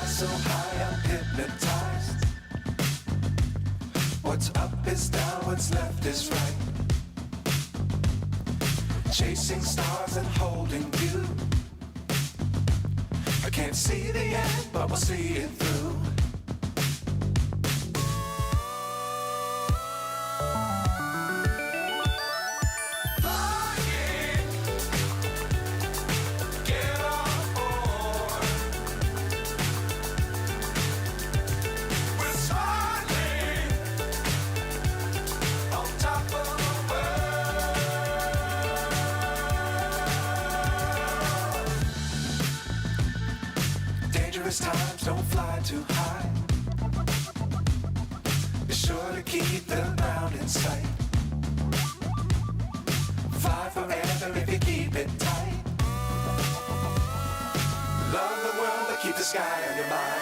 So high I'm hypnotized. What's up is down, what's left is right. Chasing stars and holding you. I can't see the end, but we'll see it through. Times don't fly too high. Be sure to keep the ground in sight. Fly forever if you keep it tight. Love the world but keep the sky on your mind.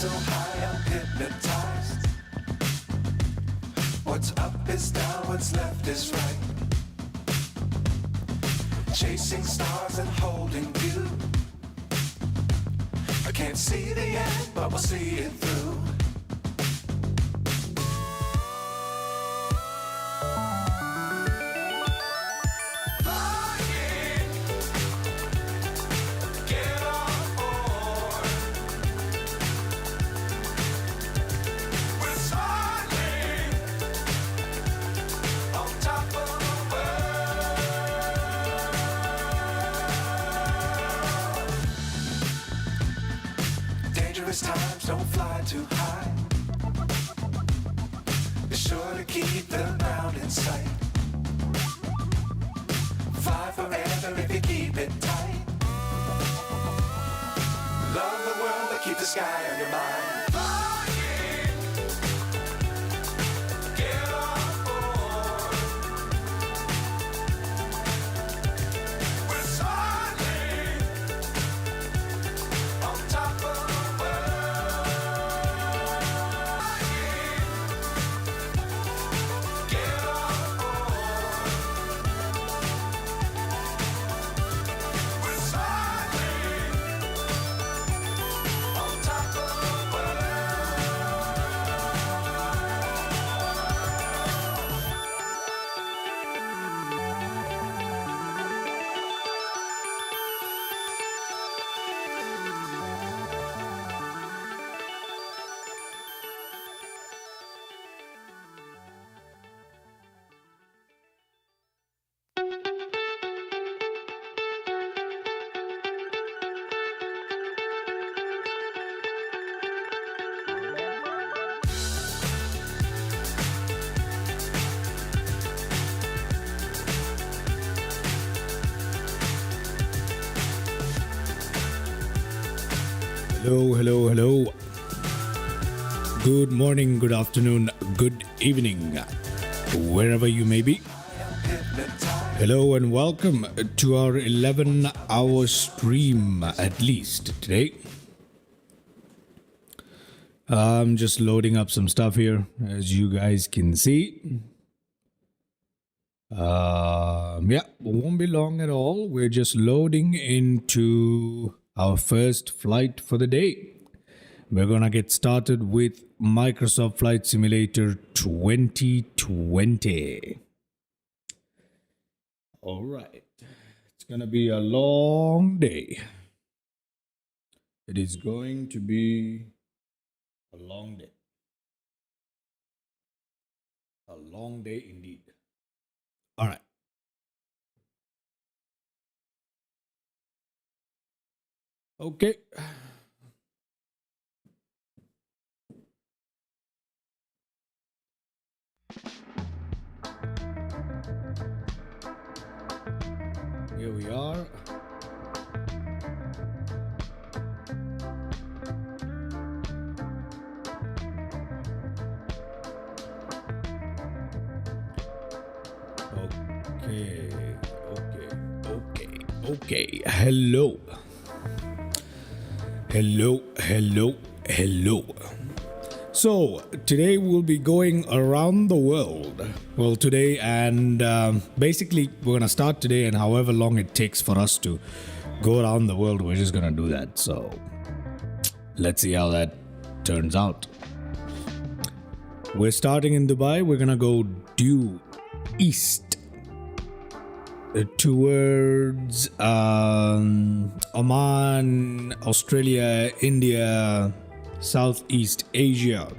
So high I'm hypnotized. What's up is down, what's left is right. Chasing stars and holding you. I can't see the end, but we'll see it through. Times don't fly too high. Be sure to keep the ground in sight. Fly forever if you keep it tight. Love the world but keep the sky on your mind. On top of the world. Hello, hello, hello. Good morning, good afternoon, good evening, wherever you may be. Hello and welcome to our 11-hour stream, at least today. I'm just loading up some stuff here, as you guys can see. Yeah, won't be long at all. We're just loading into our first flight for the day. We're gonna get started with Microsoft Flight Simulator 2020. All right, it's gonna be a long day. It is going to be a long day. A long day indeed. All right. Okay. Here we are. Okay. Hello. So today we'll be going around the world. Well, today and basically we're gonna start today, and however long it takes for us to go around the world, we're just gonna do that. So let's see how that turns out. We're starting in Dubai. We're gonna go due east towards Oman, Australia, India, Southeast Asia,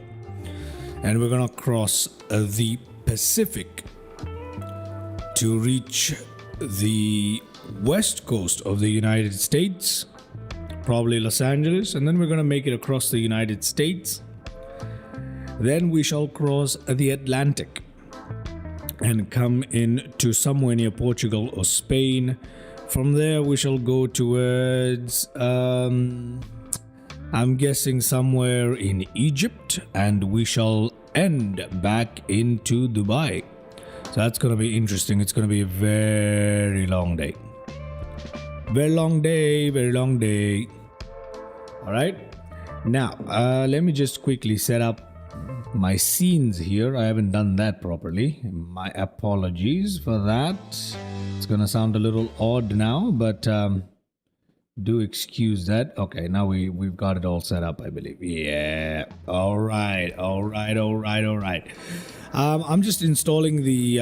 and we're gonna cross the Pacific to reach the west coast of the United States, probably Los Angeles, and then we're gonna make it across the United States. Then we shall cross the Atlantic and come in to somewhere near Portugal or Spain. From there we shall go towards I'm guessing somewhere in Egypt, and we shall end back into Dubai. So that's gonna be interesting. It's gonna be a very long day. Very long day. All right, now let me just quickly set up my scenes here. I haven't done that properly. My apologies for that. It's gonna sound a little odd now, but do excuse that. Okay, now we've got it all set up, I believe. Yeah. All right. I'm just installing the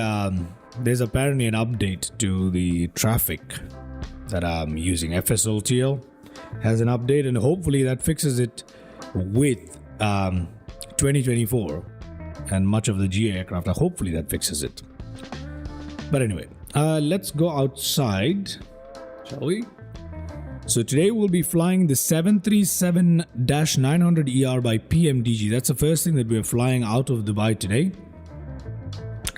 there's apparently an update to the traffic that I'm using. FSOTL has an update, and hopefully that fixes it with 2024 and much of the GA aircraft. Hopefully that fixes it. But anyway, let's go outside, shall we? So today we'll be flying the 737-900ER by PMDG. That's the first thing that we're flying out of Dubai today.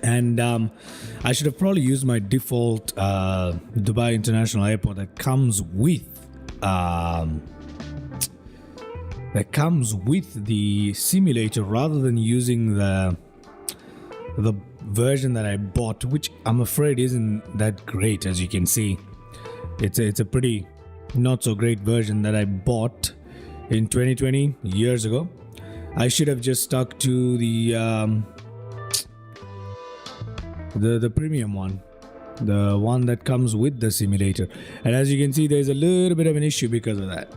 And I should have probably used my default Dubai International Airport that comes with the simulator, rather than using the version that I bought, which I'm afraid isn't that great. As you can see, it's a pretty not so great version that I bought in 2020 years ago. I should have just stuck to the premium one, the one that comes with the simulator. And as you can see, there's a little bit of an issue because of that.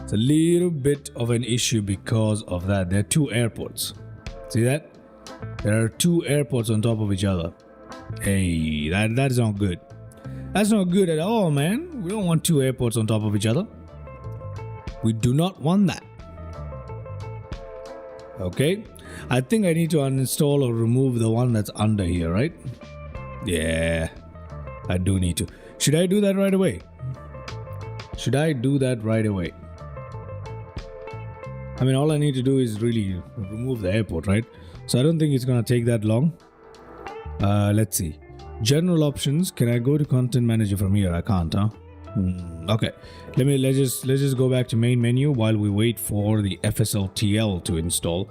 It's a little bit of an issue because of that. There are two airports. See that? There are two airports on top of each other. Hey, that is not good. That's not good at all, man. We don't want two airports on top of each other. We do not want that. Okay, I think I need to uninstall or remove the one that's under here, right? Yeah, I do need to. Should I do that right away? I mean, all I need to do is really remove the airport, right? So I don't think it's gonna take that long. Let's see. General options. Can I go to content manager from here? I can't, huh? Okay, let's just go back to main menu while we wait for the FSLTL to install,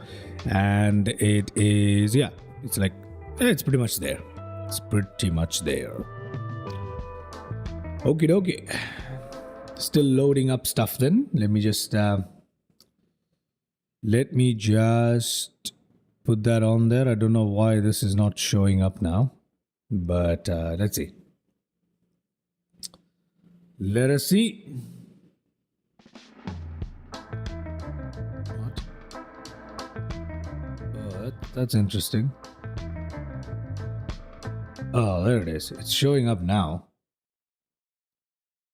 and it is, yeah, it's like, it's pretty much there. It's pretty much there. Okie dokie. Still loading up stuff. Then let me just put that on there. I don't know why this is not showing up now, but let's see. Let us see. What? Oh, that's interesting. Oh, there it is. It's showing up now.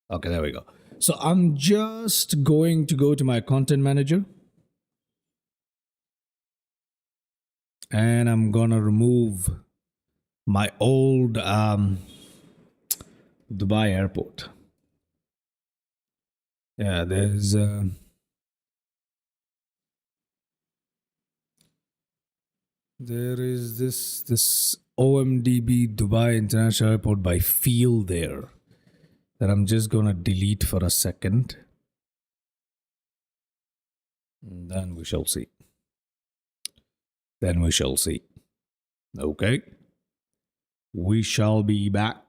Okay, there we go. So I'm just going to go to my content manager. And I'm gonna remove my old Dubai airport. Yeah, there's there is this OMDB Dubai International Airport by feel there that I'm just gonna delete for a second. And then we shall see. Then we shall see. Okay. We shall be back.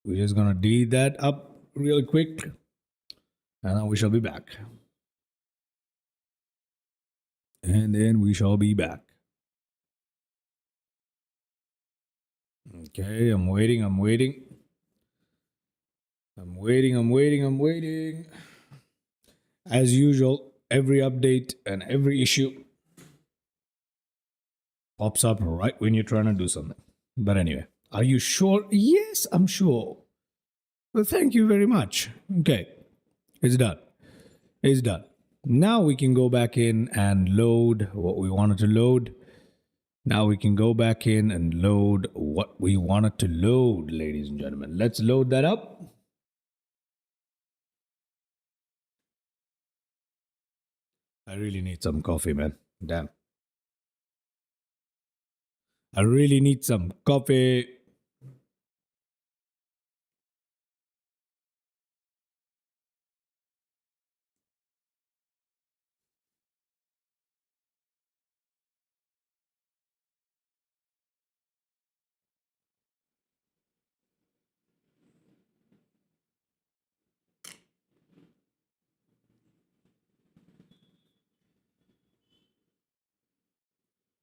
We're just gonna delete that up real quick. And then we shall be back. And then we shall be back. Okay, I'm waiting. As usual, every update and every issue pops up right when you're trying to do something. But anyway, are you sure? Yes, I'm sure. Well, thank you very much. Okay, it's done. It's done. Now we can go back in and load what we wanted to load. Now we can go back in and load what we wanted to load, ladies and gentlemen. Let's load that up. I really need some coffee, man. Damn. I really need some coffee.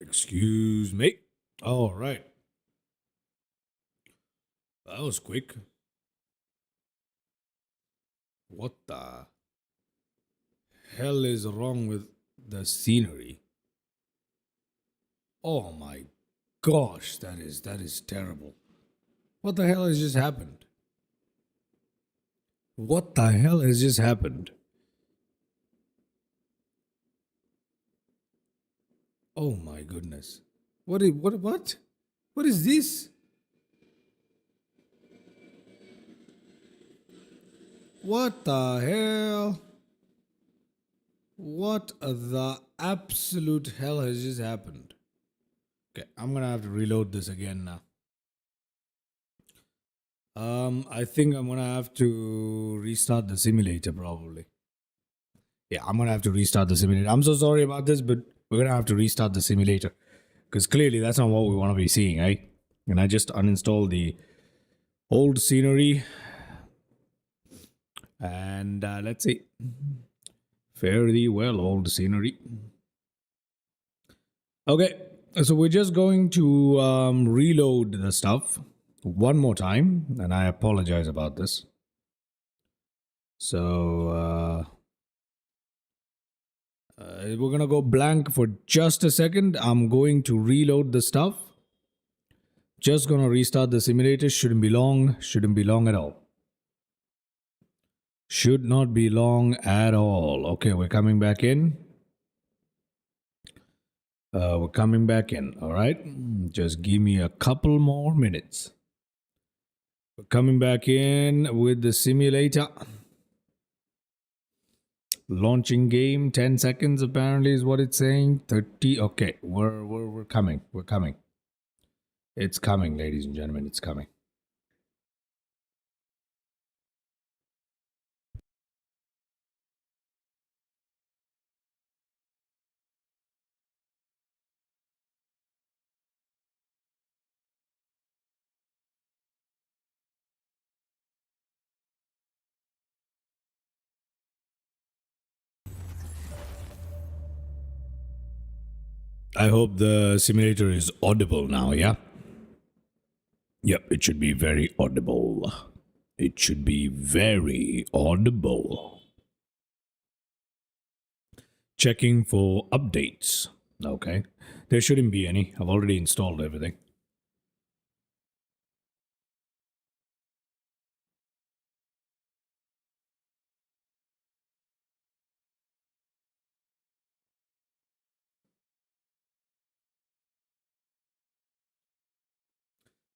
Excuse me. All right. That was quick. What the hell is wrong with the scenery? Oh my gosh, that is terrible. What the hell has just happened? What the hell has just happened? Oh my goodness. What is this? What the hell? What the absolute hell has just happened? Okay, I'm gonna have to reload this again now. I think I'm gonna have to restart the simulator probably. Yeah, I'm gonna have to restart the simulator. I'm so sorry about this, but we're gonna have to restart the simulator because clearly that's not what we want to be seeing, eh? And I just uninstalled the old scenery, and let's see. Fare thee well, old scenery. Okay, so we're just going to reload the stuff one more time, and I apologize about this. So we're gonna go blank for just a second. I'm going to reload the stuff. Just gonna restart the simulator. Shouldn't be long. Shouldn't be long at all. Should not be long at all. Okay, we're coming back in. We're coming back in. All right, just give me a couple more minutes. We're coming back in with the simulator. Launching game, 10 seconds apparently is what it's saying. 30. Okay, we're coming. We're coming. It's coming, ladies and gentlemen. It's coming. I hope the simulator is audible now, yeah? Yep, it should be very audible. It should be very audible. Checking for updates. Okay. There shouldn't be any. I've already installed everything.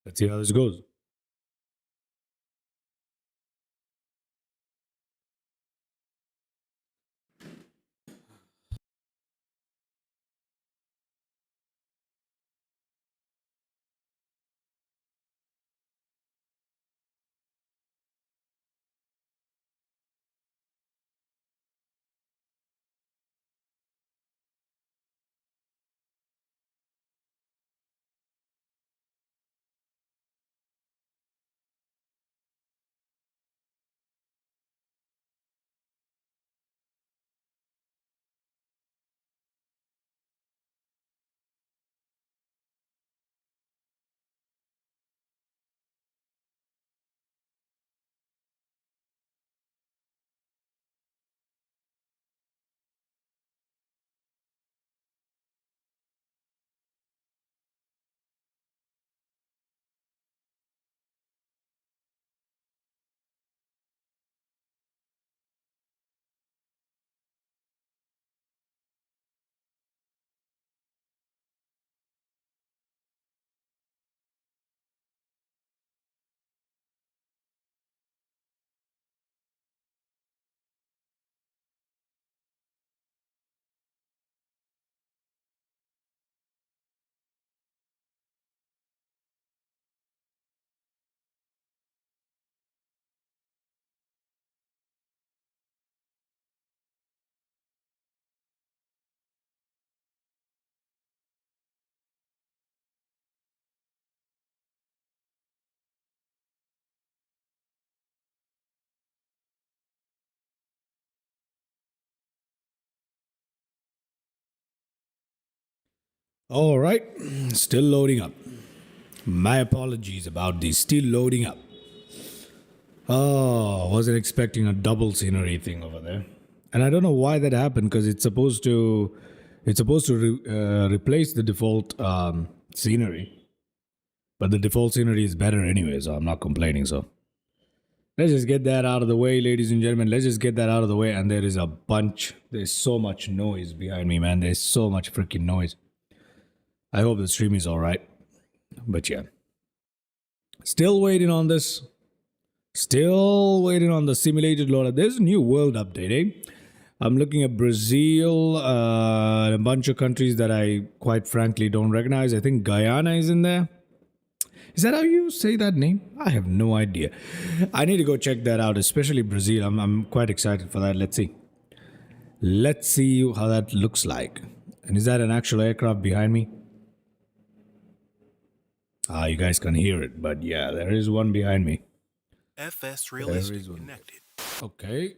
Let's see how this goes. All right, still loading up. My apologies about this. Still loading up. Oh, wasn't expecting a double scenery thing over there, and I don't know why that happened because it's supposed to replace the default scenery, but the default scenery is better anyway, so I'm not complaining. So let's just get that out of the way, ladies and gentlemen. Let's just get that out of the way. And there is a bunch. There's so much noise behind me, man. There's so much freaking noise. I hope the stream is all right. But yeah. Still waiting on this. Still waiting on the simulated loader. There's a new world update, eh? I'm looking at Brazil, a bunch of countries that I quite frankly don't recognize. I think Guyana is in there. Is that how you say that name? I have no idea. I need to go check that out, especially Brazil. I'm quite excited for that. Let's see. Let's see how that looks like. And is that an actual aircraft behind me? Ah, you guys can hear it, but yeah, there is one behind me. FS Realistic connected. Okay.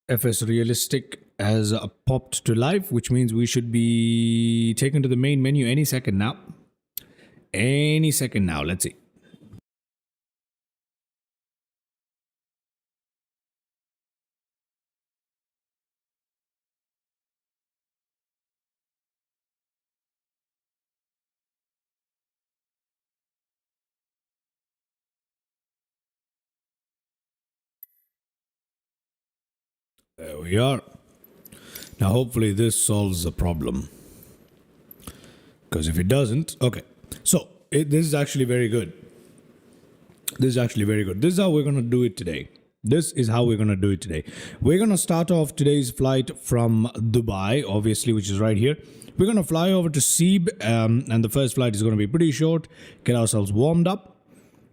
FS Realistic has popped to life, which means we should be taken to the main menu any second now. Any second now. Let's see. There we are. Now, hopefully this solves the problem. Because if it doesn't... Okay. So, this is actually very good. This is actually very good. This is how we're going to do it today. This is how we're going to do it today. We're going to start off today's flight from Dubai, obviously, which is right here. We're going to fly over to Seeb, and the first flight is going to be pretty short. Get ourselves warmed up.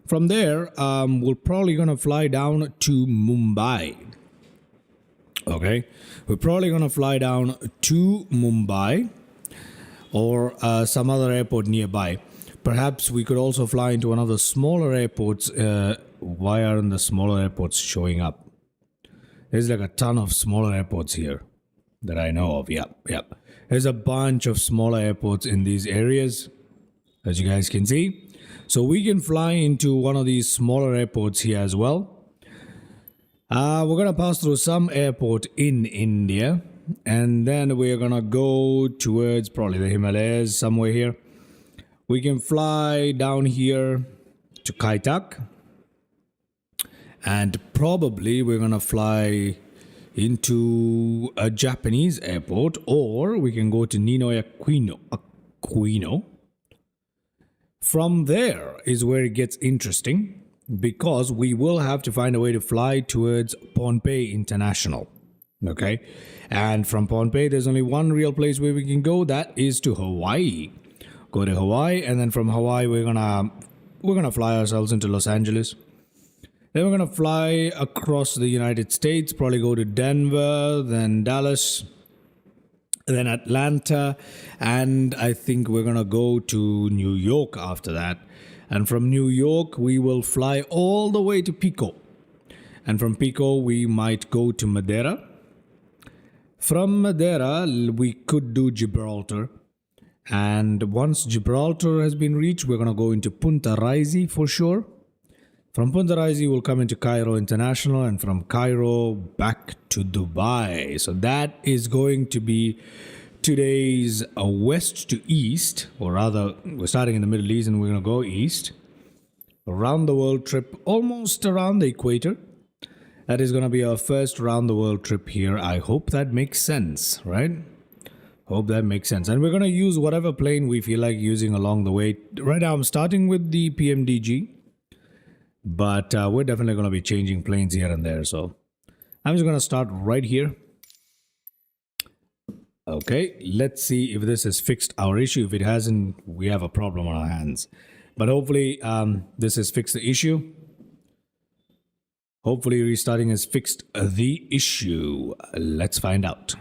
From there, we're probably going to fly down to Mumbai. Okay, we're probably going to fly down to Mumbai or some other airport nearby. Perhaps we could also fly into one of the smaller airports. Why aren't the smaller airports showing up? There's like a ton of smaller airports here that I know of. Yep. There's a bunch of smaller airports in these areas, as you guys can see. So we can fly into one of these smaller airports here as well. We're going to pass through some airport in India, and then we're going to go towards probably the Himalayas somewhere here. We can fly down here to Kaitak, and probably we're going to fly into a Japanese airport, or we can go to Ninoy Aquino. From there is where it gets interesting, because we will have to find a way to fly towards Pohnpei International. Okay, and from Pohnpei there's only one real place where we can go, that is to Hawaii. Go to Hawaii, and then from Hawaii we're gonna fly ourselves into Los Angeles. Then we're gonna fly across the United States, probably go to Denver, then Dallas, then Atlanta, and I think we're gonna go to New York after that. And from New York we will fly all the way to Pico, and from Pico we might go to Madeira. From Madeira we could do Gibraltar, and once Gibraltar has been reached we're gonna go into Punta Raisi for sure. From Punta Raisi we'll come into Cairo International, and from Cairo back to Dubai. So that is going to be today's west to east, or rather we're starting in the Middle East and we're going to go east, around the world trip, almost around the equator. That is going to be our first round the world trip here. I hope that makes sense, right? Hope that makes sense. And we're going to use whatever plane we feel like using along the way. Right now I'm starting with the PMDG, but we're definitely going to be changing planes here and there. So I'm just going to start right here. Okay, let's see if this has fixed our issue. If it hasn't, we have a problem on our hands. But hopefully this has fixed the issue. Hopefully restarting has fixed the issue. Let's find out.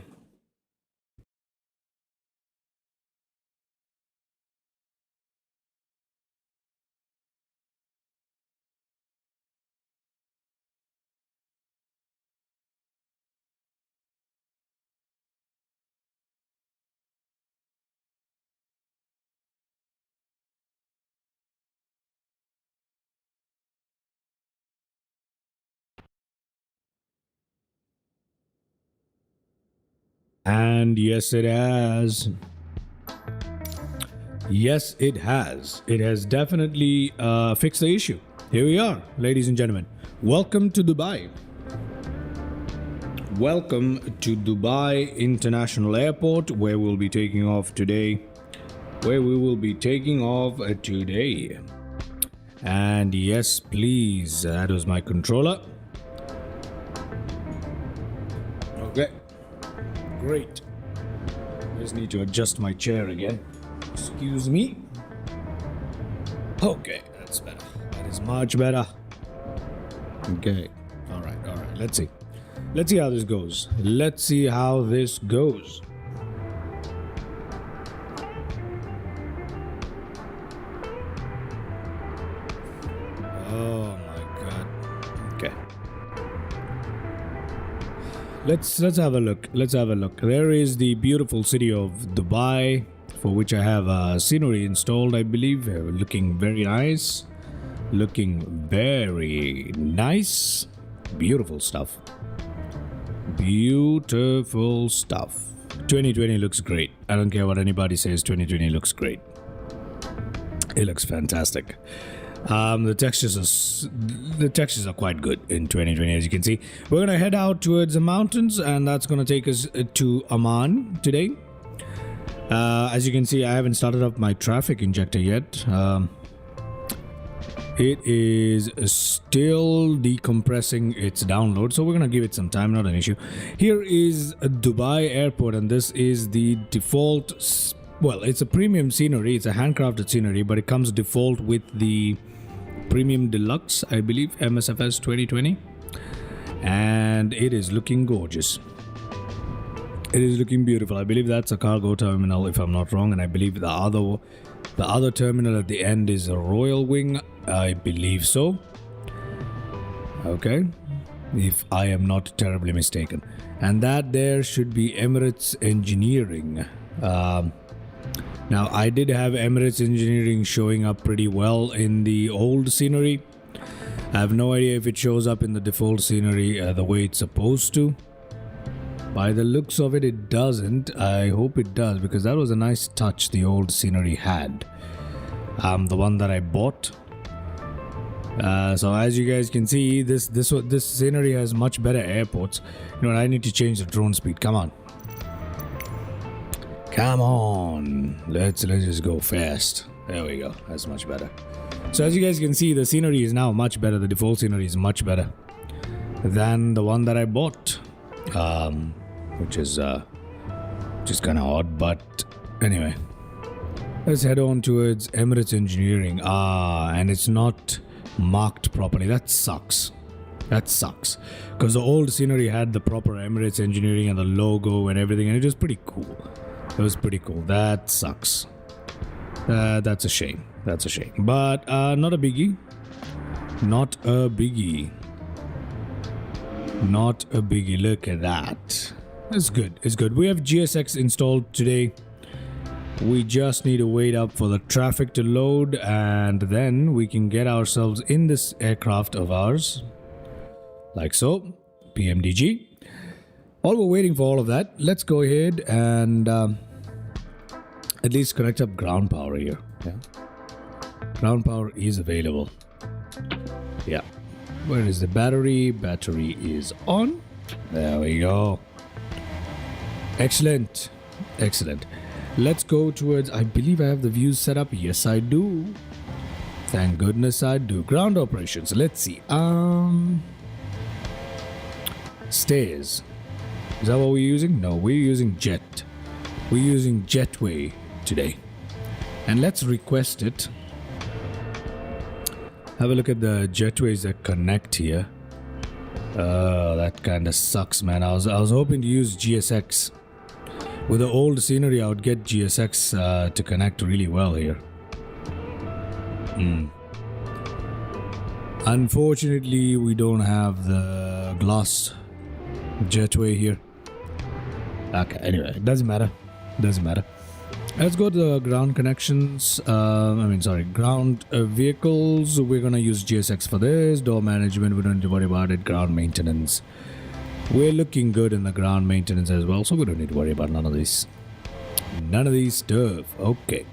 And yes, it has. Yes, it has. It has definitely fixed the issue. Here we are, ladies and gentlemen. Welcome to Dubai. Welcome to Dubai International Airport, where we'll be taking off today. And yes, please, that was my controller. Okay. Great. Just need to adjust my chair again. Excuse me. Okay, that's better. That is much better. Okay. All right. Let's see. Let's see how this goes. Oh my god. Okay. Let's have a look. There is the beautiful city of Dubai, for which I have scenery installed, I believe. Looking very nice. Beautiful stuff. 2020 looks great. I don't care what anybody says, 2020 looks great. It looks fantastic. The textures are quite good in 2020, as you can see. We're gonna head out towards the mountains, and that's gonna take us to Amman today. As you can see, I haven't started up my traffic injector yet. It is still decompressing its download, so we're gonna give it some time, not an issue. Here is Dubai Airport, and this is the default. Well, it's a premium scenery. It's a handcrafted scenery, but it comes default with the Premium Deluxe, I believe, MSFS 2020, and it is looking gorgeous. It is looking beautiful. I believe that's a cargo terminal, if I'm not wrong, and I believe the other terminal at the end is a Royal Wing. I believe so. Okay, if I am not terribly mistaken. And that there should be Emirates Engineering. Now, I did have Emirates Engineering showing up pretty well in the old scenery. I have no idea if it shows up in the default scenery the way it's supposed to. By the looks of it, it doesn't. I hope it does, because that was a nice touch the old scenery had. The one that I bought. So as you guys can see, this scenery has much better airports. You know what, I need to change the drone speed. Come on. Come on. Let's just go fast. There we go. That's much better. So as you guys can see, the scenery is now much better. The default scenery is much better than the one that I bought. Which is kind of odd, but anyway. Let's head on towards Emirates Engineering. And it's not marked properly. That sucks. That sucks. Because the old scenery had the proper Emirates Engineering and the logo and everything, and it was pretty cool. It was pretty cool. That sucks. That's a shame. That's a shame. But not a biggie. Not a biggie. Not a biggie. Look at that. It's good. It's good. We have GSX installed today. We just need to wait up for the traffic to load, and then we can get ourselves in this aircraft of ours. Like so. PMDG. While we're waiting for all of that, let's go ahead and at least connect up ground power here. Yeah. Ground power is available. Yeah. Where is the battery? Battery is on. There we go. Excellent. Excellent. Let's go towards... I believe I have the views set up. Yes, I do. Thank goodness I do. Ground operations. Let's see. Stairs. Is that what we're using? No, we're using jet. We're using jetway today. And let's request it. Have a look at the jetways that connect here. That kind of sucks, man. I was hoping to use GSX. With the old scenery, I would get GSX to connect really well here. Unfortunately, we don't have the glass jetway here. Okay, anyway, it doesn't matter. Doesn't matter. Let's go to the ground connections. Ground vehicles. We're gonna use GSX for this. Door management, we don't need to worry about it. Ground maintenance. We're looking good in the ground maintenance as well, so we don't need to worry about none of this. None of these stuff. Okay.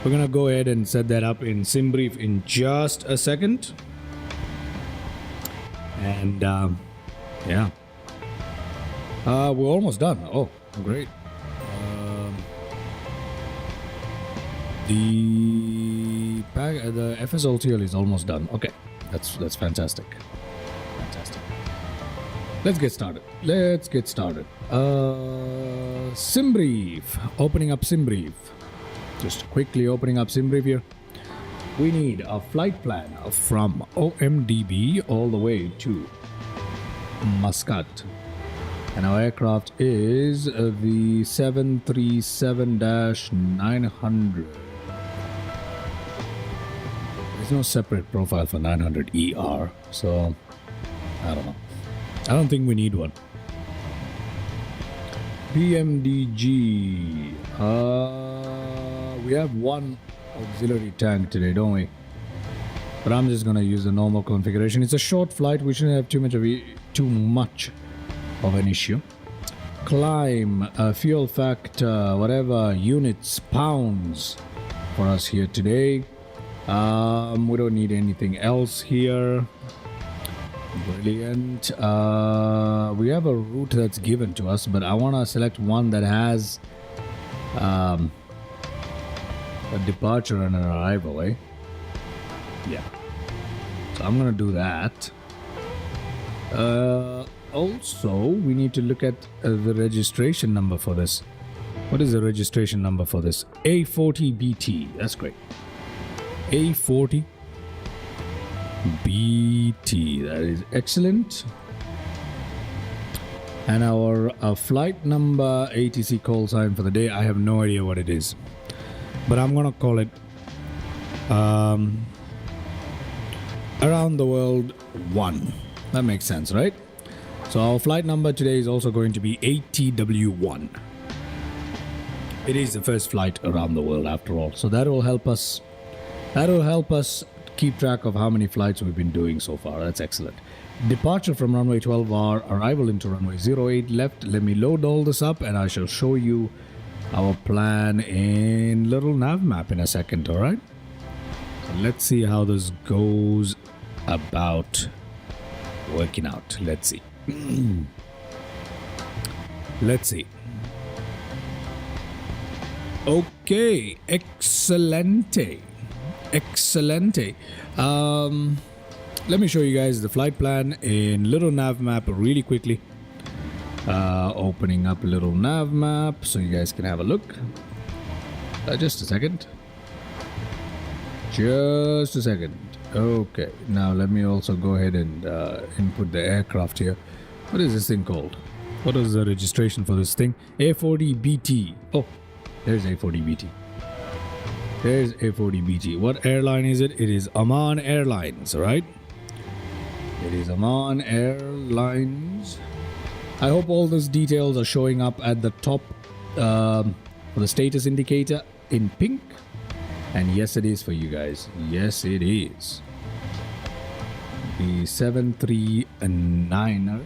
We're gonna go ahead and set that up in SimBrief in just a second. And yeah. We're almost done. Oh, great. The FSLTL is almost done. Okay, that's fantastic. Fantastic. Let's get started. SimBrief. Opening up SimBrief. Just quickly opening up SimBrief here. We need a flight plan from OMDB all the way to Muscat. And our aircraft is the 737-900. There's no separate profile for 900ER, so I don't know. I don't think we need one. PMDG. We have one auxiliary tank today, don't we? But I'm just gonna use the normal configuration. It's a short flight. We shouldn't have too much of an issue. Climb, fuel factor, whatever, units, pounds for us here today. We don't need anything else here. Brilliant. We have a route that's given to us, but I want to select one that has a departure and an arrival, eh? Yeah. So I'm gonna do that. Also, we need to look at the registration number for this. What is the registration number for this? A40BT. That's great. A40BT. That is excellent. And our flight number, ATC call sign for the day, I have no idea what it is. But I'm going to call it Around the World 1. That makes sense, right? So our flight number today is also going to be ATW1. It is the first flight around the world after all. So that will help us. That will help us keep track of how many flights we've been doing so far. That's excellent. Departure from runway 12R, arrival into runway 08 left. Let me load all this up and I shall show you our plan in little nav map in a second, alright? So let's see how this goes about working out. Let's see. Let's see. Okay, excelente. Excelente. Let me show you guys the flight plan in little nav map really quickly. Opening up a little nav map so you guys can have a look. Just a second. Just a second. Okay, now let me also go ahead and input the aircraft here. What is this thing called? What is the registration for this thing? A40BT. Oh, there's A40BT. There's A40BT. What airline is it? It is Oman Airlines, right? It is Oman Airlines. I hope all those details are showing up at the top for the status indicator in pink. And yes, it is for you guys. Yes, it is. The 739er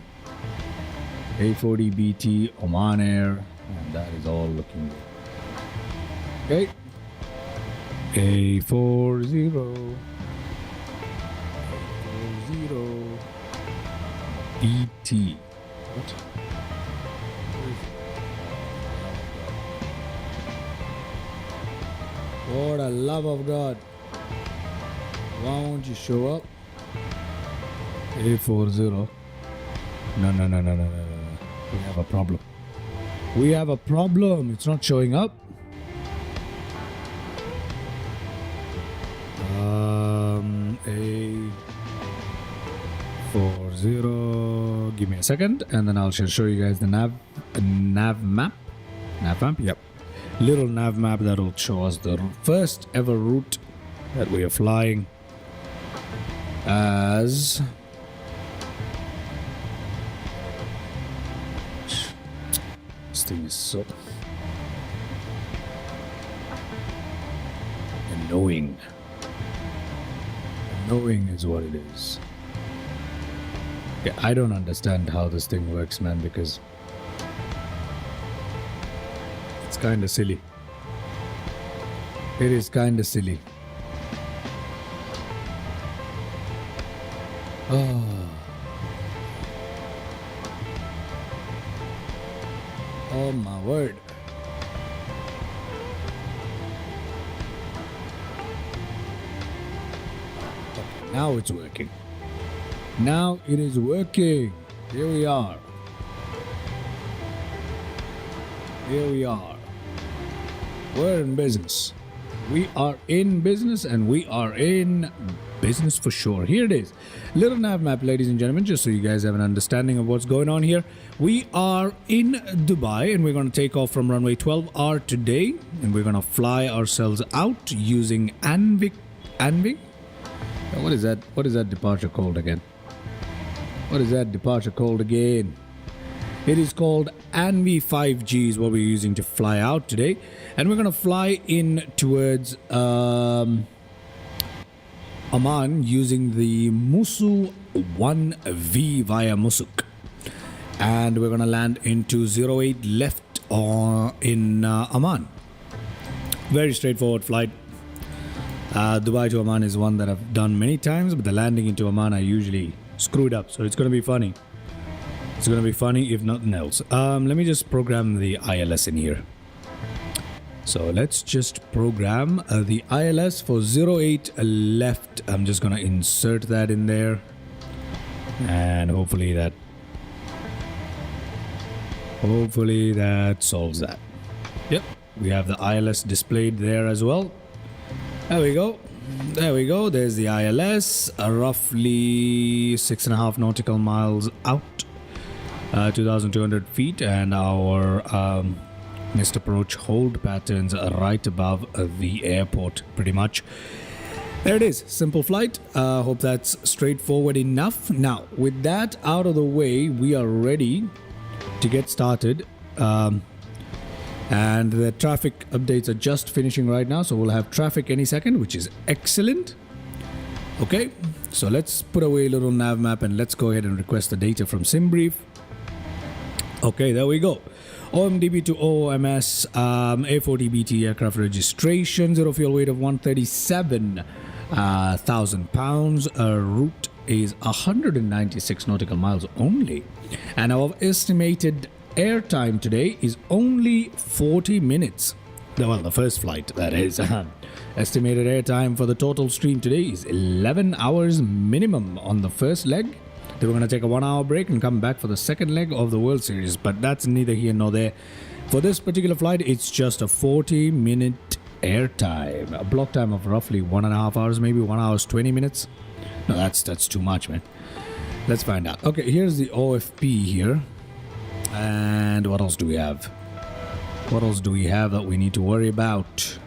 A40BT Oman Air. And that is all looking good. Okay. A40 BT. What? For the love of God, why won't you show up? A40. No. We have a problem. We have a problem. It's not showing up. A40. Give me a second, and then I'll show you guys the nav map. Nav map. Yep. Little nav map that will show us the first ever route that we are flying as. This thing is so annoying. Annoying is what it is. Yeah, I don't understand how this thing works, man, because it's kind of silly. It is kind of silly. Oh. Oh my word. Okay, now it's working. Now it is working. Here we are. Here we are. We're in business. We are in business, and we are in business for sure. Here it is. Little nav map, ladies and gentlemen, just so you guys have an understanding of what's going on here. We are in Dubai, and we're going to take off from runway 12R today, and we're going to fly ourselves out using Anvik. What is that? What is that departure called again? What is that departure called again? It is called Anvi 5G is what we're using to fly out today. And we're going to fly in towards Oman using the Musu 1V via Musuk. And we're going to land into 08 left in Oman. Very straightforward flight. Dubai to Oman is one that I've done many times, but the landing into Oman I usually screwed up, so it's going to be funny. It's going to be funny if nothing else. Let me just program the ILS in here. So let's just program the ILS for 08 left. I'm just going to insert that in there, and hopefully that solves that. Yep, we have the ILS displayed there as well. There we go. There we go. There's the ILS, roughly 6.5 nautical miles out, 2,200 feet, and our missed approach hold patterns are right above the airport, pretty much. There it is. Simple flight. Hope that's straightforward enough. Now, with that out of the way, we are ready to get started. And the traffic updates are just finishing right now, so we'll have traffic any second, which is excellent. Okay, so let's put away a little nav map and let's go ahead and request the data from SimBrief. Okay, there we go. OMDB to OMS, A40BT aircraft registration, zero fuel weight of 137,000 pounds. Route is 196 nautical miles only. And our estimated airtime today is only 40 minutes. Well, the first flight, that is. Estimated airtime for the total stream today is 11 hours minimum on the first leg. Then we're going to take a 1 hour break and come back for the second leg of the World Series. But that's neither here nor there. For this particular flight, it's just a 40-minute airtime. A block time of roughly 1.5 hours, maybe 1 hour 20 minutes. No, that's too much, man. Let's find out. Okay, here's the OFP here. And what else do we have? What else do we have that we need to worry about?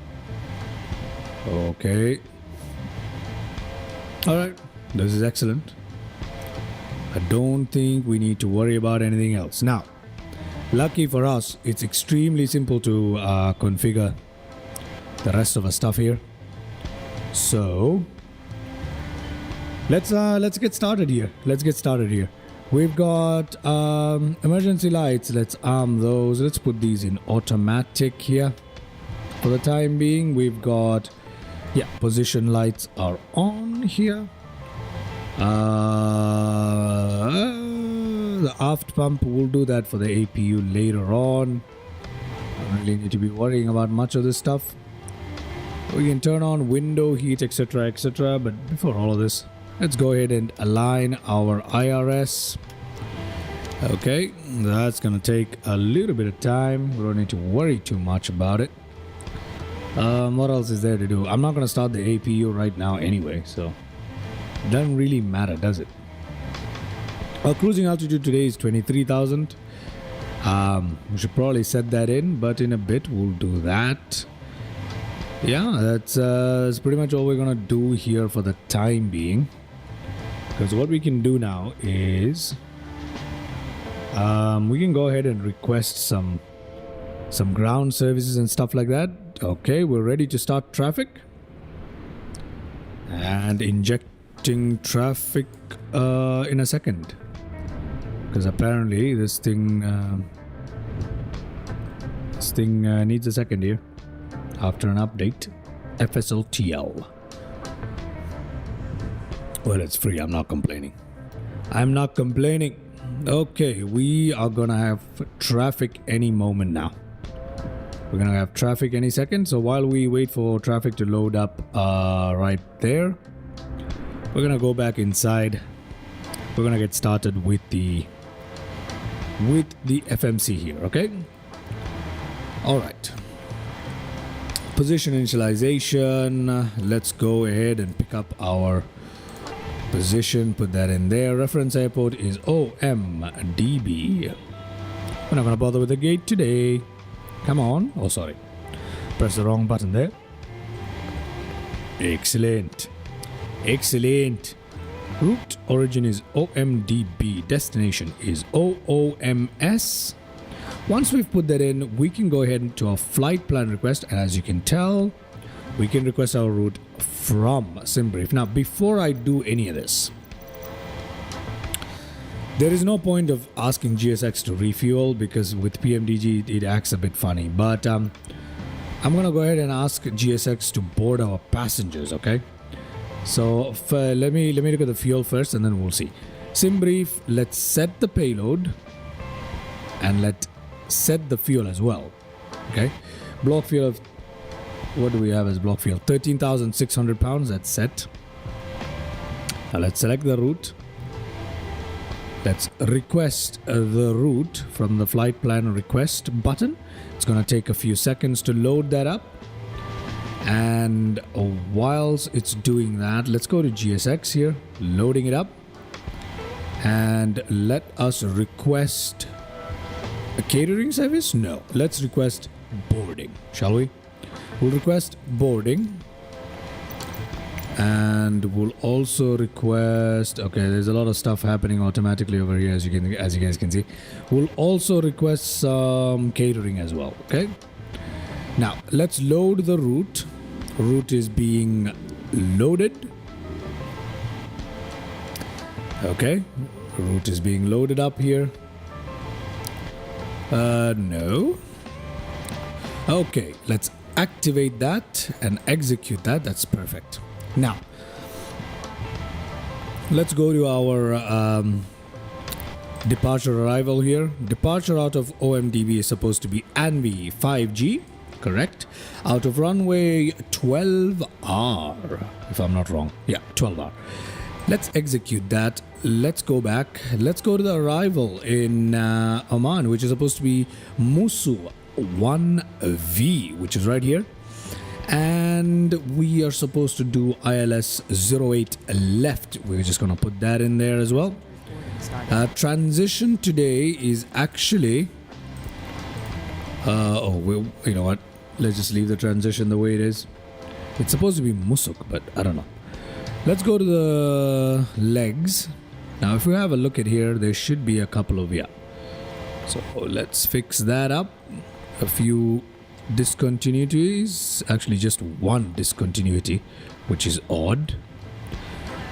Okay. Alright, this is excellent. I don't think we need to worry about anything else. Now, lucky for us, it's extremely simple to configure the rest of the stuff here. So, let's get started here. We've got emergency lights. Let's arm those. Let's put these in automatic here. For the time being, we've got, yeah, position lights are on here. The aft pump, will do that for the APU later on. Don't really need to be worrying about much of this stuff. We can turn on window heat, etc, etc. But before all of this, let's go ahead and align our IRS. Okay, that's gonna take a little bit of time. We don't need to worry too much about it. What else is there to do? I'm not gonna start the APU right now anyway, so it doesn't really matter, does it? Our cruising altitude today is 23,000. We should probably set that in, but in a bit we'll do that. Yeah, that's pretty much all we're gonna do here for the time being. Because what we can do now is we can go ahead and request some ground services and stuff like that. Okay, we're ready to start traffic and injecting traffic in a second, because apparently this thing needs a second here after an update. FSLTL. Well, it's free. I'm not complaining. Okay, we are gonna have traffic any moment now. We're gonna have traffic any second. So while we wait for traffic to load up right there, we're gonna go back inside. We're gonna get started with the FMC here. Okay. All right. Position initialization. Let's go ahead and pick up our position, put that in there. Reference airport is OMDB. We're not gonna bother with the gate today. Come on. Oh, sorry. Press the wrong button there. Excellent. Route origin is OMDB. Destination is OOMS. Once we've put that in, we can go ahead to our flight plan request, and as you can tell, we can request our route from SimBrief. Now, before I do any of this, there is no point of asking GSX to refuel, because with PMDG it acts a bit funny. But I'm gonna go ahead and ask GSX to board our passengers. Okay, so let me look at the fuel first, and then we'll see. SimBrief, let's set the payload and let's set the fuel as well. Okay, block fuel of, what do we have as block fuel? 13,600 pounds. That's set. Now let's select the route. Let's request the route from the flight plan request button. It's going to take a few seconds to load that up. And whilst it's doing that, let's go to GSX here, loading it up. And let us request a catering service? No, let's request boarding, shall we? We'll request boarding. And we'll also request, okay, there's a lot of stuff happening automatically over here, as you guys can see. We'll also request some catering as well. Okay, Now let's load the route. Route is being loaded. Okay, route is being loaded up here. No. Okay, let's activate that and execute that. That's perfect. Now let's go to our departure arrival here. Departure out of OMDB is supposed to be ANVI 5G, correct? Out of runway 12R, if I'm not wrong. Yeah, 12R. Let's execute that. Let's go back. Let's go to the arrival in Oman, which is supposed to be Musu 1V, which is right here. And we are supposed to do ILS 08 left. We're just going to put that in there as well. Transition today is actually... you know what? Let's just leave the transition the way it is. It's supposed to be Musuk, but I don't know. Let's go to the legs. Now, if we have a look at here, there should be a couple of... Yeah. So let's fix that up. A few discontinuities. Actually, just one discontinuity, which is odd.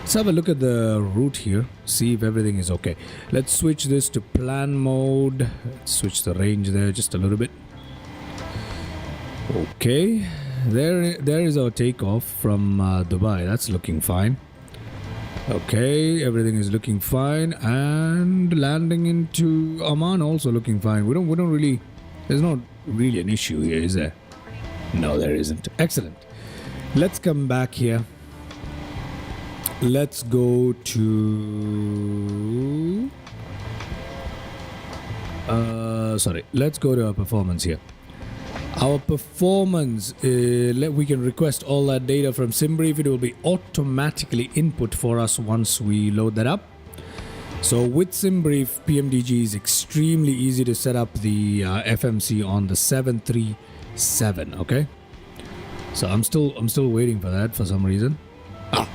Let's have a look at the route here. See if everything is okay. Let's switch this to plan mode. Let's switch the range there just a little bit. Okay. There is our takeoff from Dubai. That's looking fine. Okay, everything is looking fine, and landing into Oman also looking fine. We don't really. There's not really an issue here, is there? No, there isn't. Excellent. Let's come back here. Let's go to. Let's go to our performance here. Our performance, we can request all that data from SimBrief. It will be automatically input for us once we load that up. So with SimBrief, PMDG is extremely easy to set up the FMC on the 737. Okay, so I'm still waiting for that for some reason.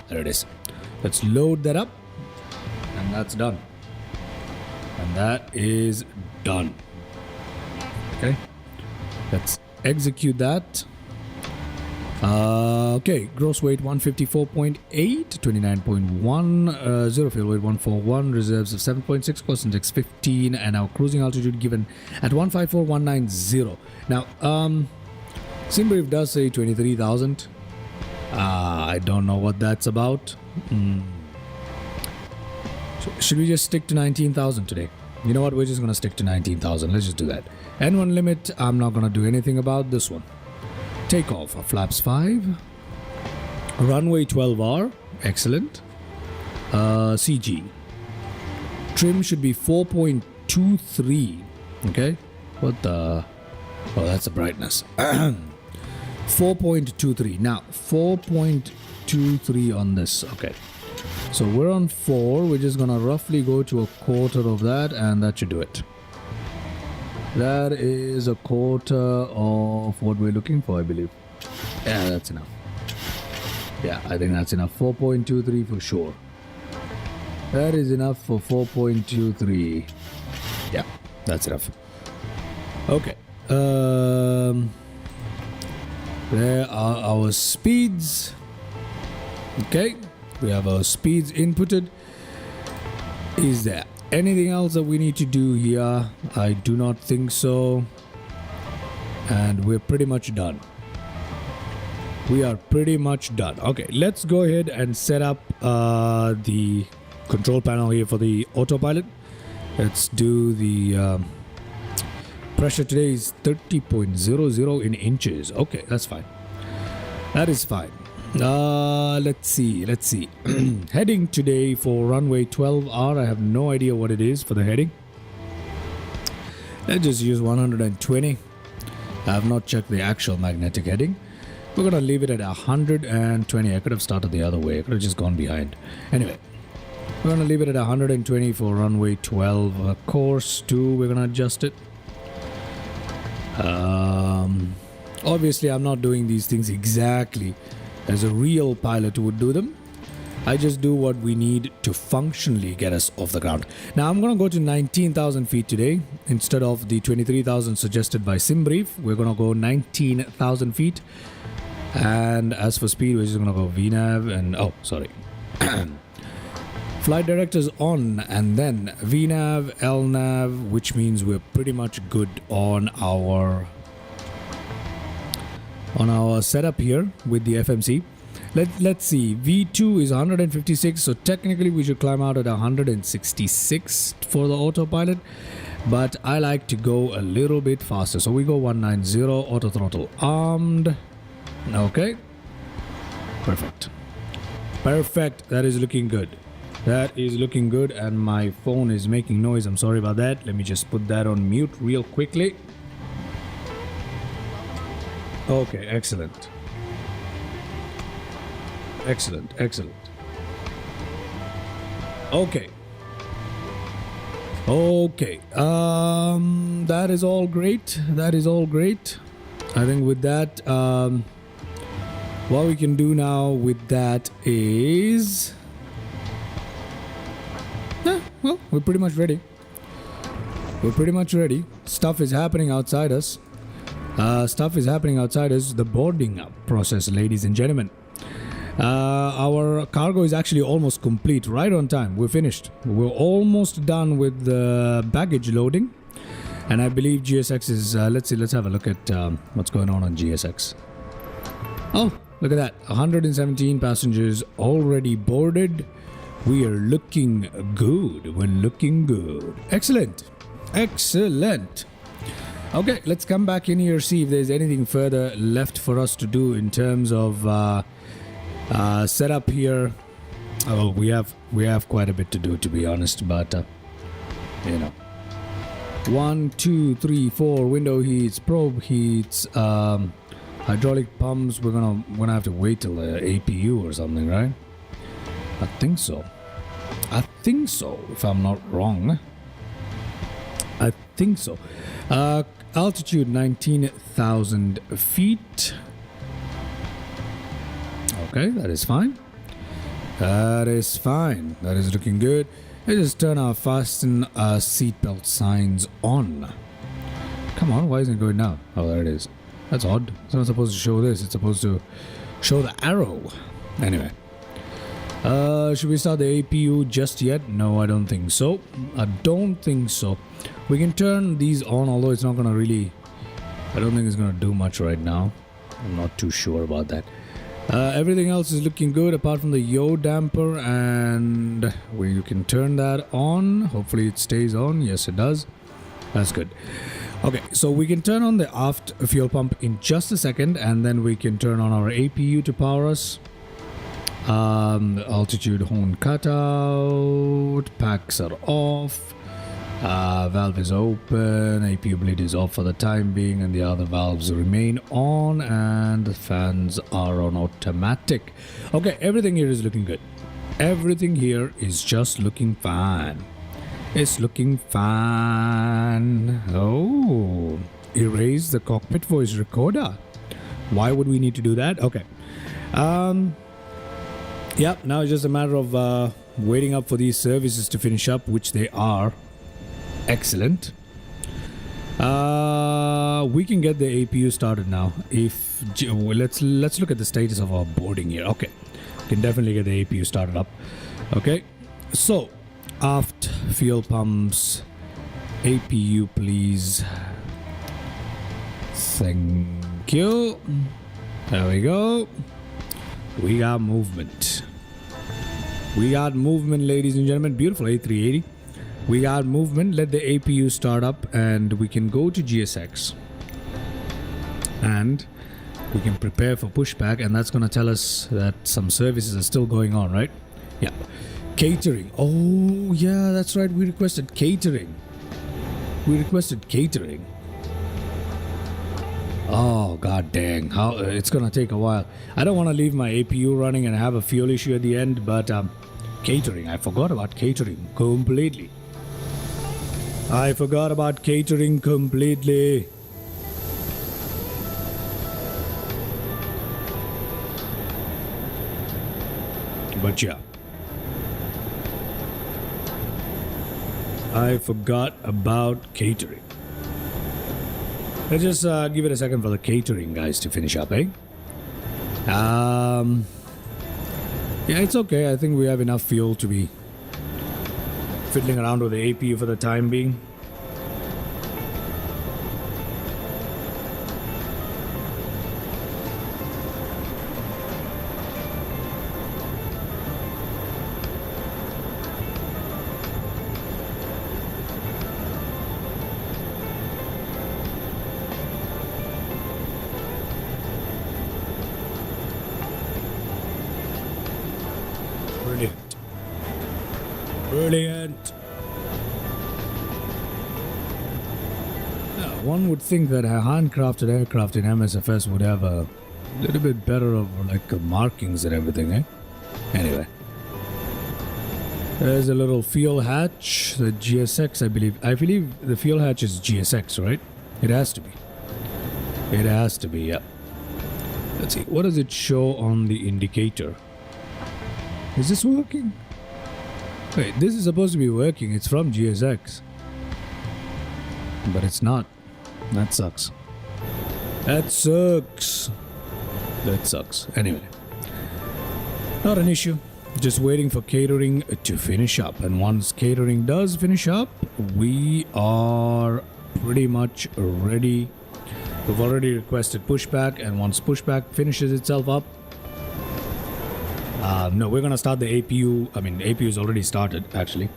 There it is. Let's load that up, and that's done. And that is done. Okay, let's execute that. Okay, gross weight 154.8, 29.1, zero fuel weight 141, reserves of 7.6, cost index 15, and our cruising altitude given at 154,190. Now, SimBrief does say 23,000. I don't know what that's about. Should we just stick to 19,000 today? You know what? We're just going to stick to 19,000. Let's just do that. N1 limit, I'm not going to do anything about this one. Takeoff of flaps 5. Runway 12R. Excellent. CG. Trim should be 4.23. Okay. What the... Oh, that's the brightness. 4.23. Now, 4.23 on this. Okay. So we're on 4. We're just going to roughly go to a quarter of that, and that should do it. That is a quarter of what we're looking for, I believe. Yeah, that's enough. Yeah, I think that's enough. 4.23 for sure. That is enough for 4.23. Yeah, that's enough. Okay. There are our speeds. Okay. We have our speeds inputted. Is there anything else that we need to do here? I do not think so. And we're pretty much done. We are pretty much done. Okay, let's go ahead and set up the control panel here for the autopilot. Let's do the pressure today is 30.00 in inches. Okay, that's fine. That is fine. Let's see. Heading today for runway 12R. I have no idea what it is for the heading. Let's just use 120. I have not checked the actual magnetic heading. We're gonna leave it at 120. I could have started the other way. I could have just gone behind. Anyway, we're gonna leave it at 120 for runway 12. Course 2, we're gonna adjust it. Obviously, I'm not doing these things exactly as a real pilot would do them. I just do what we need to functionally get us off the ground. Now I'm going to go to 19,000 feet today instead of the 23,000 suggested by SimBrief. We're going to go 19,000 feet. And as for speed, we're just going to go VNAV and flight directors on, and then VNAV, LNAV, which means we're pretty much good on our setup here with the FMC. Let's see, V2 is 156, so technically we should climb out at 166 for the autopilot, but I like to go a little bit faster, so we go 190, auto throttle armed. Okay, perfect, that is looking good. That is looking good, and my phone is making noise. I'm sorry about that. Let me just put that on mute real quickly. Okay, excellent. Okay, that is all great. I think with that, what we can do now with that is, well, we're pretty much ready. Stuff is happening outside us. The boarding up process, ladies and gentlemen. Our cargo is actually almost complete, right on time. We're finished. We're almost done with the baggage loading, and I believe GSX is. Let's have a look at what's going on GSX. Oh, look at that! 117 passengers already boarded. We are looking good. Excellent. Okay, let's come back in here, see if there's anything further left for us to do in terms of setup here. Oh, we have quite a bit to do, to be honest, but 1, 2, 3, 4 window heats, probe heats, hydraulic pumps. We're gonna have to wait till the APU or something, right? I think so, if I'm not wrong. I think so. Altitude 19,000 feet. Okay, that is fine. That is looking good. Let's just turn our fasten seatbelt signs on. Come on, why isn't it going down? Oh, there it is. That's odd. It's not supposed to show this. It's supposed to show the arrow. Anyway. Should we start the APU just yet? No, I don't think so. We can turn these on, although it's not gonna really, I don't think it's gonna do much right now. I'm not too sure about that. Everything else is looking good apart from the yaw damper, and you can turn that on. Hopefully it stays on. Yes, it does. That's good. Okay, so we can turn on the aft fuel pump in just a second, and then we can turn on our APU to power us. Altitude horn cutout, packs are off, valve is open, APU bleed is off for the time being, and the other valves remain on, and the fans are on automatic. Okay, everything here is looking good. Everything here is just looking fine. It's looking fine. Oh, erase the cockpit voice recorder. Why would we need to do that? Okay. Yeah, now it's just a matter of waiting up for these services to finish up, which they are. Excellent. We can get the APU started now. Let's look at the status of our boarding here. Okay, we can definitely get the APU started up. Okay, so aft fuel pumps, APU please. Thank you. There we go. We got movement. Ladies and gentlemen. Beautiful A380. We got movement. Let the APU start up, and we can go to GSX. And we can prepare for pushback, and that's going to tell us that some services are still going on, right? Yeah. Catering. Oh, yeah, that's right. We requested catering. Oh, god dang. It's gonna take a while. I don't want to leave my APU running and have a fuel issue at the end, but catering. I forgot about catering completely. But yeah, I forgot about catering. Let's just give it a second for the catering guys to finish up, eh? Yeah, it's okay. I think we have enough fuel to be fiddling around with the APU for the time being. Brilliant. Brilliant. Now, one would think that a handcrafted aircraft in MSFS would have a little bit better of like markings and everything, eh? Anyway. There's a little fuel hatch, the GSX, I believe. I believe the fuel hatch is GSX, right? It has to be. It has to be, yeah. Let's see. What does it show on the indicator? Is this working? Wait, this is supposed to be working. It's from GSX. But it's not. That sucks. That sucks. That sucks. Anyway. Not an issue. Just waiting for catering to finish up. And once catering does finish up, we are pretty much ready. We've already requested pushback. And once pushback finishes itself up, no, we're going to start the APU. I mean, the APU is already started, actually.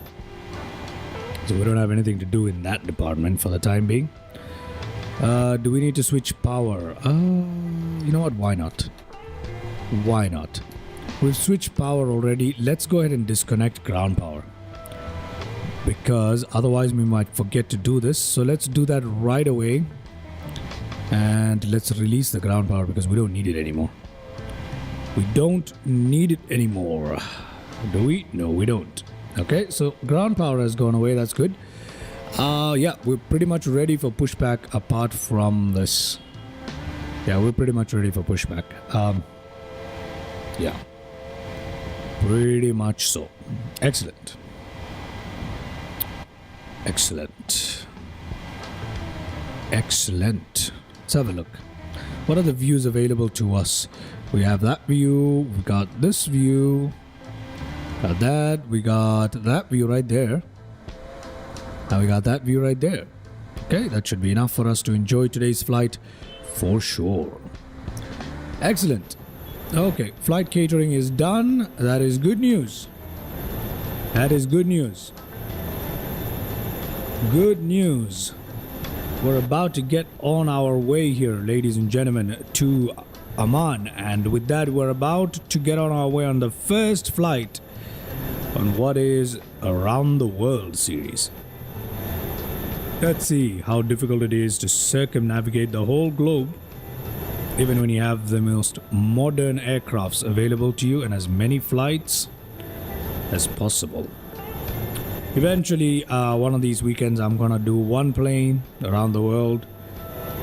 So we don't have anything to do in that department for the time being. Do we need to switch power? You know what? Why not? Why not? We've switched power already. Let's go ahead and disconnect ground power. Because otherwise we might forget to do this. So let's do that right away. And let's release the ground power because we don't need it anymore. We don't need it anymore. Do we? No, we don't. Okay, so ground power has gone away. That's good. Yeah, we're pretty much ready for pushback apart from this. Yeah, we're pretty much ready for pushback. Yeah. Pretty much so. Excellent. Excellent. Excellent. Let's have a look. What are the views available to us? We have that view, we got this view, got that, we got that view right there. Now we got that view right there. Okay, that should be enough for us to enjoy today's flight for sure. Excellent. Okay, flight catering is done. That is good news. That is good news. Good news. We're about to get on our way here, ladies and gentlemen, to Amman, and with that we're about to get on our way on the first flight on what is Around the World series. Let's see how difficult it is to circumnavigate the whole globe, even when you have the most modern aircrafts available to you and as many flights as possible. Eventually, one of these weekends I'm gonna do one plane around the world.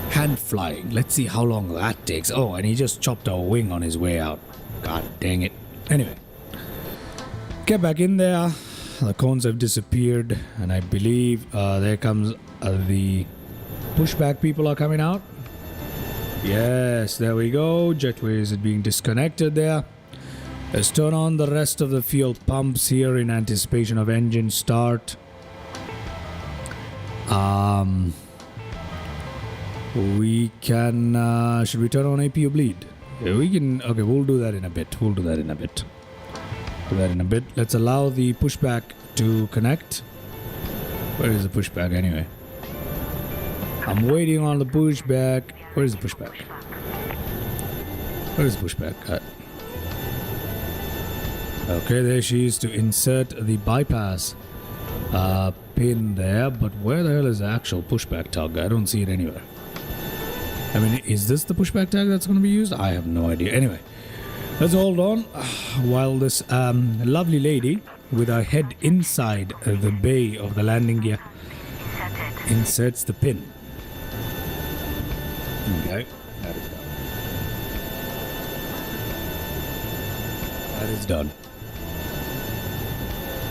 Hand flying. Let's see how long that takes. Oh, and he just chopped a wing on his way out. God dang it. Anyway. Get back in there. The cones have disappeared. And I believe there comes the pushback people are coming out. Yes, there we go. Jetway is being disconnected there. Let's turn on the rest of the fuel pumps here in anticipation of engine start. We can, should we turn on APU bleed? Yeah, we can, okay, we'll do that in a bit. We'll do that in a bit. Do that in a bit. Let's allow the pushback to connect. Where is the pushback anyway? I'm waiting on the pushback. Where is the pushback? Where is the pushback at? Okay, there she is to insert the bypass pin there. But where the hell is the actual pushback tug? I don't see it anywhere. I mean, is this the pushback tag that's going to be used? I have no idea. Anyway, let's hold on while this lovely lady with her head inside the bay of the landing gear inserts the pin. Okay, that is done. That is done.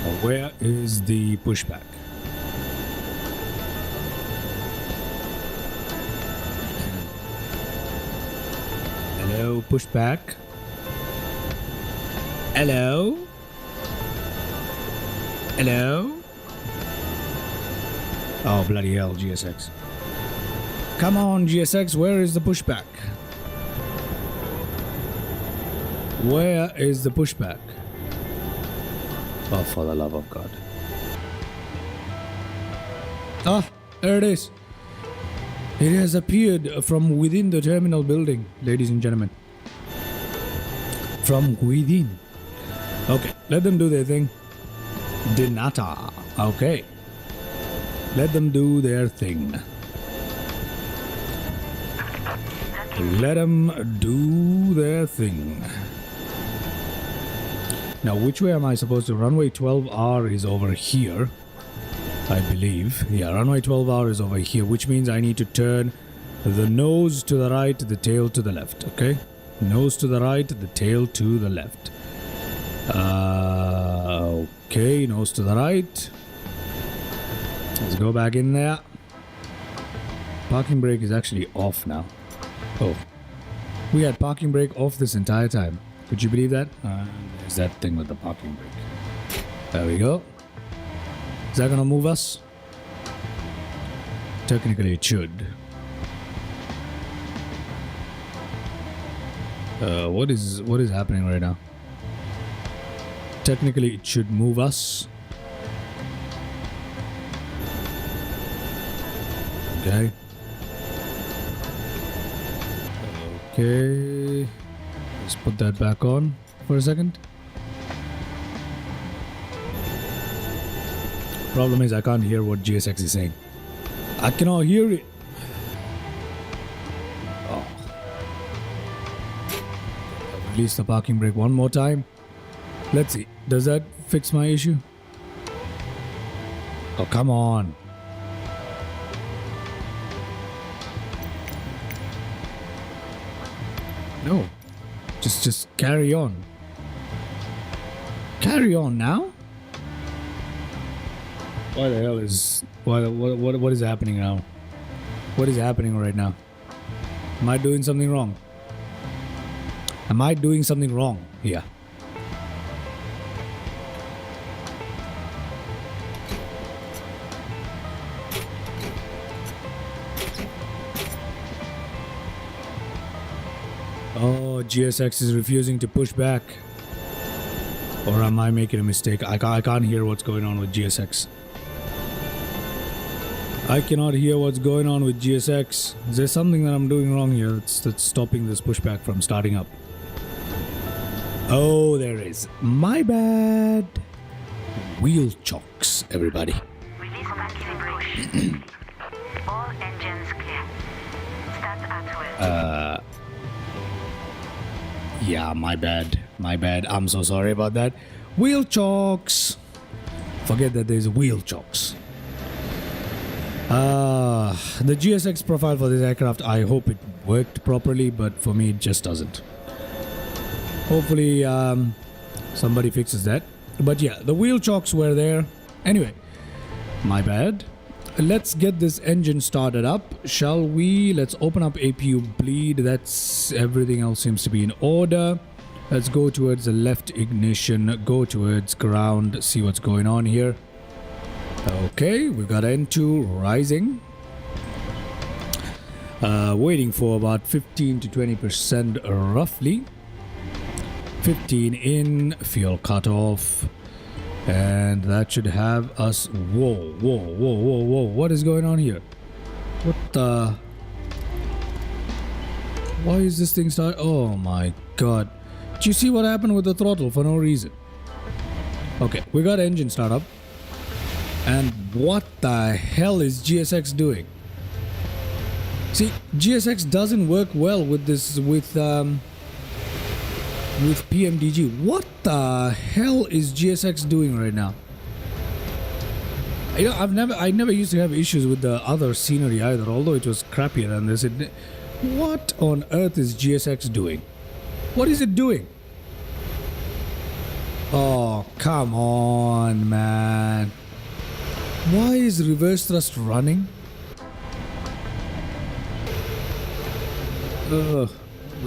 Now, where is the pushback? Hello, push back. Hello? Hello? Oh, bloody hell, GSX. Come on, GSX, where is the pushback? Where is the pushback? Oh, for the love of God. Ah, there it is. It has appeared from within the terminal building, ladies and gentlemen. From within. Okay, let them do their thing. Dinata. Okay. Let them do their thing. Let them do their thing. Now, which way am I supposed to? Runway 12R is over here, I believe. Yeah, runway 12R is over here, which means I need to turn the nose to the right, the tail to the left, okay? Nose to the right, the tail to the left. Okay, nose to the right. Let's go back in there. Parking brake is actually off now. Oh, we had parking brake off this entire time. Could you believe that? There's that thing with the parking brake. There we go. Is that gonna move us? Technically it should. What is happening right now? Technically it should move us. Okay. Okay. Let's put that back on for a second. Problem is I can't hear what GSX is saying. I cannot hear it. Oh. Release the parking brake one more time. Let's see. Does that fix my issue? Oh, come on. No. Just carry on. Carry on now? Why the hell is... What is happening now? What is happening right now? Am I doing something wrong? Am I doing something wrong here? Oh, GSX is refusing to push back. Or am I making a mistake? I can't hear what's going on with GSX. I cannot hear what's going on with GSX. Is there something that I'm doing wrong here that's stopping this pushback from starting up? Oh, there is. My bad. Wheel chocks, everybody. Release push. All engines clear. Start at will. Yeah, my bad. My bad. I'm so sorry about that. Wheel chocks. Forget that there's wheel chocks. The GSX profile for this aircraft, I hope it worked properly, but for me it just doesn't. Hopefully somebody fixes that. But yeah, the wheel chocks were there. Anyway, my bad. Let's get this engine started up, shall we? Let's open up APU bleed. That's everything else seems to be in order. Let's go towards the left ignition, go towards ground, see what's going on here. Okay, we've got N2 rising. Waiting for about 15 to 20% roughly. 15 in, fuel cutoff. And that should have us... Whoa. What is going on here? What the... Why is this thing start... Oh my god. Did you see what happened with the throttle for no reason? Okay, we got engine startup. And what the hell is GSX doing? See, GSX doesn't work well with this... with PMDG. What the hell is GSX doing right now? You know, I never used to have issues with the other scenery either, although it was crappier than this. What on earth is GSX doing? What is it doing? Oh, come on, man. Why is reverse thrust running?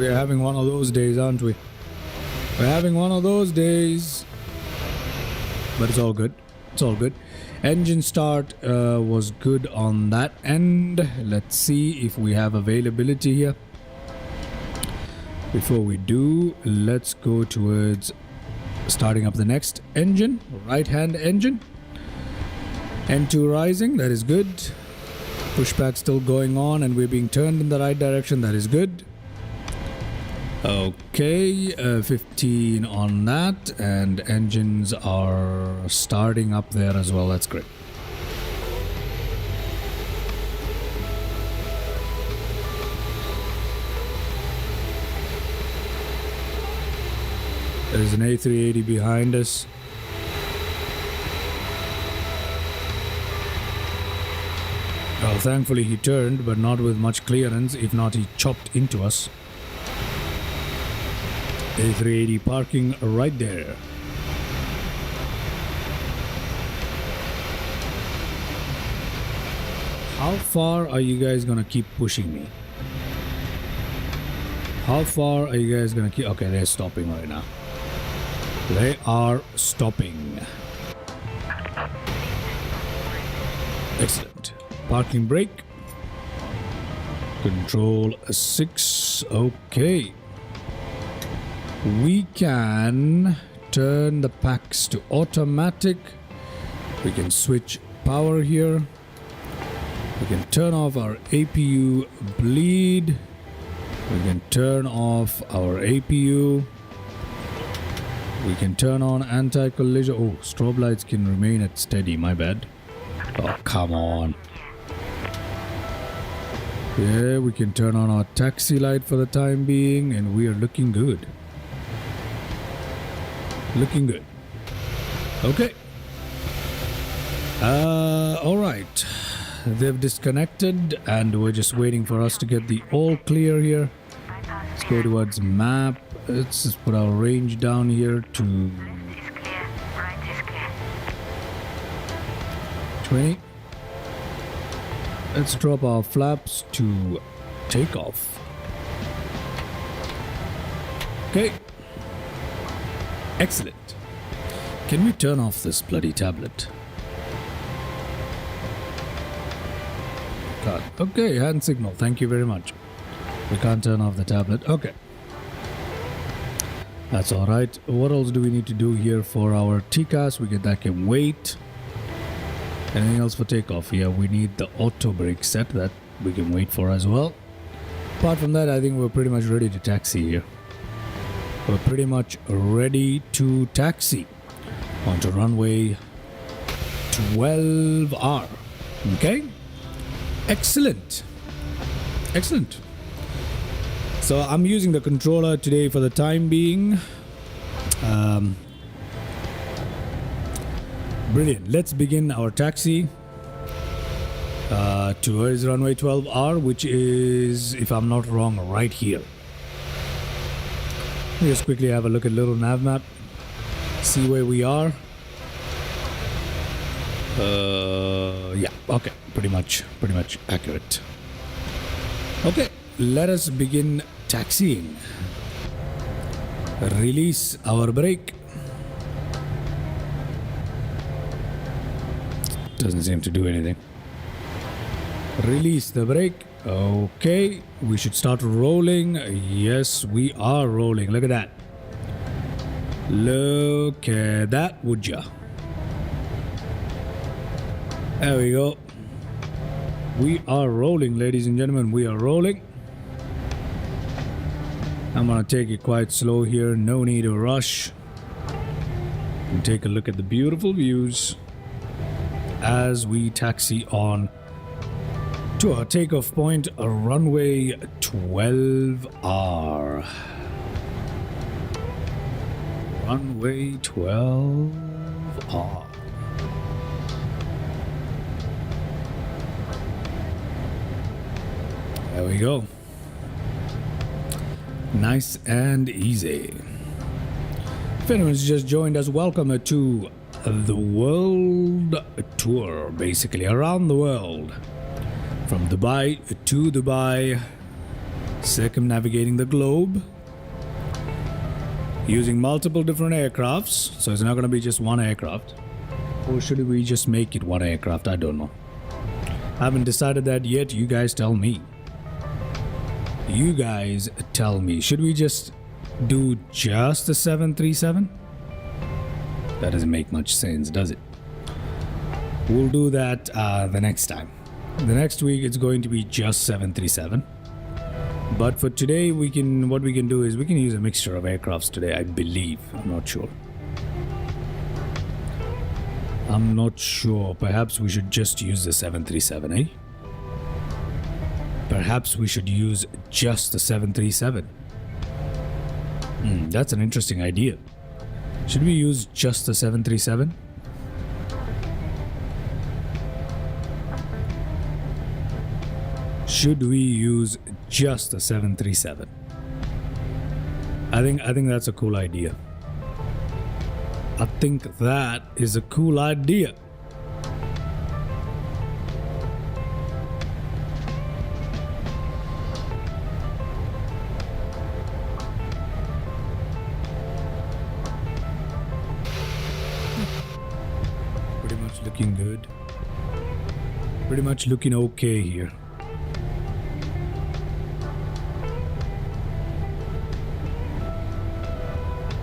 we're having one of those days, aren't we? We're having one of those days. But it's all good. It's all good. Engine start was good on that end. Let's see if we have availability here. Before we do, let's go towards starting up the next engine, right-hand engine. N2 rising, that is good. Pushback still going on and we're being turned in the right direction, that is good. Okay, 15 on that, and engines are starting up there as well, that's great. There's an A380 behind us. Well, thankfully he turned, but not with much clearance. If not, he chopped into us. A380 parking right there. How far are you guys gonna keep pushing me? How far are you guys gonna keep? Okay, they're stopping right now. They are stopping. Excellent. Parking brake. Control 6. Okay. We can turn the packs to automatic. We can switch power here. We can turn off our APU bleed. We can turn off our APU. We can turn on anti-collision. Oh, strobe lights can remain at steady. My bad. Oh, come on. Yeah, we can turn on our taxi light for the time being, and we are looking good. Looking good. Okay. Alright. They've disconnected, and we're just waiting for us to get the all clear here. Let's go towards map. Let's just put our range down here to Left is clear, right is clear. 20. Let's drop our flaps to takeoff. Okay. Excellent. Can we turn off this bloody tablet? God. Okay, hand signal. Thank you very much. We can't turn off the tablet. Okay. That's alright. What else do we need to do here for our TCAS? We get that can wait. Anything else for takeoff? Yeah, we need the auto brake set that we can wait for as well. Apart from that, I think we're pretty much ready to taxi here. We're pretty much ready to taxi onto runway 12R. Okay? Excellent. Excellent. So I'm using the controller today for the time being. Brilliant. Let's begin our taxi towards runway 12R, which is, if I'm not wrong, right here. Let me just quickly have a look at little nav map, see where we are. Yeah, okay, pretty much accurate. Okay, let us begin taxiing. Release our brake. Doesn't seem to do anything. Release the brake. Okay, we should start rolling. Yes, we are rolling. Look at that. Look at that, would ya? There we go. We are rolling, ladies and gentlemen. We are rolling. I'm gonna take it quite slow here. No need to rush. And take a look at the beautiful views as we taxi on to our takeoff point, runway 12R. Runway 12R. There we go. Nice and easy. If anyone's just joined us, welcome to the world tour, basically around the world. From Dubai to Dubai. circumnavigating the globe using multiple different aircrafts. So it's not going to be just one aircraft. Or should we just make it one aircraft? I don't know. I haven't decided that yet. You guys tell me. You guys tell me. Should we just do just the 737? That doesn't make much sense, does it? We'll do that the next time. The next week it's going to be just 737. But for today, what we can do is we can use a mixture of aircrafts today, I believe. I'm not sure. Perhaps we should just use the 737, eh? Perhaps we should use just the 737. That's an interesting idea. Should we use just the 737? Should we use just the 737? I think that's a cool idea. I think that is a cool idea. Pretty much looking good. Pretty much looking okay here.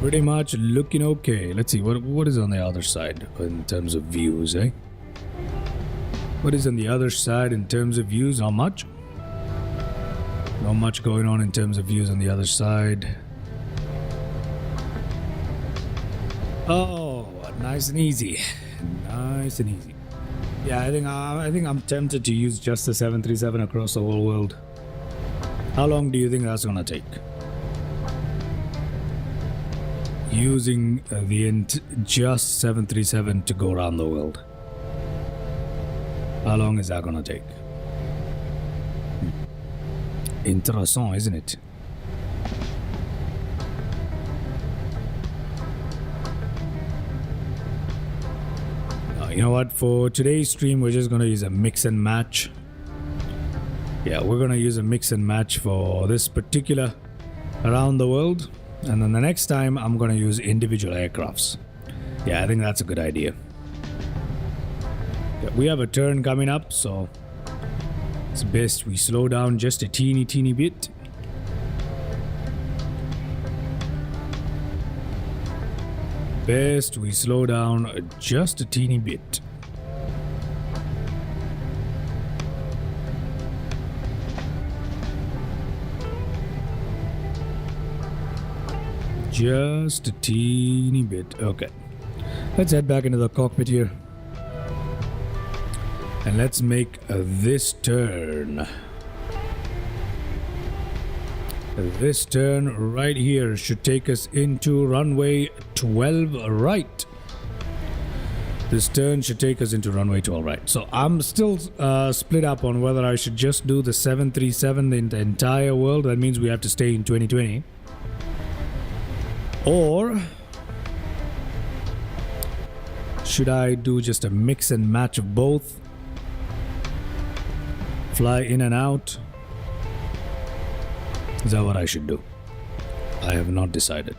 Pretty much looking okay. Let's see, what is on the other side in terms of views, eh? What is on the other side in terms of views? Not much. Not much going on in terms of views on the other side. Oh, nice and easy. Nice and easy. Yeah, I think I'm tempted to use just the 737 across the whole world. How long do you think that's gonna take? Using just 737 to go around the world. How long is that gonna take? Interessant, isn't it? You know what? For today's stream, we're just gonna use a mix and match. Yeah, we're gonna use a mix and match for this particular around the world. And then the next time, I'm going to use individual aircrafts. Yeah, I think that's a good idea. Yeah, we have a turn coming up, so it's best we slow down just a teeny bit. Best we slow down just a teeny bit. Just a teeny bit. Okay. Let's head back into the cockpit here. And let's make this turn. This turn right here should take us into runway 12 right. This turn should take us into runway 12 right. So I'm still split up on whether I should just do the 737 in the entire world. That means we have to stay in 2020. Or should I do just a mix and match of both? Fly in and out? Is that what I should do? I have not decided.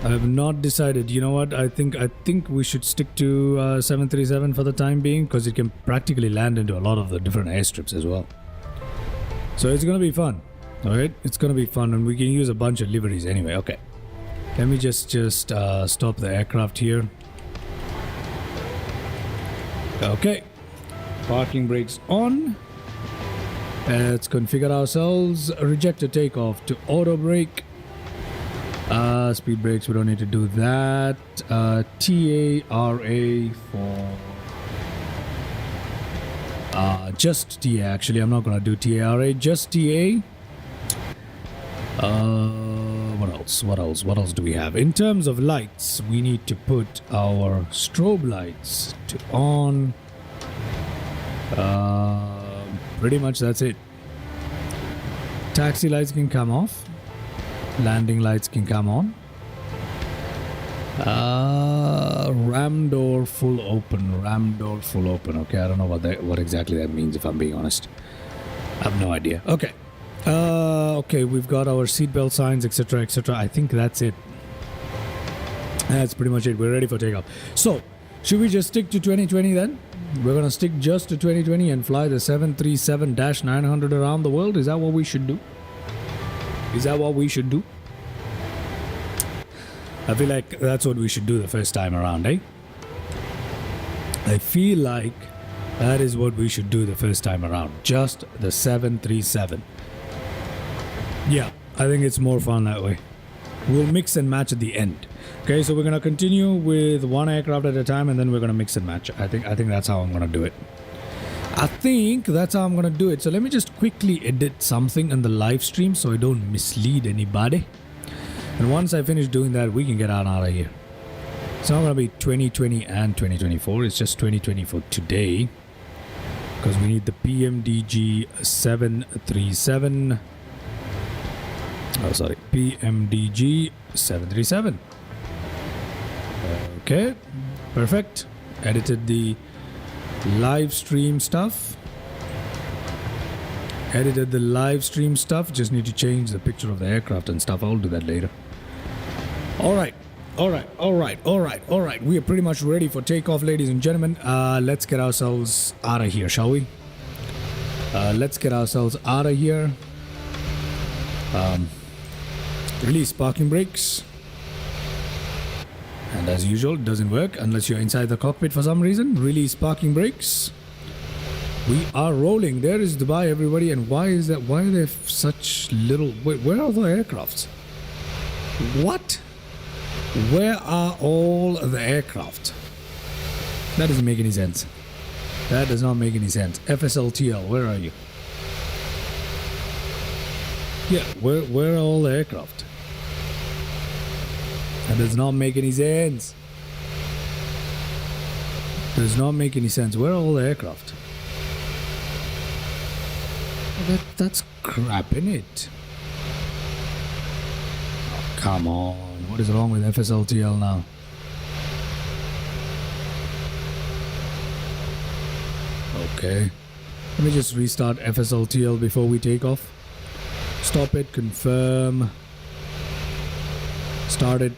I have not decided. You know what? I think we should stick to 737 for the time being, because it can practically land into a lot of the different airstrips as well. So it's gonna be fun. Alright, it's gonna be fun, and we can use a bunch of liveries anyway. Okay, let me just stop the aircraft here. Okay, parking brakes on. Let's configure ourselves. Reject a takeoff to auto brake. Speed brakes, we don't need to do that. TARA for just TA. Actually, I'm not gonna do TARA, just TA. What else do we have? In terms of lights, we need to put our strobe lights to on. Pretty much that's it. Taxi lights can come off. Landing lights can come on. Ram door full open. Ram door full open. Okay, I don't know what exactly that means, if I'm being honest. I have no idea. Okay. Okay, we've got our seatbelt signs, etc., etc. I think that's it. That's pretty much it. We're ready for takeoff. So, should we just stick to 2020 then? We're going to stick just to 2020 and fly the 737-900 around the world? Is that what we should do? Is that what we should do? I feel like that's what we should do the first time around, eh? I feel like that is what we should do the first time around. Just the 737. Yeah, I think it's more fun that way. We'll mix and match at the end. Okay, so we're gonna continue with one aircraft at a time, and then we're gonna mix and match. I think that's how I'm gonna do it. I think that's how I'm gonna do it. So let me just quickly edit something in the live stream so I don't mislead anybody. And once I finish doing that, we can get out of here. It's not gonna be 2020 and 2024. It's just 2020 for today, because we need the PMDG 737. Oh, sorry, PMDG 737. Okay, perfect. Edited the live stream stuff. Just need to change the picture of the aircraft and stuff. I'll do that later. All right. We are pretty much ready for takeoff, ladies and gentlemen. Let's get ourselves out of here, shall we? Release parking brakes. And as usual, it doesn't work unless you're inside the cockpit for some reason. Release parking brakes. We are rolling. There is Dubai, everybody. And why is that? Why are there such little... Wait, where are the aircrafts? What? Where are all the aircraft? That doesn't make any sense. That does not make any sense. FSLTL, where are you? Yeah, where are all the aircraft? That does not make any sense. Does not make any sense. Where are all the aircraft? That's crap, innit? Oh, come on. What is wrong with FSLTL now? Okay. Let me just restart FSLTL before we take off. Stop it, confirm. Start it.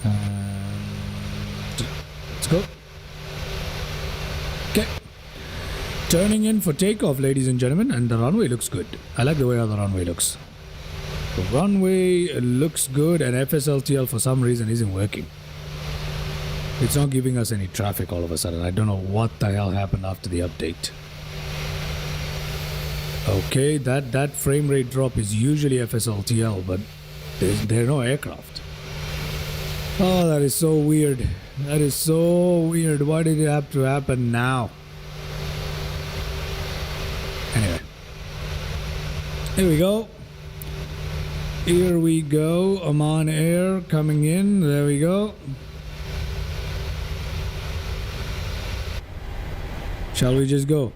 And let's go. Okay. Turning in for takeoff, ladies and gentlemen, and the runway looks good. I like the way how the runway looks. The runway looks good, and FSLTL for some reason isn't working. It's not giving us any traffic all of a sudden. I don't know what the hell happened after the update. Okay, that frame rate drop is usually FSLTL, but there are no aircraft. Oh, that is so weird. That is so weird. Why did it have to happen now? Anyway. Here we go. Here we go. Oman Air coming in. There we go. Shall we just go?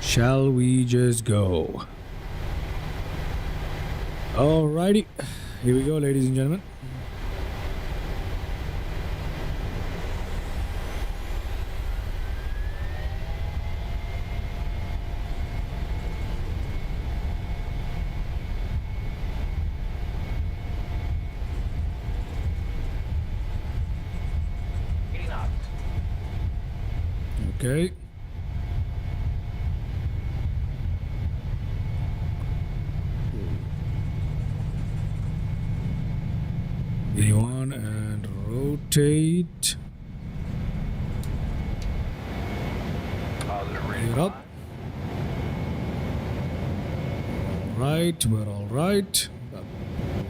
Shall we just go? Alrighty. Here we go, ladies and gentlemen. Okay. V1 and rotate. Gear up. Alright, we're alright.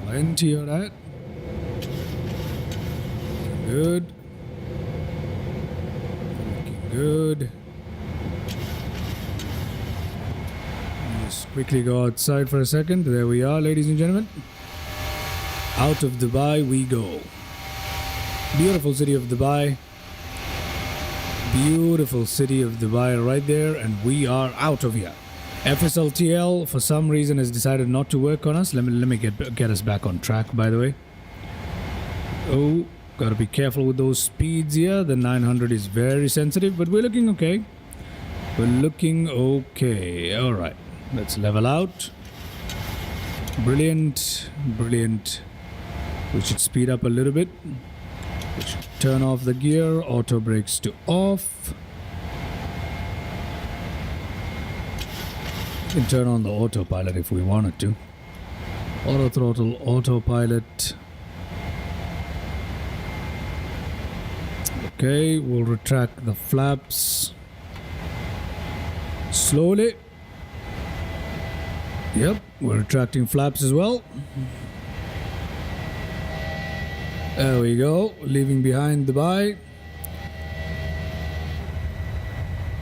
Plenty of that. Good. Good. Just quickly go outside for a second. There we are, ladies and gentlemen. Out of Dubai we go. Beautiful city of Dubai. Beautiful city of Dubai right there, and we are out of here. FSLTL for some reason has decided not to work on us. Let me get us back on track, by the way. Oh, gotta be careful with those speeds here. The 900 is very sensitive, but we're looking okay. We're looking okay. All right. Let's level out. Brilliant. Brilliant. We should speed up a little bit. We should turn off the gear. Auto brakes to off. We can turn on the autopilot if we wanted to. Auto throttle, autopilot. Okay, we'll retract the flaps slowly. Yep, we're retracting flaps as well. There we go, leaving behind Dubai.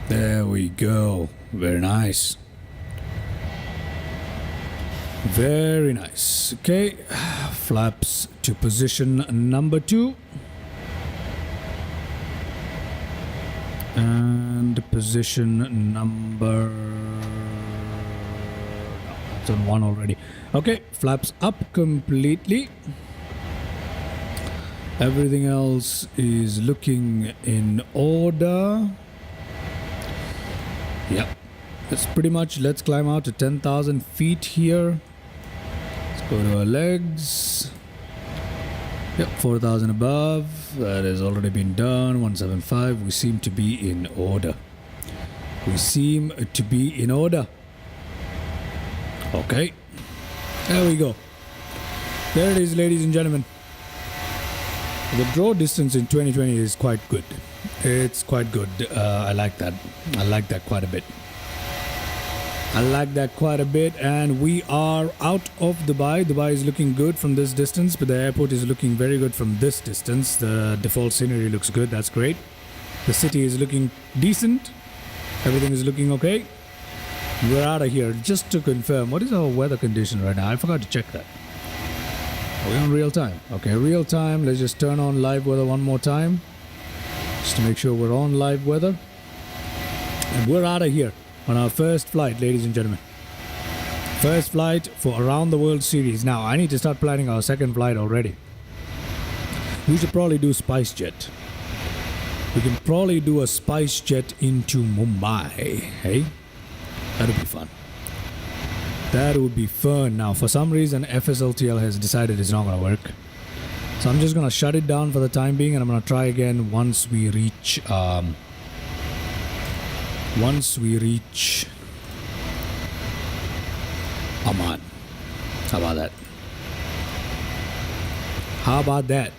There we go, very nice. Very nice. Okay, flaps to position number 2. And position number... No, it's on 1 already. Okay, flaps up completely. Everything else is looking in order. Yep. That's pretty much, let's climb out to 10,000 feet here. Let's go to our legs. Yep, 4,000 above. That has already been done. 175. We seem to be in order. We seem to be in order. Okay. There we go. There it is, ladies and gentlemen. The draw distance in 2020 is quite good. It's quite good. I like that. I like that quite a bit. I like that quite a bit, and we are out of Dubai. Dubai is looking good from this distance, but the airport is looking very good from this distance. The default scenery looks good. That's great. The city is looking decent. Everything is looking okay. We're out of here. Just to confirm, what is our weather condition right now? I forgot to check that. Are we on real time? Okay, real time. Let's just turn on live weather one more time, just to make sure we're on live weather. And we're out of here on our first flight, ladies and gentlemen. First flight for Around the World series. Now, I need to start planning our second flight already. We should probably do SpiceJet. We can probably do a SpiceJet into Mumbai. Hey? That'd be fun. That would be fun. Now, for some reason, FSLTL has decided it's not going to work. So I'm just going to shut it down for the time being, and I'm going to try again once we reach... Oman. How about that? How about that?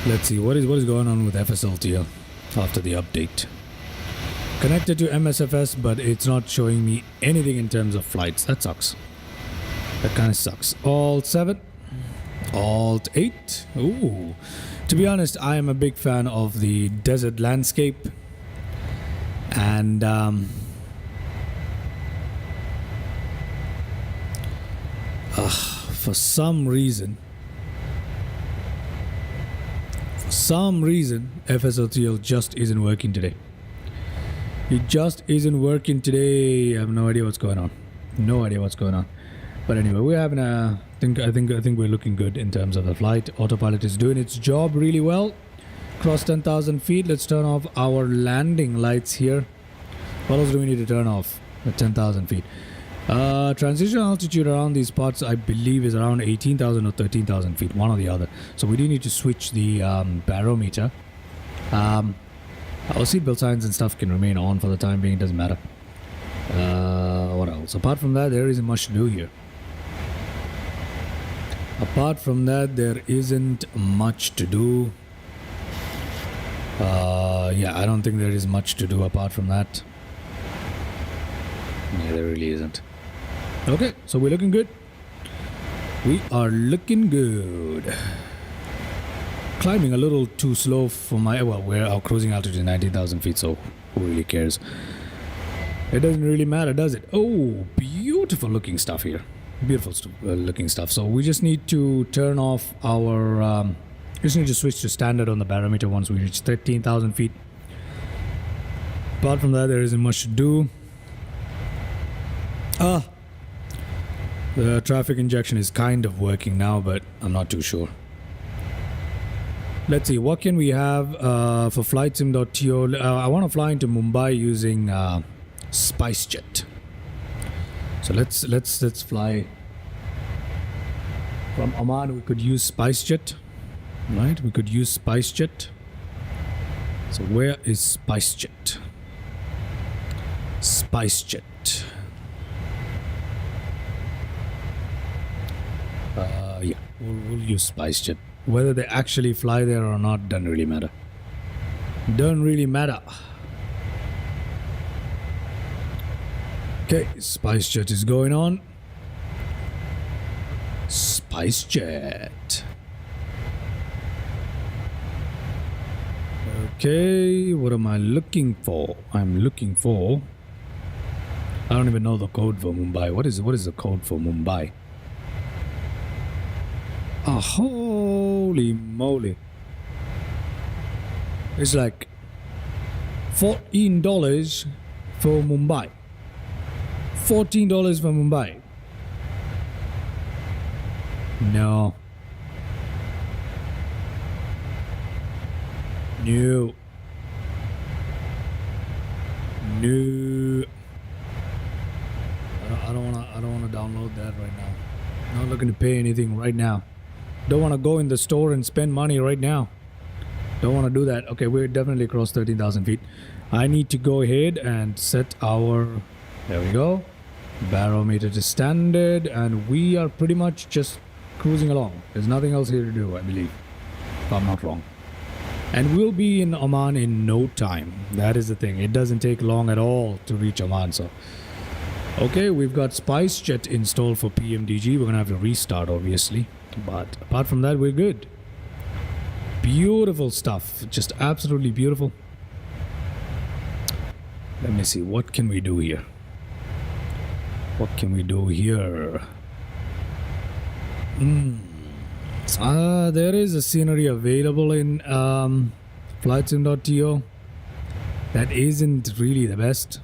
Let's see, what is going on with FSLTL after the update? Connected to MSFS, but it's not showing me anything in terms of flights. That sucks. That kind of sucks. Alt 7. Alt 8. Ooh. To be honest, I am a big fan of the desert landscape. And for some reason, FSLTL just isn't working today. It just isn't working today. I have no idea what's going on. No idea what's going on. But anyway, we're having a... I think we're looking good in terms of the flight. Autopilot is doing its job really well. Cross 10,000 feet. Let's turn off our landing lights here. What else do we need to turn off at 10,000 feet? Transition altitude around these spots, I believe, is around 18,000 or 13,000 feet, one or the other. So we do need to switch the barometer. Our seatbelt signs and stuff can remain on for the time being. It doesn't matter. What else? Apart from that, there isn't much to do here. Apart from that, there isn't much to do. Yeah, I don't think there is much to do apart from that. Yeah, there really isn't. Okay, so we're looking good. We are looking good. Climbing a little too slow for my... Well, our cruising altitude is 19,000 feet, so who really cares? It doesn't really matter, does it? Oh, beautiful looking stuff here. Beautiful looking stuff. So we just need to turn off our... just need to switch to standard on the barometer once we reach 13,000 feet. Apart from that, there isn't much to do. The traffic injection is kind of working now, but I'm not too sure. Let's see, what can we have for flightsim.to? I want to fly into Mumbai using SpiceJet. So let's fly from Oman. We could use SpiceJet, right? We could use SpiceJet. So where is SpiceJet? SpiceJet. Yeah, we'll use SpiceJet. Whether they actually fly there or not doesn't really matter. Doesn't really matter. Okay, SpiceJet is going on. SpiceJet. Okay, what am I looking for? I'm looking for... I don't even know the code for Mumbai. What is the code for Mumbai? Oh, holy moly. It's like $14 for Mumbai. $14 for Mumbai. No. No. No. I don't wanna download that right now. Not looking to pay anything right now. Don't want to go in the store and spend money right now. Don't want to do that. Okay, we're definitely across 13,000 feet. I need to go ahead and set our... There we go. Barometer to standard. And we are pretty much just cruising along. There's nothing else here to do, I believe. If I'm not wrong. And we'll be in Oman in no time. That is the thing. It doesn't take long at all to reach Oman. So, okay, we've got SpiceJet installed for PMDG. We're going to have to restart, obviously. But apart from that, we're good. Beautiful stuff. Just absolutely beautiful. Let me see. What can we do here? What can we do here? There is a scenery available in flightsim.to that isn't really the best.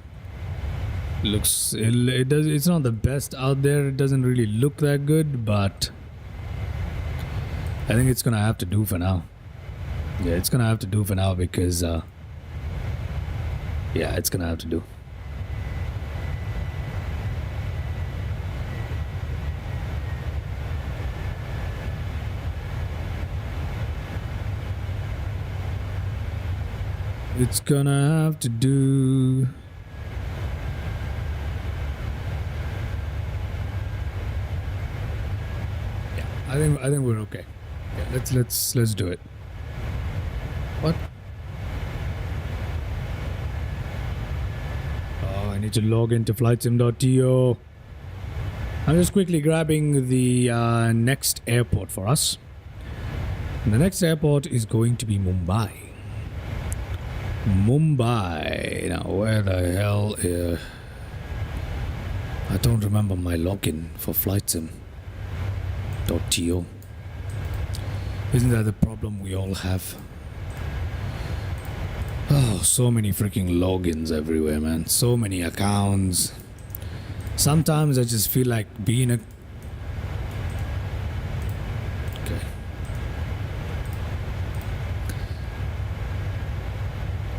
It's not the best out there. It doesn't really look that good, but I think it's gonna have to do for now. Yeah, it's gonna have to do for now because yeah, it's gonna have to do. It's gonna have to do. Yeah, I think we're okay. Yeah, let's do it. What? Oh, I need to log into flightsim.to. I'm just quickly grabbing the next airport for us. And the next airport is going to be Mumbai. Mumbai. Now, where the hell is... I don't remember my login for flightsim.to. Isn't that the problem we all have? Oh, so many freaking logins everywhere, man. So many accounts. Sometimes I just feel like being a... Okay.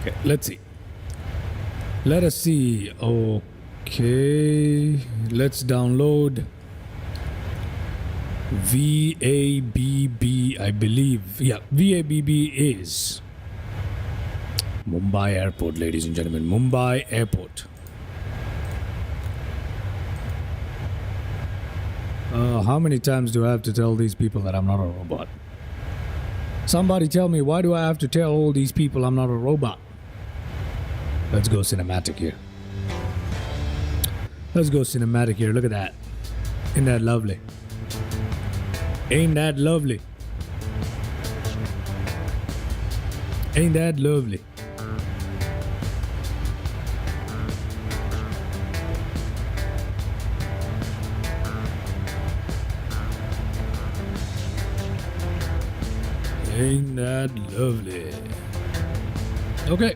Okay, let's see. Let us see. Okay. Let's download VABB, I believe. Yeah, VABB is Mumbai Airport, ladies and gentlemen. Mumbai Airport. How many times do I have to tell these people that I'm not a robot? Somebody tell me, why do I have to tell all these people I'm not a robot? Let's go cinematic here. Let's go cinematic here. Look at that. Isn't that lovely? Ain't that lovely? Ain't that lovely? Ain't that lovely? Okay,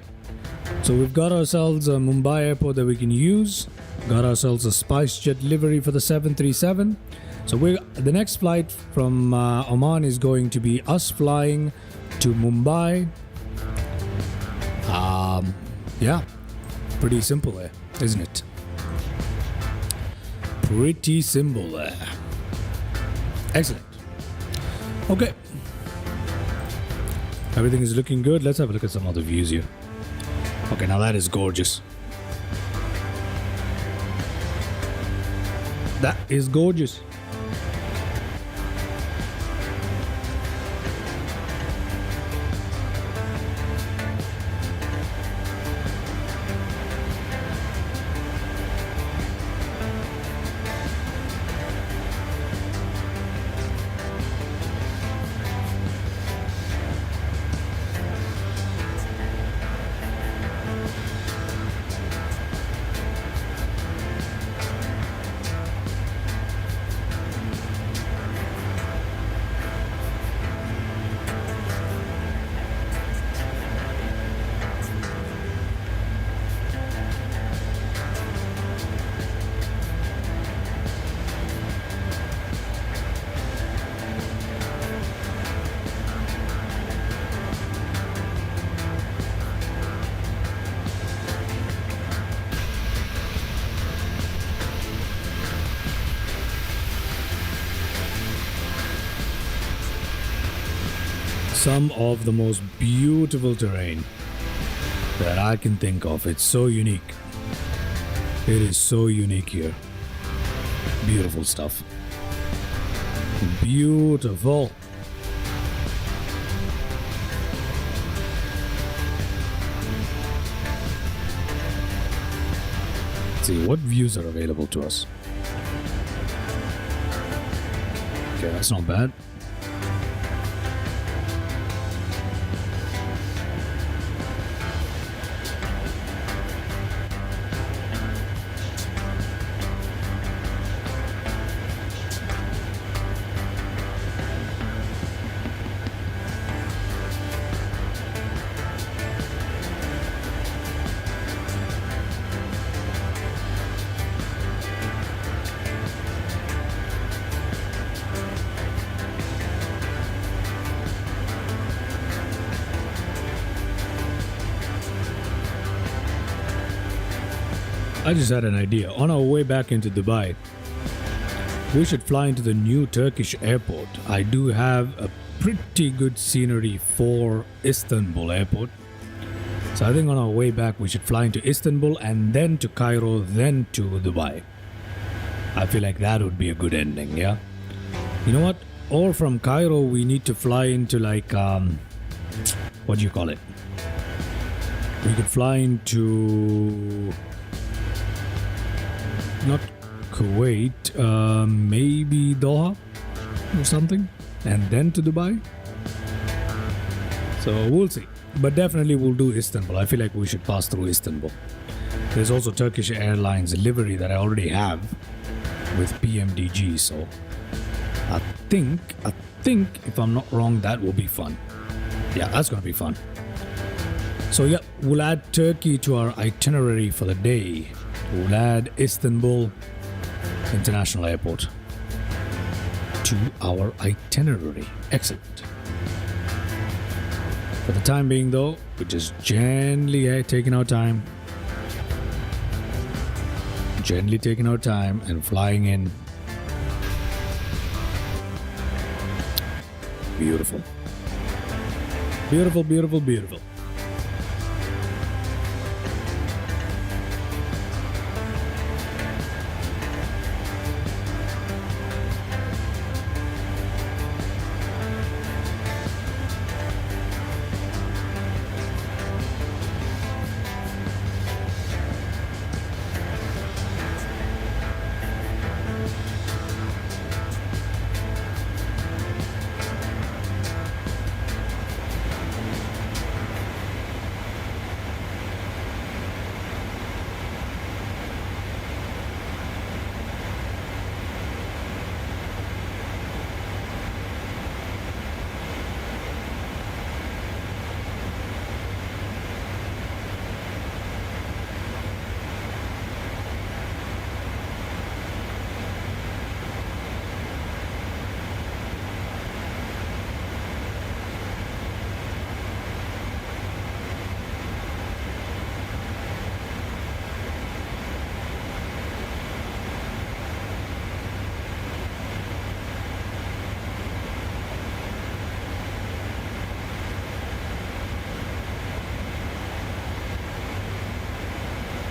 so we've got ourselves a Mumbai airport that we can use. Got ourselves a SpiceJet livery for the 737. So the next flight from Oman is going to be us flying to Mumbai. Yeah, pretty simple there, isn't it? Pretty simple there. Excellent. Okay. Everything is looking good. Let's have a look at some other views here. Okay, now that is gorgeous. That is gorgeous. Some of the most beautiful terrain that I can think of. It's so unique. It is so unique here. Beautiful stuff. Beautiful. Let's see what views are available to us. Okay, that's not bad. I just had an idea. On our way back into Dubai, we should fly into the new Turkish airport. I do have a pretty good scenery for Istanbul airport. So I think on our way back, we should fly into Istanbul and then to Cairo, then to Dubai. I feel like that would be a good ending, yeah? You know what? Or from Cairo, we need to fly into like, what do you call it? We could fly into... not Kuwait, maybe Doha or something, and then to Dubai. So we'll see, but definitely we'll do Istanbul. I feel like we should pass through Istanbul. There's also Turkish Airlines livery that I already have with PMDG, so I think if I'm not wrong, that will be fun. Yeah, that's gonna be fun. So yeah, we'll add Turkey to our itinerary for the day. We'll add Istanbul International Airport to our itinerary. Excellent. For the time being though, we're just gently taking our time. Gently taking our time and flying in. Beautiful. Beautiful, beautiful, beautiful.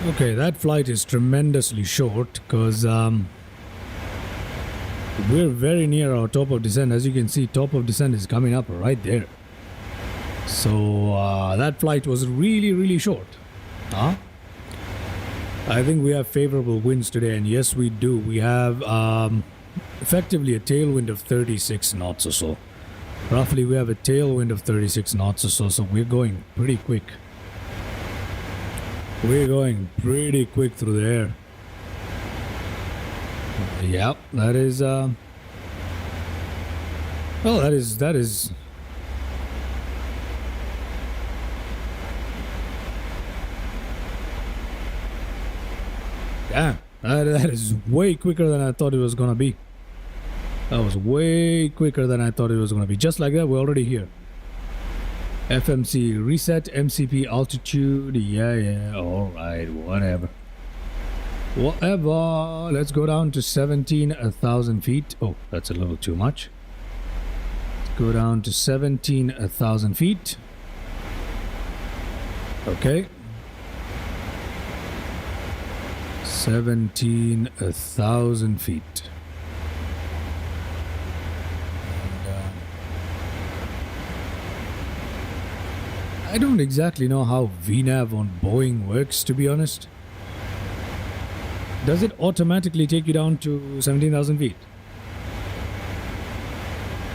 Okay, that flight is tremendously short because we're very near our top of descent. As you can see, top of descent is coming up right there. So that flight was really, really short. Huh? I think we have favorable winds today, and yes, we do. We have effectively a tailwind of 36 knots or so. Roughly, we have a tailwind of 36 knots or so, so we're going pretty quick. We're going pretty quick through the air. Yep, that is well, that is damn, that is way quicker than I thought it was gonna be. That was way quicker than I thought it was gonna be. Just like that, we're already here. FMC reset MCP altitude. Yeah, alright, whatever. Let's go down to 17,000 feet. Oh, that's a little too much. Let's go down to 17,000 feet. Okay. 17,000 feet. I don't exactly know how VNAV on Boeing works, to be honest. Does it automatically take you down to 17,000 feet?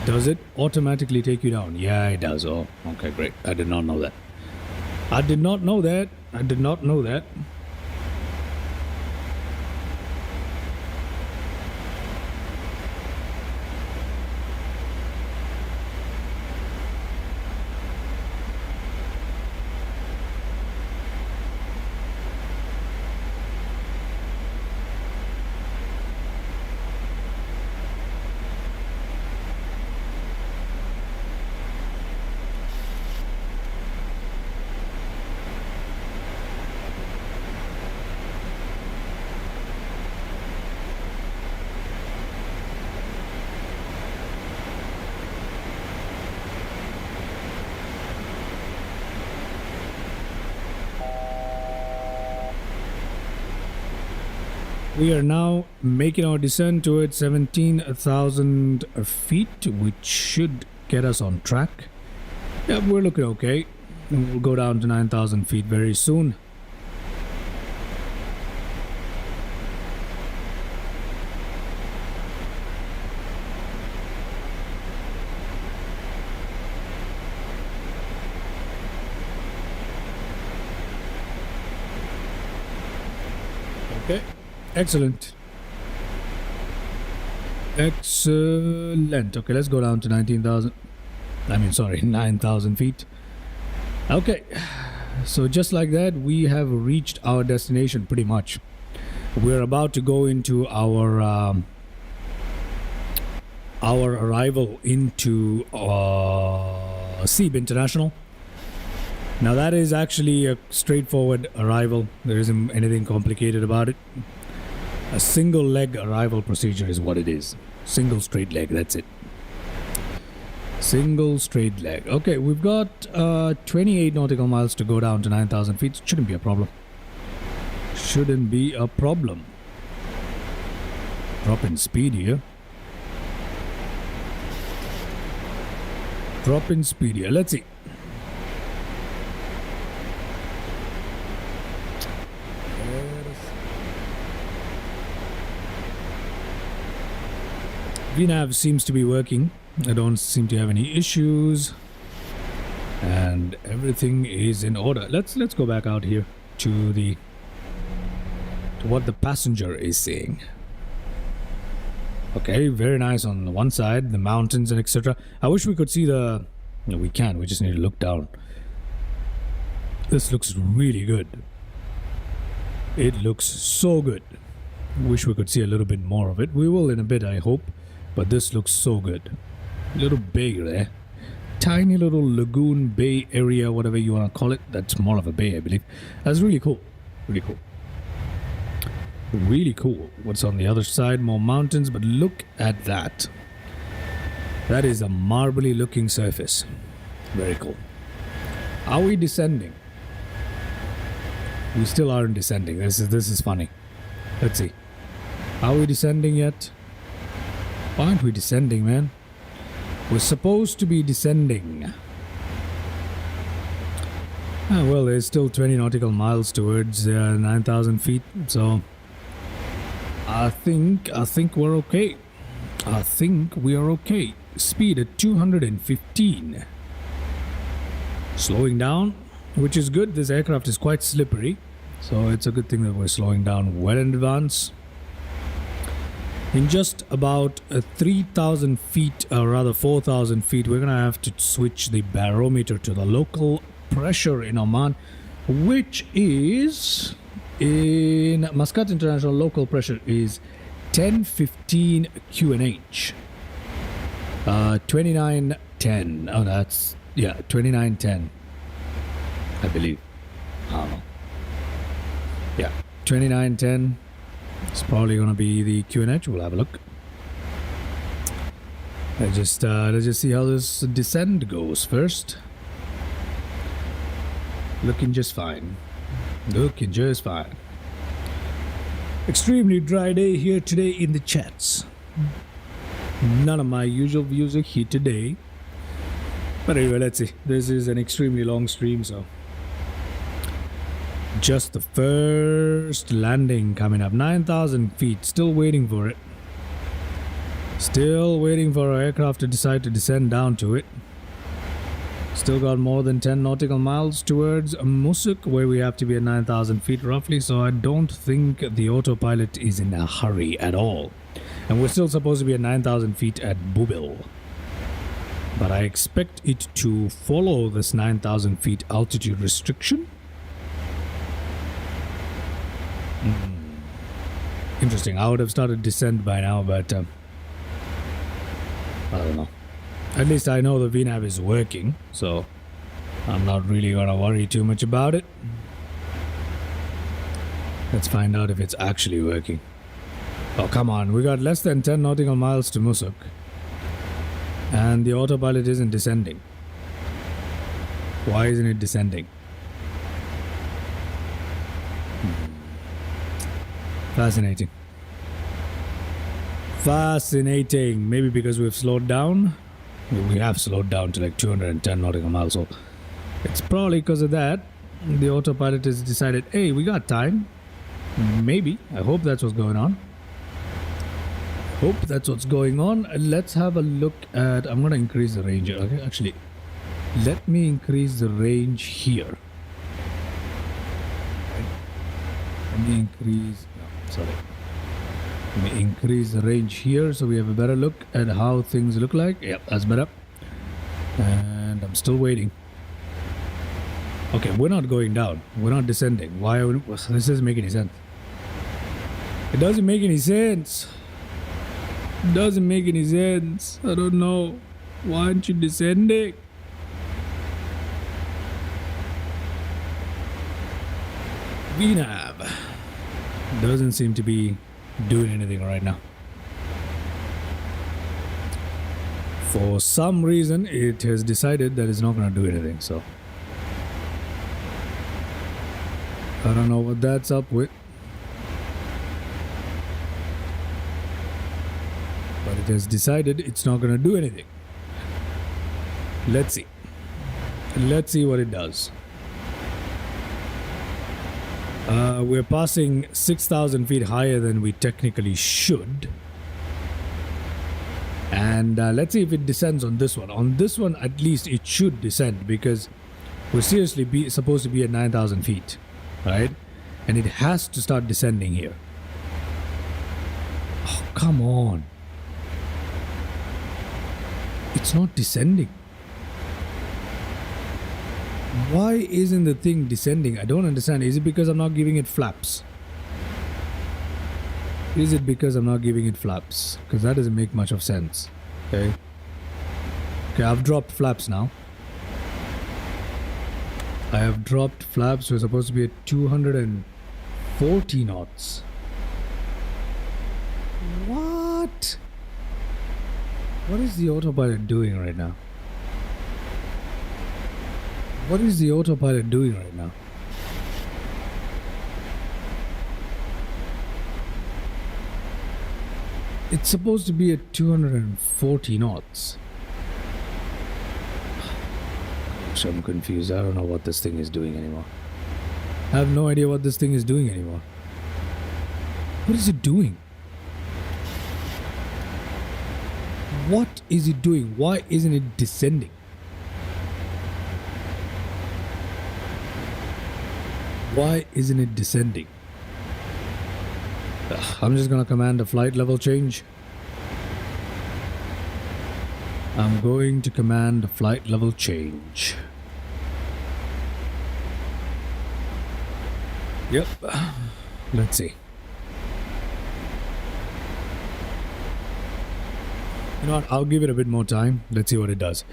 Does it automatically take you down? Yeah, it does. Oh, okay, great. I did not know that. I did not know that. I did not know that. We are now making our descent towards 17,000 feet, which should get us on track. Yeah, we're looking okay. We'll go down to 9,000 feet very soon. Okay. Excellent. Excellent. Okay, let's go down to 9,000 feet. Okay. So just like that, we have reached our destination pretty much. We're about to go into our arrival into Seeb International. Now that is actually a straightforward arrival. There isn't anything complicated about it. A single leg arrival procedure is what it is. Single straight leg, that's it. Single straight leg. Okay, we've got 28 nautical miles to go down to 9,000 feet. Shouldn't be a problem. Shouldn't be a problem. Drop in speed here. Drop in speed here. Let's see. VNAV seems to be working. I don't seem to have any issues, and everything is in order. Let's go back out here to what the passenger is saying. Okay, very nice on the one side, the mountains and etc. I wish we could see the. No, we can. We just need to look down. This looks really good. It looks so good. Wish we could see a little bit more of it. We will in a bit, I hope. But this looks so good. Little bay there. Tiny little lagoon bay area, whatever you want to call it. That's more of a bay, I believe. That's really cool. Really cool. Really cool. What's on the other side? More mountains, but look at that. That is a marbly looking surface. Very cool. Are we descending? We still aren't descending. This is funny. Let's see. Are we descending yet? Why aren't we descending, man? We're supposed to be descending. Ah, well, there's still 20 nautical miles towards 9,000 feet, so I think we're okay. I think we are okay. Speed at 215. Slowing down, which is good. This aircraft is quite slippery, so it's a good thing that we're slowing down well in advance. In just about 3,000 feet, or rather 4,000 feet, we're gonna have to switch the barometer to the local pressure in Oman, which is in Muscat International. Local pressure is 1015 QNH. 2910. Oh, that's, yeah, 2910, I believe. I don't know. Yeah, 2910. It's probably gonna be the QNH. We'll have a look. Let's just see how this descent goes first. Looking just fine. Looking just fine. Extremely dry day here today in the chats. None of my usual views are here today. But anyway, let's see. This is an extremely long stream, so just the first landing coming up. 9,000 feet. Still waiting for it. Still waiting for our aircraft to decide to descend down to it. Still got more than 10 nautical miles towards Musuk, where we have to be at 9,000 feet roughly, so I don't think the autopilot is in a hurry at all. And we're still supposed to be at 9,000 feet at Bubil. But I expect it to follow this 9,000 feet altitude restriction. Interesting. I would have started descent by now, but I don't know. At least I know the VNAV is working, so I'm not really gonna worry too much about it. Let's find out if it's actually working. Oh, come on. We got less than 10 nautical miles to Musuk. And the autopilot isn't descending. Why isn't it descending? Fascinating. Fascinating. Maybe because we've slowed down. We have slowed down to like 210 nautical miles, so it's probably because of that. The autopilot has decided, hey, we got time. Maybe. I hope that's what's going on. Hope that's what's going on. Let's have a look at... I'm going to increase the range. Okay, actually, let me increase the range here. Let me increase... No, sorry. Let me increase the range here so we have a better look at how things look like. Yep, that's better. And I'm still waiting. Okay, we're not going down. We're not descending. Why are we... This doesn't make any sense. It doesn't make any sense. It doesn't make any sense. I don't know. Why aren't you descending? VNAV doesn't seem to be doing anything right now. For some reason, it has decided that it's not going to do anything, so I don't know what that's up with. But it has decided it's not going to do anything. Let's see. Let's see what it does. We're passing 6,000 feet higher than we technically should. And let's see if it descends on this one. On this one, at least it should descend because we're seriously supposed to be at 9,000 feet, right? And it has to start descending here. Oh, come on. It's not descending. Why isn't the thing descending? I don't understand. Is it because I'm not giving it flaps? Is it because I'm not giving it flaps? Because that doesn't make much of sense. Okay. Okay, I've dropped flaps now. I have dropped flaps. We're supposed to be at 240 knots. What? What is the autopilot doing right now? What is the autopilot doing right now? It's supposed to be at 240 knots. Gosh, I'm confused. I don't know what this thing is doing anymore. I have no idea what this thing is doing anymore. What is it doing? What is it doing? Why isn't it descending? Why isn't it descending? I'm just gonna command a flight level change. I'm going to command a flight level change. Yep. Let's see. You know what? I'll give it a bit more time. Let's see what it does.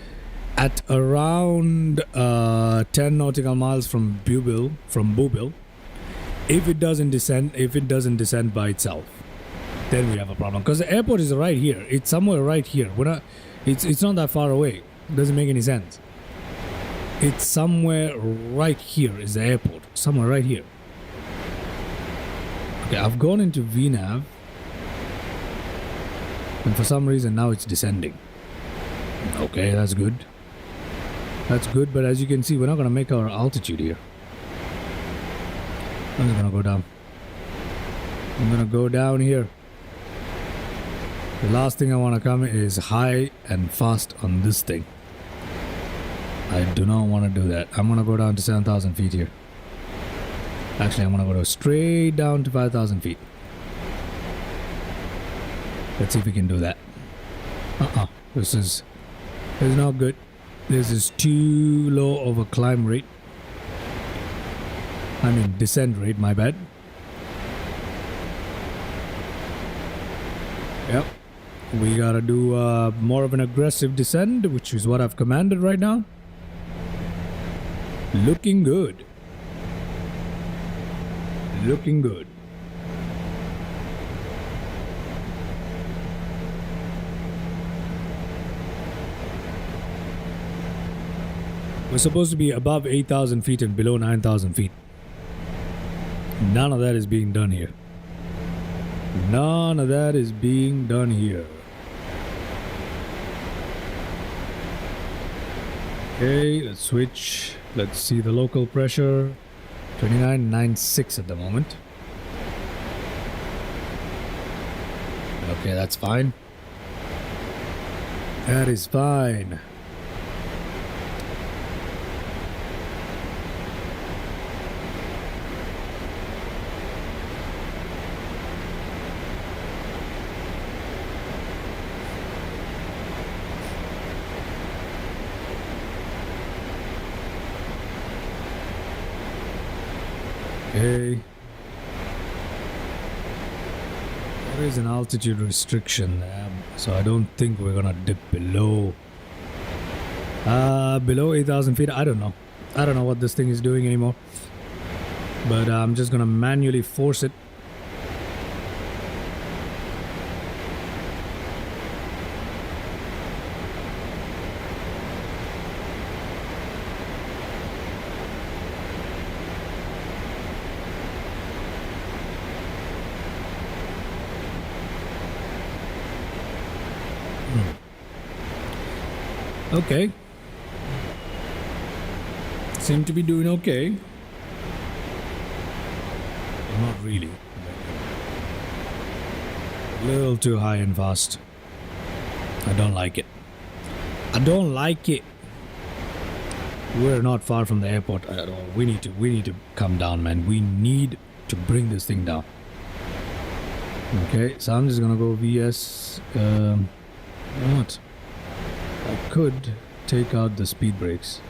At around 10 nautical miles from Boobil, if it doesn't descend by itself, then we have a problem. Because the airport is right here. It's somewhere right here. It's not that far away. Doesn't make any sense. It's somewhere right here is the airport. Somewhere right here. Okay, I've gone into VNAV. And for some reason now it's descending. Okay, that's good. That's good, but as you can see, we're not going to make our altitude here. I'm just going to go down. I'm going to go down here. The last thing I want to come is high and fast on this thing. I do not want to do that. I'm going to go down to 7,000 feet here. Actually, I'm going to go straight down to 5,000 feet. Let's see if we can do that. This is not good. This is too low of a climb rate. I mean descent rate, my bad. Yep. We gotta do more of an aggressive descent, which is what I've commanded right now. Looking good. Looking good. We're supposed to be above 8,000 feet and below 9,000 feet. None of that is being done here. None of that is being done here. Okay, let's switch. Let's see the local pressure. 29.96 at the moment. Okay, that's fine. That is fine. Okay. There is an altitude restriction there, so I don't think we're gonna dip below 8,000 feet. I don't know. I don't know what this thing is doing anymore. But I'm just gonna manually force it. Okay. Seem to be doing okay. Not really. A little too high and fast. I don't like it. I don't like it. We're not far from the airport at all. We need to come down, man. We need to bring this thing down. Okay, so I'm just gonna go VS. What? I could take out the speed brakes.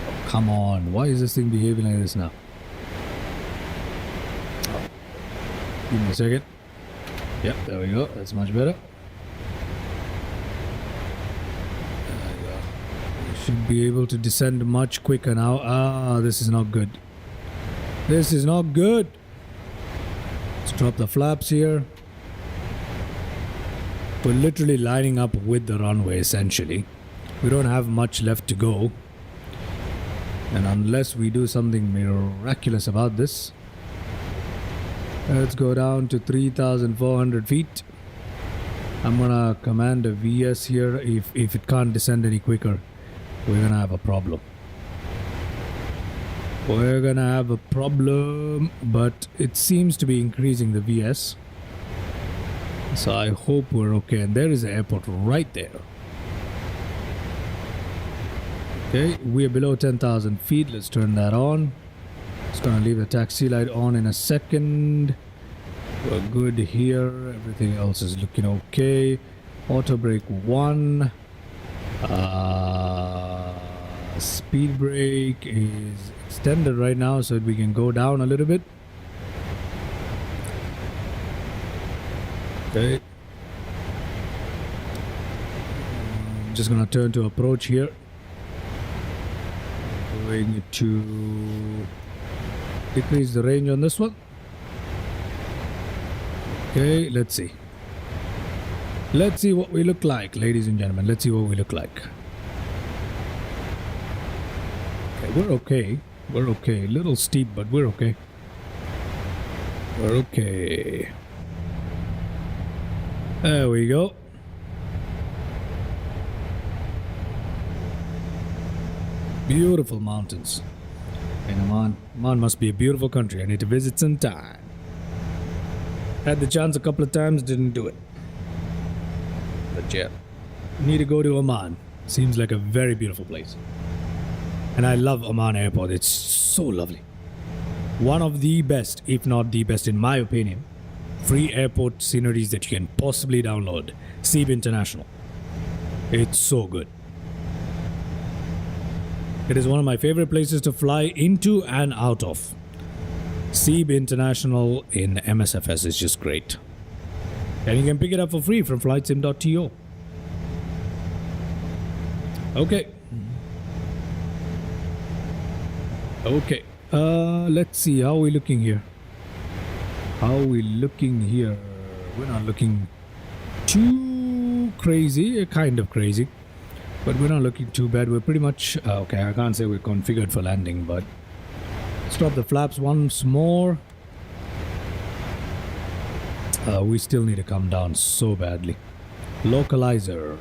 Oh, come on, why is this thing behaving like this now? Oh. Give me a second. Yep, there we go. That's much better. There we go. We should be able to descend much quicker now. Ah, this is not good. This is not good. Let's drop the flaps here. We're literally lining up with the runway essentially. We don't have much left to go. And unless we do something miraculous about this, Let's go down to 3,400 feet. I'm gonna command a VS here. If it can't descend any quicker, we're gonna have a problem. We're gonna have a problem, but it seems to be increasing the VS. So I hope we're okay. And there is the airport right there. Okay, we are below 10,000 feet. Let's turn that on. Just gonna leave the taxi light on in a second. We're good here. Everything else is looking okay. Auto brake 1. Speed brake is extended right now so that we can go down a little bit. Okay. Just gonna turn to approach here. Going to decrease the range on this one. Okay, let's see. Let's see what we look like, ladies and gentlemen. Let's see what we look like. Okay, we're okay. We're okay. A little steep, but we're okay. We're okay. There we go. Beautiful mountains. And Oman must be a beautiful country. I need to visit sometime. Had the chance a couple of times, didn't do it. But yeah, need to go to Oman. Seems like a very beautiful place. And I love Oman Airport. It's so lovely. One of the best, if not the best in my opinion, free airport sceneries that you can possibly download. Seeb International. It's so good. It is one of my favorite places to fly into and out of. Seeb International in MSFS is just great. And you can pick it up for free from flightsim.to. Okay. Okay. Let's see. How are we looking here? How are we looking here? We're not looking too crazy. Kind of crazy. But we're not looking too bad. We're pretty much... okay, I can't say we're configured for landing, but... Let's drop the flaps once more. We still need to come down so badly. Localizer.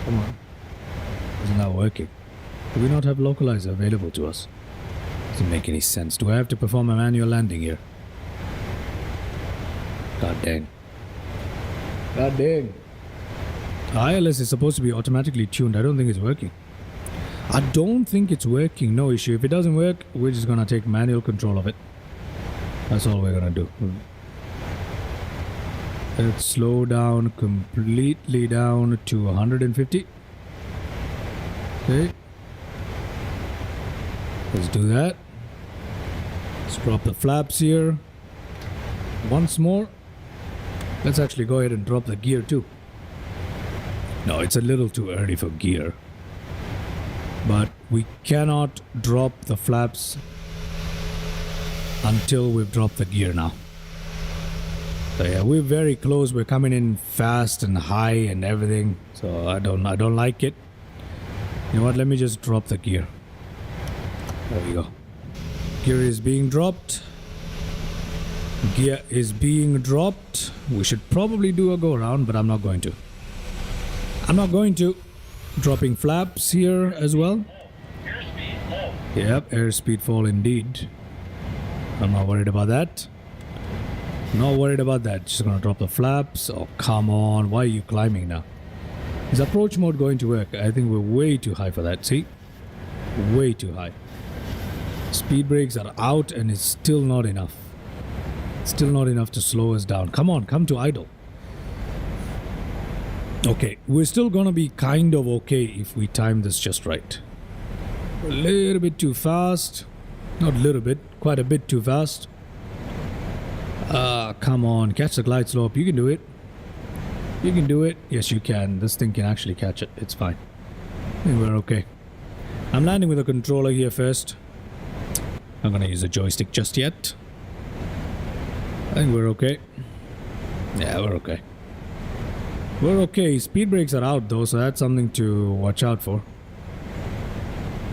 Come on. Isn't that working? Do we not have localizer available to us? Doesn't make any sense. Do I have to perform a manual landing here? God dang. God dang. ILS is supposed to be automatically tuned. I don't think it's working. I don't think it's working. No issue. If it doesn't work, we're just gonna take manual control of it. That's all we're gonna do. Let's slow down completely down to 150. Okay. Let's do that. Let's drop the flaps here. Once more. Let's actually go ahead and drop the gear too. No, it's a little too early for gear. But we cannot drop the flaps until we've dropped the gear now. So yeah, we're very close. We're coming in fast and high and everything. So I don't like it. You know what? Let me just drop the gear. There we go. Gear is being dropped. Gear is being dropped. We should probably do a go around, but I'm not going to. I'm not going to. Dropping flaps here as well. Yep, airspeed fall indeed. I'm not worried about that. Not worried about that. Just gonna drop the flaps. Oh, come on. Why are you climbing now? Is approach mode going to work? I think we're way too high for that. See? Way too high. Speed brakes are out and it's still not enough. Still not enough to slow us down. Come on, come to idle. Okay, we're still gonna be kind of okay if we time this just right. A little bit too fast. Not a little bit, quite a bit too fast. Come on, catch the glide slope. You can do it. You can do it. Yes, you can. This thing can actually catch it. It's fine. I think we're okay. I'm landing with a controller here first. I'm gonna use a joystick just yet. I think we're okay. Yeah, we're okay. We're okay. Speed brakes are out though, so that's something to watch out for.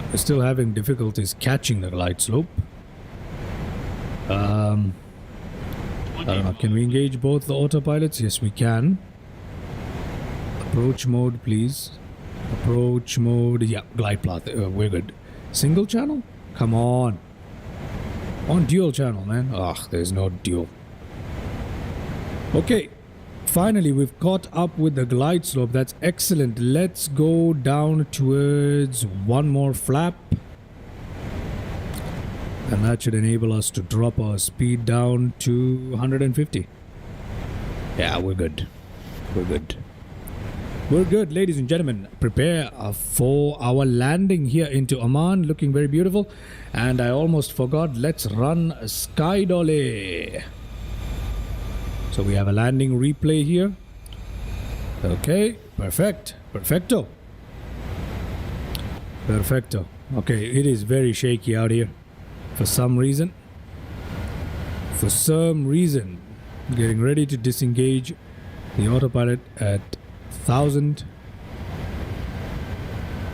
We're still having difficulties catching the glide slope. I don't know. Can we engage both the autopilots? Yes, we can. Approach mode, please. Approach mode. Yeah, glide path. We're good. Single channel? Come on. On dual channel, man. Ugh, there's no dual. Okay. Finally, we've caught up with the glide slope. That's excellent. Let's go down towards one more flap. And that should enable us to drop our speed down to 150. Yeah, we're good. We're good. We're good, ladies and gentlemen. Prepare for our landing here into Oman. Looking very beautiful. And I almost forgot. Let's run Sky Dolly. So we have a landing replay here. Okay, perfect. Perfecto. Perfecto. Okay, it is very shaky out here. For some reason. Getting ready to disengage the autopilot at 1000.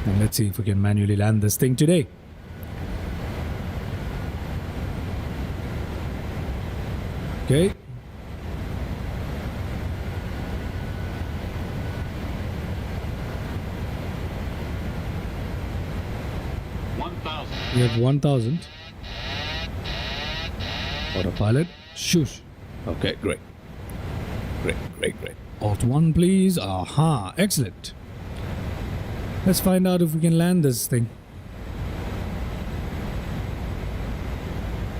And let's see if we can manually land this thing today. Okay. We have 1000. Autopilot. Shush. Okay, great. Great. Alt 1, please. Aha, excellent. Let's find out if we can land this thing.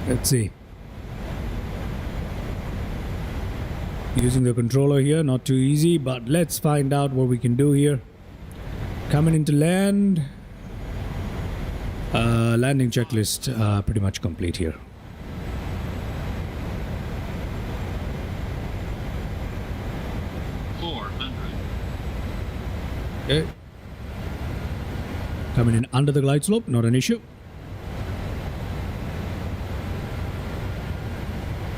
Let's see. Using the controller here, not too easy, but let's find out what we can do here. Coming into land. Landing checklist pretty much complete here. Okay. Coming in under the glide slope, not an issue.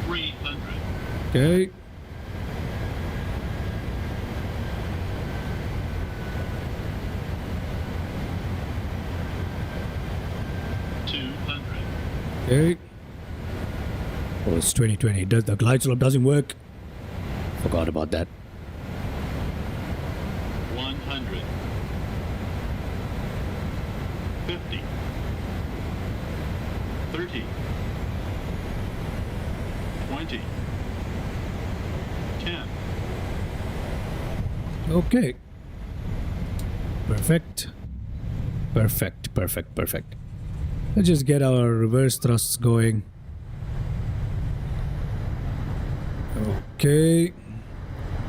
300. Okay. Okay. Oh, it's 2020. The glide slope doesn't work. Forgot about that. 100. 50. 30. 20. 10. Okay. Perfect. Let's just get our reverse thrusts going. Okay.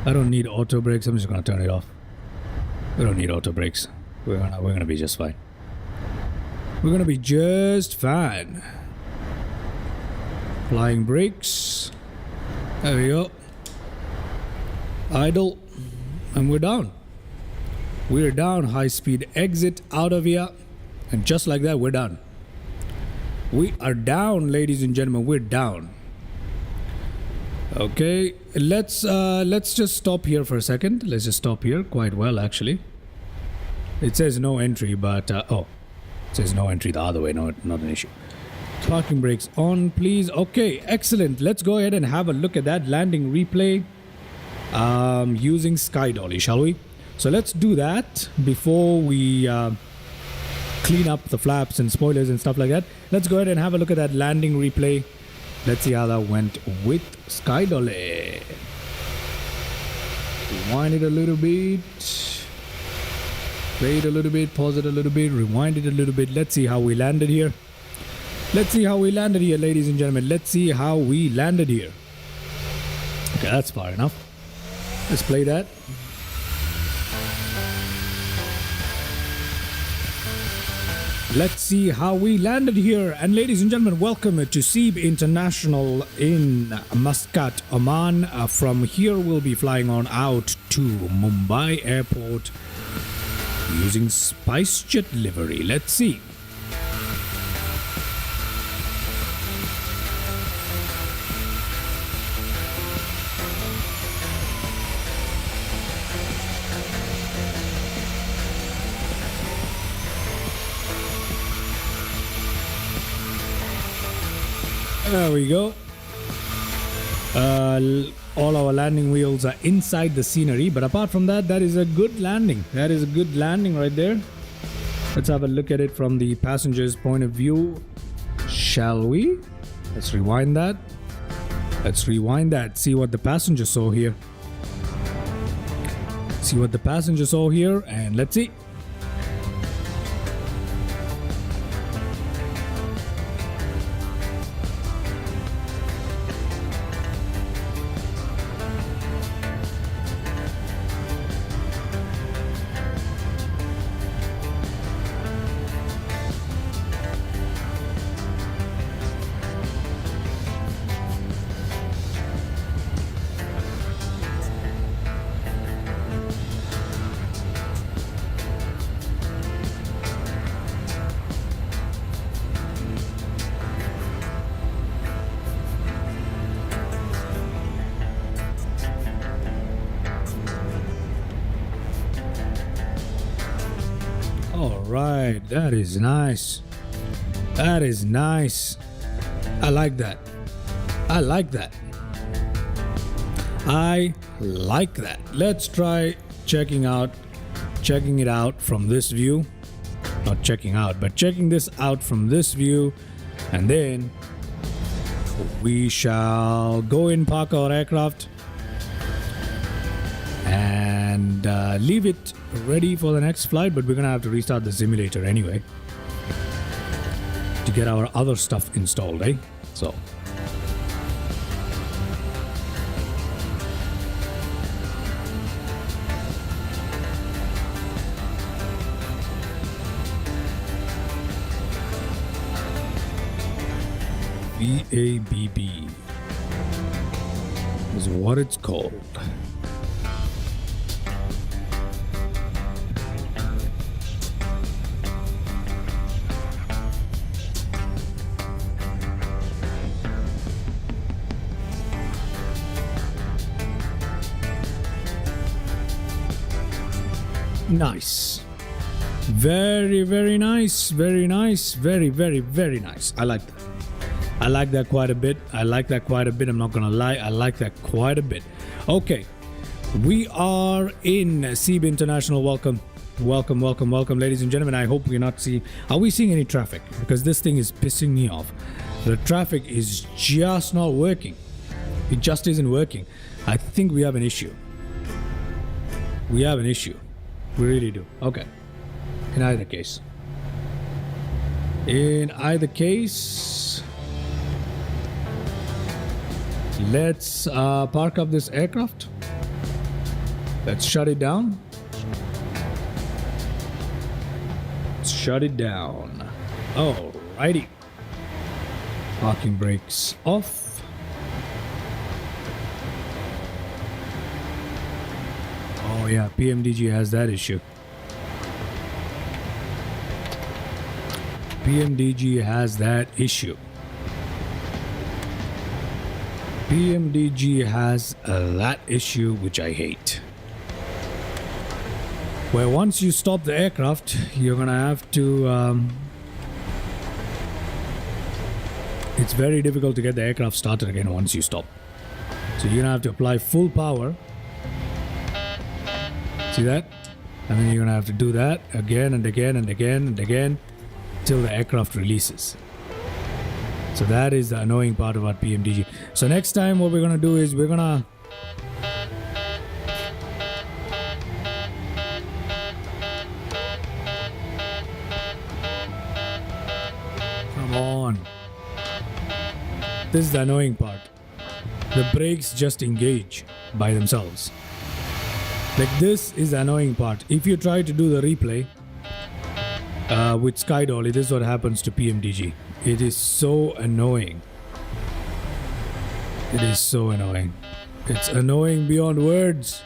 I don't need auto brakes. I'm just gonna turn it off. We don't need auto brakes. We're gonna be just fine. We're gonna be just fine. Flying brakes. There we go. Idle. And we're down. We're down. High speed exit out of here. And just like that, we're done. We are down, ladies and gentlemen. We're down. Okay, let's just stop here for a second. Let's just stop here. Quite well, actually. It says no entry, but it says no entry the other way. No, not an issue. Parking brakes on, please. Okay, excellent. Let's go ahead and have a look at that landing replay using Sky Dolly, shall we? So let's do that before we clean up the flaps and spoilers and stuff like that. Let's go ahead and have a look at that landing replay. Let's see how that went with Sky Dolly. Rewind it a little bit. Play it a little bit. Pause it a little bit. Rewind it a little bit. Let's see how we landed here. Let's see how we landed here, ladies and gentlemen. Let's see how we landed here. Okay, that's far enough. Let's play that. Let's see how we landed here. And ladies and gentlemen, welcome to Seeb International in Muscat, Oman. From here, we'll be flying on out to Mumbai Airport using SpiceJet livery. Let's see. There we go. All our landing wheels are inside the scenery, but apart from that, that is a good landing. That is a good landing right there. Let's have a look at it from the passenger's point of view, shall we? Let's rewind that. Let's rewind that. See what the passenger saw here. See what the passenger saw here, and let's see. All right, that is nice. That is nice. I like that. I like that. I like that. Let's try checking it out from this view. Not checking out, but checking this out from this view, and then we shall go in, park our aircraft, and leave it ready for the next flight. But we're gonna have to restart the simulator anyway to get our other stuff installed, eh? So VABB is what it's called. Nice. Very, very nice. Very nice. Very, very, very nice. I like that. I like that quite a bit. I like that quite a bit. I'm not gonna lie. I like that quite a bit. Okay. We are in CB International. Welcome. Welcome, welcome, welcome, ladies and gentlemen. I hope we're not seeing... Are we seeing any traffic? Because this thing is pissing me off. The traffic is just not working. It just isn't working. I think we have an issue. We have an issue. We really do. Okay. In either case. Let's park up this aircraft. Let's shut it down. Let's shut it down. Alrighty. Parking brakes off. Oh yeah, PMDG has that issue. PMDG has that issue. PMDG has that issue, which I hate. Where once you stop the aircraft, you're gonna have to... it's very difficult to get the aircraft started again once you stop. So you're gonna have to apply full power. See that? And then you're gonna have to do that again and again and again and again till the aircraft releases. So that is the annoying part about PMDG. So next time what we're gonna do is we're gonna come on. This is the annoying part. The brakes just engage by themselves. Like, this is the annoying part. If you try to do the replay with Skydolly, this is what happens to PMDG. It is so annoying. It is so annoying. It's annoying beyond words.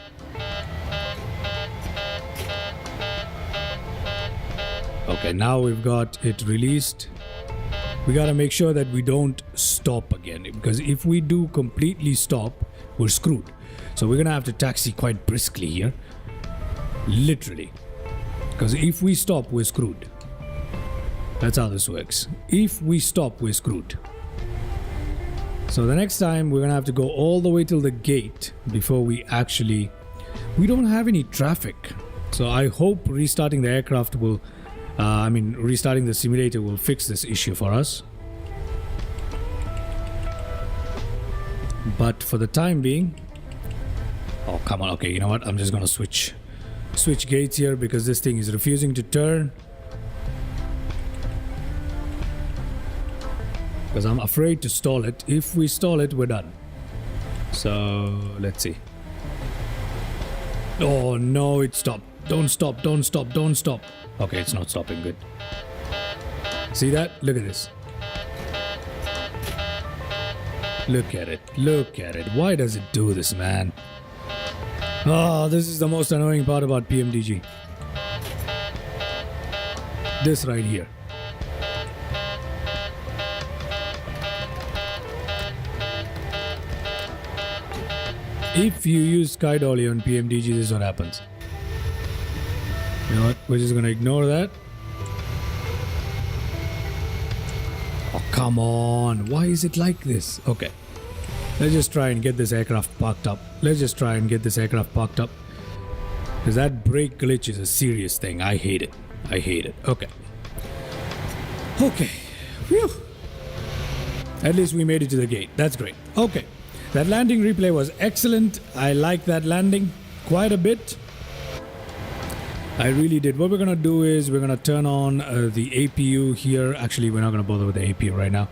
Okay, now we've got it released. We gotta make sure that we don't stop again, because if we do completely stop, we're screwed. So we're gonna have to taxi quite briskly here. Literally. Because if we stop, we're screwed. That's how this works. If we stop, we're screwed. So the next time we're gonna have to go all the way till the gate before we actually... We don't have any traffic. So I hope restarting the aircraft will... restarting the simulator will fix this issue for us. But for the time being... Oh, come on. Okay, you know what? I'm just gonna switch gates here because this thing is refusing to turn. Because I'm afraid to stall it. If we stall it, we're done. So, let's see. Oh, no, it stopped. Don't stop, don't stop, don't stop. Okay, it's not stopping. Good. See that? Look at this. Look at it. Look at it. Why does it do this, man? Oh, this is the most annoying part about PMDG. This right here. If you use Sky Dolly on PMDG, this is what happens. You know what? We're just gonna ignore that. Oh, come on. Why is it like this? Okay. Let's just try and get this aircraft parked up. Because that brake glitch is a serious thing. I hate it. Okay. Okay. Phew. At least we made it to the gate. That's great. Okay. That landing replay was excellent. I like that landing quite a bit. I really did. What we're going to do is we're going to turn on the APU here. Actually, we're not going to bother with the APU right now.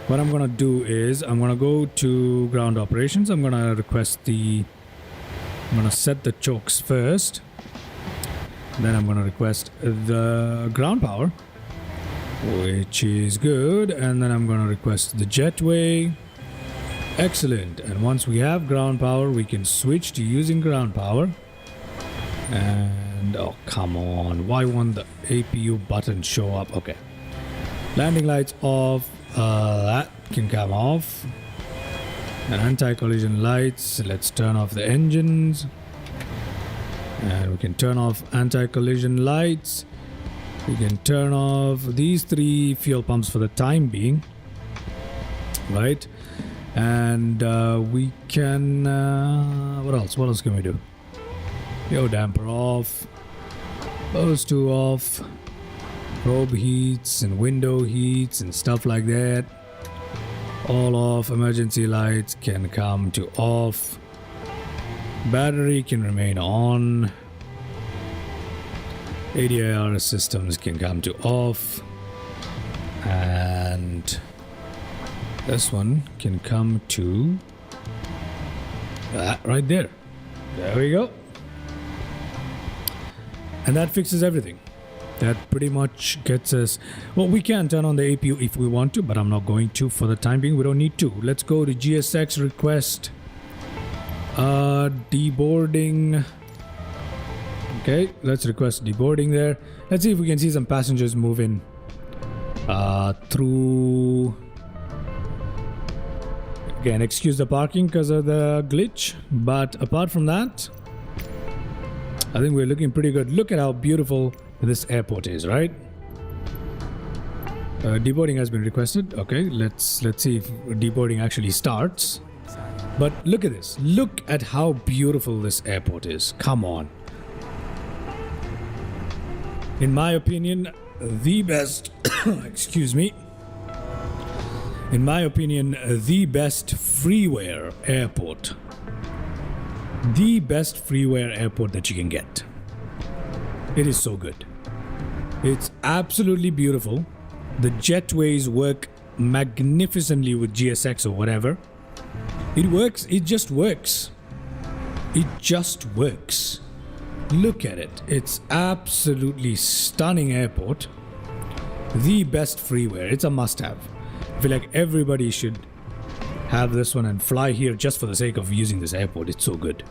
What I'm going to do is I'm going to go to ground operations. I'm going to set the chokes first. Then I'm going to request the ground power, which is good. And then I'm going to request the jetway. Excellent. And once we have ground power, we can switch to using ground power. And oh, come on. Why won't the APU button show up? Okay. Landing lights off. That can come off. And anti-collision lights. Let's turn off the engines. And we can turn off anti-collision lights. We can turn off these 3 fuel pumps for the time being. Right? And we can... what else? What else can we do? Yo, damper off. Those 2 off. Probe heats and window heats and stuff like that. All off. Emergency lights can come to off. Battery can remain on. ADIR systems can come to off. And this one can come to that right there. There we go. And that fixes everything. That pretty much gets us... Well, we can turn on the APU if we want to, but I'm not going to for the time being. We don't need to. Let's go to GSX request. Deboarding. Okay, let's request deboarding there. Let's see if we can see some passengers move in through... Again, excuse the parking because of the glitch. But apart from that, I think we're looking pretty good. Look at how beautiful this airport is, right? Deboarding has been requested. Okay, let's see if deboarding actually starts. But look at this. Look at how beautiful this airport is. Come on. In my opinion, the best... excuse me. In my opinion, the best freeware airport. The best freeware airport that you can get. It is so good. It's absolutely beautiful. The jetways work magnificently with GSX or whatever. It works. It just works. It just works. Look at it. It's absolutely stunning airport. The best freeware. It's a must-have. I feel like everybody should have this one and fly here just for the sake of using this airport. It's so good.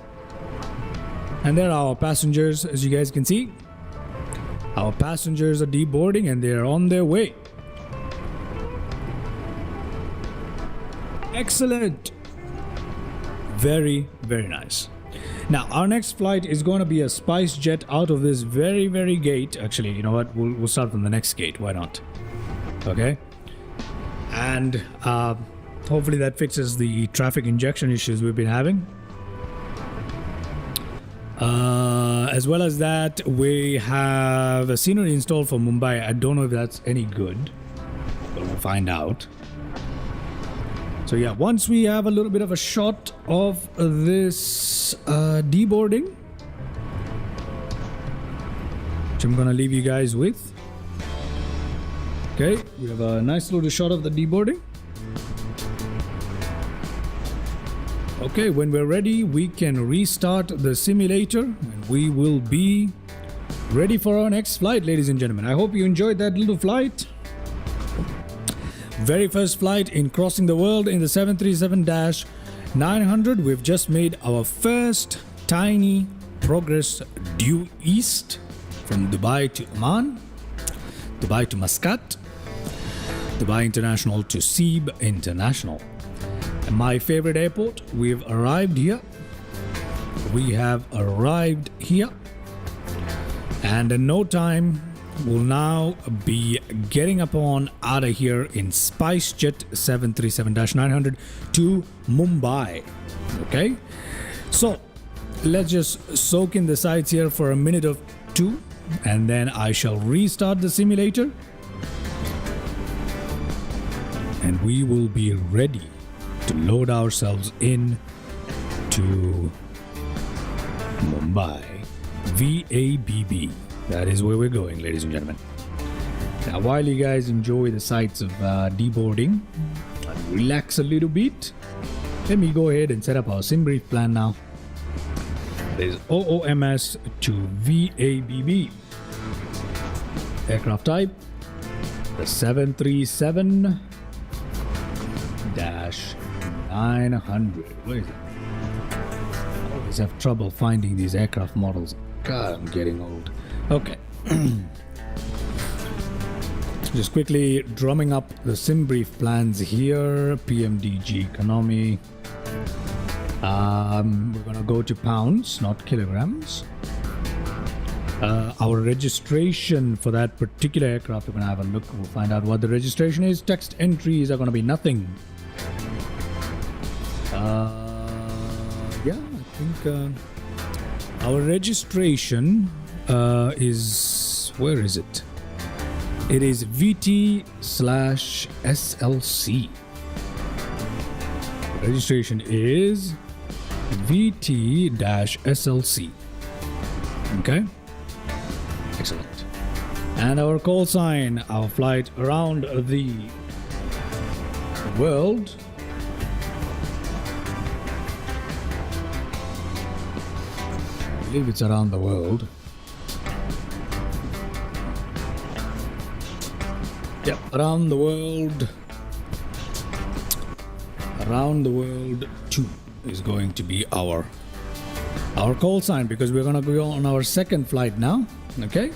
And there are our passengers, as you guys can see. Our passengers are deboarding and they're on their way. Excellent. Very, very nice. Now, our next flight is going to be a Spice Jet out of this very, very gate. Actually, you know what? We'll start from the next gate. Why not? Okay. And Hopefully that fixes the traffic injection issues we've been having. As well as that, we have a scenery installed for Mumbai. I don't know if that's any good, but we'll find out. So yeah, once we have a little bit of a shot of this deboarding, which I'm gonna leave you guys with. Okay, we have a nice little shot of the deboarding. Okay, when we're ready, we can restart the simulator and we will be ready for our next flight, ladies and gentlemen. I hope you enjoyed that little flight. Very first flight in crossing the world in the 737-900. We've just made our first tiny progress due east from Dubai to Oman, Dubai to Muscat, Dubai International to Seeb International. My favorite airport, we've arrived here. We have arrived here. And in no time, we'll now be getting upon out of here in SpiceJet 737-900 to Mumbai. Okay? So, let's just soak in the sights here for a minute or two. And then I shall restart the simulator. And we will be ready to load ourselves in to Mumbai. VABB. That is where we're going, ladies and gentlemen. Now, while you guys enjoy the sights of deboarding and relax a little bit, let me go ahead and set up our sim brief plan now. There's OOMS to VABB. Aircraft type, the 737-900. Where is it? I always have trouble finding these aircraft models. God, I'm getting old. Okay. Just quickly drumming up the sim brief plans here. PMDG economy. We're gonna go to pounds, not kilograms. Our registration for that particular aircraft, we're gonna have a look. We'll find out what the registration is. Text entries are gonna be nothing. Yeah, I think our registration is, where is it? It is VT/SLC. Registration is VT-SLC. Okay, excellent. And our call sign, our flight around the world. I believe it's around the world. Yep, around the world. Around the world 2 is going to be our call sign, because we're gonna go on our second flight now. Okay,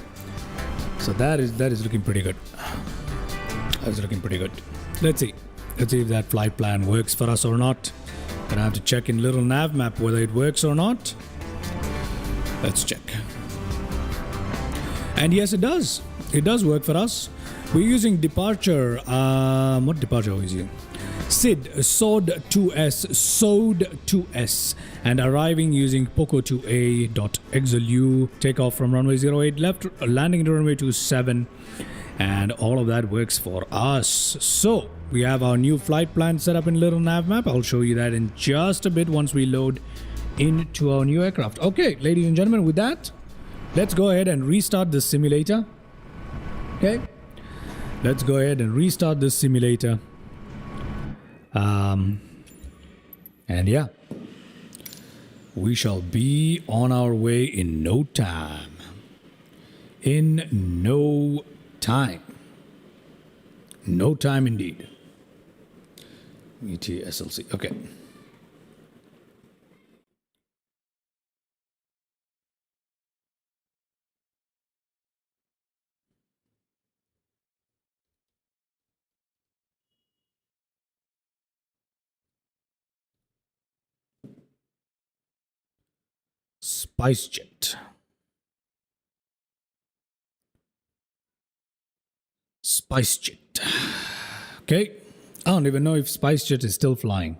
so that is looking pretty good. That is looking pretty good. Let's see if that flight plan works for us or not. Gonna have to check in little nav map whether it works or not. Let's check. And yes, it does. It does work for us. We're using departure. What departure are we using? SOD 2S, and arriving using Poco 2A.XLU. Takeoff from runway 08 left, landing to runway 27, and all of that works for us. So we have our new flight plan set up in little nav map. I'll show you that in just a bit once we load into our new aircraft. Okay, ladies and gentlemen, with that, let's go ahead and restart the simulator. Okay, let's go ahead and restart this simulator. And yeah, we shall be on our way in no time. In no time. No time indeed. VT/SLC. Okay. SpiceJet. SpiceJet. Okay, I don't even know if SpiceJet is still flying.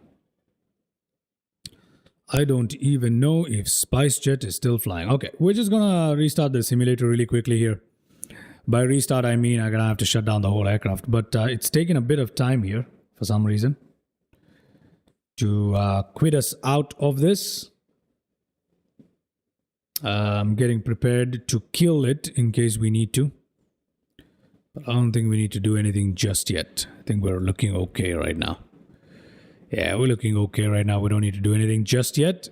I don't even know if SpiceJet is still flying. Okay, we're just gonna restart the simulator really quickly here. By restart, I mean I'm gonna have to shut down the whole aircraft, but it's taken a bit of time here for some reason to quit us out of this. I'm getting prepared to kill it in case we need to. But I don't think we need to do anything just yet. I think we're looking okay right now. Yeah, we're looking okay right now. We don't need to do anything just yet.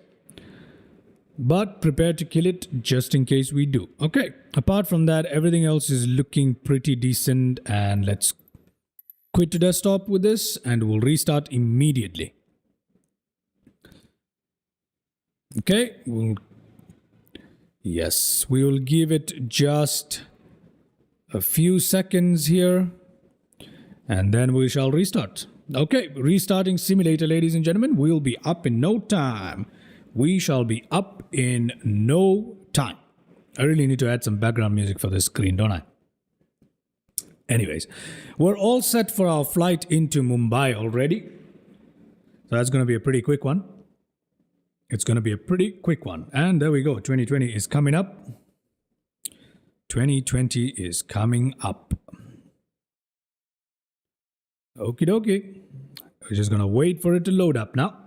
But prepare to kill it just in case we do. Okay, apart from that, everything else is looking pretty decent. And let's quit the desktop with this and we'll restart immediately. Okay, yes, we will give it just a few seconds here and then we shall restart. Okay, restarting simulator, ladies and gentlemen. We'll be up in no time. We shall be up in no time. I really need to add some background music for this screen, don't I? Anyways, we're all set for our flight into Mumbai already. So that's going to be a pretty quick one. It's going to be a pretty quick one. And there we go. 2020 is coming up. 2020 is coming up. Okie dokie. We're just going to wait for it to load up now.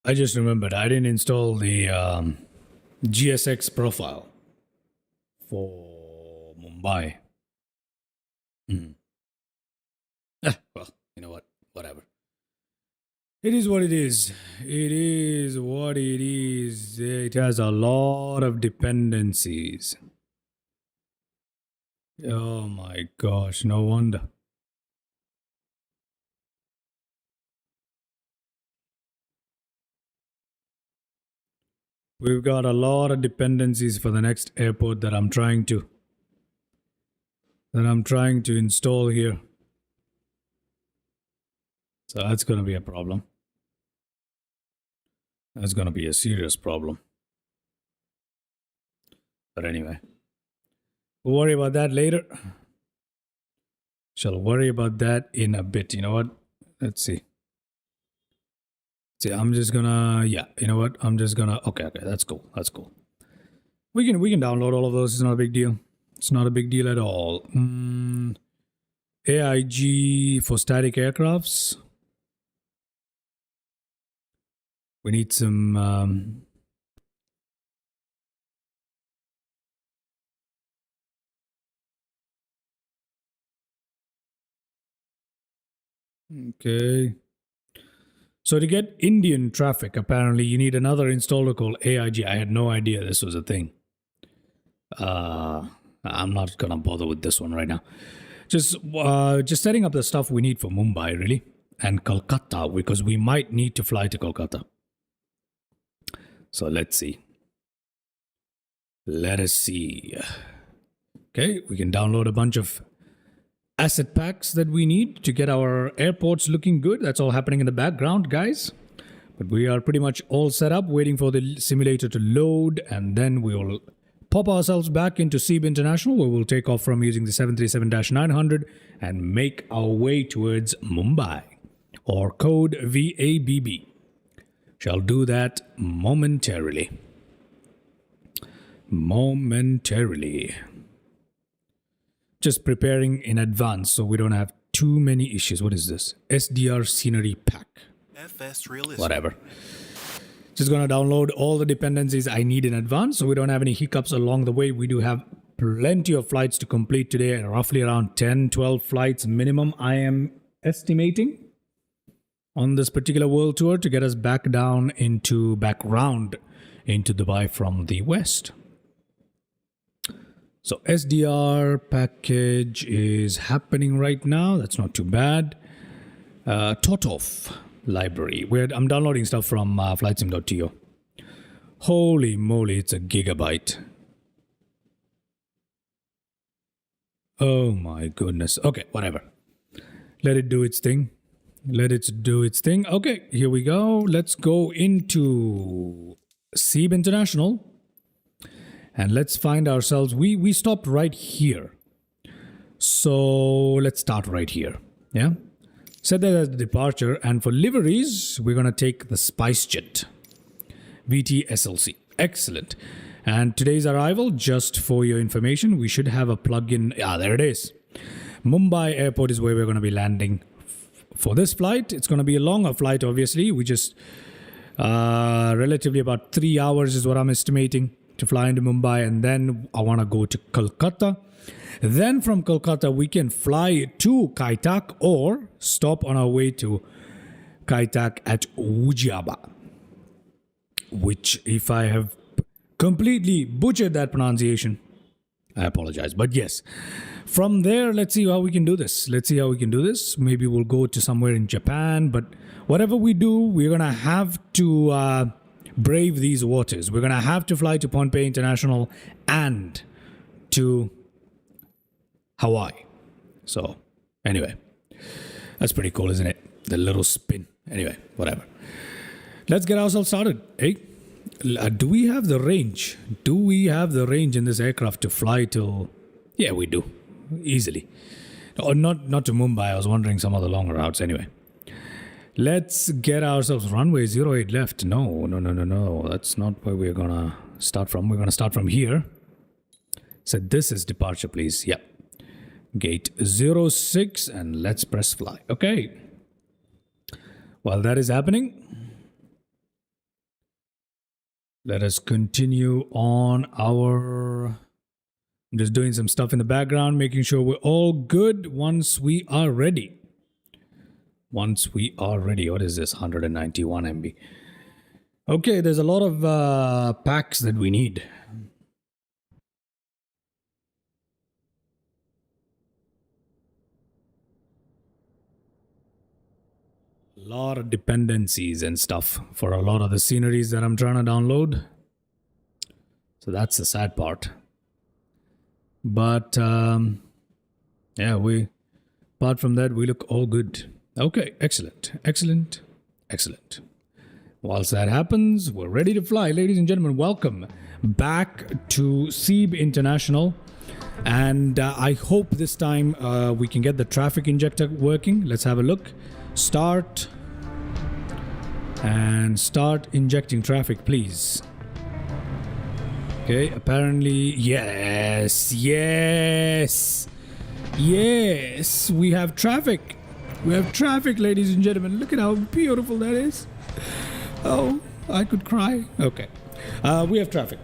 I just remembered I didn't install the GSX profile for Mumbai. Well, you know what? Whatever. It is what it is. It is what it is. It has a lot of dependencies. Oh my gosh, no wonder. We've got a lot of dependencies for the next airport that I'm trying to install here. So that's going to be a problem. That's going to be a serious problem. But anyway, we'll worry about that later. Shall worry about that in a bit. You know what? Let's see. See, I'm just gonna, yeah, you know what? I'm just gonna, okay, that's cool. That's cool. We can download all of those. It's not a big deal. It's not a big deal at all. AIG for static aircrafts. We need some, okay. So to get Indian traffic, apparently you need another installer called AIG. I had no idea this was a thing. I'm not gonna bother with this one right now. Just setting up the stuff we need for Mumbai, really, and Kolkata, because we might need to fly to Kolkata. So let's see. Let us see. Okay, we can download a bunch of asset packs that we need to get our airports looking good. That's all happening in the background, guys. But we are pretty much all set up, waiting for the simulator to load, and then we will pop ourselves back into SEEB International, where we'll take off from using the 737-900 and make our way towards Mumbai, or code VABB. Shall do that momentarily. Just preparing in advance so we don't have too many issues. What is this? SDR scenery pack. FS Realistic. Whatever. Just gonna download all the dependencies I need in advance so we don't have any hiccups along the way. We do have plenty of flights to complete today, roughly around 10-12 flights minimum I am estimating on this particular world tour to get us back round into Dubai from the west. So SDR package is happening right now. That's not too bad. Totov library. I'm downloading stuff from flightsim.to. Holy moly, it's a gigabyte. Oh my goodness. Okay, whatever. Let it do its thing. Okay, here we go. Let's go into SEEB International. And let's find ourselves. We stopped right here. So let's start right here. Yeah. Set that as the departure. And for liveries, we're going to take the SpiceJet VT SLC. Excellent. And today's arrival, just for your information, we should have a plug-in. Ah, there it is. Mumbai Airport is where we're going to be landing for this flight. It's going to be a longer flight, obviously. We just relatively about 3 hours is what I'm estimating to fly into Mumbai, and then I want to go to Kolkata. Then from Kolkata, we can fly to Kaitak or stop on our way to Kaitak at Ujjaba, which, if I have completely butchered that pronunciation, I apologize. But yes, from there, let's see how we can do this. Maybe we'll go to somewhere in Japan, but whatever we do, we're going to have to brave these waters. We're going to have to fly to Pohnpei International and to Hawaii. So anyway, that's pretty cool, isn't it? The little spin. Anyway, whatever. Let's get ourselves started. Hey, do we have the range? In this aircraft to fly till... Yeah, we do. Easily. Or not to Mumbai. I was wondering some other longer routes. Anyway. Let's get ourselves runway 08 left. No. That's not where we're gonna start from. We're gonna start from here. So this is departure, please. Yep. Gate 06 and let's press fly. Okay. While that is happening, let us continue on our... I'm just doing some stuff in the background, making sure we're all good once we are ready. What is this? 191 MB. Okay, there's a lot of packs that we need. A lot of dependencies and stuff for a lot of the sceneries that I'm trying to download. So that's the sad part. But yeah, apart from that, we look all good. Okay, excellent. Whilst that happens, we're ready to fly. Ladies and gentlemen, welcome back to SEEB International. And I hope this time we can get the traffic injector working. Let's have a look. Start injecting traffic, please. Okay, apparently, yes, we have traffic. Ladies and gentlemen. Look at how beautiful that is. Oh, I could cry. Okay. We have traffic.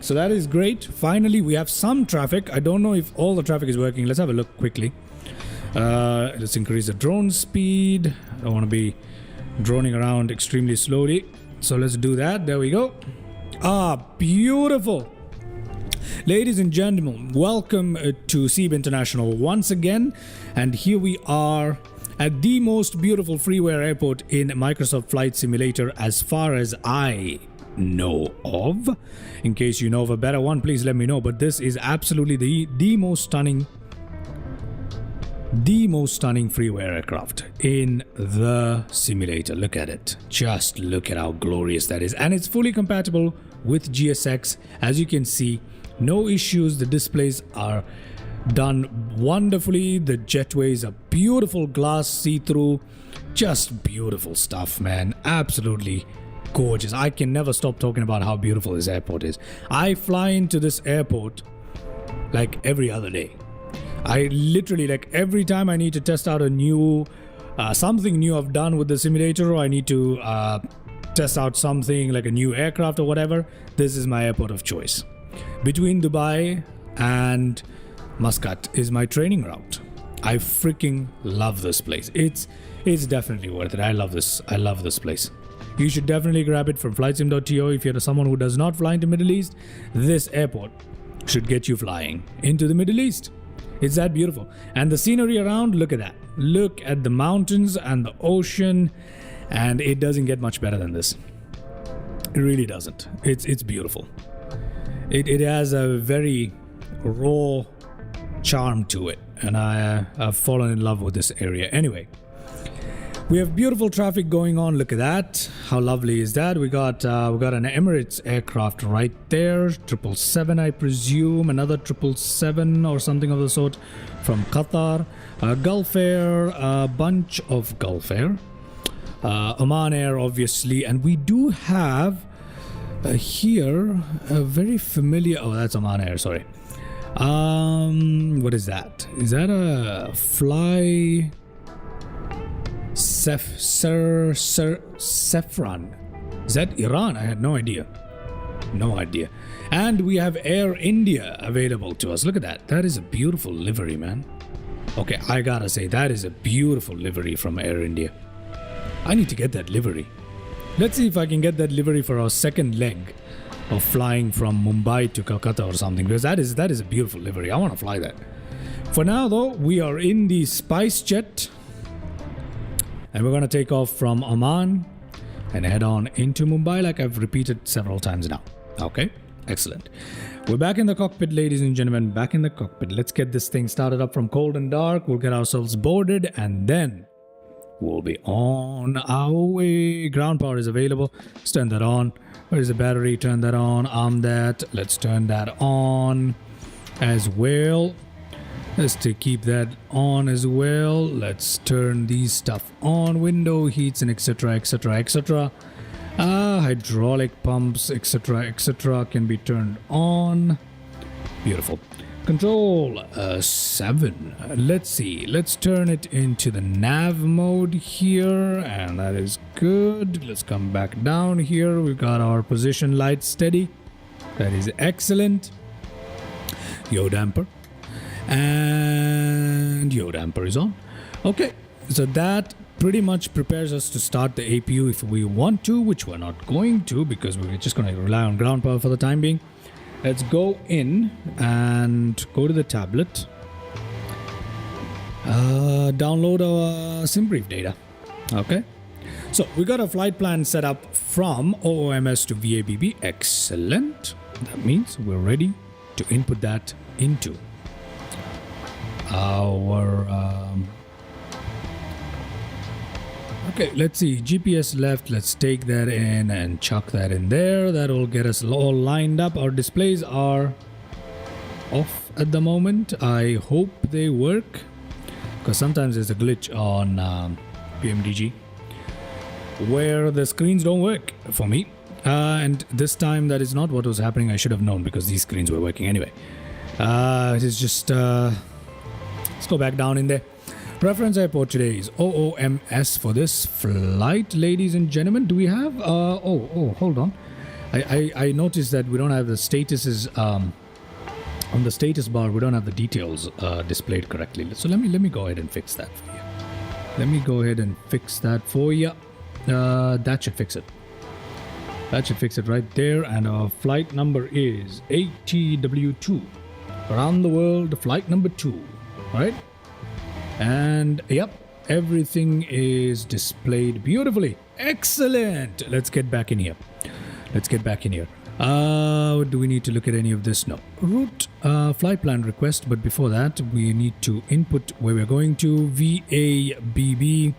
So that is great. Finally, we have some traffic. I don't know if all the traffic is working. Let's have a look quickly. Let's increase the drone speed. I don't want to be droning around extremely slowly. So let's do that. There we go. Ah, beautiful. Ladies and gentlemen, welcome to SEEB International once again. And here we are at the most beautiful freeware airport in Microsoft Flight Simulator as far as I know of. In case you know of a better one, please let me know. But this is absolutely the most stunning the most stunning freeware aircraft in the simulator. Look at it. Just look at how glorious that is. And it's fully compatible with GSX. As you can see, no issues. The displays are done wonderfully. The jetways are beautiful, glass see-through. Just beautiful stuff, man. Absolutely gorgeous. I can never stop talking about how beautiful this airport is. I fly into this airport like every other day. I literally, like, every time I need to test out a new something new I've done with the simulator, or I need to test out something like a new aircraft or whatever, this is my airport of choice. Between Dubai and Muscat is my training route. I freaking love this place. It's definitely worth it. I love this place. You should definitely grab it from flightsim.to. If you're someone who does not fly into Middle East, this airport should get you flying into the Middle East. It's that beautiful. And the scenery around, look at that. Look at the mountains and the ocean, and it doesn't get much better than this. It really doesn't. It's beautiful. It has a very raw charm to it, and I've fallen in love with this area. Anyway, we have beautiful traffic going on. Look at that. How lovely is that? We got an Emirates aircraft right there, 777, I presume, another 777 or something of the sort from Qatar, Gulf Air, a bunch of Gulf Air, Oman Air, obviously, and we do have here a very familiar. Oh, that's Oman Air. Sorry. What is that? Is that a Fly Saffron? Is that Iran? I had no idea. No idea. And we have Air India available to us. Look at that. That is a beautiful livery, man. Okay, I gotta say, that is a beautiful livery from Air India. I need to get that livery. Let's see if I can get that livery for our second leg of flying from Mumbai to Calcutta or something, because that is a beautiful livery. I want to fly that. For now, though, we are in the Spice Jet, and we're going to take off from Oman and head on into Mumbai, like I've repeated several times now. Okay, excellent. We're back in the cockpit, ladies and gentlemen, back in the cockpit. Let's get this thing started up from cold and dark. We'll get ourselves boarded, and then we'll be on our way. Ground power is available. Let's turn that on. Where is the battery? Turn that on. Arm that. Let's turn that on as well. Let's to keep that on as well. Let's turn these stuff on. Window heats and etc, etc, etc. Hydraulic pumps, etc, etc can be turned on. Beautiful. Control 7. Let's see. Let's turn it into the nav mode here, and that is good. Let's come back down here. We've got our position light steady. That is excellent. Yaw damper. And yaw damper is on. Okay, so that pretty much prepares us to start the APU if we want to, which we're not going to because we're just going to rely on ground power for the time being. Let's go in and go to the tablet. Download our SimBrief data. Okay. So we got a flight plan set up from OOMS to VABB. Excellent. That means we're ready to input that into our... Okay, let's see. GPS left. Let's take that in and chuck that in there. That will get us all lined up. Our displays are off at the moment. I hope they work, because sometimes there's a glitch on PMDG where the screens don't work for me. And this time that is not what was happening. I should have known because these screens were working anyway. It is just... let's go back down in there. Reference airport today is OOMS for this flight, ladies and gentlemen. Do we have... hold on. I noticed that we don't have the statuses... on the status bar, we don't have the details displayed correctly. So let me go ahead and fix that for you. Let me go ahead and fix that for you. That should fix it. That should fix it right there. And our flight number is ATW2. Around the world, flight number 2. Right? And yep, everything is displayed beautifully. Excellent. Let's get back in here. Let's get back in here. Do we need to look at any of this? No. Route flight plan request, but before that we need to input where we're going to. VABB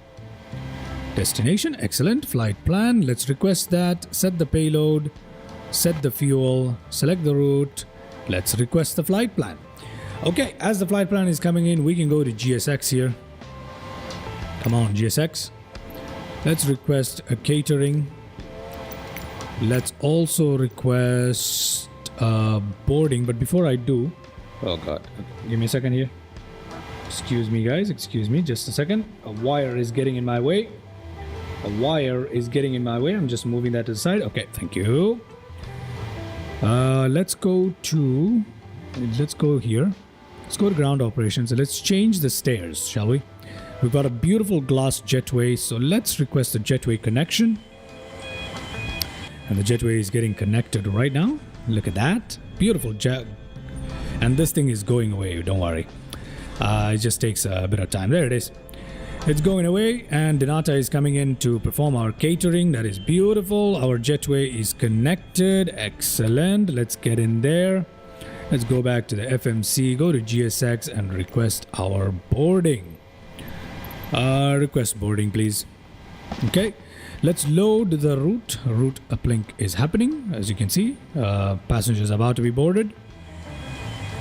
destination. Excellent. Flight plan. Let's request that. Set the payload, set the fuel, select the route. Let's request the flight plan. Okay, as the flight plan is coming in, we can go to GSX here. Come on, GSX. Let's request a catering. Let's also request boarding, but before I do, oh god, give me a second here. Excuse me guys, excuse me, just a second. A wire is getting in my way. A wire is getting in my way. I'm just moving that to the side. Okay, thank you. Let's go here. Let's go to ground operations. Let's change the stairs, shall we? We've got a beautiful glass jetway, so let's request a jetway connection. And the jetway is getting connected right now. Look at that. Beautiful jet. And this thing is going away, don't worry. It just takes a bit of time. There it is. It's going away, and Donata is coming in to perform our catering. That is beautiful. Our jetway is connected. Excellent. Let's get in there. Let's go back to the FMC, go to GSX and request our boarding. Request boarding, please. Okay. Let's load the route. Route uplink is happening, as you can see. Passengers about to be boarded.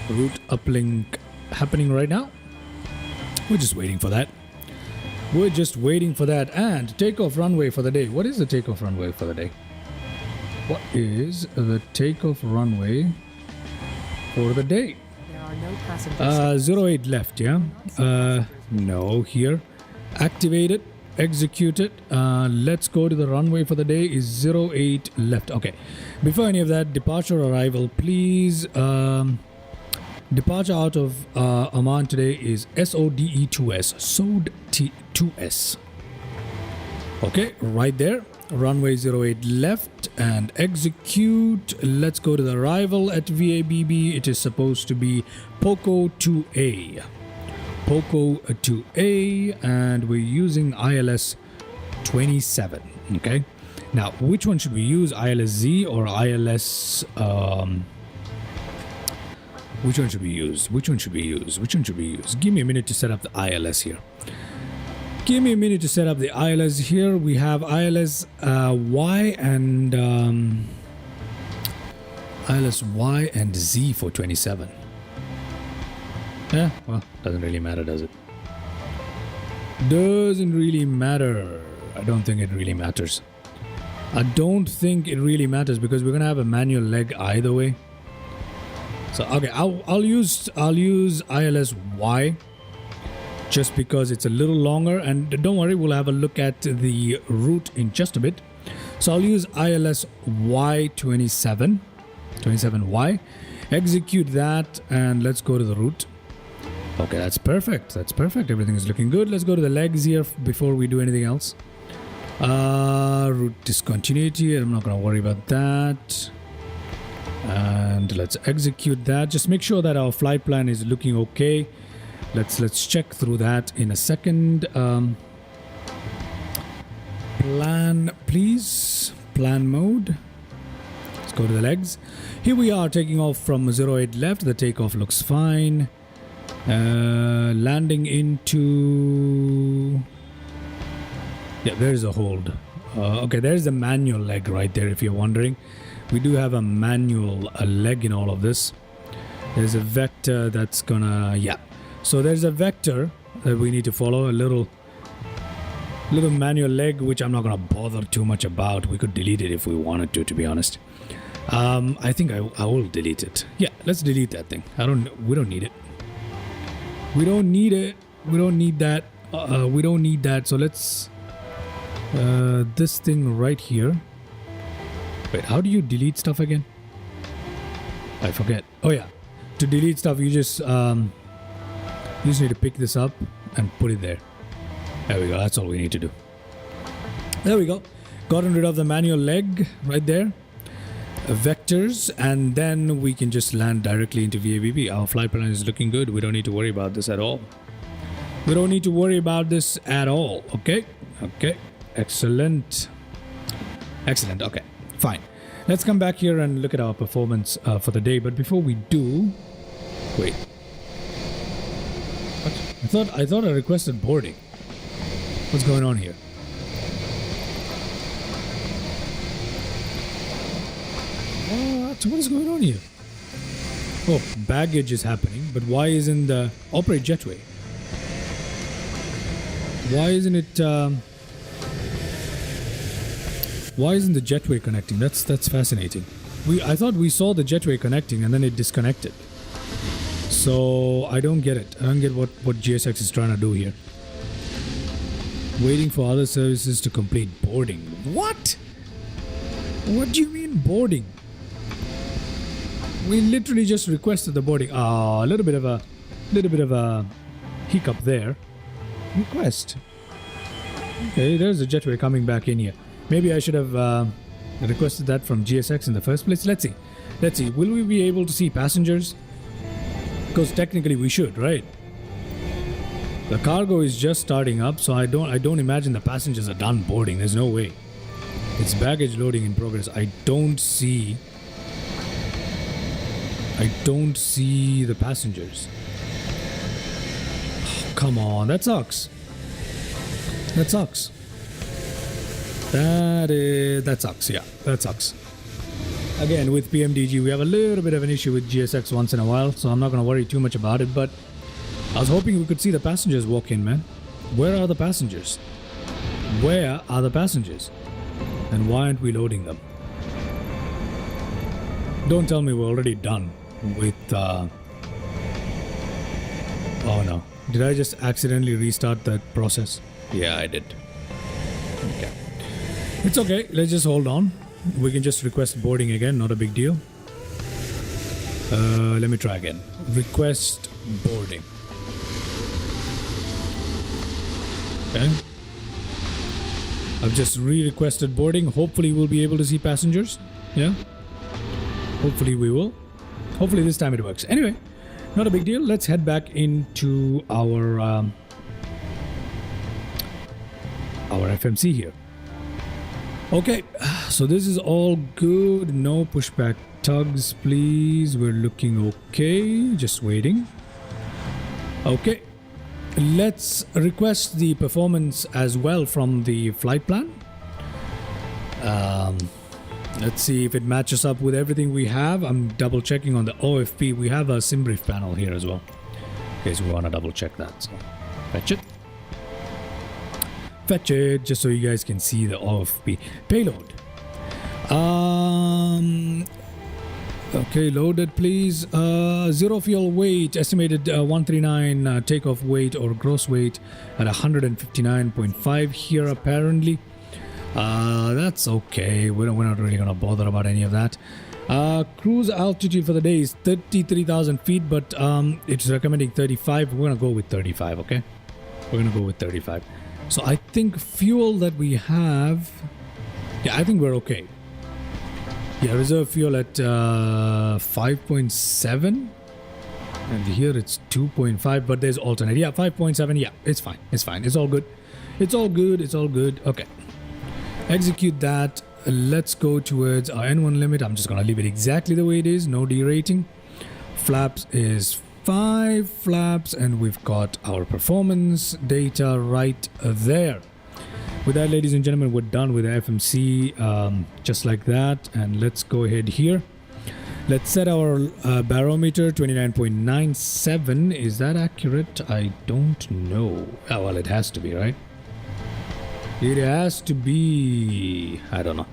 Route uplink happening right now. We're just waiting for that. We're just waiting for that. And takeoff runway for the day. What is the takeoff runway for the day? What is the takeoff runway for the day? There are no passengers. 08 left, yeah? No, here. Activate it. Execute it. Let's go to the runway for the day is 08 left. Okay. Before any of that, departure arrival, please. Departure out of Oman today is SODE2S. SODE2S. Okay, right there. Runway 08 left and execute. Let's go to the arrival at VABB. It is supposed to be POCO 2A. POCO 2A, and we're using ILS 27. Okay. Now, which one should we use? ILS-Z or ILS... which one should we use? Which one should we use? Which one should we use? Give me a minute to set up the ILS here. Give me a minute to set up the ILS here. We have ILS Y and ILS Y and Z for 27. Yeah, well, doesn't really matter, does it? Doesn't really matter. I don't think it really matters. I don't think it really matters because we're gonna have a manual leg either way. So okay, I'll use ILS Y just because it's a little longer, and don't worry, we'll have a look at the route in just a bit. So I'll use ILS Y 27Y. Execute that and let's go to the route. Okay, that's perfect. That's perfect. Everything is looking good. Let's go to the legs here before we do anything else. Route discontinuity. I'm not going to worry about that. And let's execute that. Just make sure that our flight plan is looking okay. Let's check through that in a second. Plan, please. Plan mode. Let's go to the legs. Here we are taking off from 08 left. The takeoff looks fine. Landing into... Yeah, there's a hold. Okay, there's the manual leg right there, if you're wondering. We do have a manual leg in all of this. There's a vector that's gonna... Yeah. So there's a vector that we need to follow. A little manual leg, which I'm not gonna bother too much about. We could delete it if we wanted to be honest. I think I will delete it. Yeah, let's delete that thing. We don't need it. We don't need it. We don't need that. We don't need that. So let's... this thing right here. Wait, how do you delete stuff again? I forget. Oh yeah. To delete stuff, you just need to pick this up and put it there. There we go. That's all we need to do. There we go. Gotten rid of the manual leg right there. Vectors, and then we can just land directly into VABB. Our flight plan is looking good. We don't need to worry about this at all. We don't need to worry about this at all. Okay. Okay. Excellent. Excellent. Okay. Fine. Let's come back here and look at our performance for the day. But before we do, wait. What? I thought I requested boarding. What's going on here? What is going on here? Oh, baggage is happening, but why isn't the operate jetway? Why isn't it? Why isn't the jetway connecting? That's fascinating. I thought we saw the jetway connecting and then it disconnected. So I don't get it. I don't get what GSX is trying to do here. Waiting for other services to complete boarding. What? What do you mean boarding? We literally just requested the boarding. Ah, a little bit of a hiccup there. Request. Okay, there's a jetway coming back in here. Maybe I should have requested that from GSX in the first place. Let's see. Will we be able to see passengers? Because technically we should, right? The cargo is just starting up, so I don't imagine the passengers are done boarding. There's no way. It's baggage loading in progress. I don't see the passengers. Oh, come on, that sucks. That sucks. That sucks. Yeah, that sucks. Again, with PMDG, we have a little bit of an issue with GSX once in a while, so I'm not going to worry too much about it, but I was hoping we could see the passengers walk in, man. Where are the passengers? Where are the passengers? And why aren't we loading them? Don't tell me we're already done with... Oh no. Did I just accidentally restart that process? Yeah, I did. Okay. It's okay. Let's just hold on. We can just request boarding again. Not a big deal. Let me try again. Request boarding. Okay. I've just re-requested boarding. Hopefully we'll be able to see passengers. Yeah. Hopefully we will. Hopefully this time it works. Anyway, not a big deal. Let's head back into our FMC here. Okay, so this is all good. No pushback tugs, please. We're looking okay. Just waiting. Okay. Let's request the performance as well from the flight plan. Let's see if it matches up with everything we have. I'm double checking on the OFP. We have a SimBrief panel here as well. Okay, so we want to double check that. So fetch it. Fetch it, just so you guys can see the OFP payload. Okay, loaded please. Zero fuel weight, estimated 139 takeoff weight or gross weight at 159.5 here apparently. That's okay. We're not really gonna bother about any of that. Cruise altitude for the day is 33,000 feet, but it's recommending 35. We're gonna go with 35, okay? We're gonna go with 35. So I think fuel that we have, yeah, I think we're okay. Yeah, reserve fuel at 5.7, and here it's 2.5, but there's alternate. Yeah, 5.7. Yeah, it's fine. It's fine. It's all good. It's all good. It's all good. Okay. Execute that. Let's go towards our N1 limit. I'm just gonna leave it exactly the way it is. No derating. Flaps is 5 flaps, and we've got our performance data right there. With that, ladies and gentlemen, we're done with the FMC, just like that. And let's go ahead here. Let's set our barometer 29.97. Is that accurate? I don't know. Oh, well, it has to be, right? It has to be. I don't know.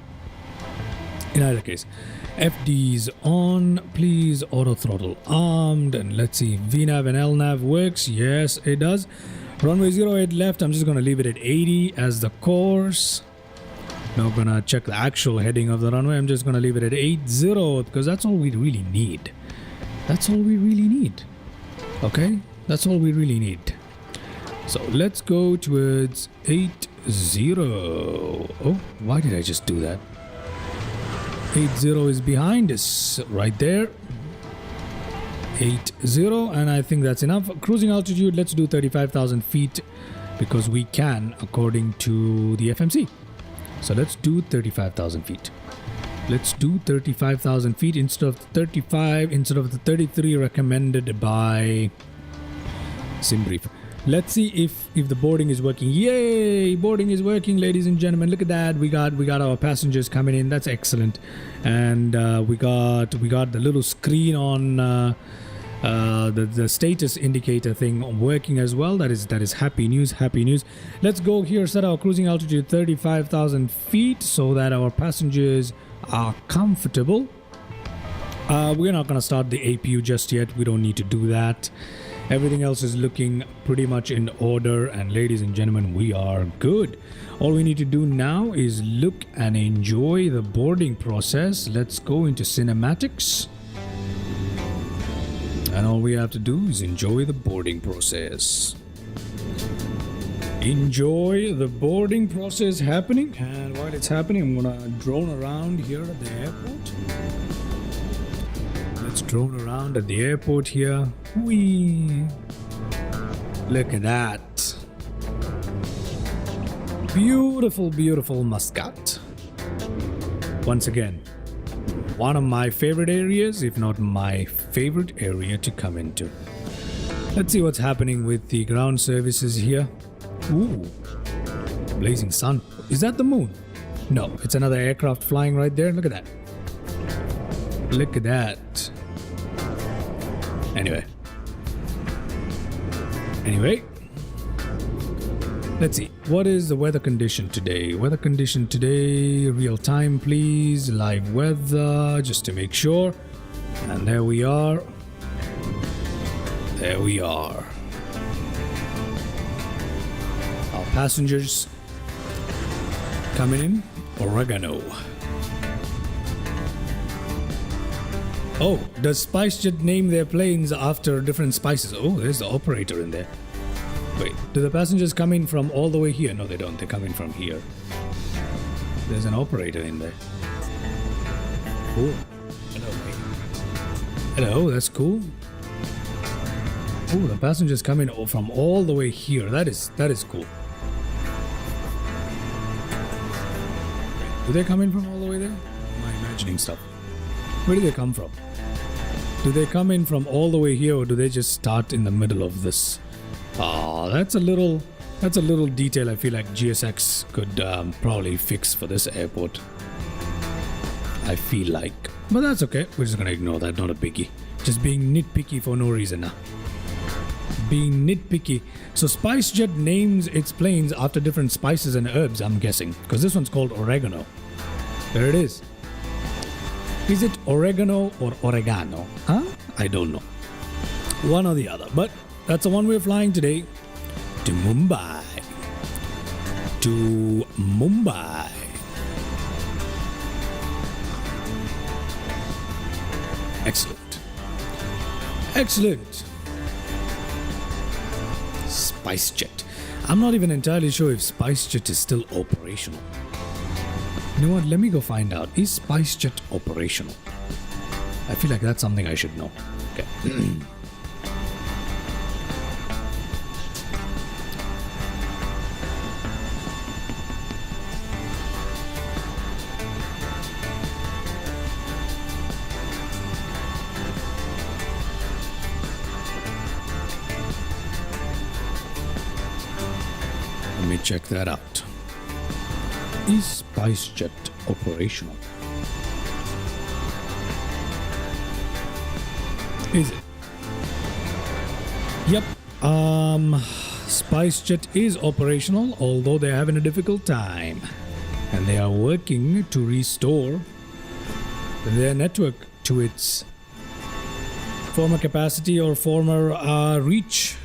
In either case, FD's on, please. Auto throttle armed, and let's see. VNAV and LNAV works. Yes, it does. Runway 08 left. I'm just gonna leave it at 80 as the course. Not gonna check the actual heading of the runway. I'm just gonna leave it at 80 because that's all we really need. That's all we really need. Okay, that's all we really need. So let's go towards 80. Oh, why did I just do that? 80 is behind us right there. 80, and I think that's enough. Cruising altitude, let's do 35,000 feet because we can according to the FMC. So let's do 35,000 feet. Let's do 35,000 feet instead of 35, instead of the 33 recommended by Simbrief. Let's see if the boarding is working. Yay! Boarding is working, ladies and gentlemen. Look at that. We got our passengers coming in. That's excellent. And we got the little screen on the status indicator thing working as well. That is happy news. Happy news. Let's go here. Set our cruising altitude 35,000 feet so that our passengers are comfortable. We're not going to start the APU just yet. We don't need to do that. Everything else is looking pretty much in order, and ladies and gentlemen, we are good. All we need to do now is look and enjoy the boarding process. Let's go into cinematics, and all we have to do is enjoy the boarding process. Enjoy the boarding process happening, and while it's happening, I'm gonna drone around here at the airport. Let's drone around at the airport here. Whee! Look at that. Beautiful, beautiful Muscat. Once again, one of my favorite areas, if not my favorite area to come into. Let's see what's happening with the ground services here. Ooh, blazing sun. Is that the moon? No, it's another aircraft flying right there. Look at that. Look at that. Anyway, let's see. What is the weather condition today? Weather condition today, real time, please. Live weather, just to make sure. And there we are. There we are. Our passengers coming in. Oregano. Oh, does SpiceJet name their planes after different spices? Oh, there's the operator in there. Wait, do the passengers come in from all the way here? No, they don't. They come in from here. There's an operator in there. Oh, hello. Hello, that's cool. Oh, the passengers come in from all the way here. That is cool. Do they come in from all the way there? Am I imagining stuff? Where do they come from? Do they come in from all the way here, or do they just start in the middle of this? Ah, that's a little detail I feel like GSX could probably fix for this airport. I feel like. But that's okay. We're just gonna ignore that. Not a biggie. Just being nitpicky for no reason now. Being nitpicky. So SpiceJet names its planes after different spices and herbs, I'm guessing. Because this one's called oregano. There it is. Is it oregano or oregano? Huh? I don't know. One or the other. But that's the one we're flying today. To Mumbai. To Mumbai. Excellent. Excellent. SpiceJet. I'm not even entirely sure if SpiceJet is still operational. You know what? Let me go find out. Is SpiceJet operational? I feel like that's something I should know. Okay. Let me check that out. Is SpiceJet operational? Is it? Yep. SpiceJet is operational, although they're having a difficult time. And they are working to restore their network to its former capacity or former reach,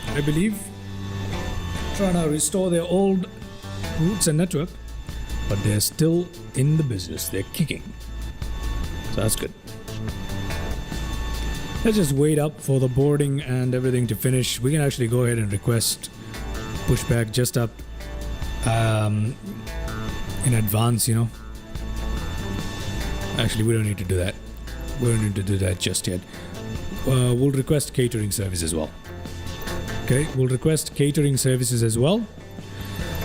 I believe. Trying to restore their old routes and network. But they're still in the business. They're kicking. So that's good. Let's just wait up for the boarding and everything to finish. We can actually go ahead and request pushback just up in advance, you know. Actually, we don't need to do that. We don't need to do that just yet. We'll request catering service as well. Okay, we'll request catering services as well.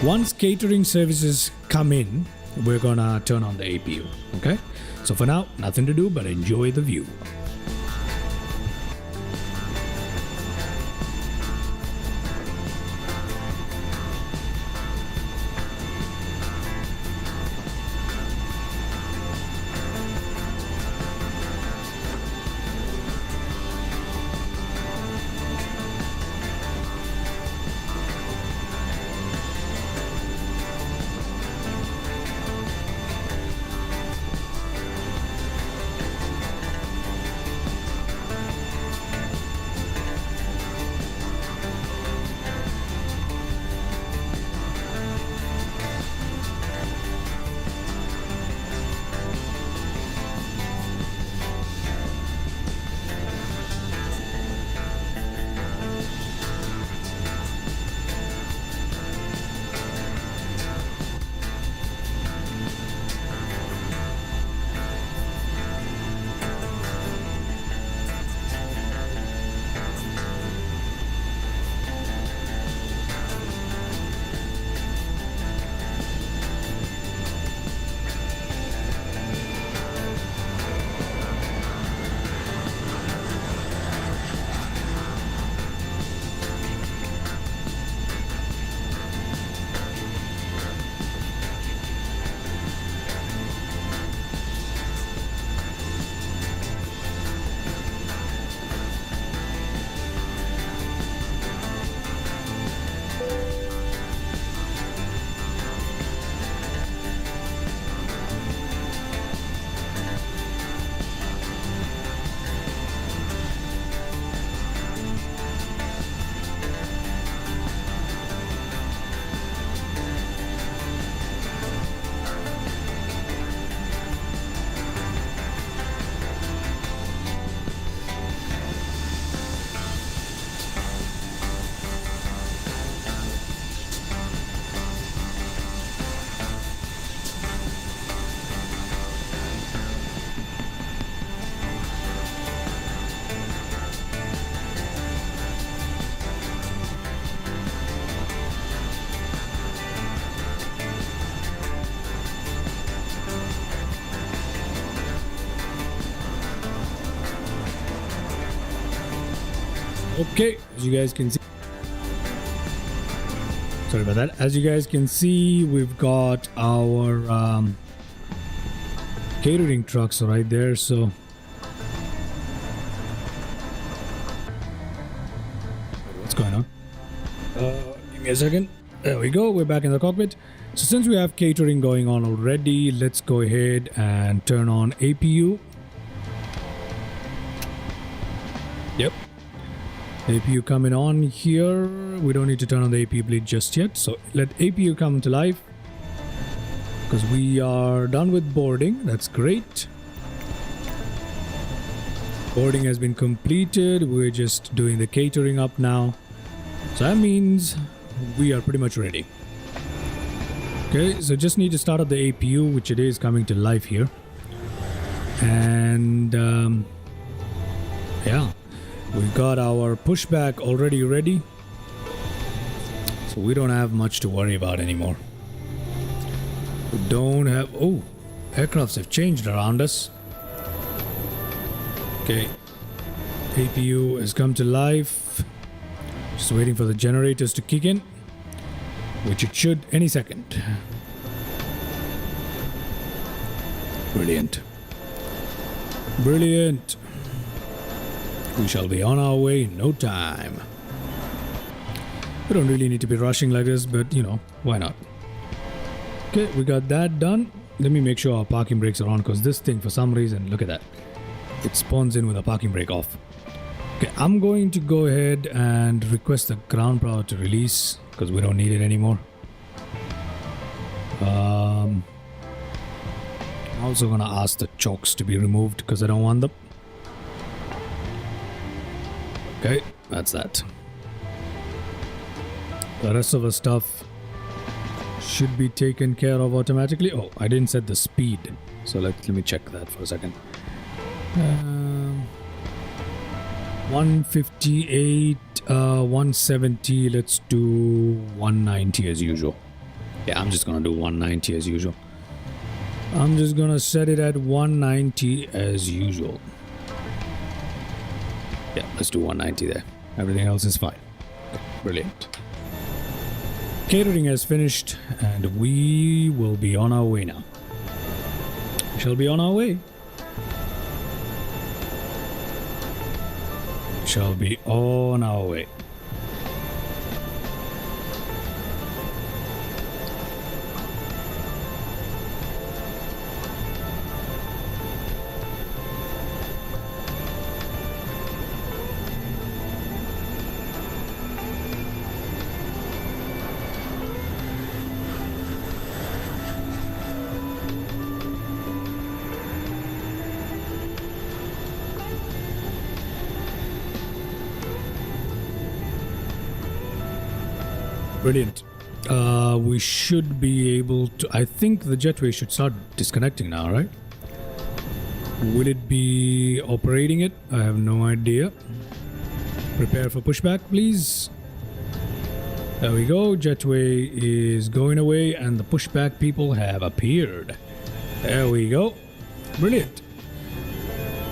Once catering services come in, we're gonna turn on the APU. Okay, so for now, nothing to do but enjoy the view. Okay, as you guys can see, sorry about that. As you guys can see, we've got our catering trucks right there. So what's going on? Give me a second. There we go. We're back in the cockpit. So since we have catering going on already, let's go ahead and turn on APU. Yep. APU coming on here. We don't need to turn on the APU bleed just yet. So let APU come to life, because we are done with boarding. That's great. Boarding has been completed. We're just doing the catering up now. So that means we are pretty much ready. Okay, so just need to start up the APU, which it is coming to life here. And yeah. We've got our pushback already ready, so we don't have much to worry about anymore. We don't have... Oh, aircrafts have changed around us. Okay, APU has come to life. Just waiting for the generators to kick in, which it should any second. Brilliant. Brilliant. We shall be on our way in no time. We don't really need to be rushing like this, but you know, why not? Okay, we got that done. Let me make sure our parking brakes are on, because this thing, for some reason, look at that. It spawns in with a parking brake off. Okay, I'm going to go ahead and request the ground power to release, because we don't need it anymore. I'm also going to ask the chokes to be removed, because I don't want them. Okay, that's that. The rest of the stuff should be taken care of automatically. Oh, I didn't set the speed, so let me check that for a second. 158, 170. Let's do 190 as usual. Yeah, I'm just gonna do 190 as usual. I'm just gonna set it at 190 as usual. Yeah, let's do 190 there. Everything else is fine. Brilliant. Catering has finished and we will be on our way now. We shall be on our way. We shall be on our way. Brilliant. We should be able to... I think the jetway should start disconnecting now, right? Will it be operating it? I have no idea. Prepare for pushback, please. There we go. Jetway is going away and the pushback people have appeared. There we go. Brilliant.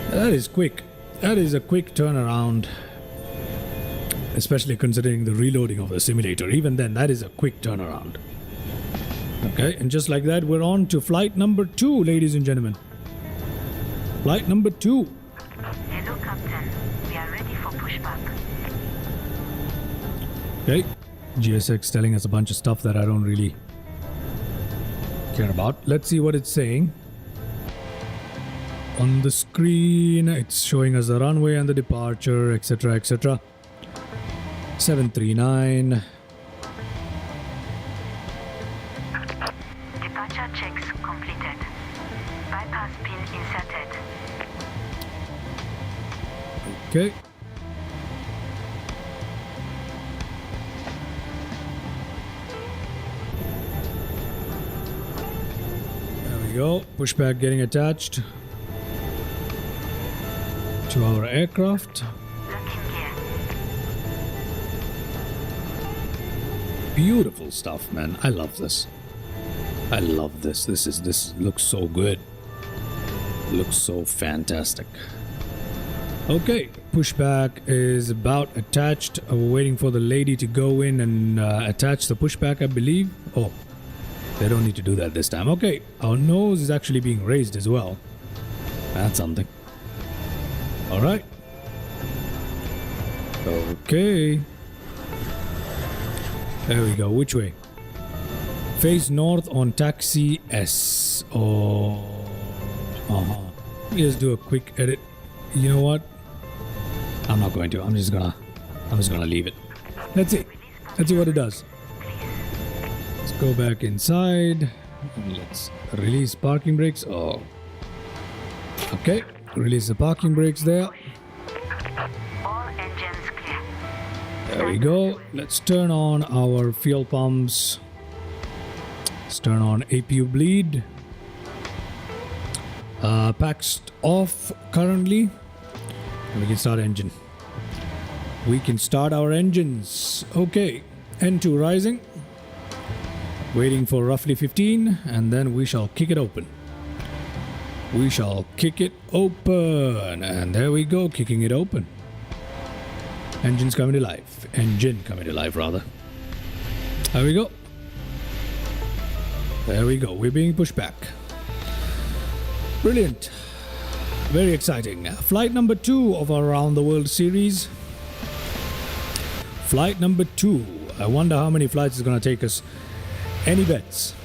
That is quick. That is a quick turnaround. Especially considering the reloading of the simulator. Even then, that is a quick turnaround. Okay, and just like that, we're on to flight number 2, ladies and gentlemen. Flight number 2. Hello, Captain. We are ready for pushback. Okay, GSX telling us a bunch of stuff that I don't really care about. Let's see what it's saying. On the screen, it's showing us the runway and the departure, etc., etc. 739. Departure checks completed. Bypass pin inserted. Okay. There we go. Pushback getting attached to our aircraft. Locking gear. Beautiful stuff, man. I love this. I love this. This looks so good. Looks so fantastic. Okay, pushback is about attached. We're waiting for the lady to go in and attach the pushback, I believe. Oh, they don't need to do that this time. Okay, our nose is actually being raised as well. That's something. All right. Okay. There we go. Which way? Face north on taxi S. Oh. Let me just do a quick edit. You know what? I'm not going to. I'm just gonna leave it. Let's see. Let's see what it does. Let's go back inside. And let's release parking brakes. Oh. Okay. Release the parking brakes there. All engines clear. There we go. Let's turn on our fuel pumps. Let's turn on APU bleed. Packs off currently. And we can start engine. We can start our engines. Okay. N2 rising. Waiting for roughly 15. And then we shall kick it open. We shall kick it open. And there we go. Kicking it open. Engine's coming to life. Engine coming to life, rather. There we go. There we go. We're being pushed back. Brilliant. Very exciting. Flight number 2 of our Around the World series. Flight number 2. I wonder how many flights it's going to take us. Any bets?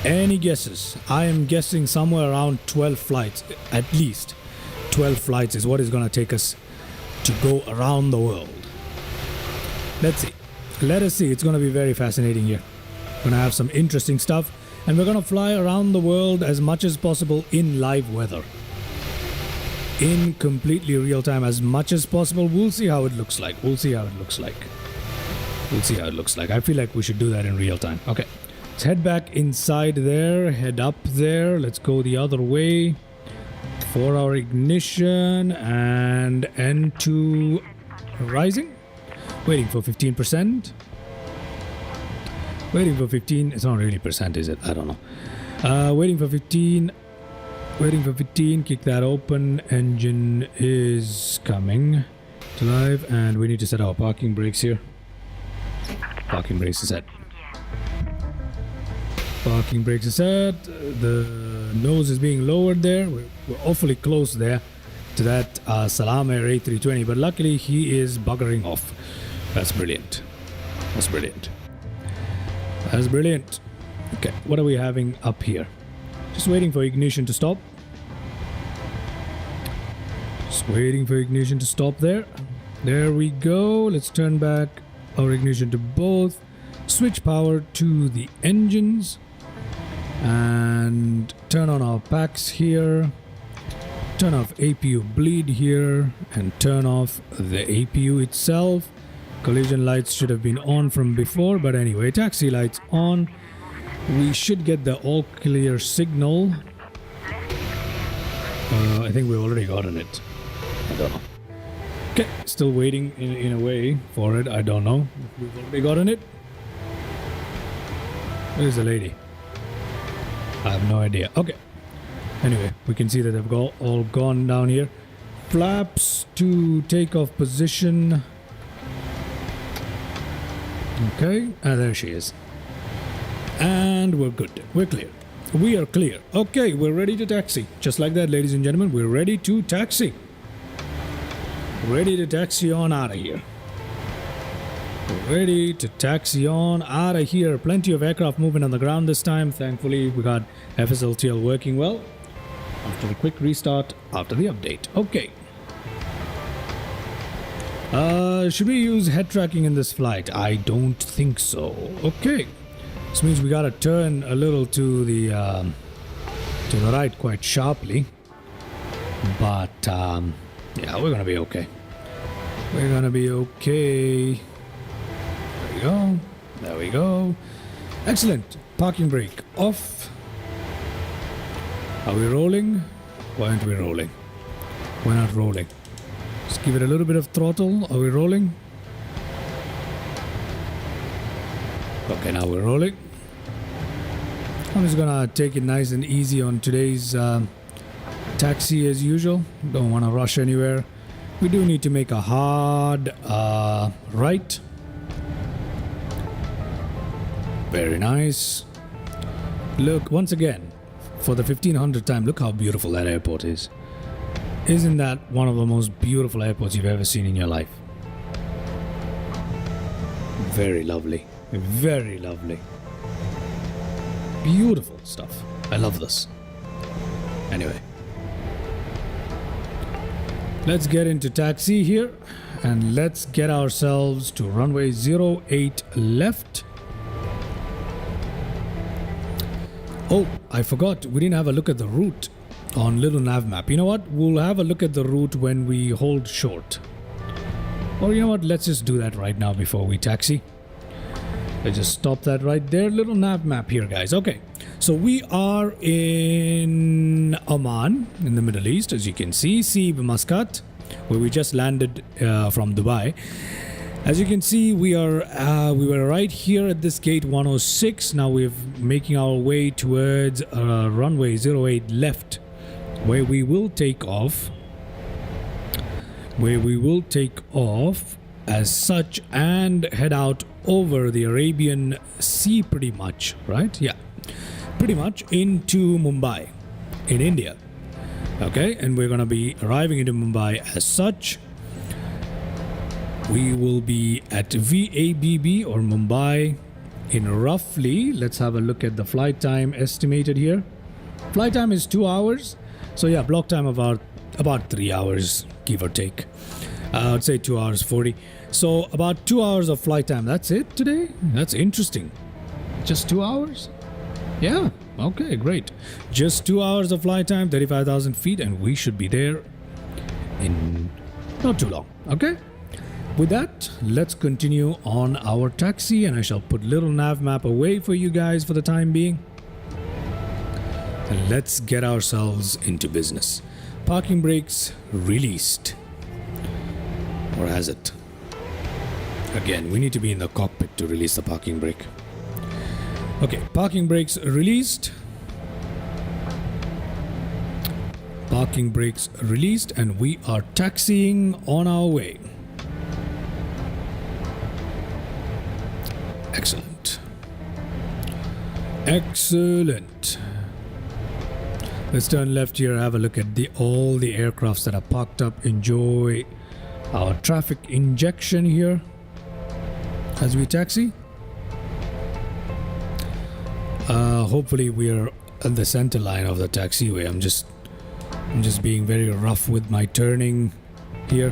Any guesses? I am guessing somewhere around 12 flights. At least 12 flights is what it's going to take us to go around the world. Let's see. Let us see. It's going to be very fascinating here. We're going to have some interesting stuff. And we're going to fly around the world as much as possible in live weather. In completely real time as much as possible. We'll see how it looks like. We'll see how it looks like. We'll see how it looks like. I feel like we should do that in real time. Okay. Let's head back inside there. Head up there. Let's go the other way. For our ignition. And N2 rising. Waiting for 15%. Waiting for 15. It's not really percent, is it? I don't know. Waiting for 15. Waiting for 15. Kick that open. Engine is coming to live, and we need to set our parking brakes here. Parking brakes is set. Parking brakes is set. The nose is being lowered there. We're awfully close there to that Salam Air A320, but luckily he is buggering off. That's brilliant. That's brilliant. That's brilliant. Okay, what are we having up here? Just waiting for ignition to stop. Just waiting for ignition to stop there. There we go. Let's turn back our ignition to both. Switch power to the engines. And turn on our packs here. Turn off APU bleed here. And turn off the APU itself. Collision lights should have been on from before, but anyway, taxi lights on. We should get the all clear signal. I think we've already gotten it. I don't know. Okay, still waiting in a way for it. I don't know. We've already gotten it. Where's the lady? I have no idea. Okay. Anyway, we can see that they've all gone down here. Flaps to takeoff position. Okay, there she is. And we're good. We're clear. We are clear. Okay, we're ready to taxi. Just like that, ladies and gentlemen, we're ready to taxi. Ready to taxi on out of here. Ready to taxi on out of here. Plenty of aircraft movement on the ground this time. Thankfully, we got FSLTL working well after a quick restart after the update. Okay. Should we use head tracking in this flight? I don't think so. Okay. This means we gotta turn a little to the right quite sharply. But, yeah, we're gonna be okay. We're gonna be okay. There we go. There we go. Excellent. Parking brake off. Are we rolling? Why aren't we rolling? We're not rolling. Just give it a little bit of throttle. Are we rolling? Okay, now we're rolling. I'm just gonna take it nice and easy on today's taxi as usual. Don't want to rush anywhere. We do need to make a hard right. Very nice. Look, once again, for the 1500th time, look how beautiful that airport is. Isn't that one of the most beautiful airports you've ever seen in your life? Very lovely. Very lovely. Beautiful stuff. I love this. Anyway. Let's get into taxi here. And let's get ourselves to runway 08 left. Oh, I forgot. We didn't have a look at the route on little nav map. You know what? We'll have a look at the route when we hold short. Or you know what? Let's just do that right now before we taxi. Let's just stop that right there. Little nav map here, guys. Okay. So we are in Oman, in the Middle East, as you can see. Sib Muscat, where we just landed from Dubai. As you can see, we were right here at this gate 106. Now we're making our way towards runway 08 left, where we will take off. As such and head out over the Arabian Sea pretty much, right? Yeah, pretty much into Mumbai in India. Okay, and we're gonna be arriving into Mumbai as such. We will be at VABB or Mumbai in roughly, let's have a look at the flight time estimated here. Flight time is 2 hours. So yeah, block time about 3 hours, give or take. I'd say 2 hours 40. So about 2 hours of flight time. That's it today? That's interesting. Just 2 hours? Yeah. Okay, great. Just 2 hours of flight time, 35,000 feet, and we should be there in not too long. Okay? With that, let's continue on our taxi, and I shall put little nav map away for you guys for the time being. And let's get ourselves into business. Parking brakes released. Or has it? Again, we need to be in the cockpit to release the parking brake. Okay, parking brakes released. Parking brakes released and we are taxiing on our way. Excellent. Excellent. Let's turn left here, have a look at all the aircrafts that are parked up. Enjoy our traffic injection here as we taxi. Hopefully we're at the center line of the taxiway. I'm just being very rough with my turning here.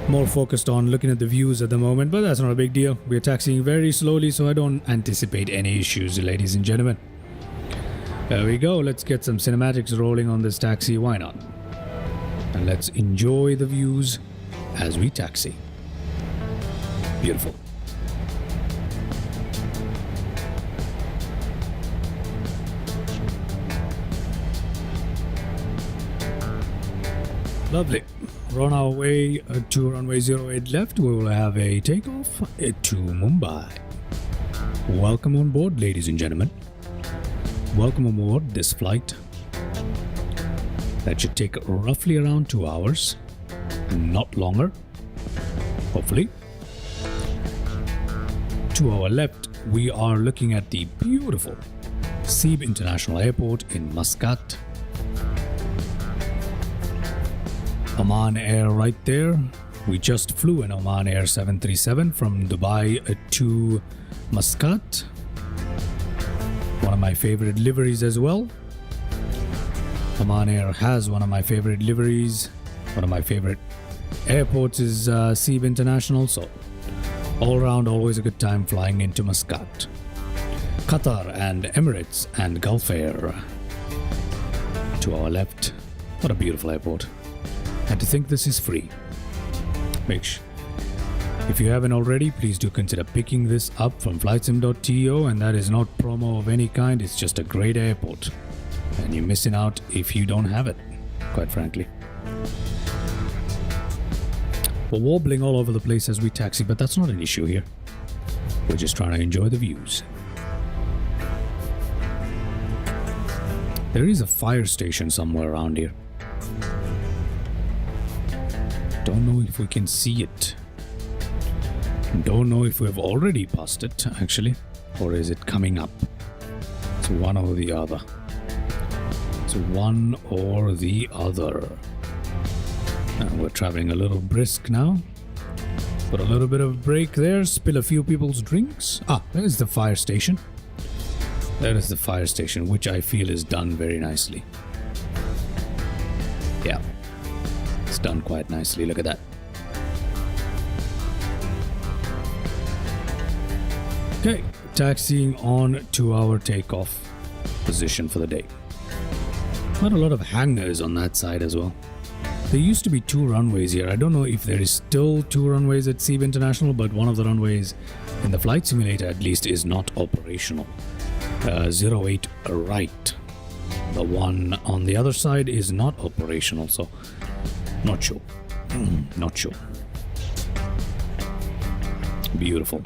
More focused on looking at the views at the moment, but that's not a big deal. We're taxiing very slowly, so I don't anticipate any issues, ladies and gentlemen. There we go. Let's get some cinematics rolling on this taxi. Why not? And let's enjoy the views as we taxi. Beautiful. Lovely. We're on our way to runway 08 left. We will have a takeoff to Mumbai. Welcome on board, ladies and gentlemen. Welcome on board this flight. That should take roughly around 2 hours, not longer, hopefully. To our left, we are looking at the beautiful Seeb International Airport in Muscat. Oman Air right there. We just flew an Oman Air 737 from Dubai to Muscat. One of my favorite liveries as well. Oman Air has one of my favorite liveries. One of my favorite airports is Seeb International. So all around, always a good time flying into Muscat. Qatar and Emirates and Gulf Air. To our left. What a beautiful airport. And to think this is free. If you haven't already, please do consider picking this up from flightsim.to, and that is not promo of any kind, it's just a great airport. And you're missing out if you don't have it, quite frankly. We're wobbling all over the place as we taxi, but that's not an issue here. We're just trying to enjoy the views. There is a fire station somewhere around here. Don't know if we can see it. Don't know if we've already passed it, actually. Or is it coming up? It's one or the other. It's one or the other. We're traveling a little brisk now. Put a little bit of break there. Spill a few people's drinks. There's the fire station. There is the fire station, which I feel is done very nicely. Yeah. It's done quite nicely. Look at that. Okay, taxiing on to our takeoff position for the day. Quite a lot of hangars on that side as well. There used to be 2 runways here. I don't know if there is still 2 runways at Seeb International, but one of the runways in the flight simulator at least is not operational. 08 right. The one on the other side is not operational, so not sure. Not sure. Beautiful.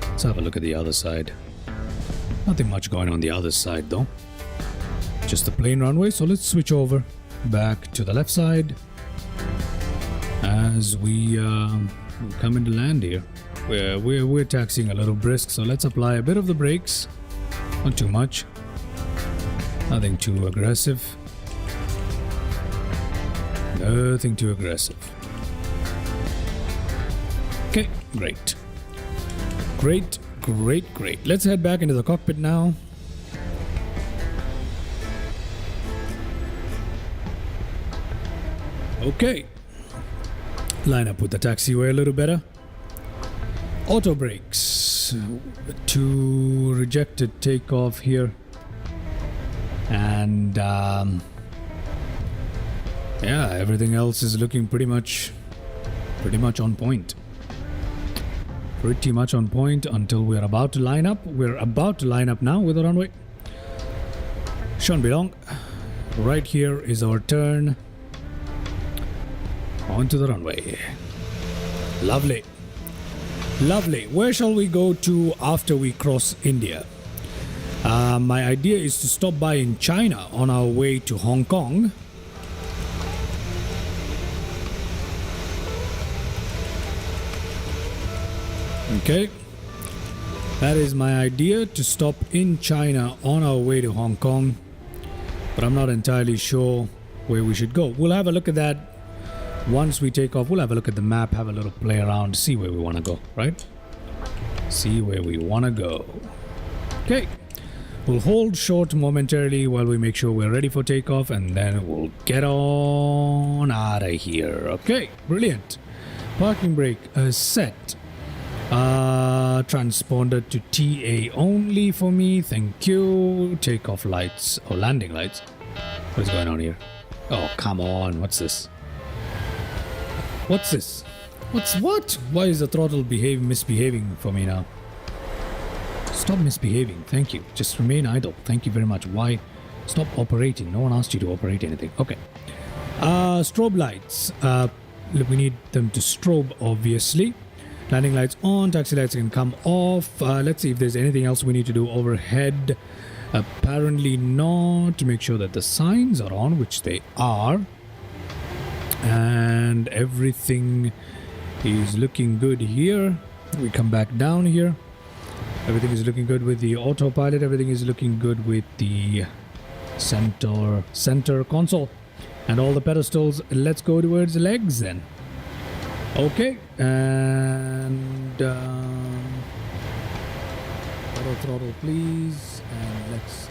Let's have a look at the other side. Nothing much going on the other side though. Just the plain runway, so let's switch over back to the left side as we come into land here. We're taxiing a little brisk, so let's apply a bit of the brakes. Not too much. Nothing too aggressive. Nothing too aggressive. Okay, great. Great. Let's head back into the cockpit now. Okay. Line up with the taxiway a little better. Auto brakes to rejected takeoff here. And yeah, everything else is looking pretty much on point. Pretty much on point until we're about to line up. We're about to line up now with the runway. Shouldn't be long. Right here is our turn. Onto the runway. Lovely. Lovely. Where shall we go to after we cross India? My idea is to stop by in China on our way to Hong Kong. Okay. That is my idea, to stop in China on our way to Hong Kong. But I'm not entirely sure where we should go. We'll have a look at that once we take off. We'll have a look at the map, have a little play around, see where we want to go, right? See where we want to go. Okay. We'll hold short momentarily while we make sure we're ready for takeoff, and then we'll get on out of here. Okay, brilliant. Parking brake set. Transponder to TA only for me, thank you. Takeoff lights or landing lights. What's going on here? Oh, come on, what's this? What's this? What's what? Why is the throttle misbehaving for me now? Stop misbehaving, thank you. Just remain idle, thank you very much. Why? Stop operating, no one asked you to operate anything. Okay. Strobe lights. We need them to strobe, obviously. Landing lights on, taxi lights can come off. Let's see if there's anything else we need to do overhead. Apparently not. To make sure that the signs are on, which they are. And everything is looking good here. We come back down here. Everything is looking good with the autopilot. Everything is looking good with the center console. And all the pedestals. Let's go towards the legs then. Okay, and auto throttle please, and let's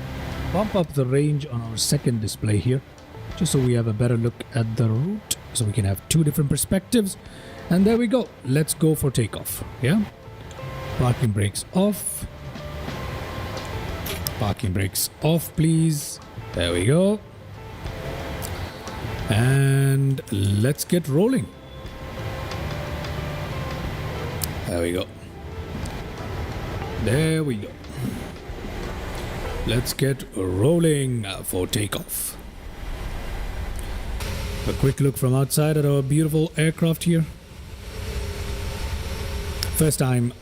bump up the range on our second display here, just so we have a better look at the route, so we can have two different perspectives. And there we go, let's go for takeoff. Yeah, parking brakes off, parking brakes off please. There we go, and let's get rolling. There we go. There we go. Let's get rolling for takeoff. A quick look from outside at our beautiful aircraft here. First time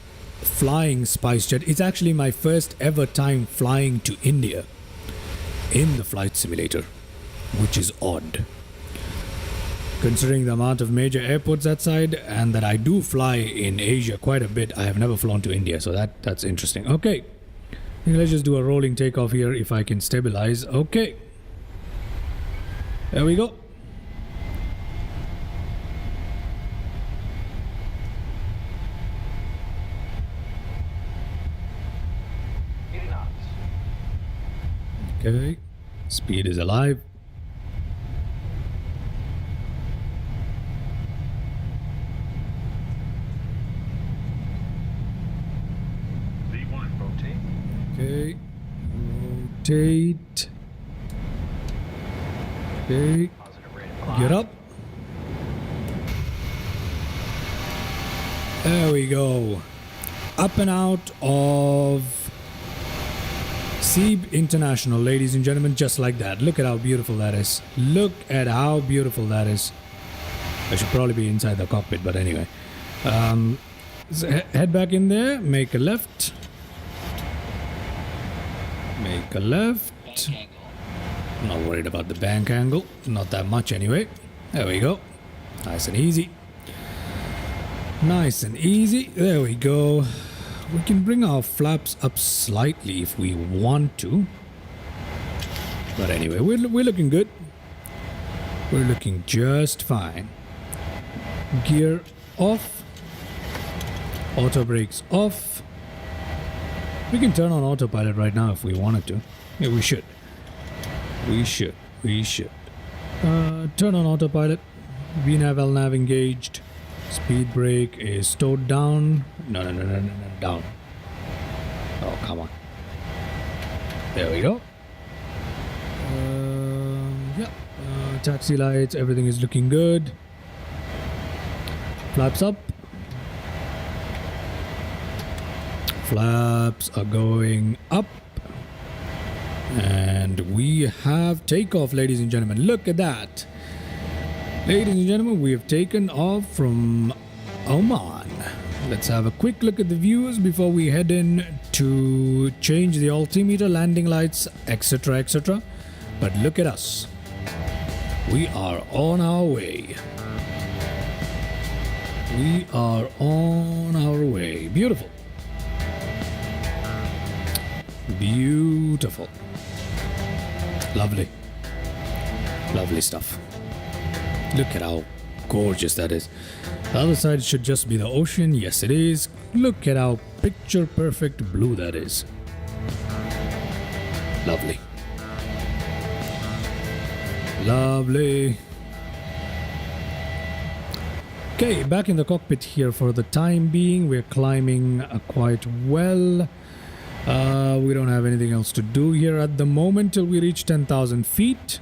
flying SpiceJet. It's actually my first ever time flying to India in the flight simulator, which is odd, considering the amount of major airports that side, and that I do fly in Asia quite a bit. I have never flown to India, so that's interesting. Okay, let's just do a rolling takeoff here if I can stabilize. Okay, there we go. Okay, speed is alive. Okay, rotate. Okay, get up. There we go. Up and out of Seeb International, ladies and gentlemen, just like that. Look at how beautiful that is. Look at how beautiful that is. I should probably be inside the cockpit, but anyway. So head back in there, make a left. Make a left. I'm not worried about the bank angle. Not that much anyway. There we go. Nice and easy. Nice and easy. There we go. We can bring our flaps up slightly if we want to. But anyway, we're looking good. We're looking just fine. Gear off. Auto brakes off. We can turn on autopilot right now if we wanted to. Yeah, we should. We should. Turn on autopilot. VNAV, LNAV engaged. Speed brake is stowed down. No, down. Oh, come on. There we go. Yeah. Taxi lights, everything is looking good. Flaps up. Flaps are going up. And we have takeoff, ladies and gentlemen. Look at that. Ladies and gentlemen, we have taken off from Oman. Let's have a quick look at the views before we head in to change the altimeter, landing lights, etc., etc. But look at us. We are on our way. We are on our way. Beautiful. Beautiful. Lovely. Lovely stuff. Look at how gorgeous that is. The other side should just be the ocean. Yes, it is. Look at how picture perfect blue that is. Lovely. Lovely. Okay, back in the cockpit here for the time being. We're climbing quite well. We don't have anything else to do here at the moment till we reach 10,000 feet.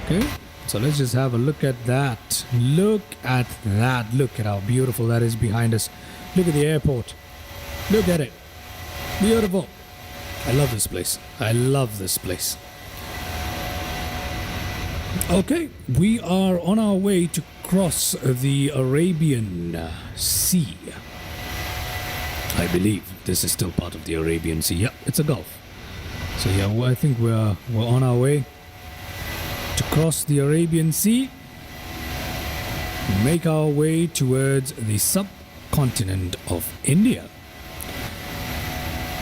Okay, so let's just have a look at that. Look at that. Look at how beautiful that is behind us. Look at the airport. Look at it. Beautiful. I love this place. I love this place. Okay, we are on our way to cross the Arabian Sea. I believe this is still part of the Arabian Sea. Yeah, it's a gulf. So yeah, I think we're on our way to cross the Arabian Sea, make our way towards the subcontinent of India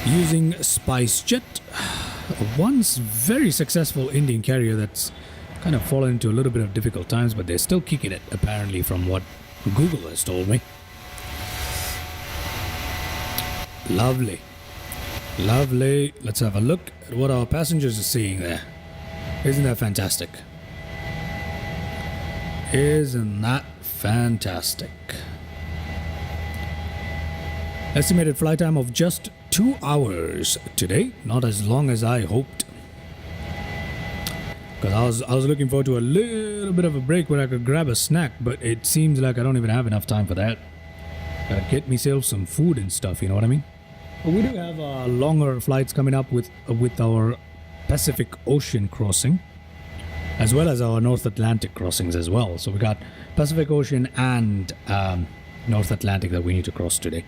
using SpiceJet, a once very successful Indian carrier that's kind of fallen into a little bit of difficult times, but they're still kicking it apparently from what Google has told me. Lovely. Lovely. Let's have a look at what our passengers are seeing there. Isn't that fantastic? Isn't that fantastic? Estimated flight time of just 2 hours today. Not as long as I hoped. Because I was looking forward to a little bit of a break where I could grab a snack, but it seems like I don't even have enough time for that. Gotta get myself some food and stuff, you know what I mean? But we do have longer flights coming up with our Pacific Ocean crossing, as well as our North Atlantic crossings as well. So we got Pacific Ocean and North Atlantic that we need to cross today.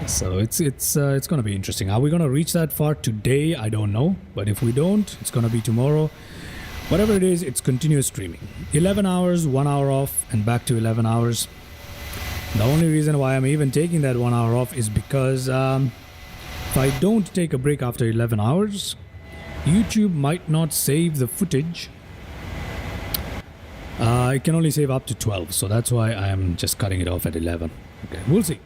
So it's going to be interesting. Are we going to reach that far today? I don't know. But if we don't, it's going to be tomorrow. Whatever it is, it's continuous streaming. 11 hours, 1 hour off, and back to 11 hours. The only reason why I'm even taking that 1 hour off is because if I don't take a break after 11 hours, YouTube might not save the footage. It can only save up to 12, so that's why I'm just cutting it off at 11. Okay, we'll see.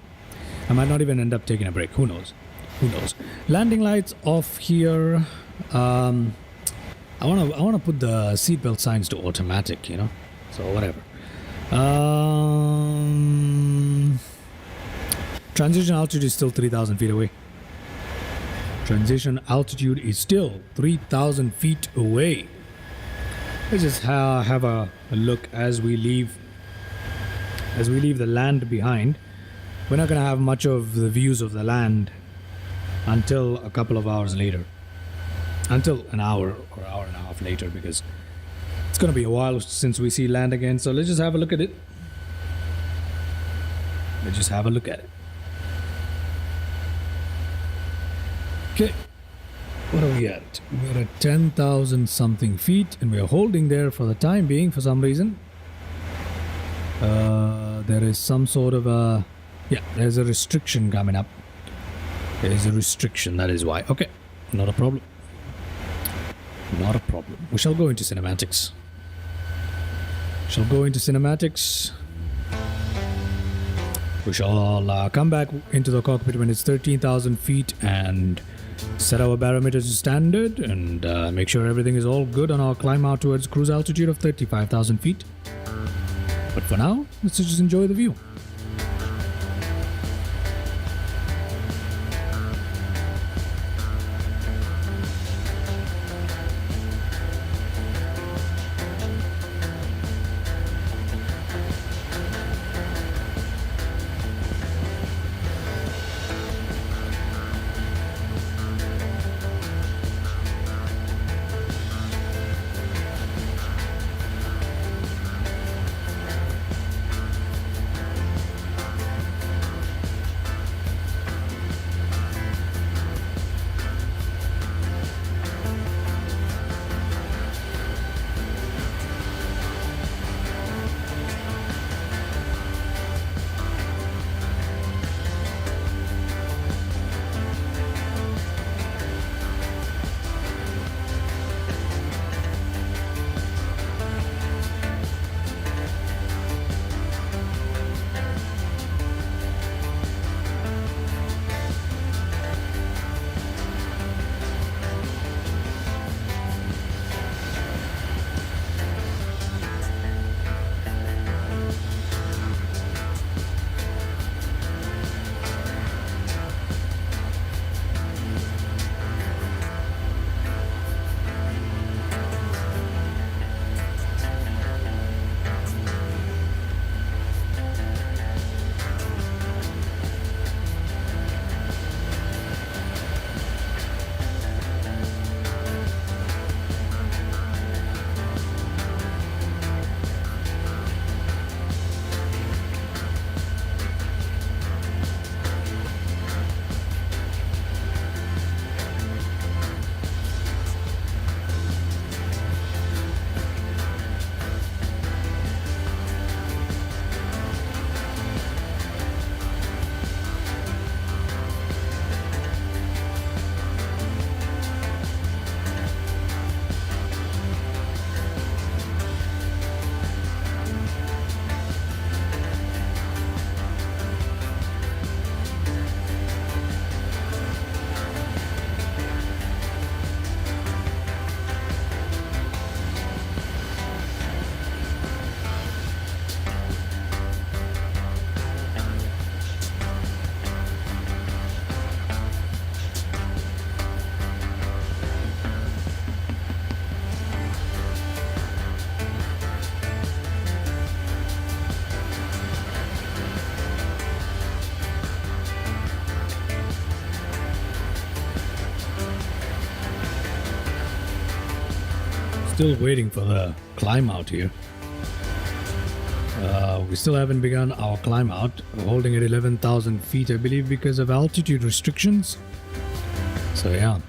I might not even end up taking a break. Who knows? Who knows? Landing lights off here. I wanna put the seatbelt signs to automatic, you know. So whatever. Transition altitude is still 3,000 feet away. Transition altitude is still 3,000 feet away. Let's just have a look as we leave the land behind. We're not going to have much of the views of the land until a couple of hours later. Until an hour or hour and a half later, because it's going to be a while since we see land again. So let's just have a look at it. Let's just have a look at it. Okay, what are we at? We're at 10,000 something feet, and we're holding there for the time being for some reason. There is some sort of a... Yeah, there's a restriction coming up. There is a restriction, that is why. Okay, not a problem. Not a problem. We shall go into cinematics. We shall come back into the cockpit when it's 13,000 feet and set our barometers to standard and make sure everything is all good on our climb out towards cruise altitude of 35,000 feet. But for now, let's just enjoy the view. Still waiting for the climb out here. We still haven't begun our climb out. We're holding at 11,000 feet, I believe, because of altitude restrictions. So yeah.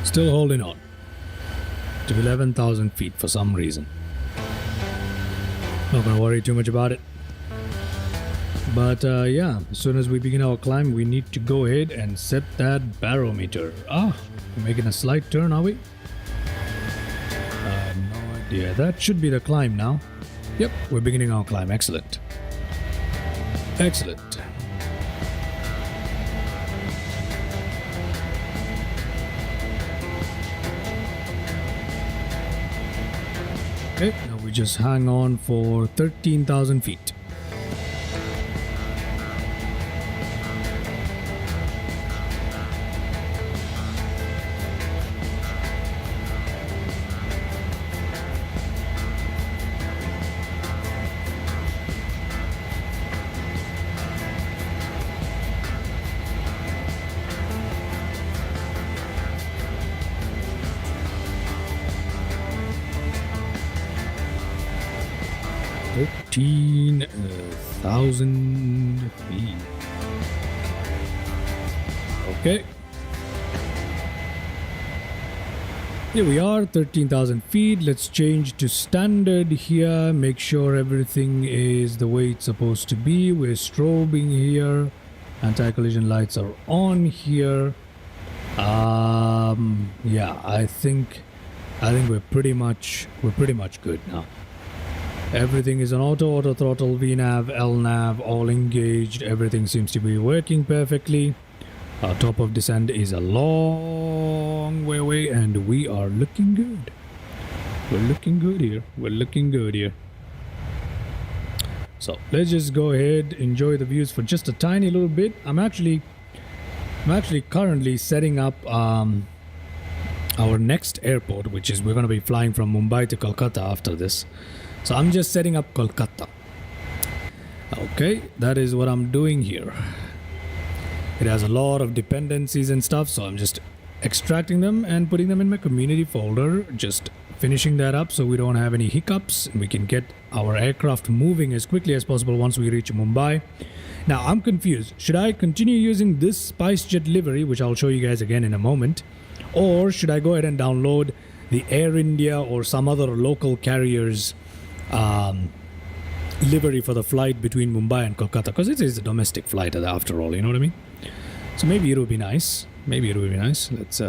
Still holding on to 11,000 feet for some reason. Not gonna worry too much about it. But yeah, as soon as we begin our climb, we need to go ahead and set that barometer. We're making a slight turn, are we? No idea. That should be the climb now. Yep, we're beginning our climb. Excellent. Excellent. Okay, now we just hang on for 13,000 feet. $13,000 feet. Okay. Here we are, 13,000 feet. Let's change to standard here. Make sure everything is the way it's supposed to be. We're strobing here. Anti-collision lights are on here. Yeah, I think we're pretty much good now. Everything is on auto throttle, VNAV, LNAV, all engaged. Everything seems to be working perfectly. Our top of descent is a long way away, and we are looking good. We're looking good here. We're looking good here. So let's just go ahead, enjoy the views for just a tiny little bit. I'm actually currently setting up our next airport, which is we're going to be flying from Mumbai to Kolkata after this. So I'm just setting up Kolkata. Okay, that is what I'm doing here. It has a lot of dependencies and stuff, so I'm just extracting them and putting them in my community folder. Just finishing that up so we don't have any hiccups. We can get our aircraft moving as quickly as possible once we reach Mumbai. Now, I'm confused. Should I continue using this SpiceJet livery, which I'll show you guys again in a moment? Or should I go ahead and download the Air India or some other local carriers livery for the flight between Mumbai and Kolkata, because it is a domestic flight after all, you know what I mean? So maybe it would be nice. Let's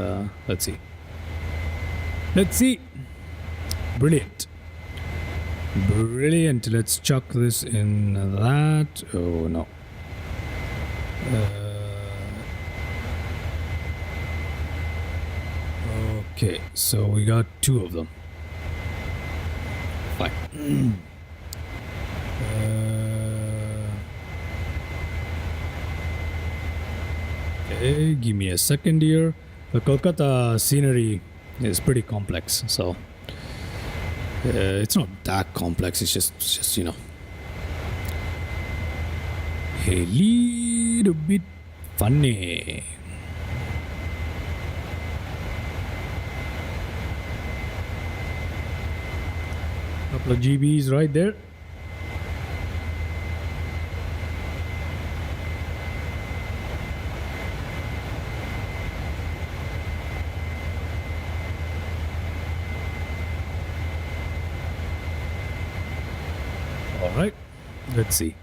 see. Brilliant. Let's chuck this in that. Oh no. Okay, so we got two of them. Fine. Okay, give me a second here. The Kolkata scenery is pretty complex, so it's not that complex. It's just you know, a little bit funny. Couple of GBs right there. All right, let's see.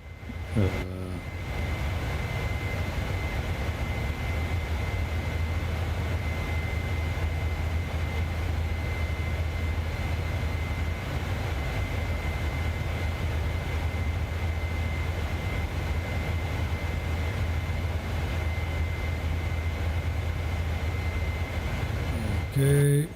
Okay.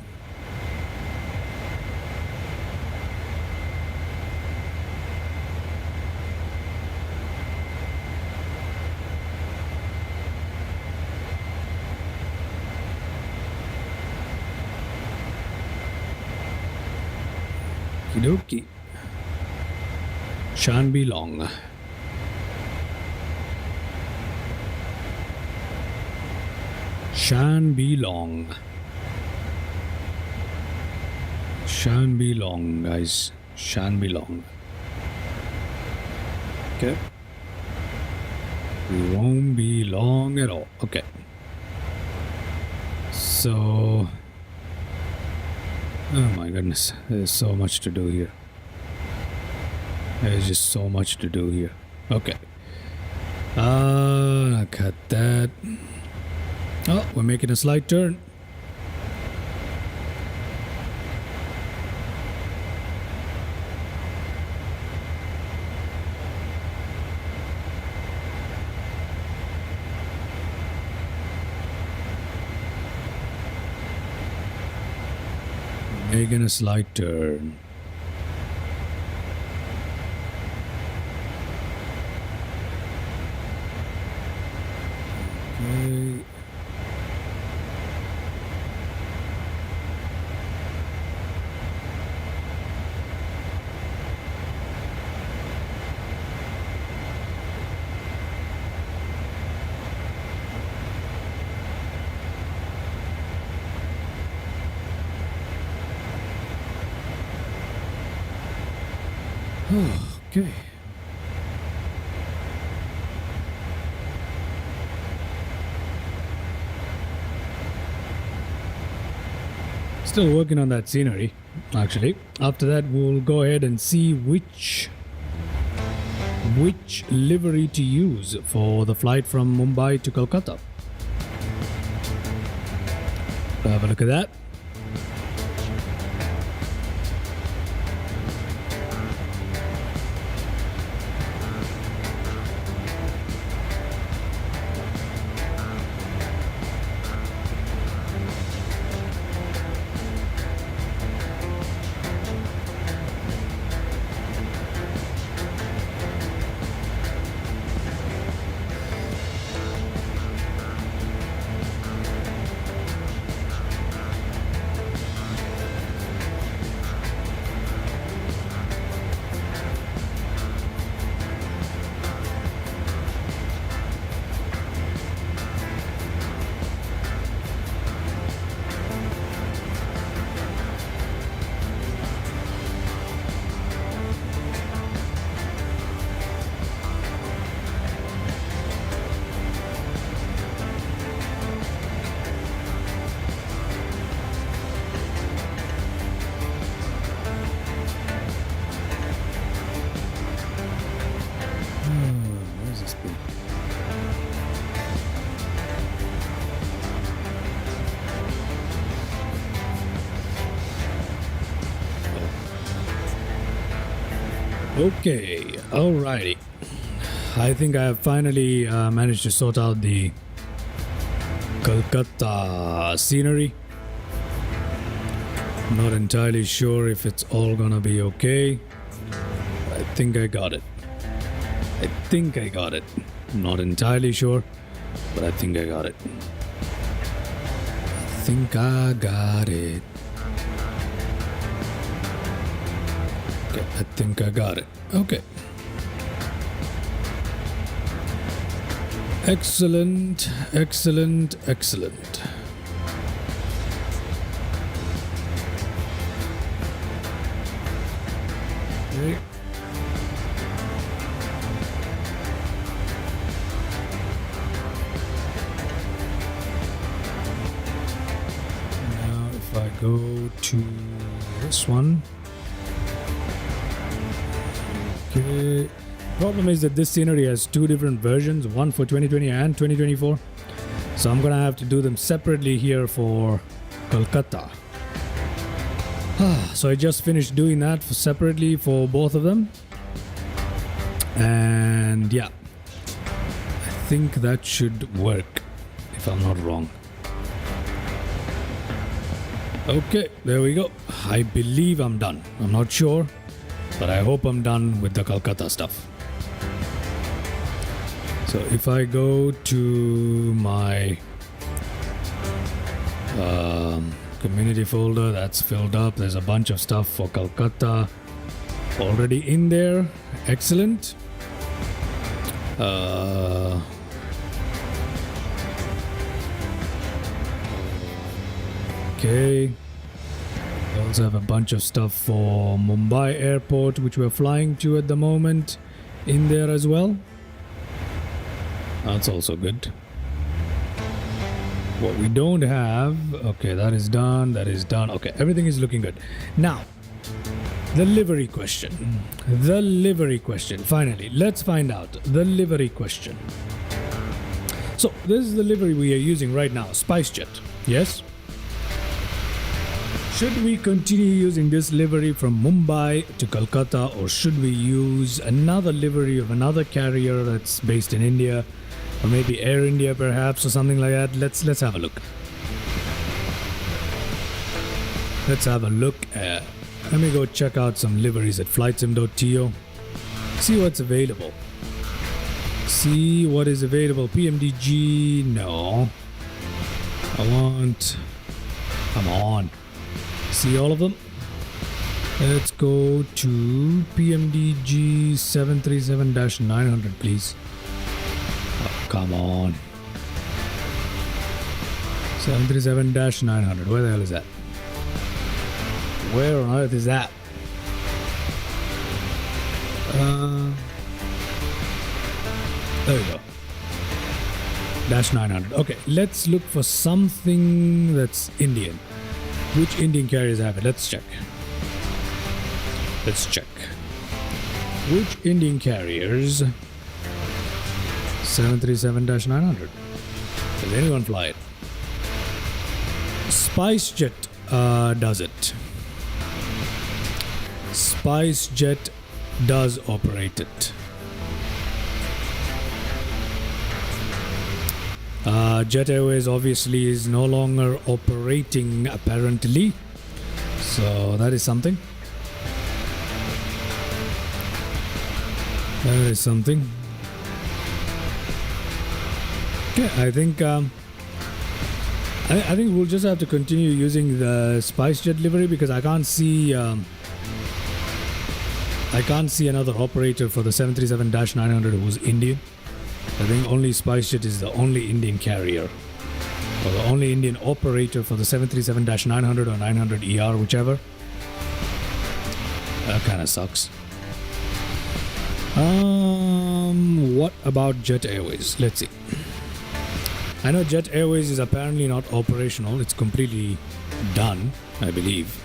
Okie dokie. Shan't be long. Shan't be long. Shan't be long, guys. Shan't be long. Okay. We won't be long at all. Okay. So... oh my goodness. There's so much to do here. There's just so much to do here. Okay. Cut that. Oh, we're making a slight turn. Making a slight turn. Okay. Okay. Still working on that scenery, actually. After that, we'll go ahead and see which livery to use for the flight from Mumbai to Kolkata. Have a look at that. Where's this thing? Okay, alrighty. I think I have finally managed to sort out the Kolkata scenery. Not entirely sure if it's all gonna be okay. I think I got it. I think I got it. Not entirely sure, but I think I got it. I think I got it. Okay, I think I got it. Okay. Excellent, excellent, excellent. Okay. Now if I go to this one. Okay. Problem is that this scenery has two different versions, one for 2020 and 2024. So I'm gonna have to do them separately here for Kolkata. So I just finished doing that separately for both of them. And yeah, I think that should work, if I'm not wrong. Okay, there we go. I believe I'm done. I'm not sure, but I hope I'm done with the Kolkata stuff. So if I go to my community folder, that's filled up. There's a bunch of stuff for Kolkata already in there. Excellent. Okay. We also have a bunch of stuff for Mumbai airport, which we're flying to at the moment, in there as well. That's also good. What we don't have, okay, that is done, okay, everything is looking good. Now, the livery question, finally, let's find out the livery question. So, this is the livery we are using right now, SpiceJet, yes? Should we continue using this livery from Mumbai to Kolkata, or should we use another livery of another carrier that's based in India? Or maybe Air India perhaps, or something like that. Let's have a look. Let me go check out some liveries at flightsim.to. See what's available. See what is available. PMDG, no. Come on. See all of them? Let's go to PMDG 737-900, please. Come on. 737-900. Where the hell is that? Where on earth is that? There we go. -900. Okay, let's look for something that's Indian. Which Indian carriers have it? Let's check. Which Indian carriers 737-900. Does anyone fly it? SpiceJet does it. SpiceJet does operate it. Jet Airways obviously is no longer operating apparently. So that is something. Okay, I think we'll just have to continue using the SpiceJet livery because I can't see another operator for the 737-900 who's Indian. I think only SpiceJet is the only Indian carrier, or the only Indian operator for the 737-900 or 900ER, whichever. That kind of sucks. What about Jet Airways? Let's see. I know Jet Airways is apparently not operational. It's completely done, I believe.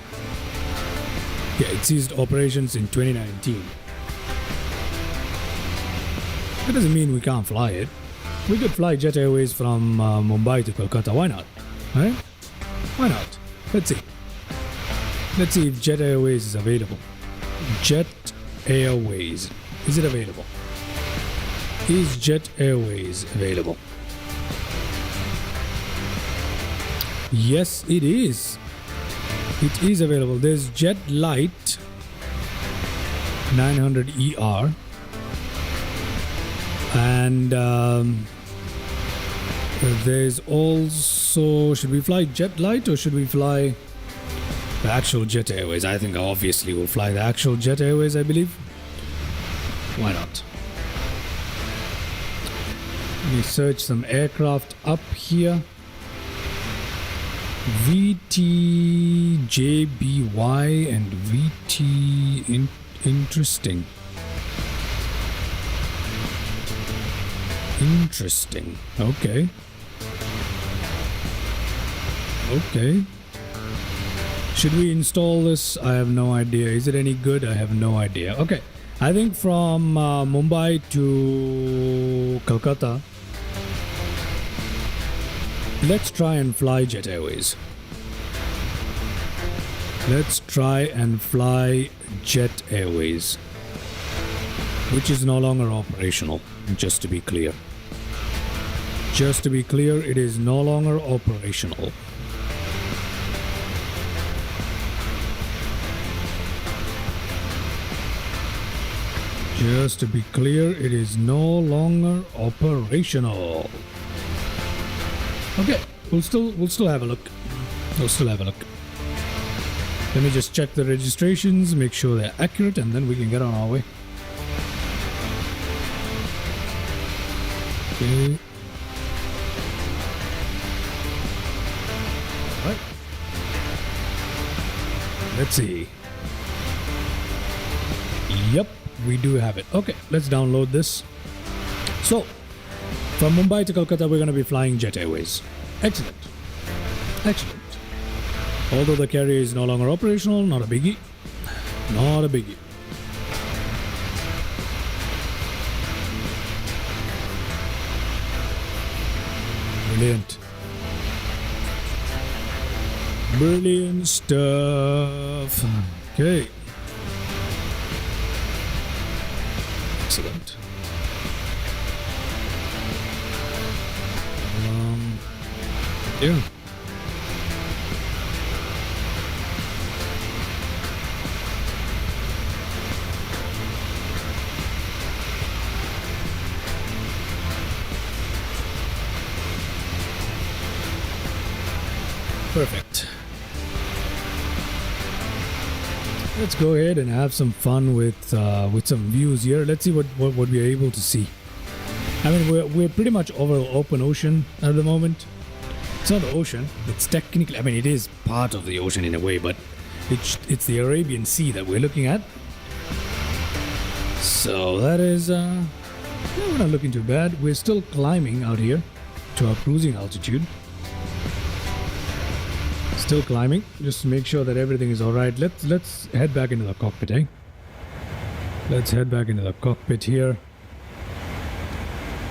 Yeah, it ceased operations in 2019. That doesn't mean we can't fly it. We could fly Jet Airways from Mumbai to Kolkata. Why not? Right? Why not? Let's see. Let's see if Jet Airways is available. Jet Airways. Is it available? Is Jet Airways available? Yes, it is. It is available. There's Jet Light 900ER. And there's also, should we fly Jet Light or should we fly the actual Jet Airways? I think obviously we'll fly the actual Jet Airways, I believe. Why not? Let me search some aircraft up here. VTJBY and VT, interesting. Interesting. Okay. Should we install this? I have no idea. Is it any good? I have no idea. Okay. I think from Mumbai to Kolkata, let's try and fly Jet Airways. Let's try and fly Jet Airways, which is no longer operational, just to be clear. Just to be clear, it is no longer operational. Just to be clear, it is no longer operational. Okay, we'll still have a look. Let me just check the registrations, make sure they're accurate, and then we can get on our way. Okay. Right. Let's see. Yep, we do have it. Okay, let's download this. So, from Mumbai to Kolkata, we're going to be flying Jet Airways. Excellent. Excellent. Although the carrier is no longer operational, not a biggie. Not a biggie. Brilliant. Brilliant stuff. Okay. Excellent. Yeah. Perfect. Let's go ahead and have some fun with some views here. Let's see what we are able to see. I mean, we're pretty much over open ocean at the moment. It's not the ocean. It's technically, I mean, it is part of the ocean in a way, but it's the Arabian Sea that we're looking at. So that is, we're not looking too bad. We're still climbing out here to our cruising altitude. Still climbing, just to make sure that everything is all right. Let's head back into the cockpit, eh? Let's head back into the cockpit here.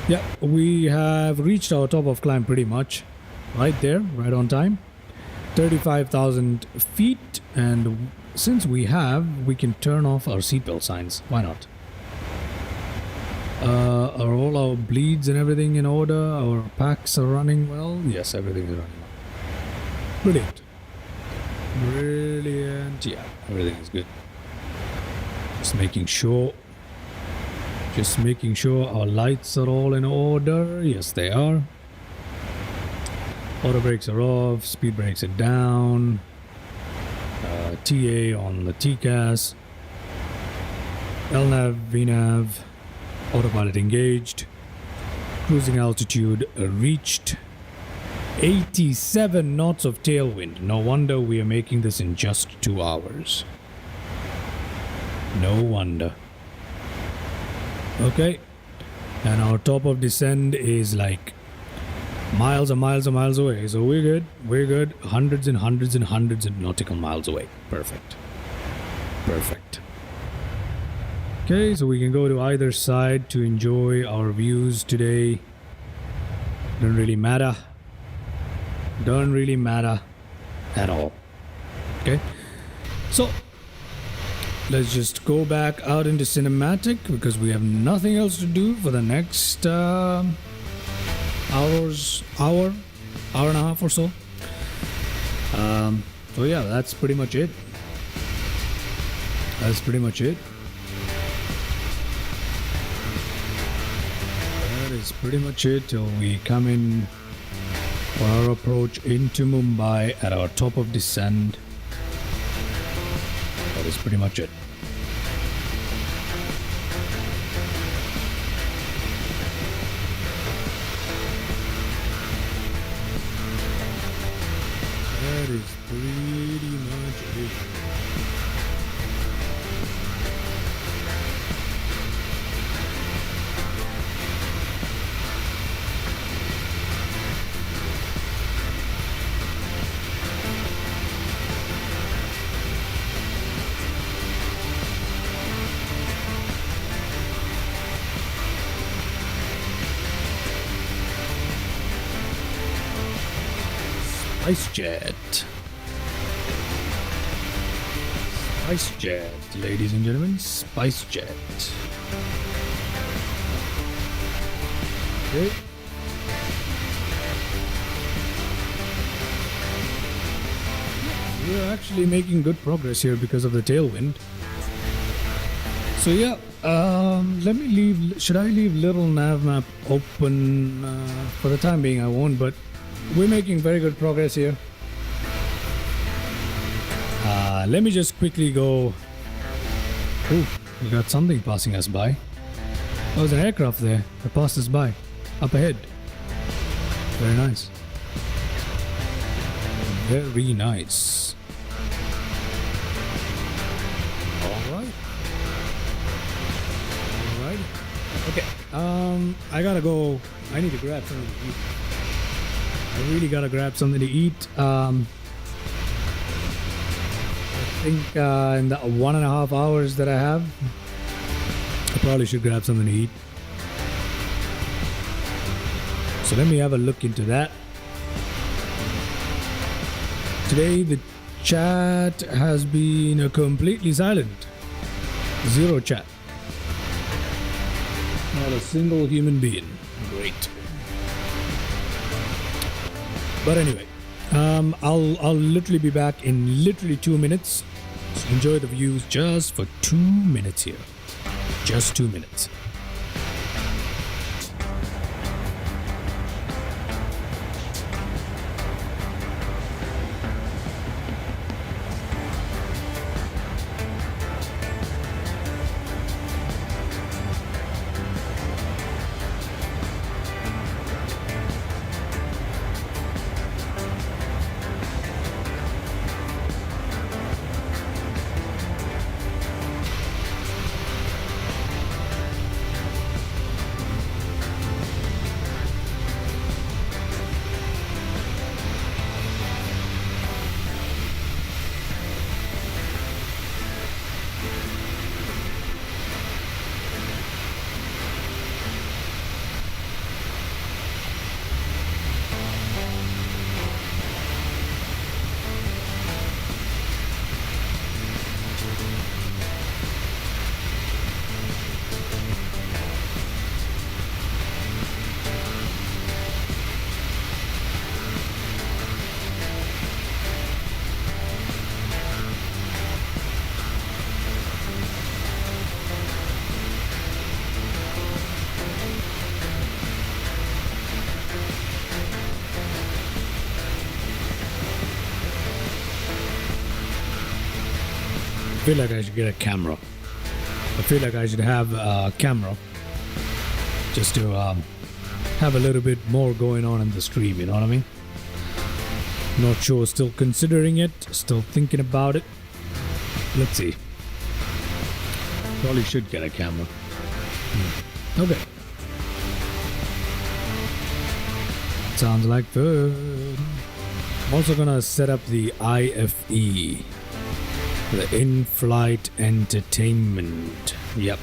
Yeah, we have reached our top of climb pretty much. Right there, right on time. 35,000 feet, and since we can turn off our seatbelt signs. Why not? Are all our bleeds and everything in order? Our packs are running well? Yes, everything is running well. Brilliant. Brilliant. Yeah, everything is good. Just making sure our lights are all in order. Yes, they are. Auto brakes are off, speed brakes are down. TA on the TCAS. LNAV, VNAV, autopilot engaged. Cruising altitude reached. 87 knots of tailwind. No wonder we are making this in just 2 hours. No wonder. Okay. And our top of descent is like miles and miles and miles away. So we're good. We're good. Hundreds and hundreds and hundreds of nautical miles away. Perfect. Perfect. Okay, so we can go to either side to enjoy our views today. Don't really matter. Don't really matter at all. Okay, so let's just go back out into cinematic because we have nothing else to do for the next hour and a half or so. So yeah, that's pretty much it. That's pretty much it. That is pretty much it till we come in for our approach into Mumbai at our top of descent. That is pretty much it. That is pretty much it. SpiceJet. SpiceJet, ladies and gentlemen, SpiceJet. Okay. We're actually making good progress here because of the tailwind. So yeah, let me leave. Should I leave little nav map open? For the time being, I won't, but we're making very good progress here. Let me just quickly go. Ooh, we got something passing us by. Oh, there's an aircraft there that passed us by. Up ahead. Very nice. Very nice. I gotta go. I need to grab something to eat. I really gotta grab something to eat. I think in the 1.5 hours that I have, I probably should grab something to eat. So let me have a look into that. Today the chat has been completely silent. Zero chat. Not a single human being. Great. But anyway, I'll literally be back in literally 2 minutes. So enjoy the views just for 2 minutes here. Just 2 minutes. I feel like I should get a camera. I feel like I should have a camera just to have a little bit more going on in the stream, you know what I mean? Not sure, still considering it, still thinking about it. Let's see. Probably should get a camera. Okay. Sounds like fun. I'm also gonna set up the IFE. The in-flight entertainment. Yep.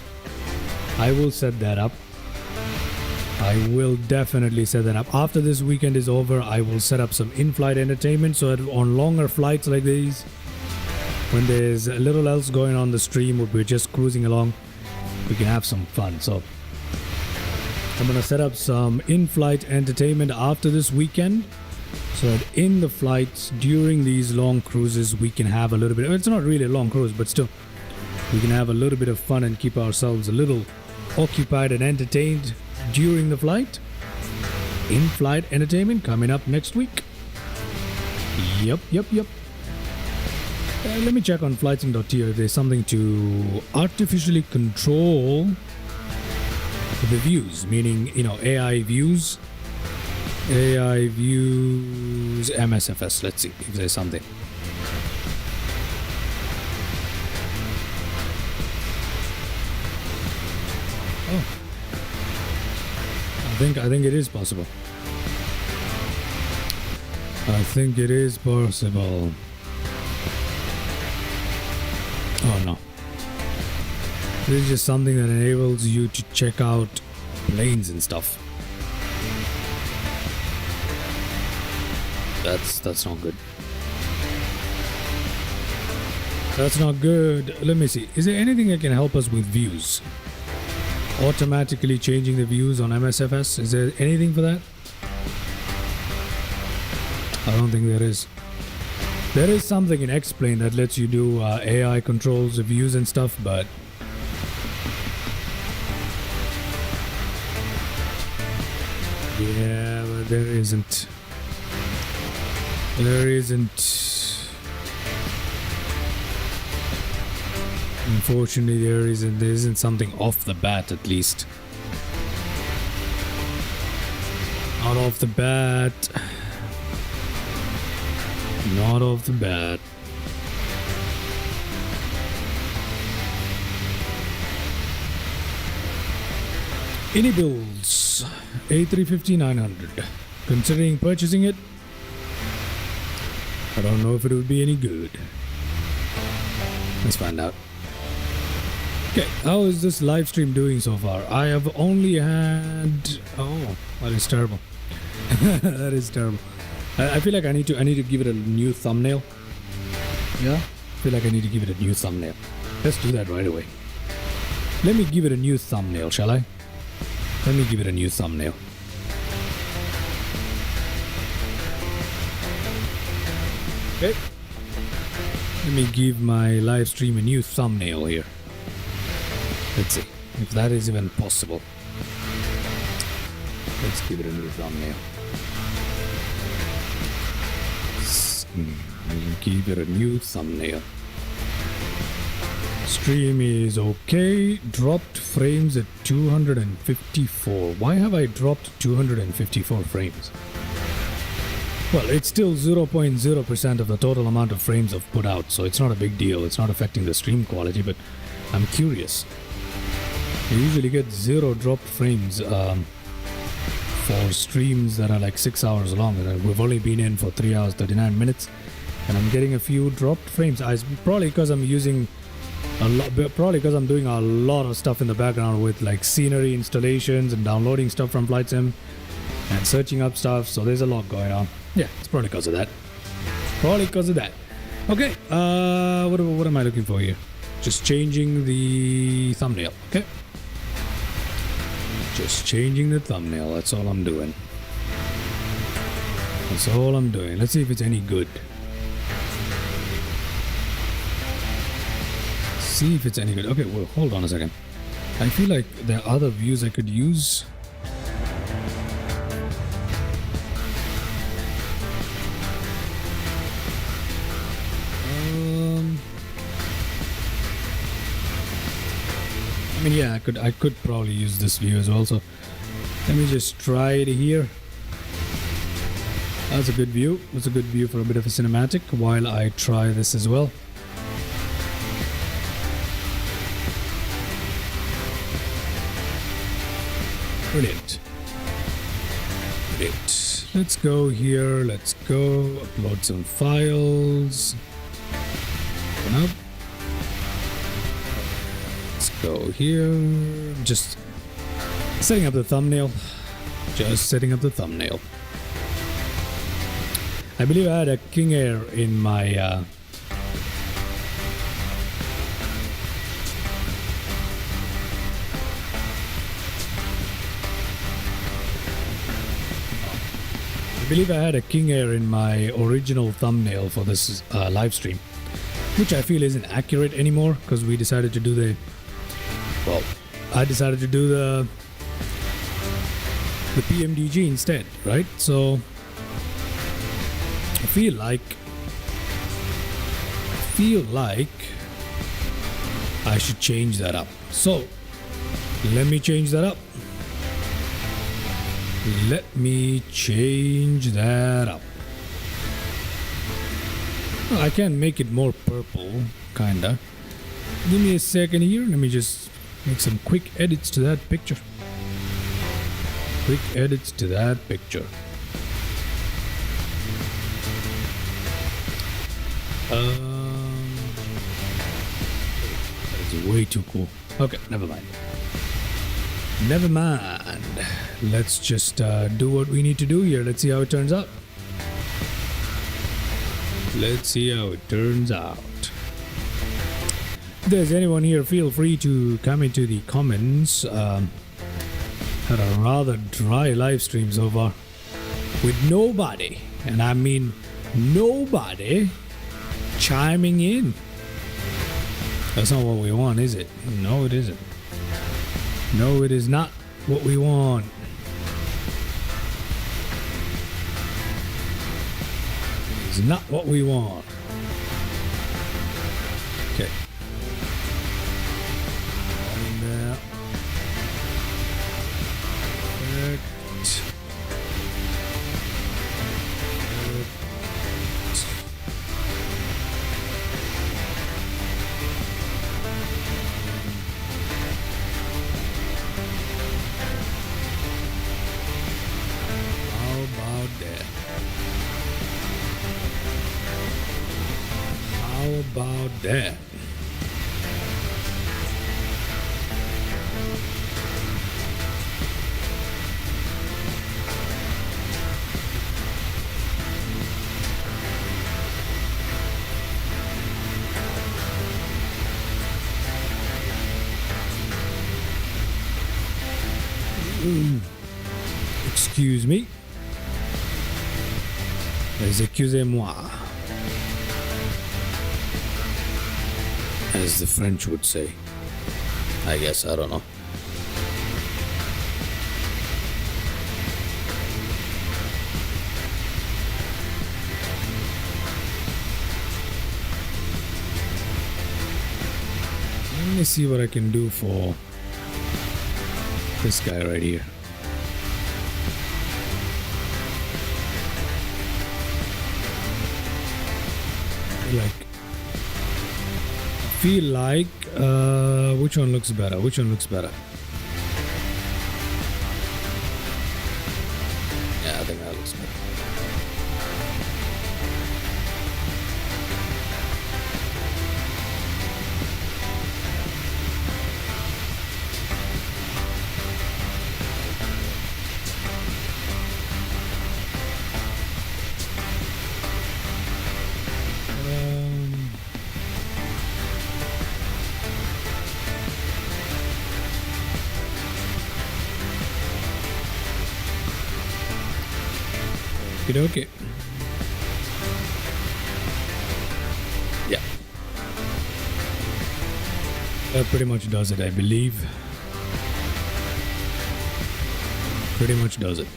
I will set that up. I will definitely set that up. After this weekend is over, I will set up some in-flight entertainment so that on longer flights like these, when there's a little else going on the stream or we're just cruising along, we can have some fun. So I'm going to set up some in-flight entertainment after this weekend, so that in the flights during these long cruises we can have a little bit, it's not really a long cruise, but still we can have a little bit of fun and keep ourselves a little occupied and entertained during the flight. In-flight entertainment coming up next week. Yep. Let me check on flightsim.to if there's something to artificially control the views, meaning, you know, AI views MSFS. Let's see if there's something. Oh, I think it is possible. I think it is possible. Oh no, this is just something that enables you to check out planes and stuff. That's not good. That's not good. Let me see. Is there anything that can help us with views? Automatically changing the views on MSFS. Is there anything for that? I don't think there is. There is something in X-Plane that lets you do AI controls the views and stuff, but yeah, but there isn't. There isn't. Unfortunately, there isn't something off the bat, at least. Not off the bat. Not off the bat. Any builds? A350-900. Considering purchasing it, I don't know if it would be any good. Let's find out. Okay, how is this live stream doing so far? I have only had... Oh, that is terrible. That is terrible. I feel like I need to give it a new thumbnail. Yeah? I feel like I need to give it a new thumbnail. Let's do that right away. Let me give it a new thumbnail, shall I? Let me give it a new thumbnail. Okay. Let me give my live stream a new thumbnail here. Let's see if that is even possible. Let's give it a new thumbnail. Give it a new thumbnail. Stream is okay. Dropped frames at 254. Why have I dropped 254 frames? Well, it's still 0.0% of the total amount of frames I've put out, so it's not a big deal. It's not affecting the stream quality, but I'm curious. I usually get 0 dropped frames for streams that are like 6 hours long, and we've only been in for 3 hours 39 minutes, and I'm getting a few dropped frames. Probably because I'm using a lot, probably because I'm doing a lot of stuff in the background with like scenery installations and downloading stuff from Flight Sim and searching up stuff, so there's a lot going on. Yeah, it's probably because of that. Probably because of that. Okay, what am I looking for here? Just changing the thumbnail, okay? Just changing the thumbnail, that's all I'm doing. That's all I'm doing. Let's see if it's any good. See if it's any good. Okay, well, hold on a second. I feel like there are other views I could use. I mean, yeah, I could probably use this view as well, so let me just try it here. That's a good view. That's a good view for a bit of a cinematic while I try this as well. Brilliant. Brilliant. Let's go here. Let's go upload some files. Open up. Go here, just setting up the thumbnail. Just setting up the thumbnail. I believe I had a King Air in my original thumbnail for this live stream, which I feel isn't accurate anymore because we decided to do the I decided to do the PMDG instead, right? So I feel like I should change that up. So let me change that up. Let me change that up. I can make it more purple, kinda. Give me a second here. Let me just make some quick edits to that picture. Quick edits to that picture. That's way too cool. Okay, never mind. Never mind. Let's just do what we need to do here. Let's see how it turns out. Let's see how it turns out. If there's anyone here, feel free to come into the comments. Had a rather dry live stream so far, with nobody, and I mean nobody, chiming in. That's not what we want, is it? No, it isn't. No, it is not what we want. It's not what we want. Okay. about that? Excuse me. Excusez-moi. As the French would say. I guess, I don't know. Let me see what I can do for this guy right here. Feel like which one looks better? Which one looks better? Yeah, I think that looks better. Okay. Yeah. That pretty much does it, I believe. Pretty much does it.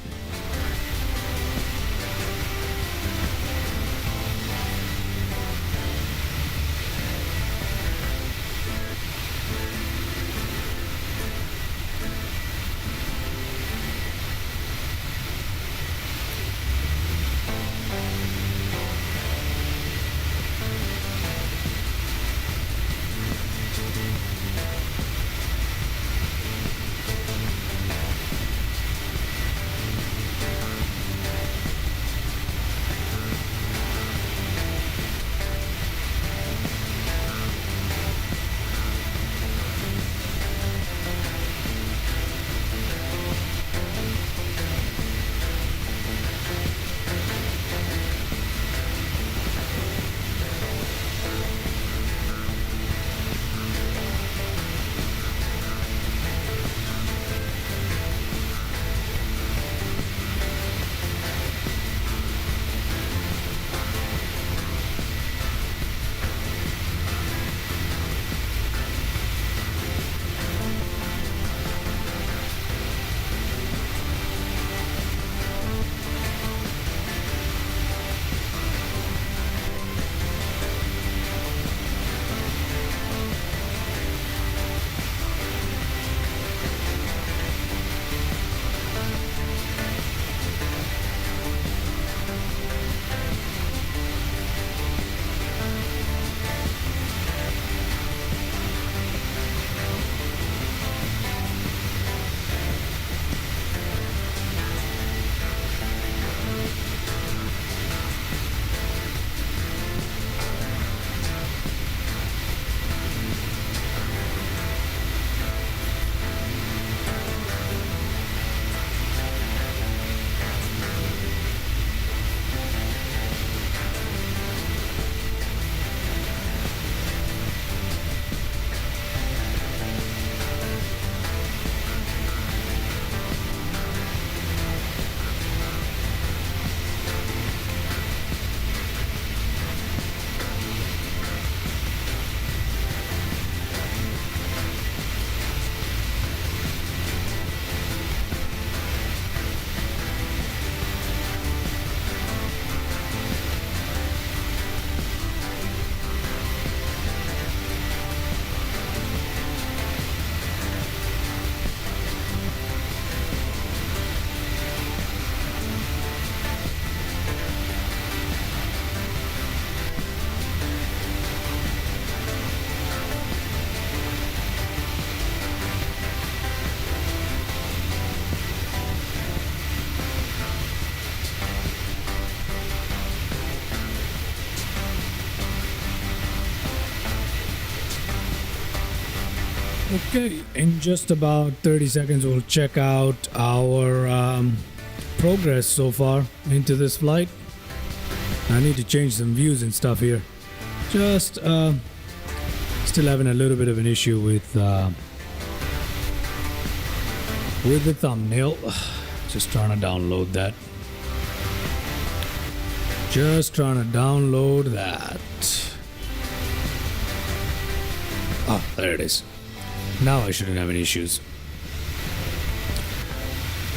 Okay, in just about 30 seconds, we'll check out our progress so far into this flight. I need to change some views and stuff here. Just still having a little bit of an issue with the thumbnail. Just trying to download that. Just trying to download that. Ah, there it is. Now I shouldn't have any issues.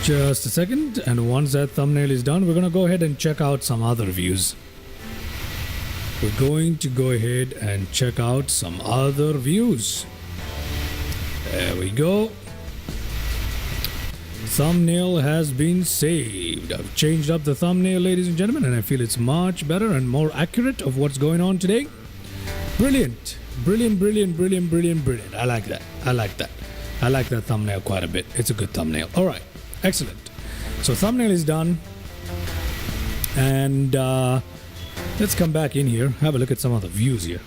Just a second, and once that thumbnail is done, we're going to go ahead and check out some other views. We're going to go ahead and check out some other views. There we go. Thumbnail has been saved. I've changed up the thumbnail, ladies and gentlemen, and I feel it's much better and more accurate of what's going on today. Brilliant. Brilliant, brilliant, brilliant, brilliant, brilliant. I like that. I like that. I like that thumbnail quite a bit. It's a good thumbnail. All right. Excellent. So thumbnail is done. And let's come back in here. Have a look at some of the views here.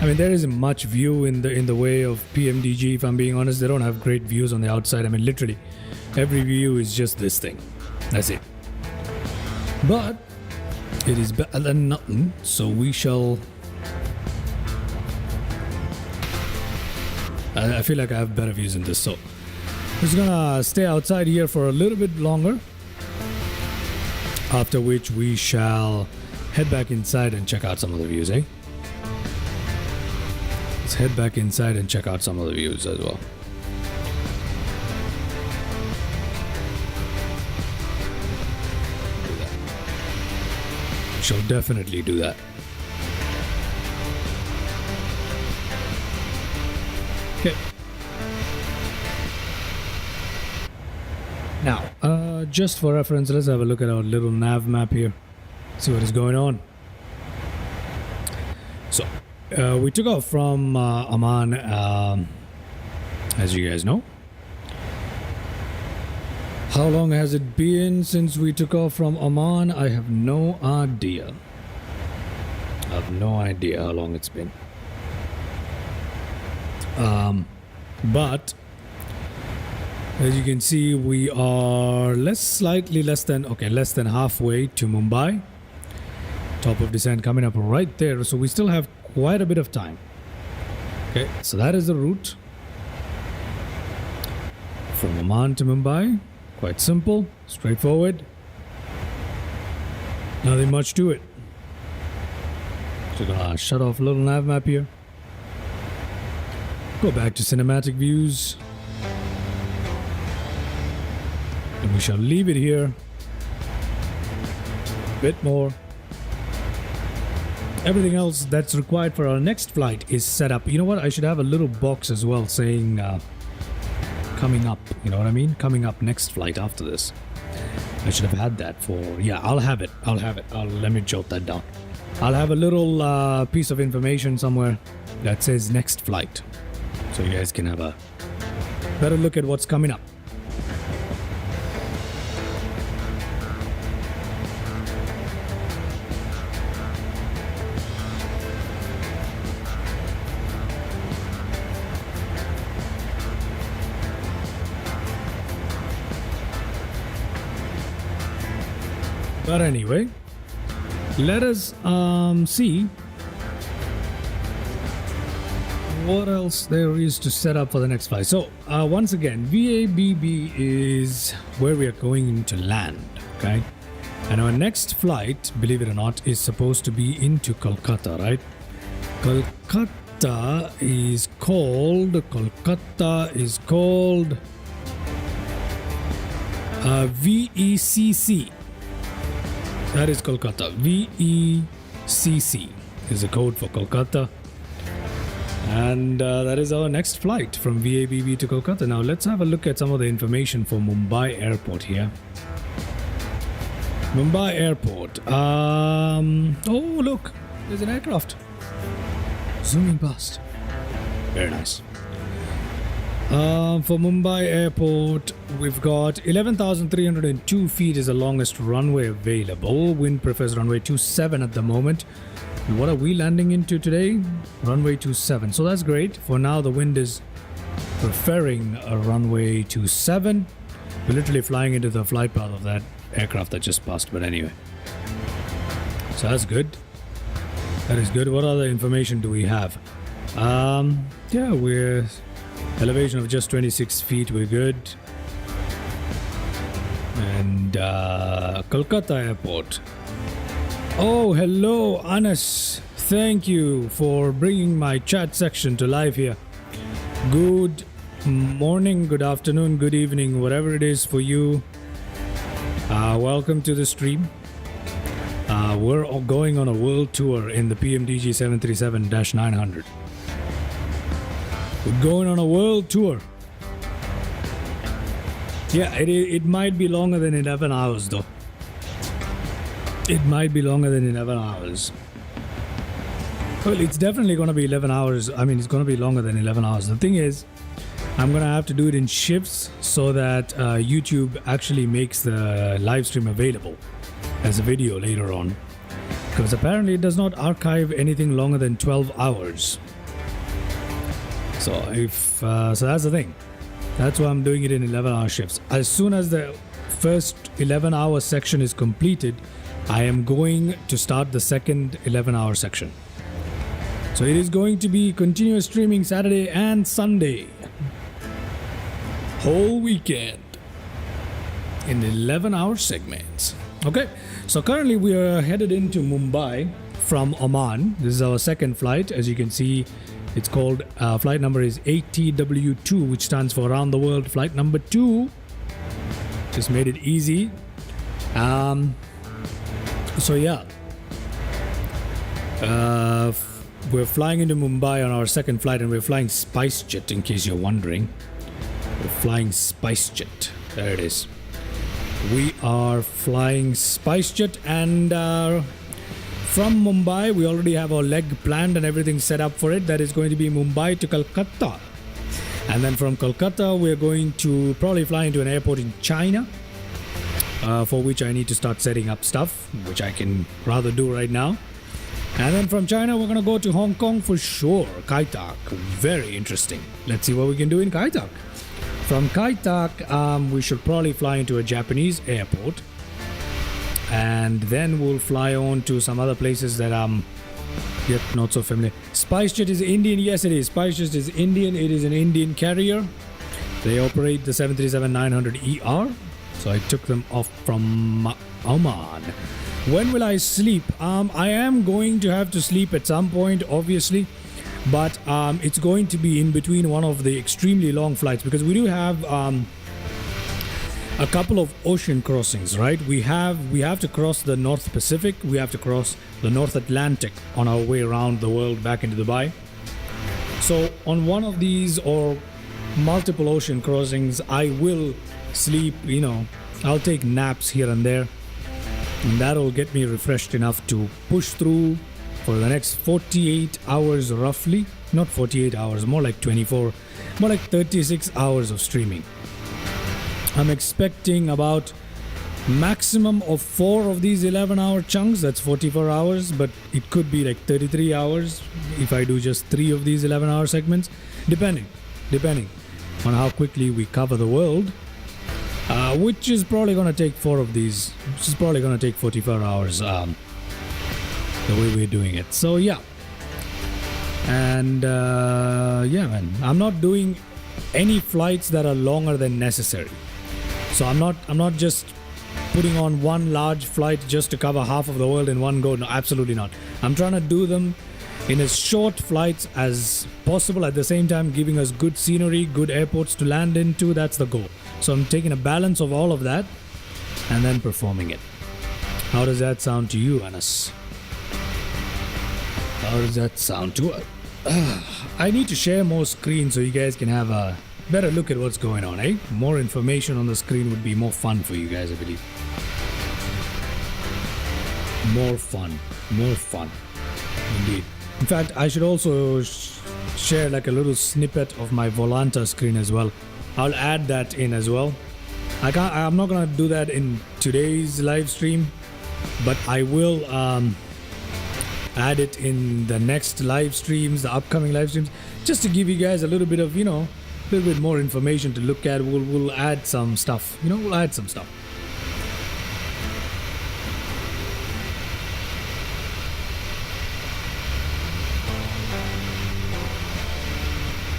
I mean, there isn't much view in the way of PMDG, if I'm being honest. They don't have great views on the outside. I mean, literally, every view is just this thing. That's it. But it is better than nothing. So we shall... I feel like I have better views in this, so I'm just gonna stay outside here for a little bit longer, after which we shall head back inside and check out some of the views, eh? Let's head back inside and check out some of the views as well. Do that. Shall definitely do that. Okay. Now, just for reference, let's have a look at our little nav map here. See what is going on. So, we took off from Amman, as you guys know. How long has it been since we took off from Amman? I have no idea. I have no idea how long it's been. But as you can see, we are slightly less than halfway to Mumbai. Top of descent coming up right there, so we still have quite a bit of time. Okay, so that is the route from Amman to Mumbai. Quite simple, straightforward. Nothing much to it. So gonna shut off a little nav map here. Go back to cinematic views. And we shall leave it here. A bit more. Everything else that's required for our next flight is set up. You know what? I should have a little box as well saying coming up. You know what I mean? Coming up next flight after this. I should have had that for... Yeah, I'll have it. Let me jot that down. I'll have a little piece of information somewhere that says next flight. So you guys can have a better look at what's coming up. But anyway, let us see what else there is to set up for the next flight. So once again, VABB is where we are going to land, okay? And our next flight, believe it or not, is supposed to be into Kolkata, right? Kolkata is called VECC. That is Kolkata. VECC is the code for Kolkata. And that is our next flight from VABB to Kolkata. Now let's have a look at some of the information for Mumbai Airport here. Mumbai Airport. Oh, look, there's an aircraft zooming past. Very nice. For Mumbai Airport, we've got 11,302 feet is the longest runway available. Wind prefers runway 27 at the moment. And what are we landing into today? Runway 27. So that's great. For now, the wind is preferring a runway 27. We're literally flying into the flight path of that aircraft that just passed, but anyway. So that's good. That is good. What other information do we have? Yeah, we're elevation of just 26 feet. We're good. And Kolkata Airport. Oh, hello, Anas. Thank you for bringing my chat section to life here. Good morning, good afternoon, good evening, whatever it is for you. Welcome to the stream. We're all going on a world tour in the PMDG 737-900. We're going on a world tour. Yeah, it might be longer than 11 hours though. It might be longer than 11 hours. Well, it's definitely going to be 11 hours. I mean, it's going to be longer than 11 hours. The thing is, I'm going to have to do it in shifts so that YouTube actually makes the live stream available as a video later on. Because apparently it does not archive anything longer than 12 hours. So so that's the thing. That's why I'm doing it in 11-hour shifts. As soon as the first 11-hour section is completed, I am going to start the second 11-hour section. So it is going to be continuous streaming Saturday and Sunday. Whole weekend in 11-hour segments. Okay, so currently we are headed into Mumbai from Oman. This is our second flight. As you can see, it's called, flight number is ATW2, which stands for Around the World Flight number 2. Just made it easy. So yeah. We're flying into Mumbai on our second flight, and we're flying SpiceJet, in case you're wondering. We're flying SpiceJet. There it is. We are flying SpiceJet, and from Mumbai, we already have our leg planned and everything set up for it. That is going to be Mumbai to Kolkata. And then from Kolkata, we're going to probably fly into an airport in China, for which I need to start setting up stuff, which I can rather do right now. And then from China, we're going to go to Hong Kong for sure. Kai Tak. Very interesting. Let's see what we can do in Kai Tak. From Kai Tak, we should probably fly into a Japanese airport. And then we'll fly on to some other places that I'm yet not so familiar. SpiceJet is Indian. Yes, it is. SpiceJet is Indian. It is an Indian carrier. They operate the 737-900ER. So I took them off from Oman. When will I sleep? I am going to have to sleep at some point, obviously, but it's going to be in between one of the extremely long flights, because we do have a couple of ocean crossings, right? We have to cross the North Pacific, we have to cross the North Atlantic on our way around the world back into Dubai. So on one of these or multiple ocean crossings, I will sleep, I'll take naps here and there. And that'll get me refreshed enough to push through for the next 48 hours roughly. Not 48 hours, more like 24, more like 36 hours of streaming. I'm expecting about maximum of 4 of these 11-hour chunks. That's 44 hours, but it could be like 33 hours if I do just 3 of these 11-hour segments, depending on how quickly we cover the world. Which is probably going to take 4 of these, which is probably going to take 44 hours, the way we're doing it. So yeah. And yeah, man, I'm not doing any flights that are longer than necessary. So I'm not just putting on one large flight just to cover half of the world in one go. No, absolutely not. I'm trying to do them in as short flights as possible, at the same time giving us good scenery, good airports to land into. That's the goal. So I'm taking a balance of all of that and then performing it. How does that sound to you, Anas? How does that sound to us? I need to share more screen so you guys can have a better look at what's going on, eh? More information on the screen would be more fun for you guys, I believe. More fun. Indeed. In fact, I should also share like a little snippet of my Volanta screen as well. I'll add that in as well. I'm not gonna do that in today's live stream, but I will add it in the next live streams, the upcoming live streams, just to give you guys a little bit of little bit more information to look at. We'll add some stuff. You know, we'll add some stuff.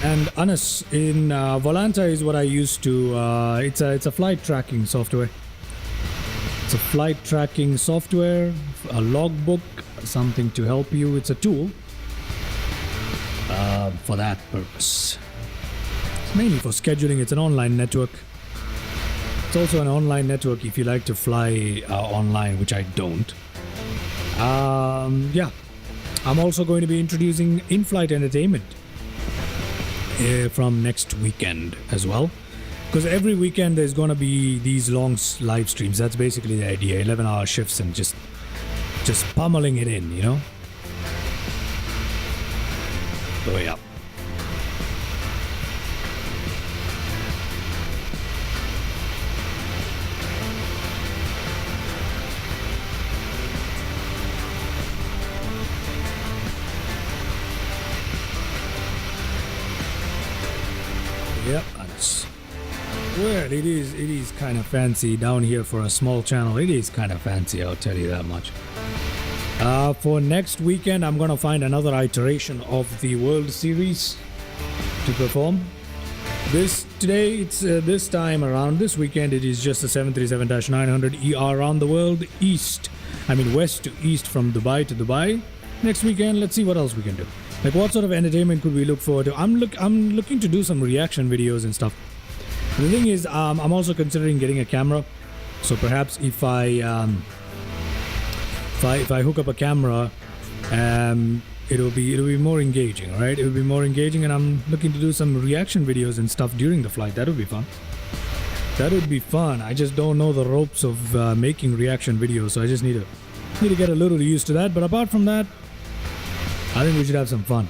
And Anas, in Volanta is what I used to. It's a flight tracking software. It's a flight tracking software, a logbook, something to help you. It's a tool for that purpose. It's mainly for scheduling. It's an online network. It's also an online network if you like to fly online, which I don't. Yeah, I'm also going to be introducing in-flight entertainment from next weekend as well, because every weekend there's going to be these long live streams. That's basically the idea, 11-hour shifts and just pummeling it in, you know. So yeah. Yep, that's well, it is kind of fancy down here for a small channel. It is kind of fancy, I'll tell you that much. For next weekend, I'm gonna find another iteration of the World Series to perform. This time around this weekend, it is just a 737-900 ER around the world, west to east from Dubai to Dubai. Next weekend, let's see what else we can do. Like, what sort of entertainment could we look forward to? I'm looking to do some reaction videos and stuff. The thing is, I'm also considering getting a camera. So perhaps if I hook up a camera, it'll be more engaging, right? It'll be more engaging, and I'm looking to do some reaction videos and stuff during the flight. That would be fun. That would be fun. I just don't know the ropes of making reaction videos, so I just need to get a little used to that. But apart from that, I think we should have some fun.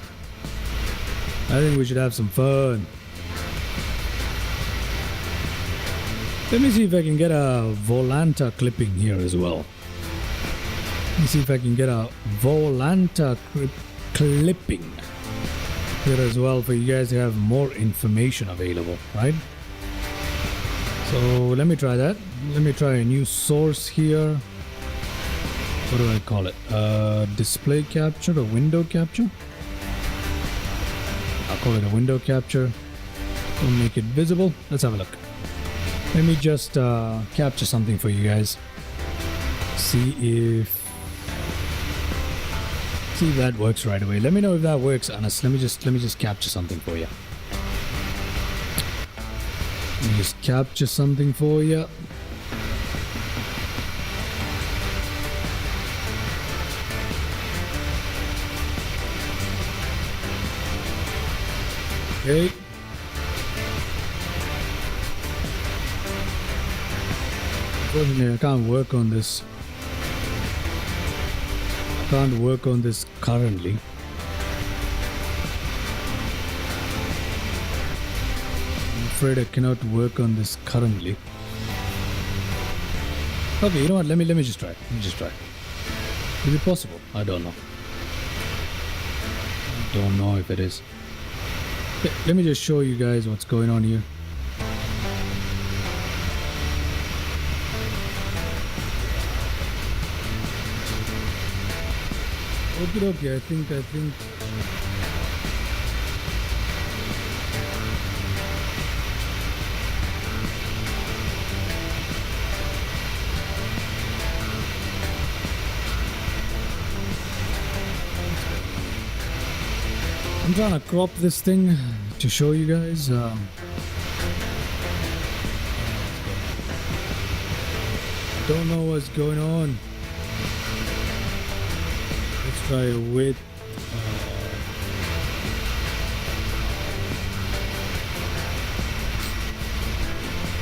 Let me see if I can get a Volanta clipping here as well. Let me see if I can get a Volanta clipping here as well for you guys to have more information available, right? So let me try that. Let me try a new source here. What do I call it? Display capture or window capture? I'll call it a window capture. We'll make it visible. Let's have a look. Let me just capture something for you guys. See if that works right away. Let me know if that works, Anas. Let me just capture something for you. Let me just capture something for you. Okay. Unfortunately, I can't work on this. Currently. I'm afraid I cannot work on this currently. Okay, you know what? Let me just try. Is it possible? I don't know. I don't know if it is. Okay, let me just show you guys what's going on here. Okay, I think I'm trying to crop this thing to show you guys. Don't know what's going on. Let's try a width.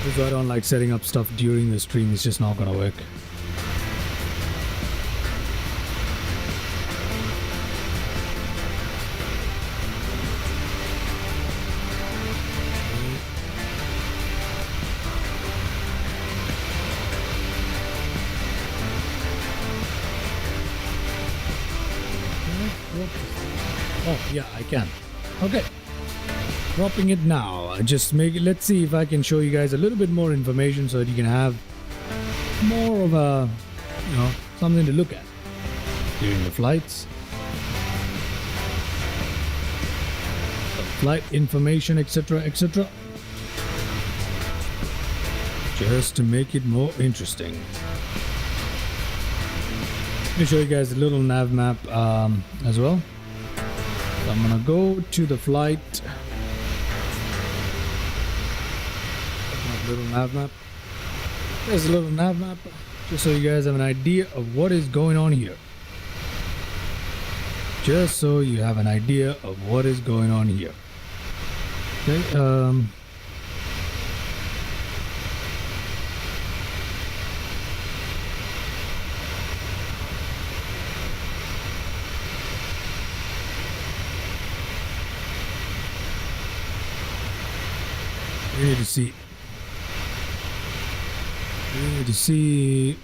Because I don't like setting up stuff during the stream. It's just not gonna work. Oh, yeah, I can. Okay. dropping it now. Let's see if I can show you guys a little bit more information so that you can have more of a, something to look at during the flights. Flight information, etc., etc. Just to make it more interesting. Let me show you guys a little nav map as well. So I'm gonna go to the flight. Open up a little nav map. There's a little nav map, just so you guys have an idea of what is going on here. Just so you have an idea of what is going on here. Okay, we need to see.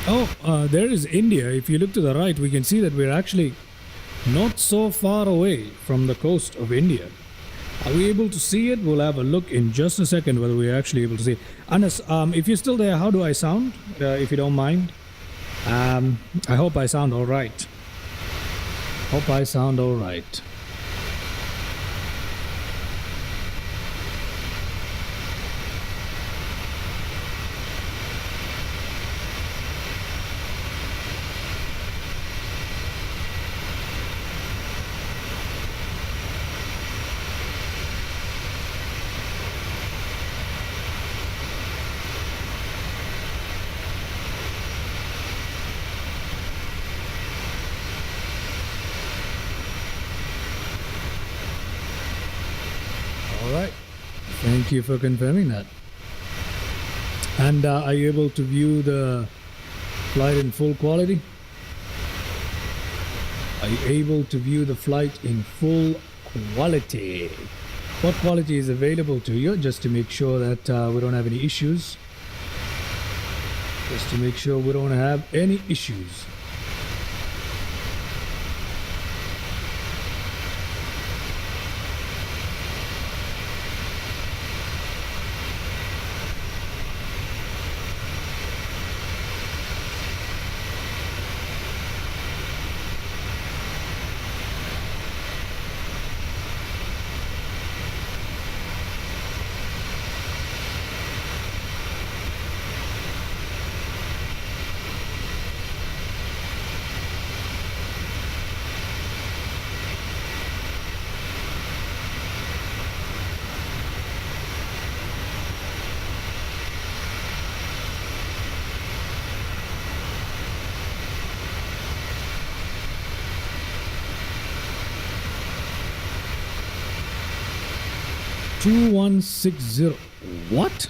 Oh, there is India. If you look to the right, we can see that we're actually not so far away from the coast of India. Are we able to see it? We'll have a look in just a second whether we're actually able to see it. Anas, if you're still there, how do I sound? If you don't mind. I hope I sound all right. Hope I sound all right. Thank you for confirming that. And are you able to view the flight in full quality? Are you able to view the flight in full quality? What quality is available to you, just to make sure that we don't have any issues? Just to make sure we don't have any issues. $2160. What?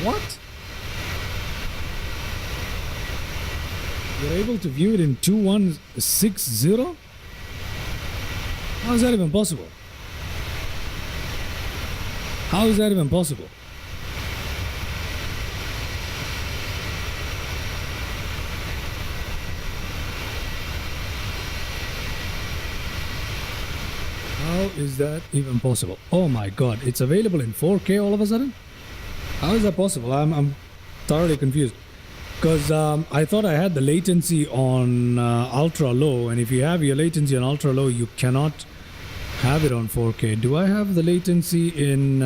What? You're able to view it in 2160? How is that even possible? How is that even possible? How is that even possible? Oh my god, it's available in 4K all of a sudden? How is that possible? I'm thoroughly confused. Because I thought I had the latency on ultra low, and if you have your latency on ultra low, you cannot have it on 4K. Do I have the latency in...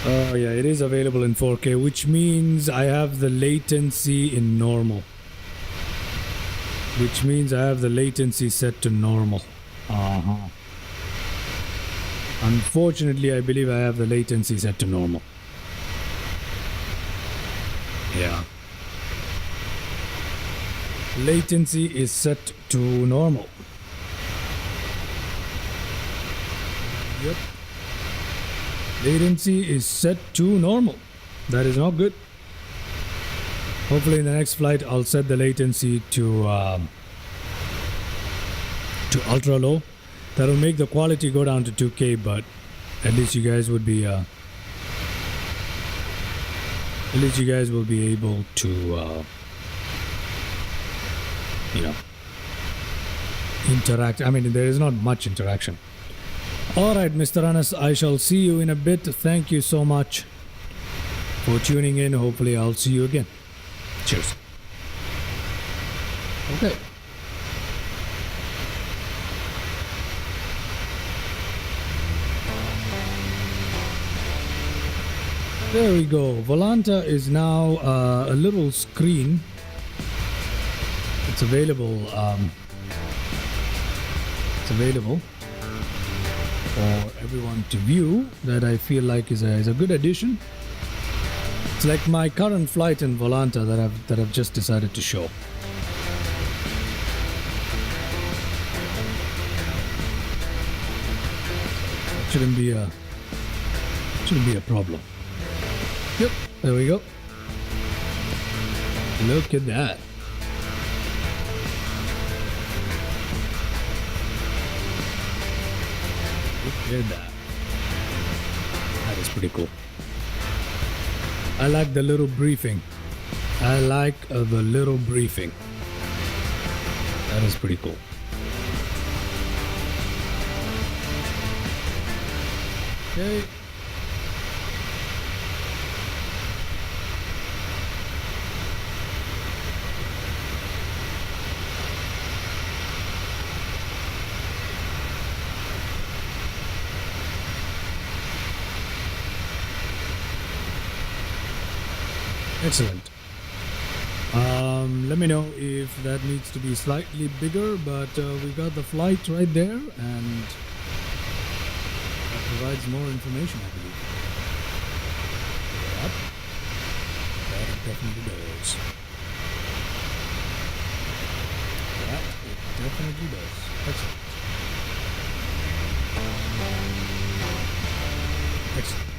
Oh yeah, it is available in 4K, which means I have the latency in normal. Which means I have the latency set to normal. Unfortunately, I believe I have the latency set to normal. Yeah. Latency is set to normal. Yep. Latency is set to normal. That is not good. Hopefully in the next flight I'll set the latency to ultra low. That'll make the quality go down to 2K, but at least you guys would be At least you guys will be able to, interact. I mean, there is not much interaction. All right, Mr. Anas, I shall see you in a bit. Thank you so much for tuning in. Hopefully, I'll see you again. Cheers. Okay. There we go. Volanta is now a little screen. It's available. It's available for everyone to view. That I feel like is a good addition. It's like my current flight in Volanta that I've just decided to show. Shouldn't be a problem. Yep, there we go. Look at that. Look at that. That is pretty cool. I like the little briefing. I like the little briefing. That is pretty cool. Okay. Excellent. Let me know if that needs to be slightly bigger, but we got the flight right there, and that provides more information, I believe. Yep. That it definitely does. That it definitely does. Excellent. Excellent.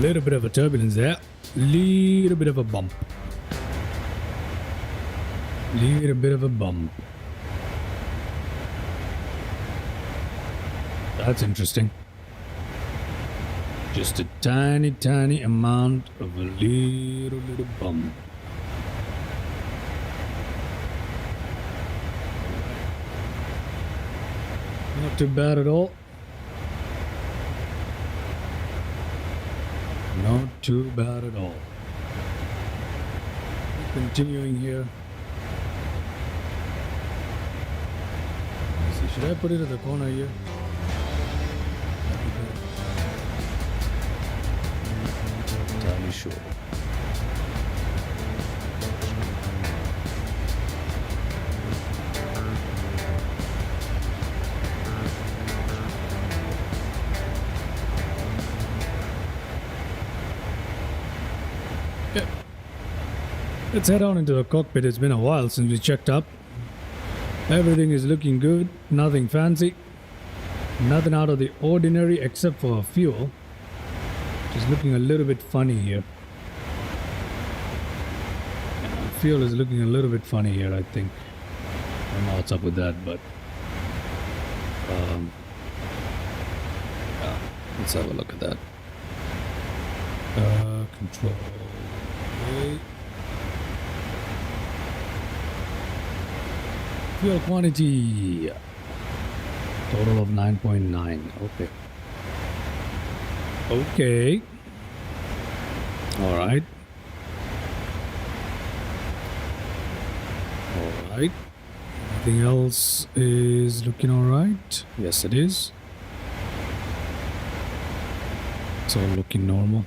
Little bit of a turbulence there. Little bit of a bump. Little bit of a bump. That's interesting. Just a tiny, tiny amount of a little bump. Not too bad at all. Not too bad at all. Continuing here. Let's see, should I put it at the corner here? Entirely sure. Let's head on into the cockpit. It's been a while since we checked up. Everything is looking good. Nothing fancy. Nothing out of the ordinary except for fuel. Just looking a little bit funny here. Fuel is looking a little bit funny here, I think. I don't know what's up with that, but... yeah, let's have a look at that. Control... Okay. Fuel quantity total of 9.9. Okay. Okay. All right. All right. Everything else is looking all right. Yes, it is. It's all looking normal.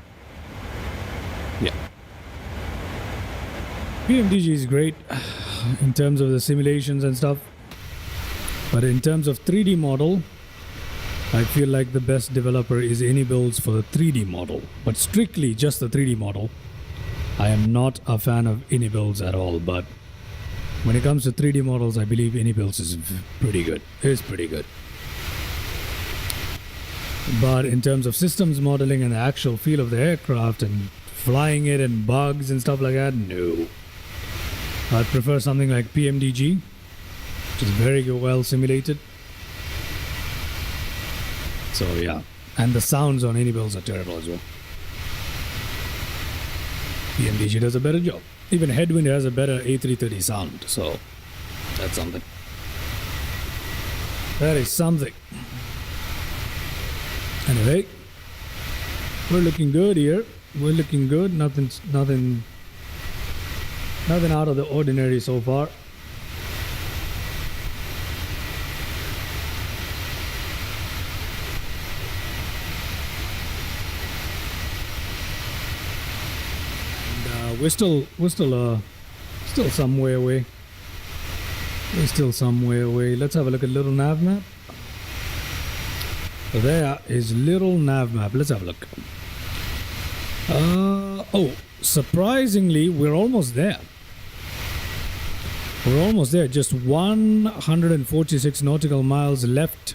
Yeah. PMDG is great in terms of the simulations and stuff, but in terms of 3D model, I feel like the best developer is AnyBuilds for the 3D model, but strictly just the 3D model. I am not a fan of AnyBuilds at all, but when it comes to 3D models, I believe AnyBuilds is pretty good. It's pretty good. But in terms of systems modeling and the actual feel of the aircraft and flying it and bugs and stuff like that, no. I'd prefer something like PMDG, which is very well simulated. So yeah, and the sounds on AnyBuilds are terrible as well. PMDG does a better job. Even Headwind has a better A330 sound, so that's something. That is something. Anyway, we're looking good here. We're looking good. Nothing out of the ordinary so far. And we're still some way away. We're still some way away. Let's have a look at little nav map. There is little nav map. Let's have a look. Oh, surprisingly, we're almost there. We're almost there. Just 146 nautical miles left.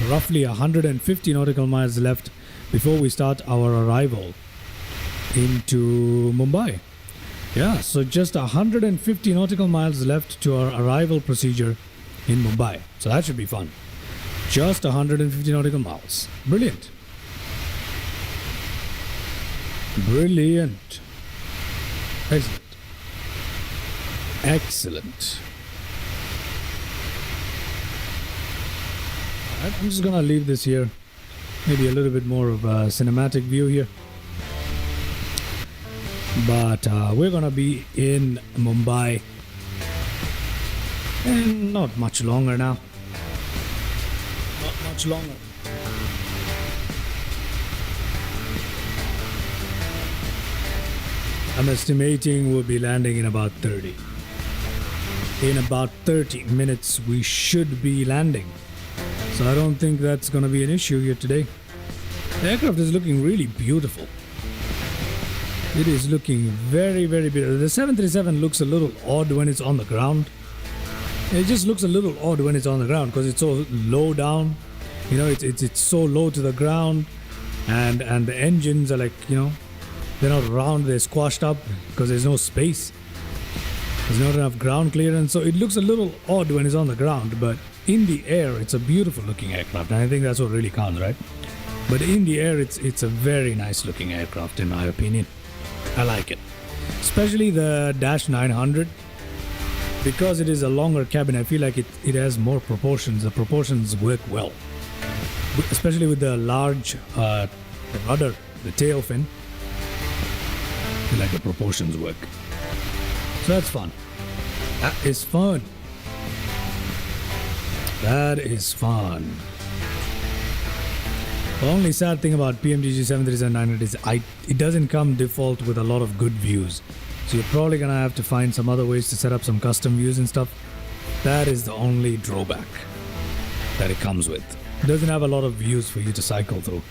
Roughly 150 nautical miles left before we start our arrival into Mumbai. Yeah, so just 150 nautical miles left to our arrival procedure in Mumbai. So that should be fun. Just 150 nautical miles. Brilliant. Brilliant. Excellent. Excellent. Alright, I'm just gonna leave this here. Maybe a little bit more of a cinematic view here. But we're gonna be in Mumbai and not much longer now. Not much longer. I'm estimating we'll be landing in about 30. In about 30 minutes we should be landing. So I don't think that's gonna be an issue here today. The aircraft is looking really beautiful. It is looking very, very beautiful. The 737 looks a little odd when it's on the ground. It just looks a little odd when it's on the ground because it's so low down. You know, it's so low to the ground. and the engines are like, they're not round, they're squashed up because there's no space. There's not enough ground clearance, so it looks a little odd when it's on the ground, but in the air, it's a beautiful looking aircraft, and I think that's what really counts, right? But in the air, it's a very nice looking aircraft, in my opinion. I like it. Especially the Dash 900. Because it is a longer cabin, I feel like it has more proportions. The proportions work well. Especially with the large rudder, the tail fin. I feel like the proportions work. So that's fun. That is fun. That is fun. The only sad thing about PMDG 737-900 is it doesn't come default with a lot of good views. So you're probably gonna have to find some other ways to set up some custom views and stuff. That is the only drawback that it comes with. It doesn't have a lot of views for you to cycle through.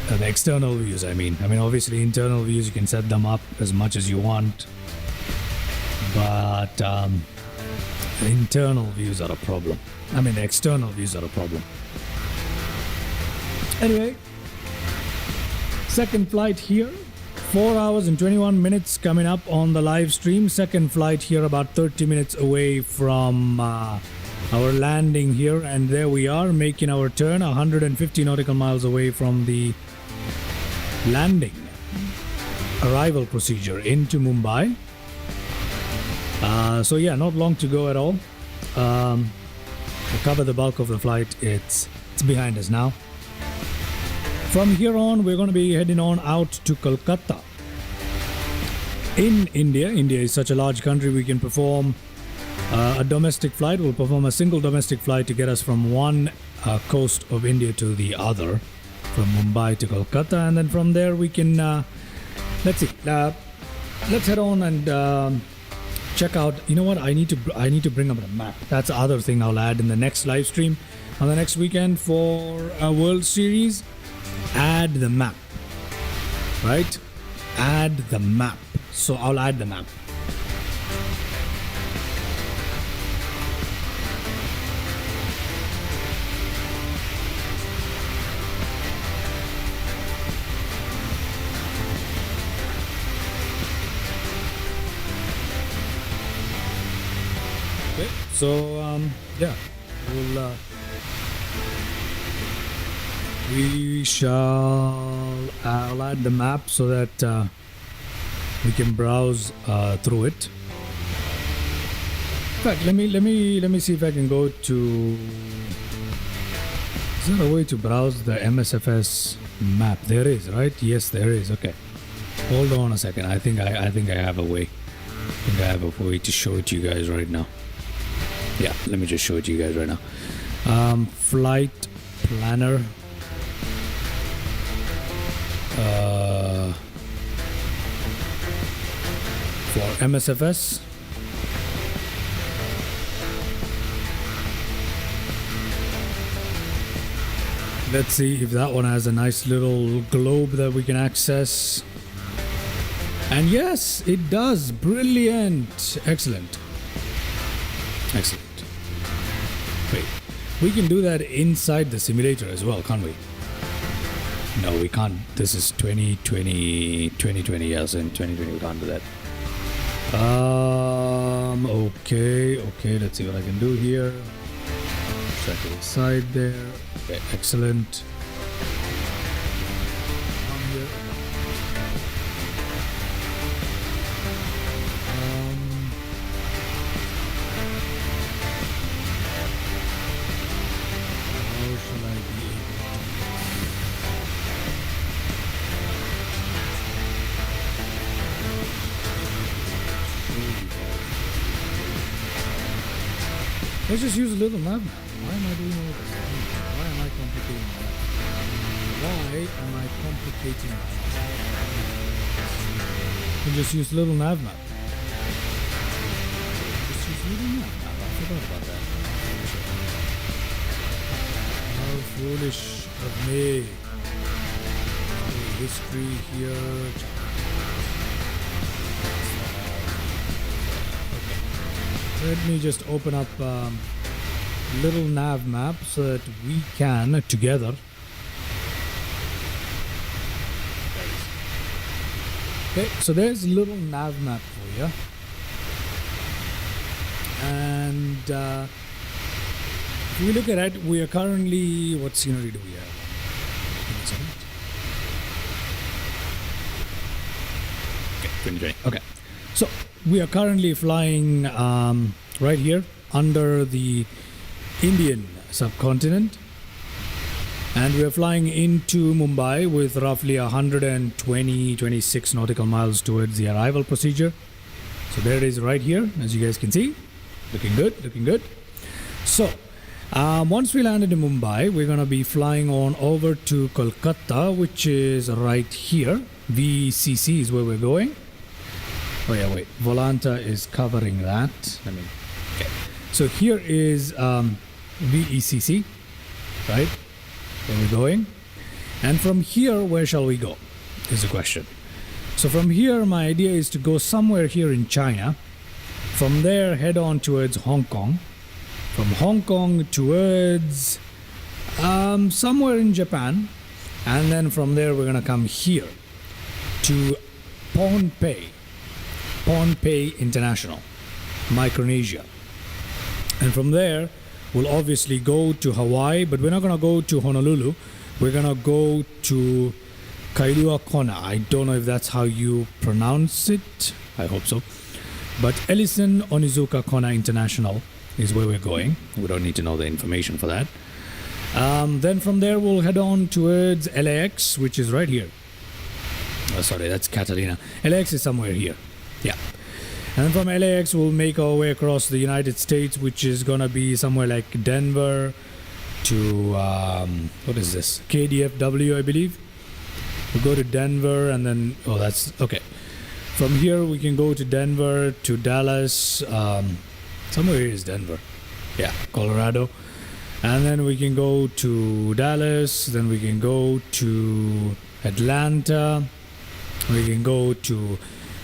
The external views, I mean. Obviously internal views, you can set them up as much as you want. But the internal views are a problem. The external views are a problem. Anyway, second flight here. 4 hours and 21 minutes coming up on the live stream. Second flight here, about 30 minutes away from our landing here. And there we are, making our turn, 150 nautical miles away from the landing arrival procedure into Mumbai. So yeah, not long to go at all. We covered the bulk of the flight. It's behind us now. From here on, we're going to be heading on out to Kolkata. In India. India is such a large country, we can perform a domestic flight. We'll perform a single domestic flight to get us from one coast of India to the other, from Mumbai to Kolkata, and then from there we can, let's see, let's head on and check out. You know what? I need to bring up a map. That's the other thing I'll add in the next live stream on the next weekend for a World Series. Add the map, right? Add the map. So I'll add the map. Okay, so yeah, I'll add the map so that we can browse through it. In fact, let me see if I can go to. Is there a way to browse the MSFS map? There is, right? Yes, there is. Okay, hold on a second. I think I have a way. I think I have a way to show it to you guys right now. Yeah, let me just show it to you guys right now. Flight planner. For MSFS. Let's see if that one has a nice little globe that we can access. And yes, it does. Brilliant. Excellent. Excellent. Wait, we can do that inside the simulator as well, can't we? No, we can't. This is 2020, yes, in 2020 we can't do that. Okay, let's see what I can do here. Set to the side there. Okay, excellent. Let's just use a little map. Why am I doing all this? Why am I complicating that? Why am I complicating that? We'll just use little nav map. Just use little nav map. I forgot about that. How foolish of me. History here. Let me just open up little nav map so that we can together Okay, so there's a little nav map for you. And if we look at it, we are currently, what scenery do we have? Give me a second. Okay, 2020. Okay, so we are currently flying right here under the Indian subcontinent, and we are flying into Mumbai with roughly 126 nautical miles towards the arrival procedure. So there it is right here, as you guys can see. Looking good, looking good. So once we landed in Mumbai, we're going to be flying on over to Kolkata, which is right here. VCC is where we're going. Oh yeah, wait. Volanta is covering that. Okay. So here is VECC, right? Where we're going. And from here, where shall we go? Is the question. So from here, my idea is to go somewhere here in China. From there, head on towards Hong Kong. From Hong Kong towards somewhere in Japan. And then from there, we're going to come here to Pohnpei International, Micronesia. And from there, we'll obviously go to Hawaii, but we're not going to go to Honolulu. We're going to go to Kailua Kona. I don't know if that's how you pronounce it. I hope so. But Ellison Onizuka Kona International is where we're going. We don't need to know the information for that. Then from there, we'll head on towards LAX, which is right here. Oh, sorry, that's Catalina. LAX is somewhere here. Yeah. And then from LAX, we'll make our way across the United States, which is going to be somewhere like Denver to, what is this? KDFW, I believe. We'll go to Denver and then, oh, that's, okay. From here, we can go to Denver to Dallas. Somewhere here is Denver. Yeah, Colorado. And then we can go to Dallas. Then we can go to Atlanta. We can go to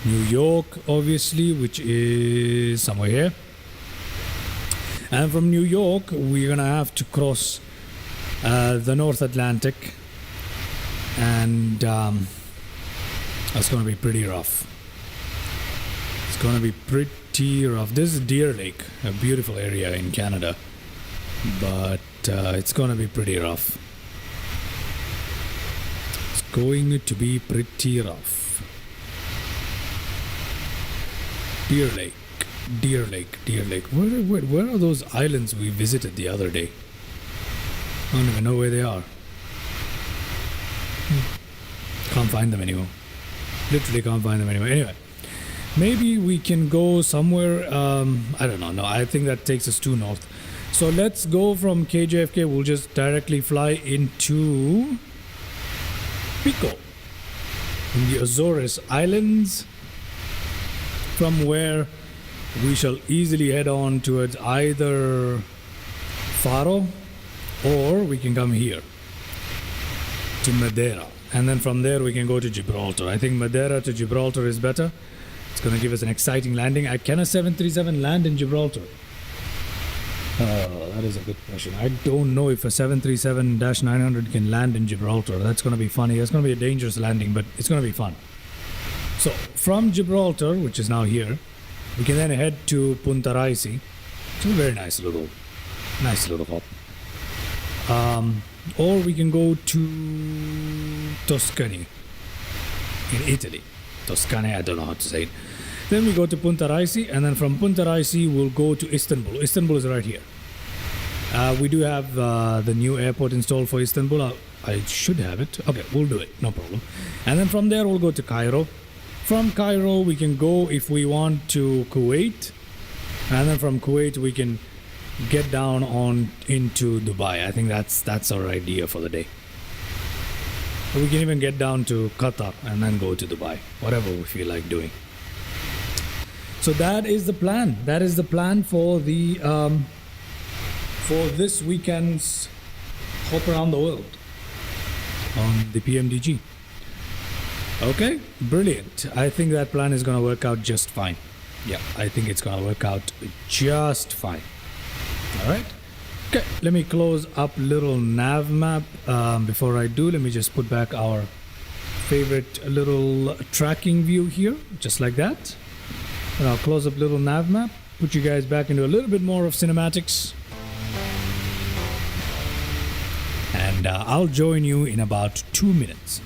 New York, obviously, which is somewhere here. And from New York, we're going to have to cross the North Atlantic. And that's going to be pretty rough. It's going to be pretty rough. This is Deer Lake, a beautiful area in Canada. But it's going to be pretty rough. It's going to be pretty rough. Deer Lake, Deer Lake, Deer Lake. Where are those islands we visited the other day? I don't even know where they are. Can't find them anymore. Literally can't find them anymore. Anyway, maybe we can go somewhere. I don't know. No, I think that takes us too north. So let's go from KJFK. We'll just directly fly into Pico in the Azores Islands, from where we shall easily head on towards either Faro, or we can come here to Madeira, and then from there we can go to Gibraltar. I think Madeira to Gibraltar is better. It's going to give us an exciting landing. Can a 737 land in Gibraltar? That is a good question. I don't know if a 737-900 can land in Gibraltar. That's going to be funny. It's going to be a dangerous landing, but it's going to be fun. So from Gibraltar, which is now here, we can then head to Punta Raisi. It's a very nice little hop. Or we can go to Tuscany in Italy. Tuscany, I don't know how to say it. Then we go to Punta Raisi, and then from Punta Raisi we'll go to Istanbul. Istanbul is right here. We do have the new airport installed for Istanbul. I should have it. Okay, we'll do it, no problem. And then from there we'll go to Cairo. From Cairo we can go, if we want, to Kuwait, and then from Kuwait we can get down on into Dubai. I think that's our idea for the day. We can even get down to Qatar and then go to Dubai, whatever we feel like doing. So that is the plan. That is the plan for the for this weekend's hop around the world on the PMDG. Okay, brilliant. I think that plan is going to work out just fine. Yeah, I think it's going to work out just fine. All right. Okay, let me close up little nav map. Before I do, let me just put back our favorite little tracking view here, just like that. And I'll close up little nav map, put you guys back into a little bit more of cinematics. And I'll join you in about 2 minutes.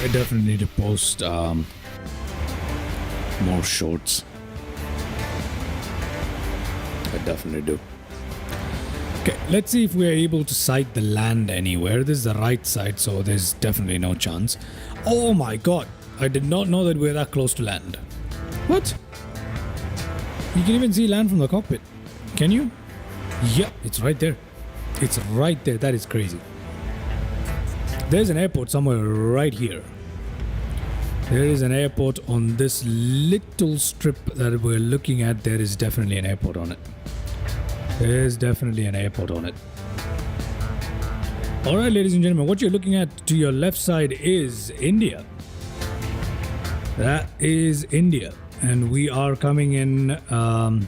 I definitely need to post more shorts. I definitely do. Okay, let's see if we are able to sight the land anywhere. This is the right side, so there's definitely no chance. Oh my god, I did not know that we're that close to land. What? You can even see land from the cockpit. Can you? Yeah, it's right there. It's right there. That is crazy. There's an airport somewhere right here. There is an airport on this little strip that we're looking at. There is definitely an airport on it. There's definitely an airport on it. Alright, ladies and gentlemen, what you're looking at to your left side is India. That is India. And we are coming in, well,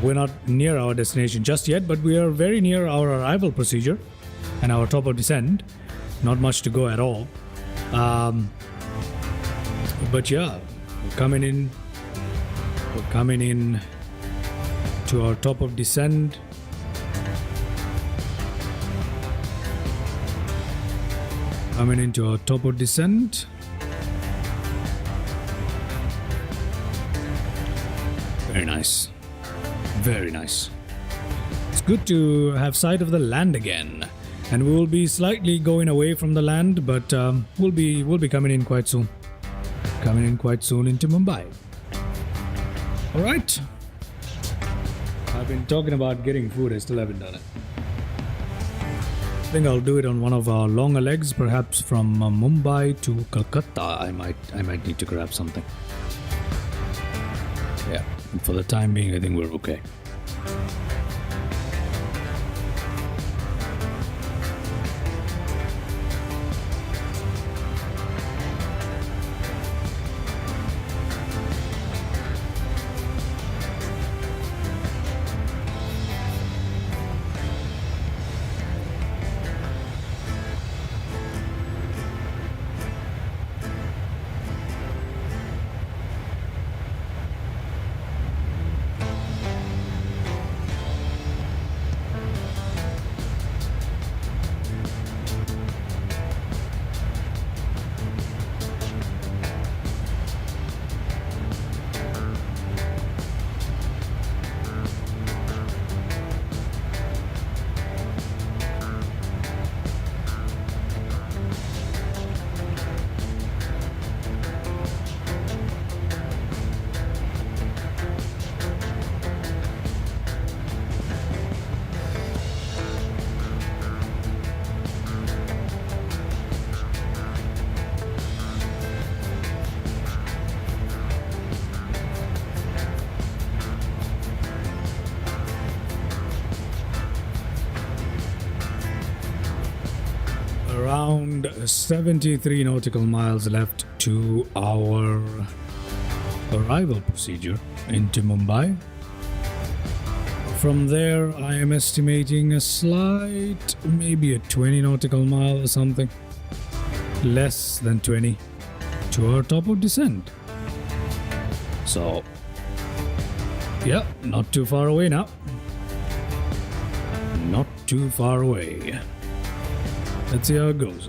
we're not near our destination just yet, but we are very near our arrival procedure and our top of descent. Not much to go at all. But yeah, we're coming in to our top of descent. Coming into our top of descent. Very nice. Very nice. It's good to have sight of the land again. And we will be slightly going away from the land, but we'll be coming in quite soon. Coming in quite soon into Mumbai. All right. I've been talking about getting food. I still haven't done it. I think I'll do it on one of our longer legs, perhaps from Mumbai to Kolkata. I might need to grab something. Yeah. And for the time being, I think we're okay. Around 73 nautical miles left to our arrival procedure into Mumbai. From there, I am estimating a slight, maybe a 20 nautical mile or something, less than 20, to our top of descent. So, yeah, not too far away now. too far away. Let's see how it goes.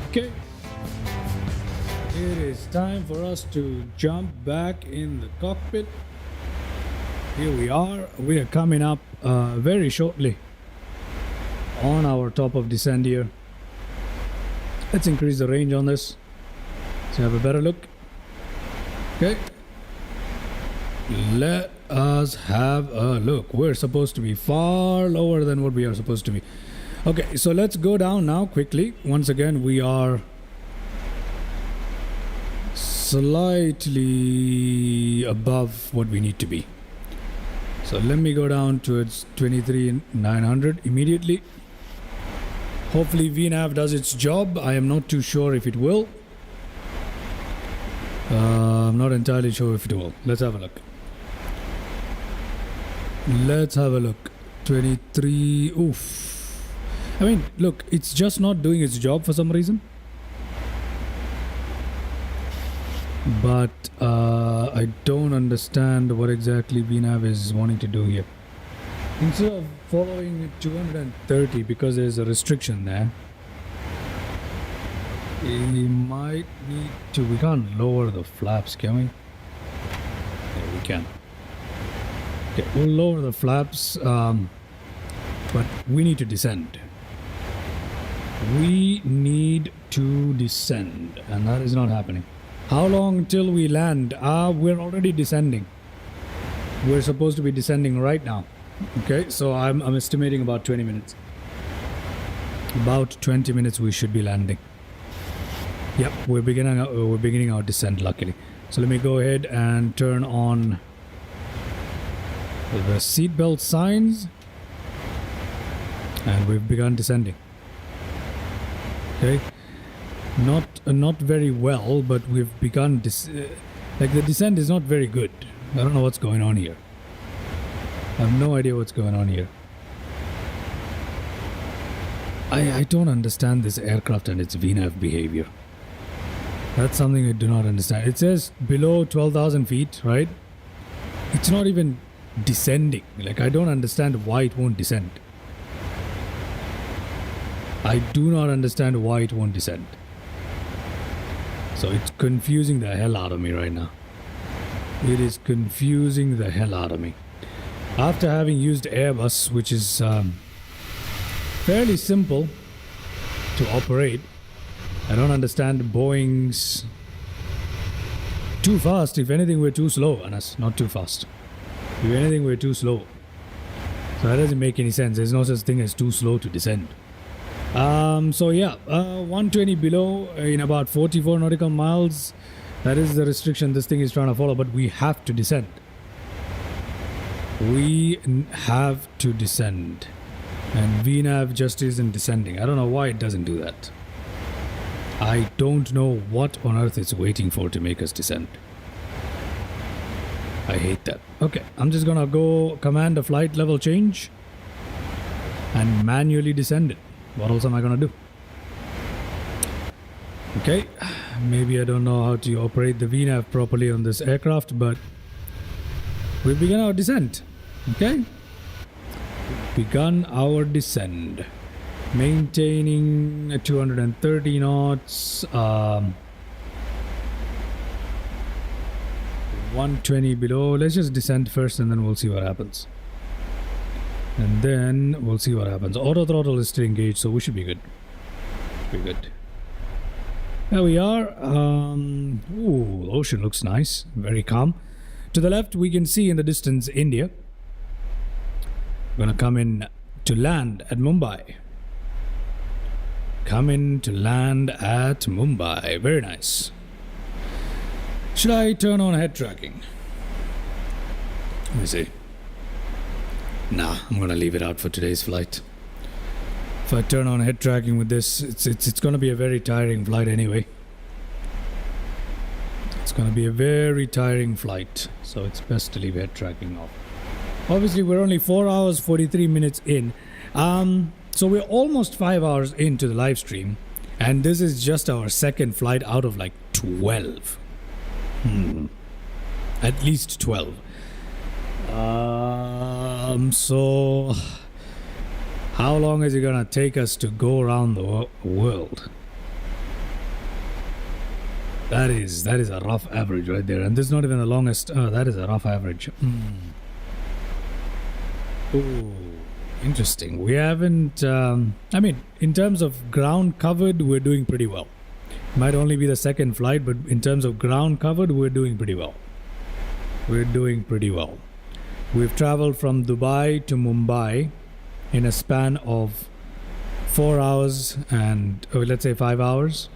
Okay, it is time for us to jump back in the cockpit. Here we are. We are coming up very shortly on our top of descent here. Let's increase the range on this to have a better look. Okay, let us have a look. We're supposed to be far lower than what we are supposed to be. Okay, so let's go down now quickly. Once again, we are slightly above what we need to be. So let me go down towards 23,900 immediately. Hopefully VNAV does its job. I am not too sure if it will. I'm not entirely sure if it will. Let's have a look. Let's have a look. 23. Oof. I mean, look, it's just not doing its job for some reason. But I don't understand what exactly VNAV is wanting to do here. Instead of following 230 because there's a restriction there, we might need to. We can't lower the flaps, can we? Yeah, we can. Okay, we'll lower the flaps, but we need to descend. We need to descend, and that is not happening. How long till we land? We're already descending. We're supposed to be descending right now. Okay, so I'm estimating about 20 minutes. About 20 minutes we should be landing. Yep, we're beginning our descent, luckily. So let me go ahead and turn on the seatbelt signs, and we've begun descending. Okay, not very well, but we've begun like the descent is not very good. I don't know what's going on here. I have no idea what's going on here. I don't understand this aircraft and its VNAV behavior. That's something I do not understand. It says below 12,000 feet, right? It's not even descending. Like, I don't understand why it won't descend. I do not understand why it won't descend. So it's confusing the hell out of me right now. It is confusing the hell out of me. After having used Airbus, which is fairly simple to operate, I don't understand Boeing's too fast. If anything, we're too slow, Anas. Not too fast. If anything, we're too slow. So that doesn't make any sense. There's no such thing as too slow to descend. So yeah, 120 below in about 44 nautical miles. That is the restriction this thing is trying to follow, but we have to descend. We have to descend. And VNAV just isn't descending. I don't know why it doesn't do that. I don't know what on earth it's waiting for to make us descend. I hate that. Okay, I'm just gonna go command a flight level change and manually descend it. What else am I gonna do? Okay, maybe I don't know how to operate the VNAV properly on this aircraft, but we've begun our descent. Okay, begun our descent. Maintaining 230 knots, 120 below. Let's just descend first and then we'll see what happens. And then we'll see what happens. Auto throttle is still engaged, so we should be good. Should be good. There we are. Ooh, the ocean looks nice. Very calm. To the left, we can see in the distance India. We're gonna come in to land at Mumbai. Coming to land at Mumbai. Very nice. Should I turn on head tracking? Let me see. Nah, I'm gonna leave it out for today's flight. If I turn on head tracking with this, it's gonna be a very tiring flight anyway. It's gonna be a very tiring flight, so it's best to leave head tracking off. Obviously, we're only 4 hours 43 minutes in. So we're almost 5 hours into the live stream, and this is just our second flight out of like 12. At least 12. So how long is it gonna take us to go around the world? That is a rough average right there, and this is not even the longest. That is a rough average. Ooh. Interesting. We haven't, I mean, in terms of ground covered, we're doing pretty well. Might only be the second flight, but in terms of ground covered, we're doing pretty well. We're doing pretty well. We've traveled from Dubai to Mumbai in a span of 4 hours and, let's say 5 hours.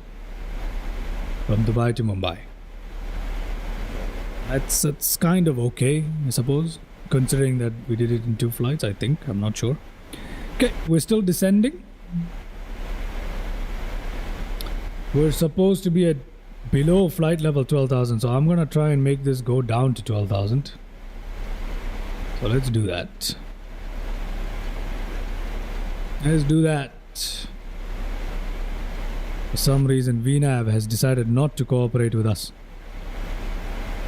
From Dubai to Mumbai. That's kind of okay, I suppose. Considering that we did it in 2 flights, I think. I'm not sure. Okay, we're still descending. We're supposed to be at below flight level 12,000. So I'm going to try and make this go down to 12,000. So let's do that. Let's do that. For some reason, VNAV has decided not to cooperate with us.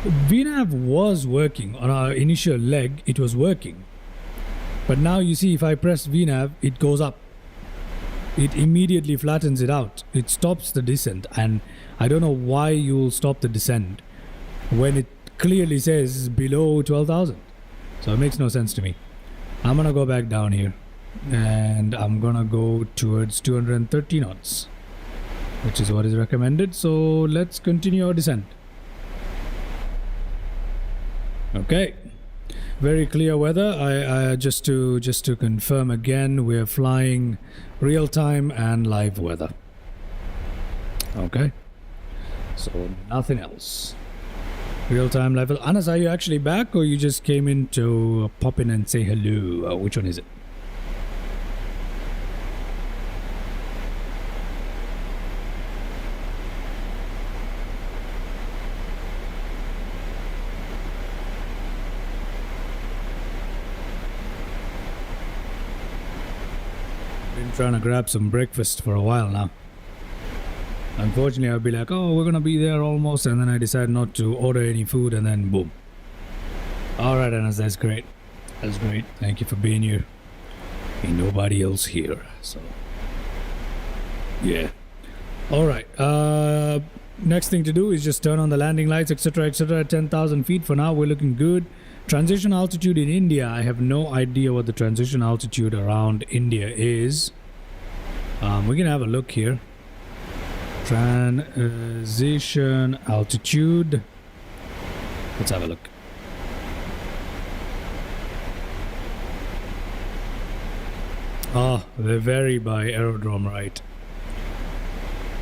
VNAV was working on our initial leg. It was working, but now you see if I press VNAV, it goes up. It immediately flattens it out. It stops the descent, and I don't know why you'll stop the descent when it clearly says below 12,000. So it makes no sense to me. I'm gonna go back down here and I'm gonna go towards 230 knots, which is what is recommended. So let's continue our descent. Okay, very clear weather. I just to confirm again, we're flying real time and live weather. Okay, so nothing else. Real time level. Anas, are you actually back, or you just came in to pop in and say hello? Which one is it? Been trying to grab some breakfast for a while now. Unfortunately, I'll be like, oh, we're gonna be there almost, and then I decide not to order any food, and then boom. Alright, Anas, that's great. That's great. Thank you for being here. Ain't nobody else here, so yeah. Alright, next thing to do is just turn on the landing lights, etc, etc, at 10,000 feet. For now, we're looking good. Transition altitude in India, I have no idea what the transition altitude around India is. We can have a look here. Transition altitude. Let's have a look. They vary by aerodrome, right?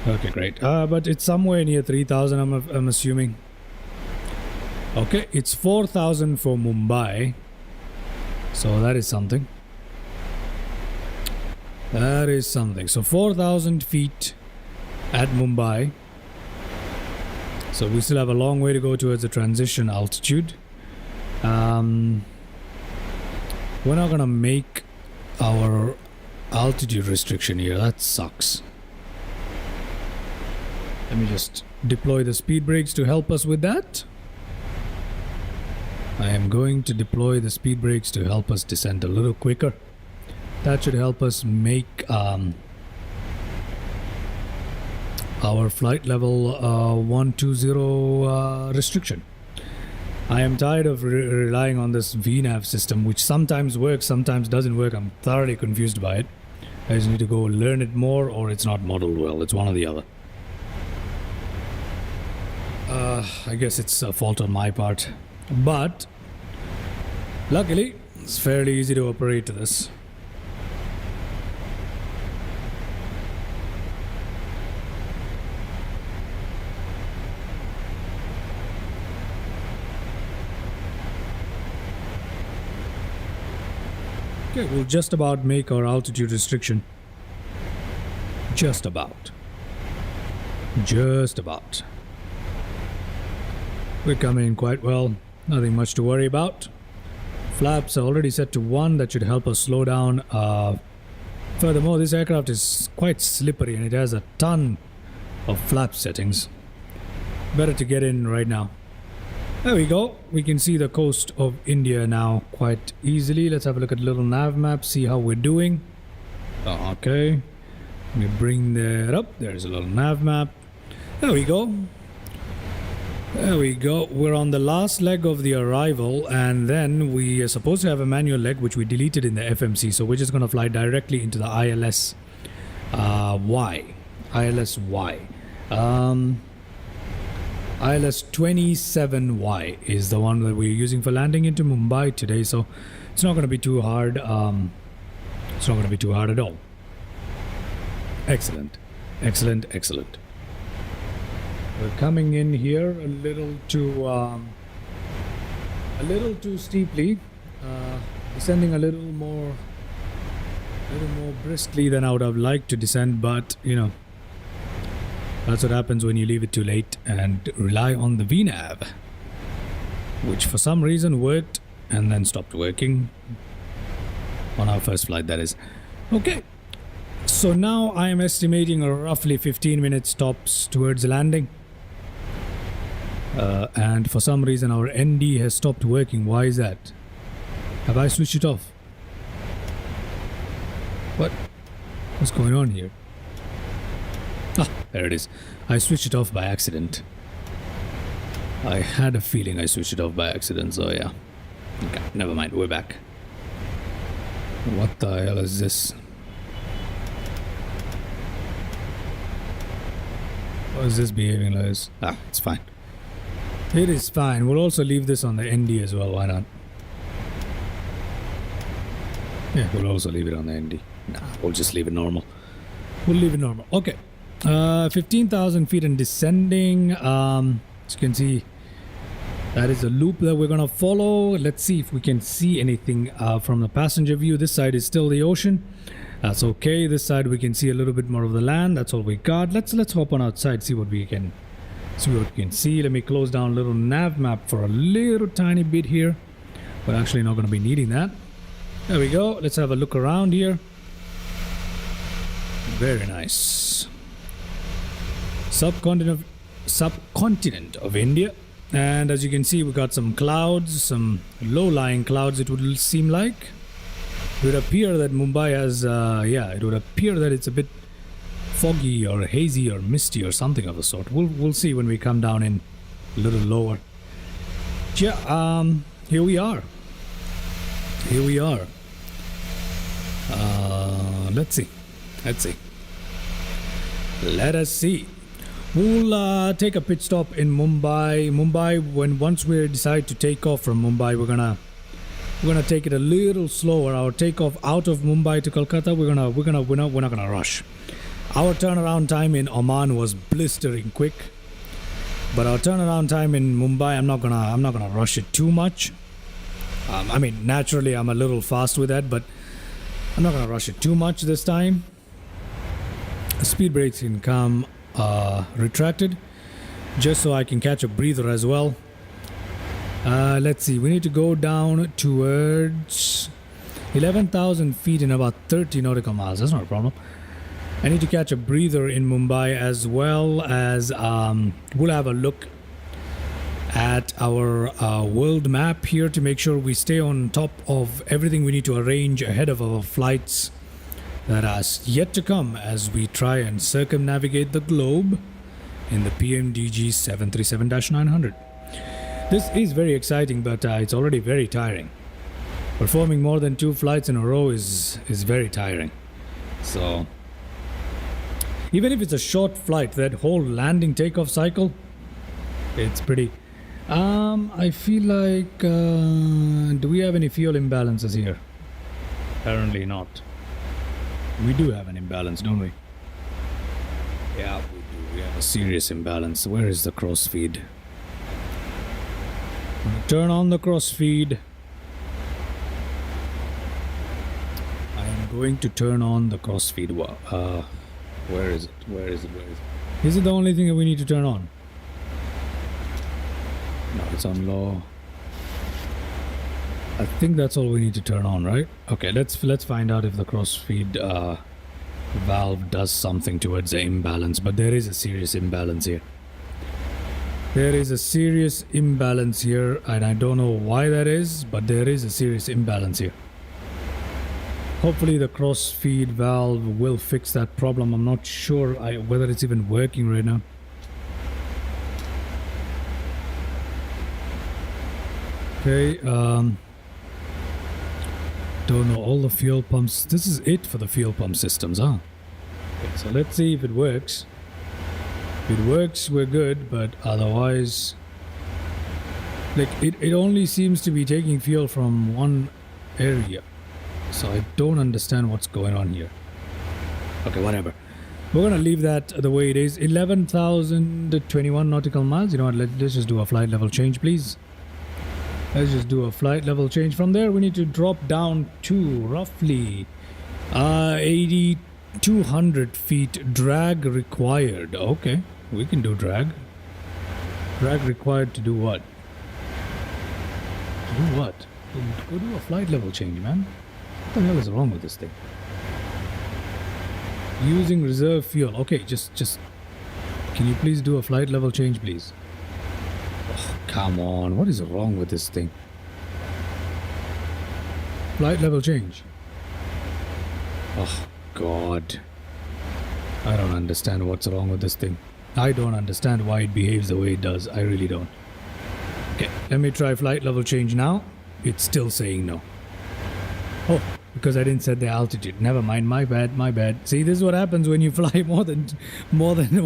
Okay, great. But it's somewhere near 3,000, I'm assuming. Okay, it's 4,000 for Mumbai. So that is something. That is something. So 4,000 feet at Mumbai. So we still have a long way to go towards the transition altitude. We're not gonna make our altitude restriction here. That sucks. Let me just deploy the speed brakes to help us with that. I am going to deploy the speed brakes to help us descend a little quicker. That should help us make our flight level 120 restriction. I am tired of relying on this VNAV system, which sometimes works, sometimes doesn't work. I'm thoroughly confused by it. I just need to go learn it more, or it's not modeled well. It's one or the other. I guess it's a fault on my part. But luckily, it's fairly easy to operate this. Okay, we'll just about make our altitude restriction. Just about. Just about. We're coming in quite well. Nothing much to worry about. Flaps are already set to 1. That should help us slow down. Furthermore, this aircraft is quite slippery and it has a ton of flap settings. Better to get in right now. There we go. We can see the coast of India now quite easily. Let's have a look at a little nav map, see how we're doing. Okay. Let me bring that up. There's a little nav map. There we go. There we go. We're on the last leg of the arrival, and then we are supposed to have a manual leg, which we deleted in the FMC. So we're just going to fly directly into the ILS Y. ILS Y. ILS 27Y is the one that we're using for landing into Mumbai today. So it's not going to be too hard. It's not going to be too hard at all. Excellent. Excellent. Excellent. We're coming in here a little too steeply, descending a little more briskly than I would have liked to descend, but you know, that's what happens when you leave it too late and rely on the VNAV, which for some reason worked and then stopped working on our first flight, that is. Okay, so now I am estimating a roughly 15-minute stops towards landing. And for some reason our ND has stopped working. Why is that? Have I switched it off? What's going on here? Ah, there it is. I switched it off by accident. I had a feeling I switched it off by accident, so yeah. Okay, never mind, we're back. What the hell is this? How is this behaving like this? Ah, it's fine. It is fine. We'll also leave this on the ND as well, why not? Yeah, we'll also leave it on the ND. Nah, we'll just leave it normal. We'll leave it normal. Okay. 15,000 feet and descending. As you can see, that is a loop that we're going to follow. Let's see if we can see anything from the passenger view. This side is still the ocean. That's okay. This side we can see a little bit more of the land. That's all we got. Let's hop on outside, see what we can see. Let me close down a little nav map for a little tiny bit here. We're actually not going to be needing that. There we go. Let's have a look around here. Very nice. Subcontinent of India. And as you can see, we got some clouds, some low-lying clouds, it would seem like. It would appear that Mumbai has, it would appear that it's a bit foggy or hazy or misty or something of the sort. We'll see when we come down in a little lower. Yeah, here we are. Here we are. Let's see. Let us see. We'll take a pit stop in Mumbai. Once we decide to take off from Mumbai, we're gonna take it a little slower. Our takeoff out of Mumbai to Kolkata, we're not gonna rush. Our turnaround time in Oman was blistering quick, but our turnaround time in Mumbai, I'm not gonna rush it too much. I mean, naturally, I'm a little fast with that, but I'm not gonna rush it too much this time. Speed brakes can come retracted, just so I can catch a breather as well. Let's see, we need to go down towards 11,000 feet in about 30 nautical miles. That's not a problem. I need to catch a breather in Mumbai, as well as we'll have a look at our world map here to make sure we stay on top of everything we need to arrange ahead of our flights that are yet to come as we try and circumnavigate the globe in the PMDG 737-900. This is very exciting, but it's already very tiring. Performing more than 2 flights in a row is very tiring. So even if it's a short flight, that whole landing takeoff cycle, it's pretty. I feel like do we have any fuel imbalances here? Apparently not. We do have an imbalance, don't we? Yeah, we do. We have a serious imbalance. Where is the cross feed? Turn on the cross feed. I am going to turn on the cross feed. Where is it? Is it the only thing that we need to turn on? No, it's on low. I think that's all we need to turn on, right? Okay, let's find out if the crossfeed valve does something towards the imbalance. But there is a serious imbalance here. There is a serious imbalance here, and I don't know why that is, but there is a serious imbalance here. Hopefully the crossfeed valve will fix that problem. I'm not sure whether it's even working right now. Okay, don't know, all the fuel pumps. This is it for the fuel pump systems, huh? Okay, so let's see if it works. If it works, we're good, but otherwise, like, it only seems to be taking fuel from one area. So I don't understand what's going on here. Okay, whatever. We're gonna leave that the way it is. 11,021 nautical miles. You know what, let's just do a flight level change, please. Let's just do a flight level change. From there, we need to drop down to roughly 8,200 feet. Drag required. Okay, we can do drag. Drag required to do what? To do what? Go do a flight level change, man. What the hell is wrong with this thing? Using reserve fuel. Okay, just can you please do a flight level change, please? Oh, come on, what is wrong with this thing? Flight level change. Oh god, I don't understand what's wrong with this thing. I don't understand why it behaves the way it does. I really don't. Okay, let me try flight level change now. It's still saying no. Oh, because I didn't set the altitude. Never mind, my bad, my bad. See, this is what happens when you fly more than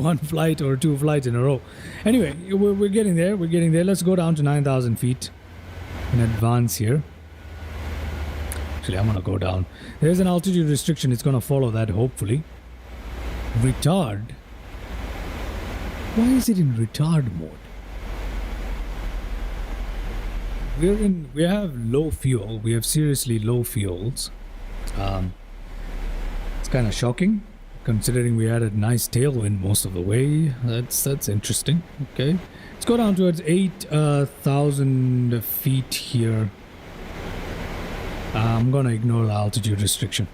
one flight or two flights in a row. Anyway, we're getting there, we're getting there. Let's go down to 9,000 feet in advance here. Actually, I'm gonna go down. There's an altitude restriction, it's gonna follow that, hopefully. Retard? Why is it in retard mode? We have low fuel. We have seriously low fuels. It's kind of shocking, considering we had a nice tailwind most of the way. That's interesting. Okay, let's go down towards 8,000 feet here. I'm gonna ignore the altitude restriction.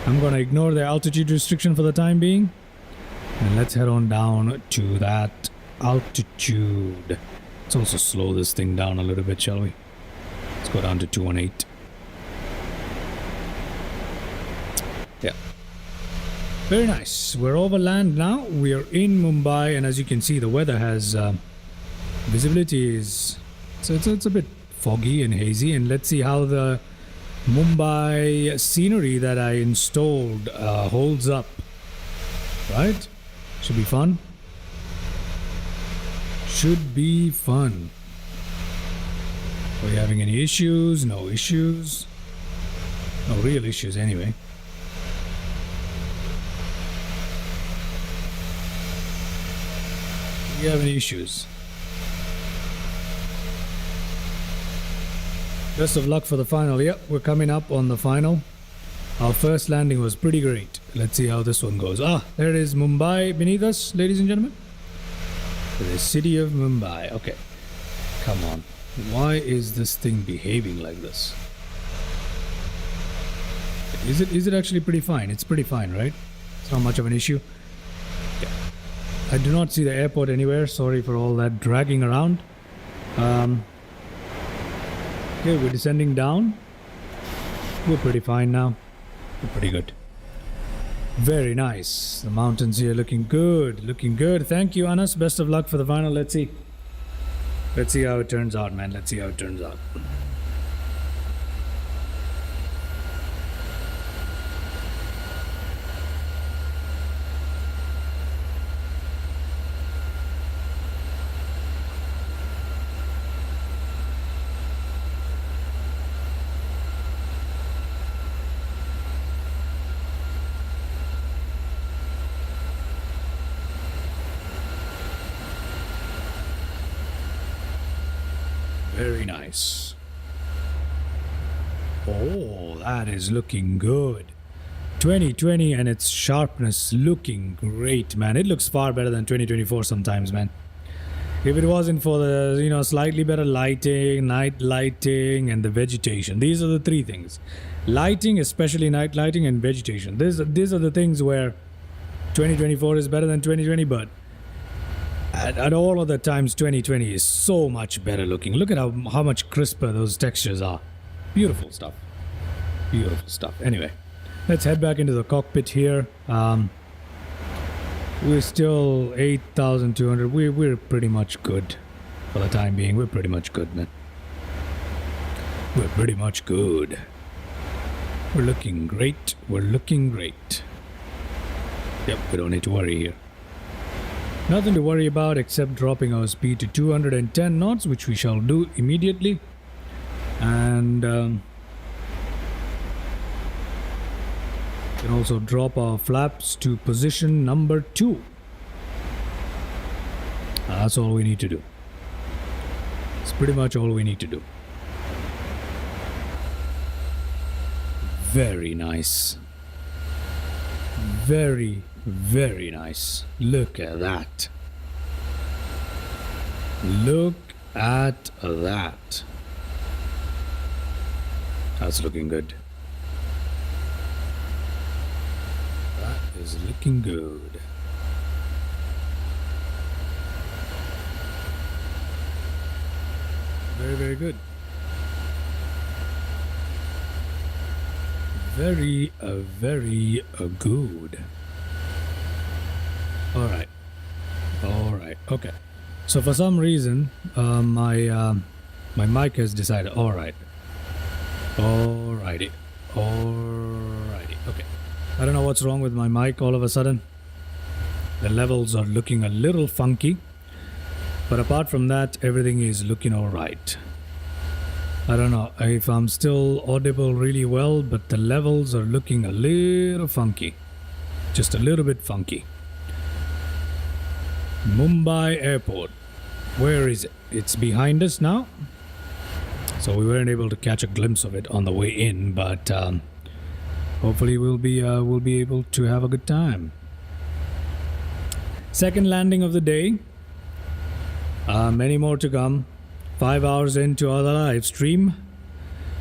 I'm gonna ignore the altitude restriction for the time being, and let's head on down to that altitude. Let's also slow this thing down a little bit, shall we? Let's go down to 218. Yeah. Very nice. We're over land now. We are in Mumbai, and as you can see, the weather has visibility is it's a bit foggy and hazy. And let's see how the Mumbai scenery that I installed holds up. Right? Should be fun. Should be fun. Are we having any issues? No issues. No real issues anyway. Do we have any issues? Best of luck for the final. Yep, we're coming up on the final. Our first landing was pretty great. Let's see how this one goes. Ah, there it is, Mumbai beneath us, ladies and gentlemen. The city of Mumbai. Okay, come on. Why is this thing behaving like this? Is it actually pretty fine? It's pretty fine, right? It's not much of an issue. Okay. I do not see the airport anywhere. Sorry for all that dragging around. Okay, we're descending down. We're pretty fine now. We're pretty good. Very nice. The mountains here looking good. Looking good. Thank you, Anas. Best of luck for the final. Let's see. Let's see how it turns out, man. Let's see how it turns out. Very nice. Oh, that is looking good. 2020 and its sharpness looking great, man. It looks far better than 2024 sometimes, man. If it wasn't for the, slightly better lighting, night lighting, and the vegetation. These are the three things. Lighting, especially night lighting, and vegetation. These are the things where 2024 is better than 2020, but at all other times, 2020 is so much better looking. Look at how much crisper those textures are. Beautiful stuff. Beautiful stuff. Anyway, let's head back into the cockpit here. We're still 8,200. We're pretty much good for the time being. We're pretty much good, man. We're pretty much good. We're looking great. We're looking great. Yep, we don't need to worry here. Nothing to worry about except dropping our speed to 210 knots, which we shall do immediately. And can also drop our flaps to position number 2. That's all we need to do. It's pretty much all we need to do. Very nice. Very, very nice. Look at that. Look at that. That's looking good. That is looking good. Very, very good. Very good. Alright. Alright. Okay. So for some reason, my mic has decided. Alrighty. Okay. I don't know what's wrong with my mic all of a sudden. The levels are looking a little funky. But apart from that, everything is looking alright. I don't know if I'm still audible really well, but the levels are looking a little funky. Just a little bit funky. Mumbai Airport. Where is it? It's behind us now. So we weren't able to catch a glimpse of it on the way in, but hopefully we'll be able to have a good time. Second landing of the day. Many more to come. 5 hours into our live stream.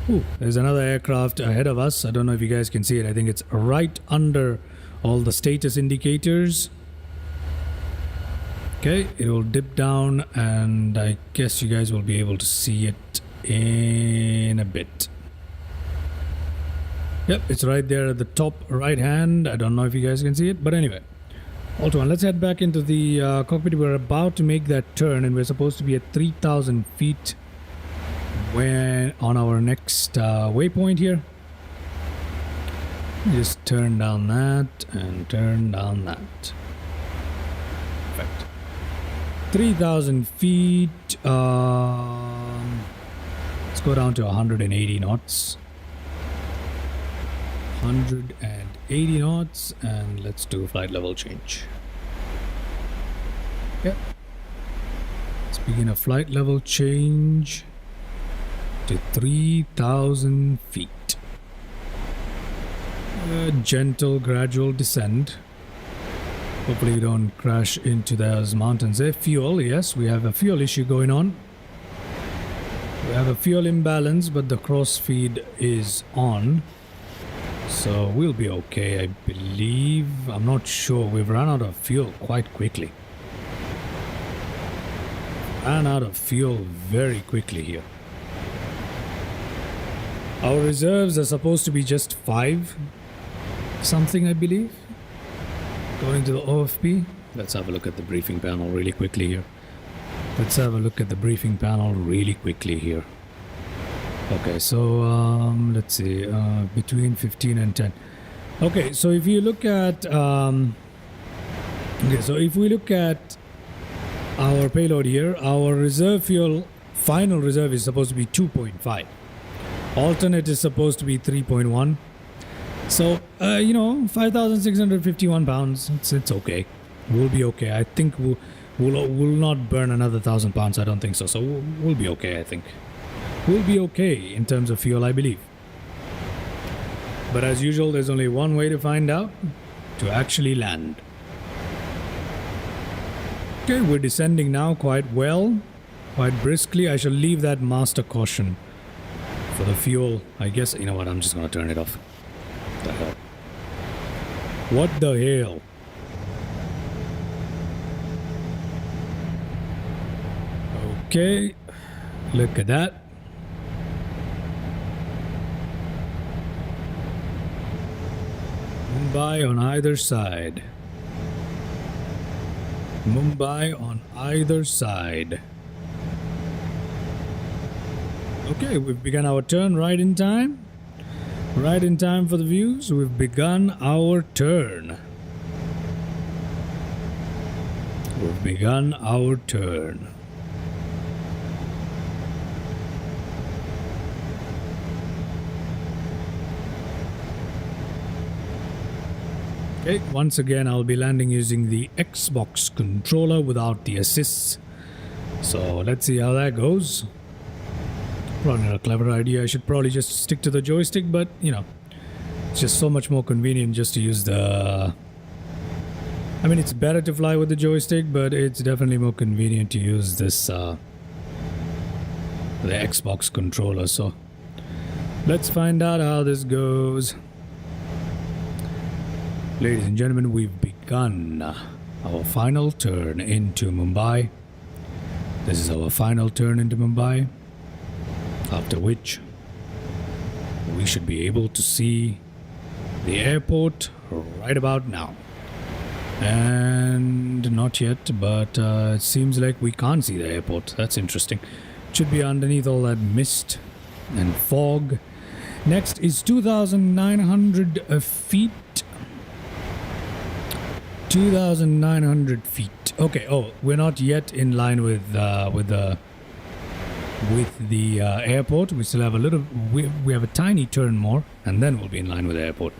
Ooh, there's another aircraft ahead of us. I don't know if you guys can see it. I think it's right under all the status indicators. Okay, it will dip down and I guess you guys will be able to see it in a bit. Yep, it's right there at the top right hand. I don't know if you guys can see it, but anyway. Alto, let's head back into the cockpit. We're about to make that turn and we're supposed to be at 3,000 feet when on our next waypoint here. Just turn down that and turn down that. Perfect. 3,000 feet. Let's go down to 180 knots. 180 knots and let's do flight level change. Yep. Let's begin a flight level change to 3,000 feet. A gentle gradual descent. Hopefully we don't crash into those mountains. Fuel, yes, we have a fuel issue going on. We have a fuel imbalance, but the cross feed is on. So we'll be okay, I believe. I'm not sure. We've run out of fuel quite quickly. Ran out of fuel very quickly here. Our reserves are supposed to be just 5 something, I believe. According to the OFP. Let's have a look at the briefing panel really quickly here. Okay, so let's see, between 15 and 10. Okay, so if you look at if we look at our payload here, our reserve fuel, final reserve is supposed to be 2.5. Alternate is supposed to be 3.1. So, 5,651 pounds, it's okay. We'll be okay. I think we'll not burn another 1,000 pounds. I don't think so. So we'll be okay, I think. We'll be okay in terms of fuel, I believe. But as usual, there's only one way to find out. To actually land. Okay, we're descending now quite well. Quite briskly. I shall leave that master caution for the fuel. I guess, you know what, I'm just going to turn it off. What the hell? What the hell? Okay, look at that. Mumbai on either side. Mumbai on either side. Okay, we've begun our turn right in time. Right in time for the views. We've begun our turn. We've begun our turn. Okay, once again I'll be landing using the Xbox controller without the assists. So let's see how that goes. Probably not a clever idea. I should probably just stick to the joystick, but it's just so much more convenient just to use the... I mean, it's better to fly with the joystick, but it's definitely more convenient to use this the Xbox controller. So let's find out how this goes. Ladies and gentlemen, we've begun our final turn into Mumbai. This is our final turn into Mumbai, after which we should be able to see the airport right about now. And not yet, but it seems like we can't see the airport. That's interesting. It should be underneath all that mist and fog. Next is 2,900 feet. 2,900 feet. Okay. Oh, we're not yet in line with the airport. We still have a little. We have a tiny turn more, and then we'll be in line with the airport.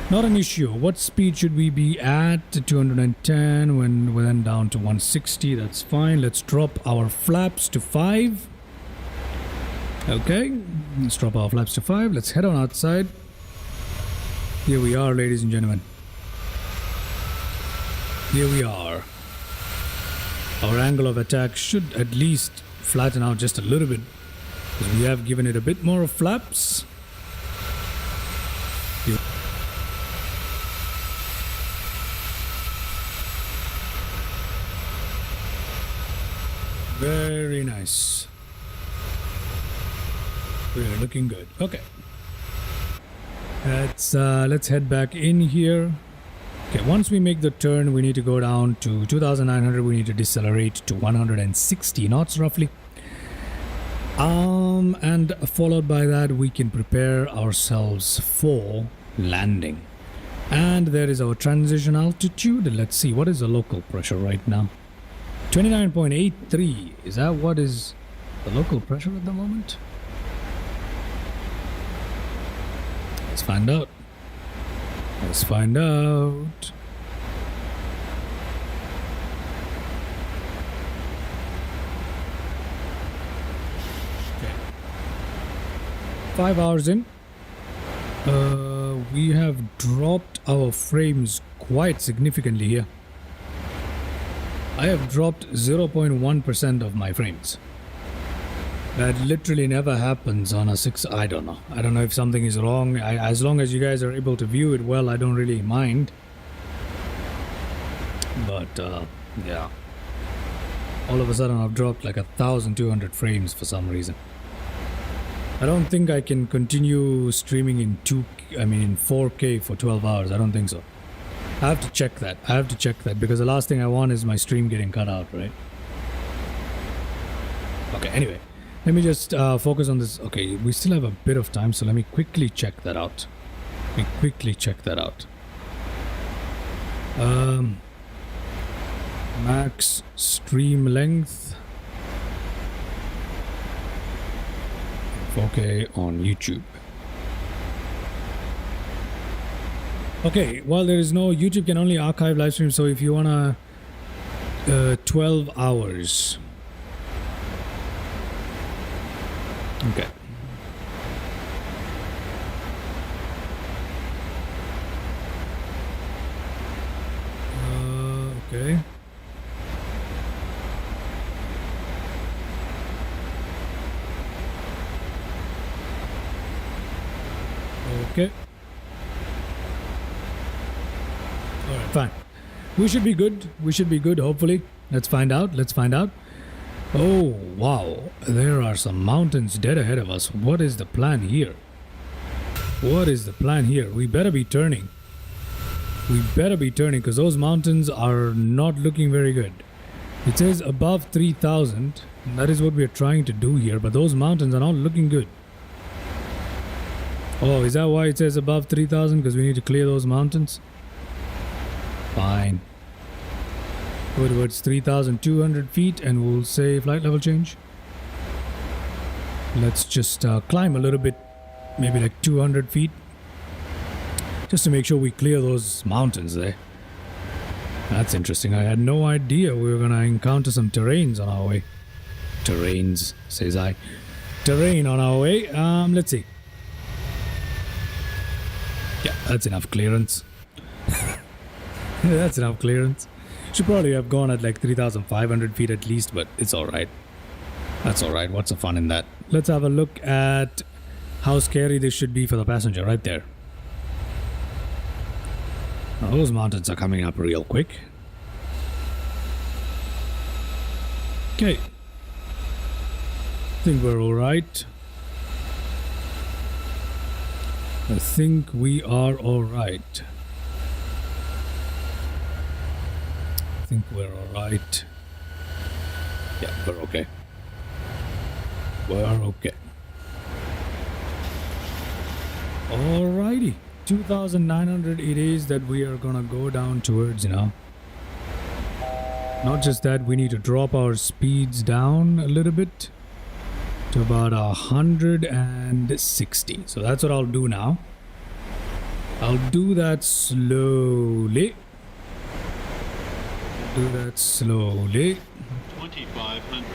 Not an issue. What speed should we be at? 210. When we're then down to 160. That's fine. Let's drop our flaps to 5. Okay. Let's drop our flaps to 5. Let's head on outside. Here we are, ladies and gentlemen. Here we are. Our angle of attack should at least flatten out just a little bit, because we have given it a bit more of flaps. Here. Very nice. We're looking good. Okay. Let's head back in here. Okay, once we make the turn, we need to go down to 2,900. We need to decelerate to 160 knots roughly. And followed by that, we can prepare ourselves for landing. And there is our transition altitude. Let's see, what is the local pressure right now? 29.83. Is that what is the local pressure at the moment? Let's find out. Let's find out. Okay. 5 hours in. We have dropped our frames quite significantly here. I have dropped 0.1% of my frames. That literally never happens on a 6. I don't know. I don't know if something is wrong. As long as you guys are able to view it well, I don't really mind. But yeah, all of a sudden I've dropped like 1,200 frames for some reason. I don't think I can continue streaming in 4K for 12 hours. I don't think so. I have to check that. Because the last thing I want is my stream getting cut out, right? Okay, anyway. Let me just focus on this. Okay, we still have a bit of time, so let me quickly check that out. Max stream length. 4K on YouTube. Okay, well, there is no YouTube can only archive live stream, so if you wanna 12 hours. Okay. Okay. Okay. Alright, fine. We should be good, hopefully. Let's find out. Oh, wow. There are some mountains dead ahead of us. What is the plan here? We better be turning. Because those mountains are not looking very good. It says above 3,000. That is what we are trying to do here. But those mountains are not looking good. Oh, is that why it says above 3,000? Because we need to clear those mountains? Fine. Go towards 3,200 feet and we'll say flight level change. Let's just climb a little bit, maybe like 200 feet. Just to make sure we clear those mountains there. That's interesting. I had no idea we were going to encounter some terrains on our way. Terrains, says I. Terrain on our way. Let's see. Yeah, that's enough clearance. That's enough clearance. Should probably have gone at like 3,500 feet at least, but it's alright. That's alright. What's the fun in that? Let's have a look at how scary this should be for the passenger right there. Now, those mountains are coming up real quick. Okay. I think we're alright. I think we are alright. think we're alright. Yeah, we're okay. We're okay. Alrighty. 2,900 it is that we are gonna go down towards now. Not just that, we need to drop our speeds down a little bit to about 160. So that's what I'll do now. I'll do that slowly. 2,500.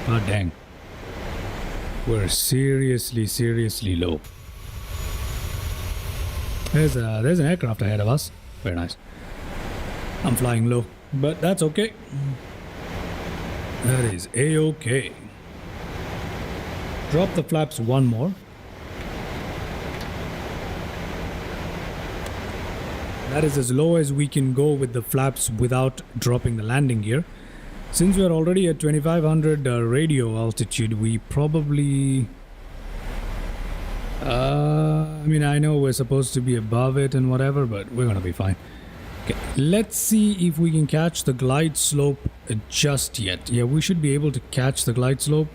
God dang. We're seriously low. There's an aircraft ahead of us. Very nice. I'm flying low, but that's okay. That is a-okay. Drop the flaps one more. That is as low as we can go with the flaps without dropping the landing gear. Since we are already at 2,500 radio altitude, we probably... I mean, I know we're supposed to be above it and whatever, but we're gonna be fine. Okay, let's see if we can catch the glide slope just yet. Yeah, we should be able to catch the glide slope.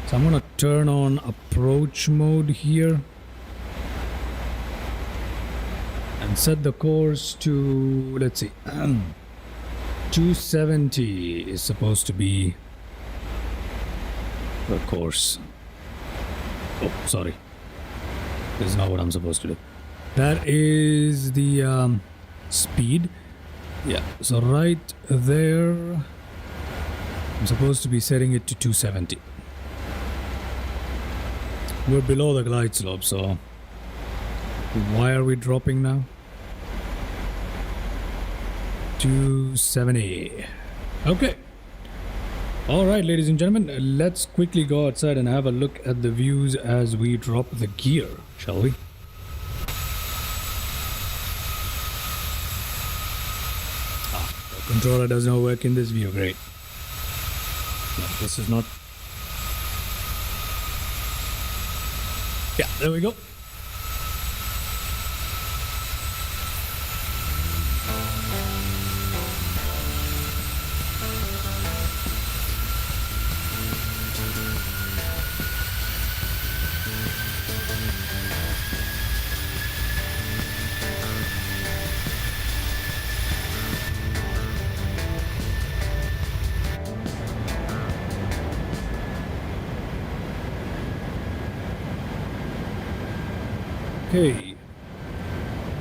So I'm gonna turn on approach mode here. And set the course to, let's see, 270 is supposed to be the course. Oh, sorry. This is not what I'm supposed to do. That is the speed. Yeah, so right there, I'm supposed to be setting it to 270. We're below the glide slope, so why are we dropping now? 270. Okay. Alright, ladies and gentlemen, let's quickly go outside and have a look at the views as we drop the gear, shall we? The controller does not work in this view, great. No, this is not... Yeah, there we go. Okay,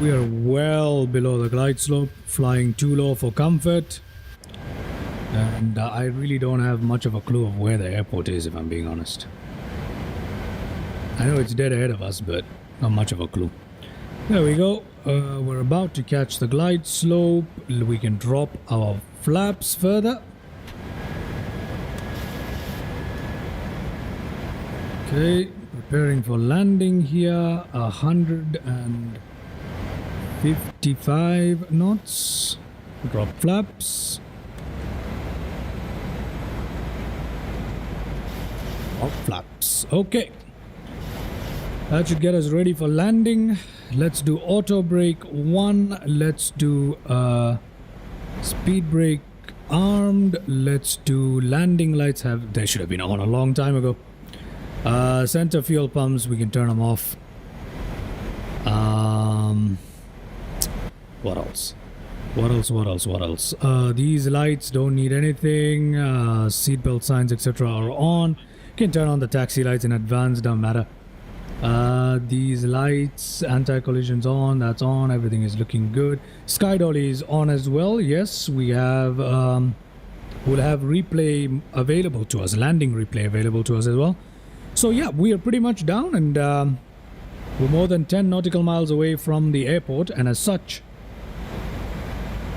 we are well below the glide slope, flying too low for comfort, and I really don't have much of a clue of where the airport is, if I'm being honest. I know it's dead ahead of us, but not much of a clue. There we go, we're about to catch the glide slope. We can drop our flaps further. Okay. Preparing for landing here, 155 knots. Drop flaps. Drop flaps. Okay. That should get us ready for landing. Let's do auto brake 1. Let's do speed brake armed. Let's do landing lights. They should have been on a long time ago. Center fuel pumps, we can turn them off. What else? These lights don't need anything. Seatbelt signs, etc. are on. You can turn on the taxi lights in advance, don't matter. These lights, anti-collision's on, that's on, everything is looking good. Sky dolly is on as well. Yes, we have, we'll have replay available to us, landing replay available to us as well. So yeah, we are pretty much down, and we're more than 10 nautical miles away from the airport, and as such,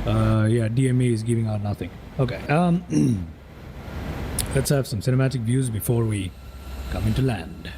yeah, DMA is giving out nothing. Okay, let's have some cinematic views before we come into land.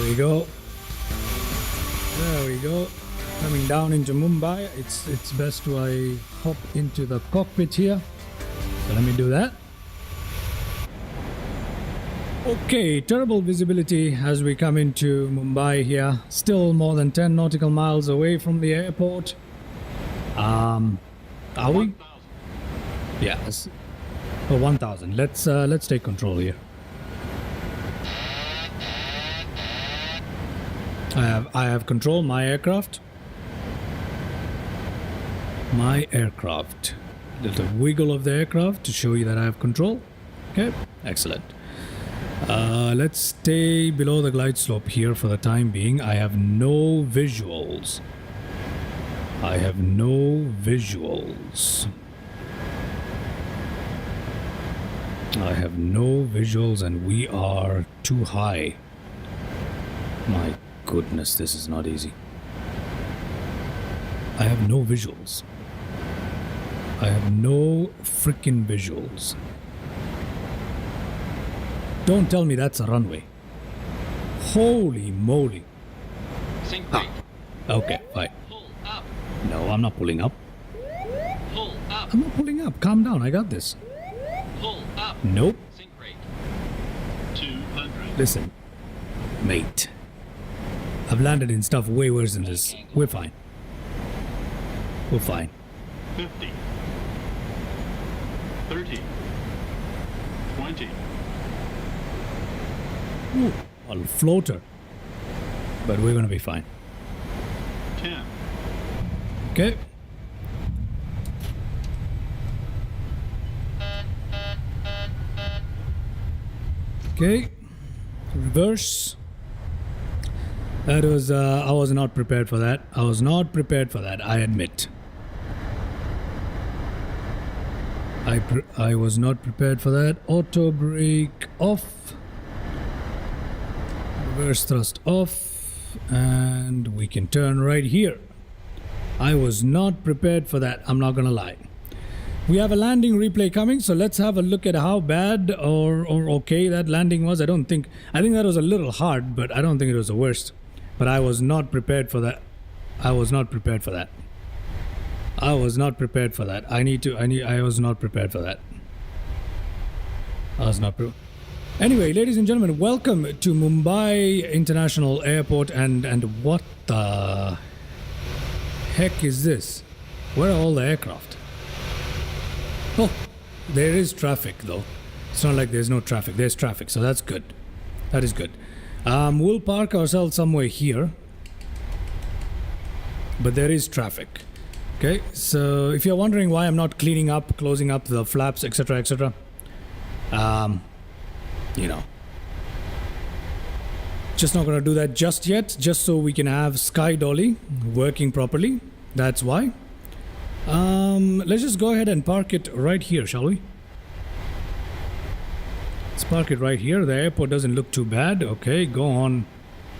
we go. There we go. Coming down into Mumbai. It's best to I hop into the cockpit here. So let me do that. Okay, terrible visibility as we come into Mumbai here. Still more than 10 nautical miles away from the airport. Are we? 1,000. Yes. Oh, 1,000. Let's take control here. I have control. My aircraft. My aircraft. Little wiggle of the aircraft to show you that I have control. Okay, excellent. Let's stay below the glide slope here for the time being. I have no visuals. I have no visuals. I have no visuals and we are too high. My goodness, this is not easy. I have no visuals. I have no freaking visuals. Don't tell me that's a runway. Holy moly. Sink rate. Okay, fine. Pull up. No, I'm not pulling up. Pull up. I'm not pulling up. Calm down. I got this. Pull up. Nope. Sink rate. 200. Listen, mate. I've landed in stuff way worse than this. We're fine. We're fine. 50. 30. 20. Ooh, a floater. But we're gonna be fine. 10. Okay. Okay. Reverse. That was, I was not prepared for that. I was not prepared for that, I admit. I was not prepared for that. Auto brake off. Reverse thrust off. And we can turn right here. I was not prepared for that, I'm not gonna lie. We have a landing replay coming, so let's have a look at how bad or okay that landing was. I think that was a little hard, but I don't think it was the worst. But I was not prepared for that. I was not prepared for that. I was not prepared for that. I was not prepared for that. I was not prepared. Anyway, ladies and gentlemen, welcome to Mumbai International Airport. And what the heck is this? Where are all the aircraft? Oh, there is traffic though. It's not like there's no traffic. There's traffic, so that's good. That is good. We'll park ourselves somewhere here. But there is traffic. Okay, so if you're wondering why I'm not cleaning up, closing up the flaps, etc., etc., you know, just not gonna do that just yet, just so we can have Sky Dolly working properly. That's why. Let's just go ahead and park it right here, shall we? Let's park it right here. The airport doesn't look too bad. Okay, go on,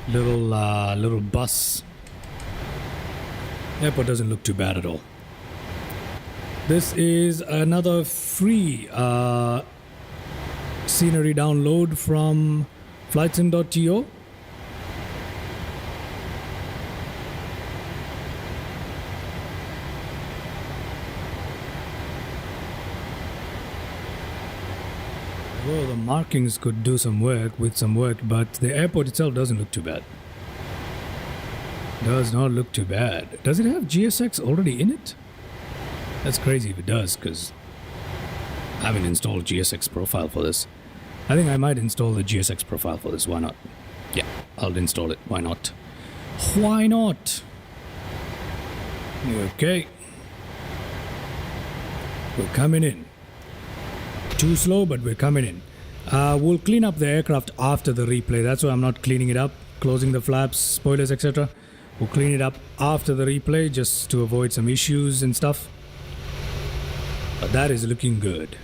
little bus. Airport doesn't look too bad at all. This is another free scenery download from flightsim.to. Well, the markings could do some work with some work, but the airport itself doesn't look too bad. Does not look too bad. Does it have GSX already in it? That's crazy if it does, because I haven't installed GSX profile for this. I think I might install the GSX profile for this. Why not? Yeah, I'll install it. Why not? Why not? Okay. We're coming in. Too slow, but we're coming in. We'll clean up the aircraft after the replay. That's why I'm not cleaning it up, closing the flaps, spoilers, etc. We'll clean it up after the replay just to avoid some issues and stuff. But that is looking good.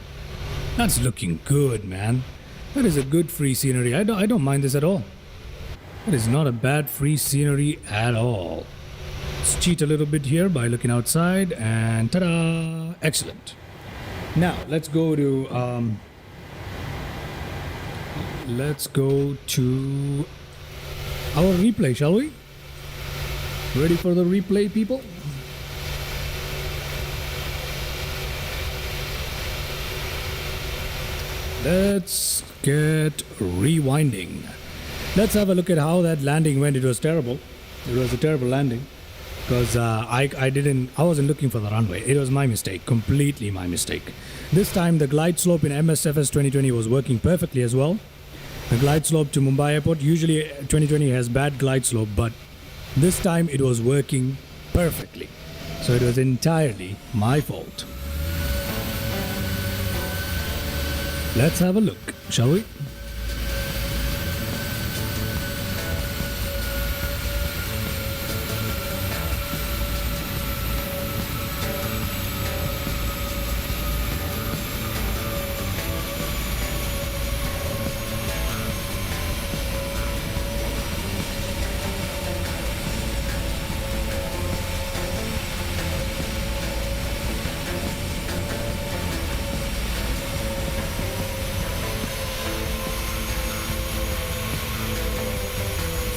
That's looking good, man. That is a good free scenery. I don't mind this at all. That is not a bad free scenery at all. Let's cheat a little bit here by looking outside and ta-da! Excellent. Now let's go to our replay, shall we? Ready for the replay, people? Let's get rewinding. Let's have a look at how that landing went. It was terrible. It was a terrible landing because I wasn't looking for the runway. It was my mistake, completely my mistake. This time the glide slope in MSFS 2020 was working perfectly as well. The glide slope to Mumbai Airport, usually 2020 has bad glide slope, but this time it was working perfectly. So it was entirely my fault. Let's have a look, shall we?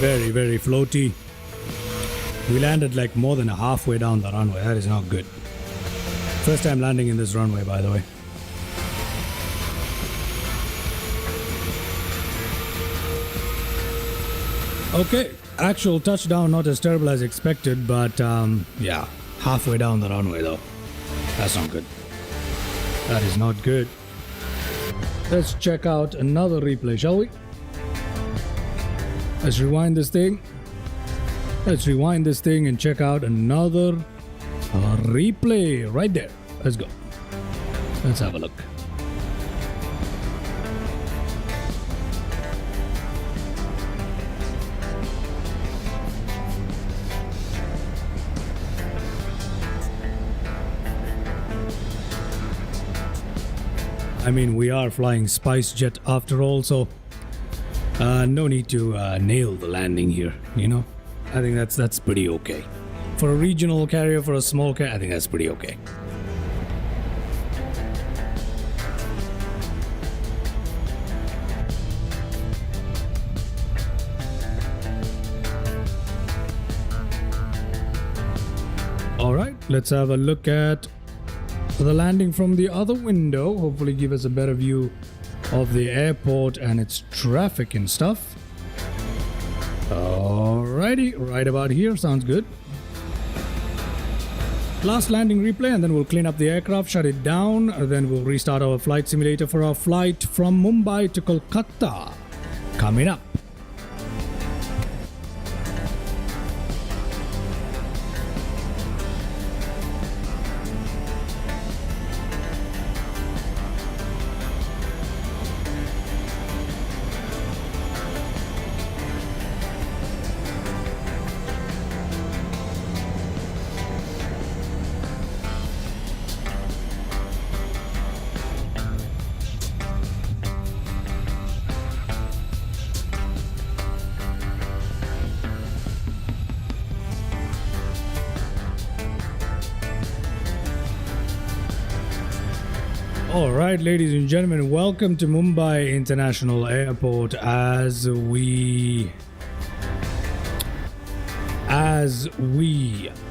Very, very floaty. We landed like more than halfway down the runway. That is not good. First time landing in this runway, by the way. Okay, actual touchdown not as terrible as expected, but yeah, halfway down the runway though. That's not good. That is not good. Let's check out another replay, shall we? Let's rewind this thing. Let's rewind this thing and check out another replay right there. Let's go. Let's have a look. I mean, we are flying SpiceJet after all, so no need to nail the landing here, you know. I think that's pretty okay. For a regional carrier, for a small carrier, I think that's pretty okay. Alright, let's have a look at the landing from the other window. Hopefully give us a better view of the airport and its traffic and stuff. Alrighty, right about here, sounds good. Last landing replay, and then we'll clean up the aircraft, shut it down, then we'll restart our flight simulator for our flight from Mumbai to Kolkata. Coming up. Alright, ladies and gentlemen, welcome to Mumbai International Airport as we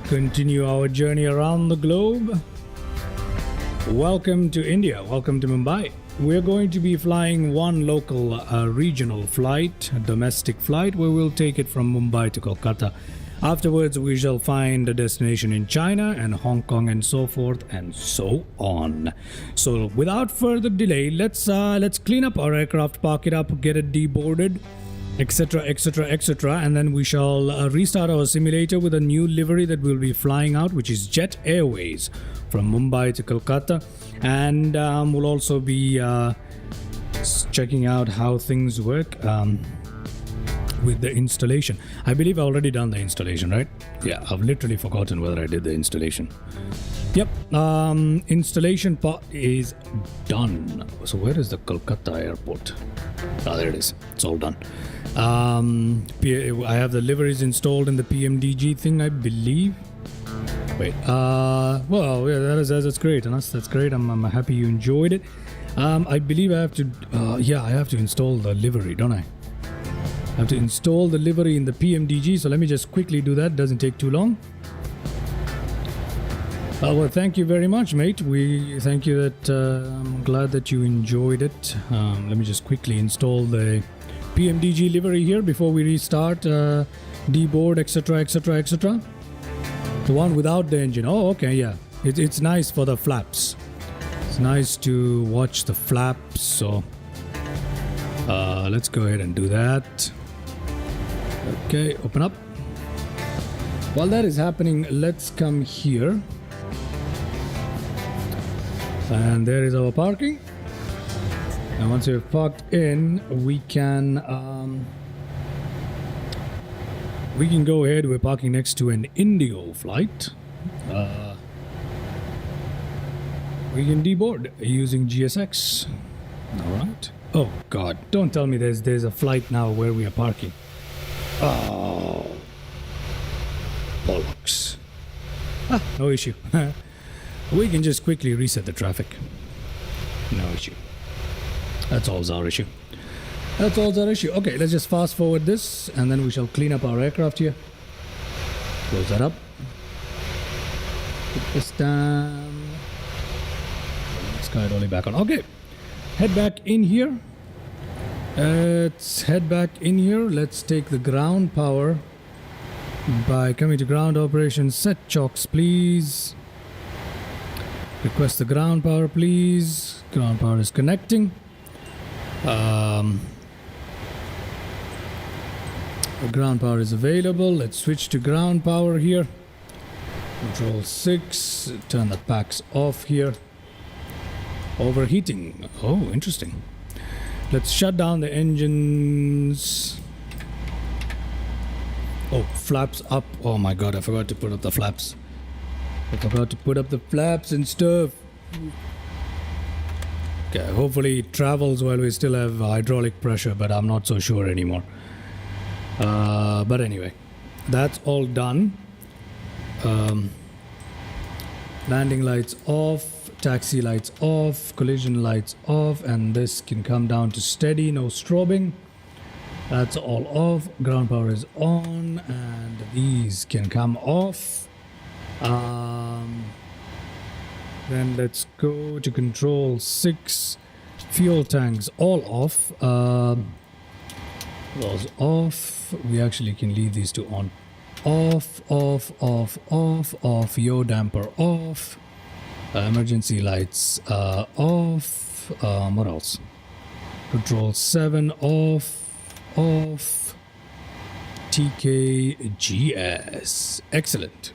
continue our journey around the globe. Welcome to India, welcome to Mumbai. We're going to be flying one local regional flight, a domestic flight, where we'll take it from Mumbai to Kolkata. Afterwards, we shall find a destination in China and Hong Kong and so forth and so on. So without further delay, let's clean up our aircraft, park it up, get it deboarded, etc, etc, etc, and then we shall restart our simulator with a new livery that we'll be flying out, which is Jet Airways from Mumbai to Kolkata. And we'll also be checking out how things work with the installation. I believe I've already done the installation, right? Yeah, I've literally forgotten whether I did the installation. Yep, installation part is done. So where is the Kolkata airport? There it is. It's all done. I have the liveries installed in the PMDG thing, I believe. Wait, well, yeah, that's great, and that's great. I'm happy you enjoyed it. I believe I have to, yeah, I have to install the livery, don't I? I have to install the livery in the PMDG, so let me just quickly do that. Doesn't take too long. Well, thank you very much, mate. We thank you that I'm glad that you enjoyed it. Let me just quickly install the PMDG livery here before we restart. Deboard, etc., etc., etc. The one without the engine. Oh, okay, yeah. It's nice for the flaps. It's nice to watch the flaps. So let's go ahead and do that. Okay, open up. While that is happening, let's come here. And there is our parking. And once we've parked in, we can go ahead. We're parking next to an Indigo flight. We can deboard using GSX. All right. Oh God! Don't tell me there's a flight now where we are parking. Oh, bollocks! No issue. We can just quickly reset the traffic. No issue. That's all our issue. That's all our issue. Okay, let's just fast forward this and then we shall clean up our aircraft here. Close that up. Put this down. Sky dolly back on. Okay. Head back in here. Let's head back in here. Let's take the ground power by coming to ground operations. Set chocks, please. Request the ground power, please. Ground power is connecting. The ground power is available. Let's switch to ground power here. Control 6. Turn the packs off here. Overheating. Oh, interesting. Let's shut down the engines. Oh, flaps up. Oh my God, I forgot to put up the flaps. I forgot to put up the flaps and stuff. Okay, hopefully it travels while we still have hydraulic pressure, but I'm not so sure anymore. But anyway, that's all done. Landing lights off, taxi lights off, collision lights off, and this can come down to steady, no strobing. That's all off. Ground power is on, and these can come off. Then let's go to control 6. Fuel tanks all off. Those off. We actually can leave these two on. Off, off, off, off, off. Yaw damper off. Emergency lights off. What else? Control 7 off, off. TKGS. Excellent.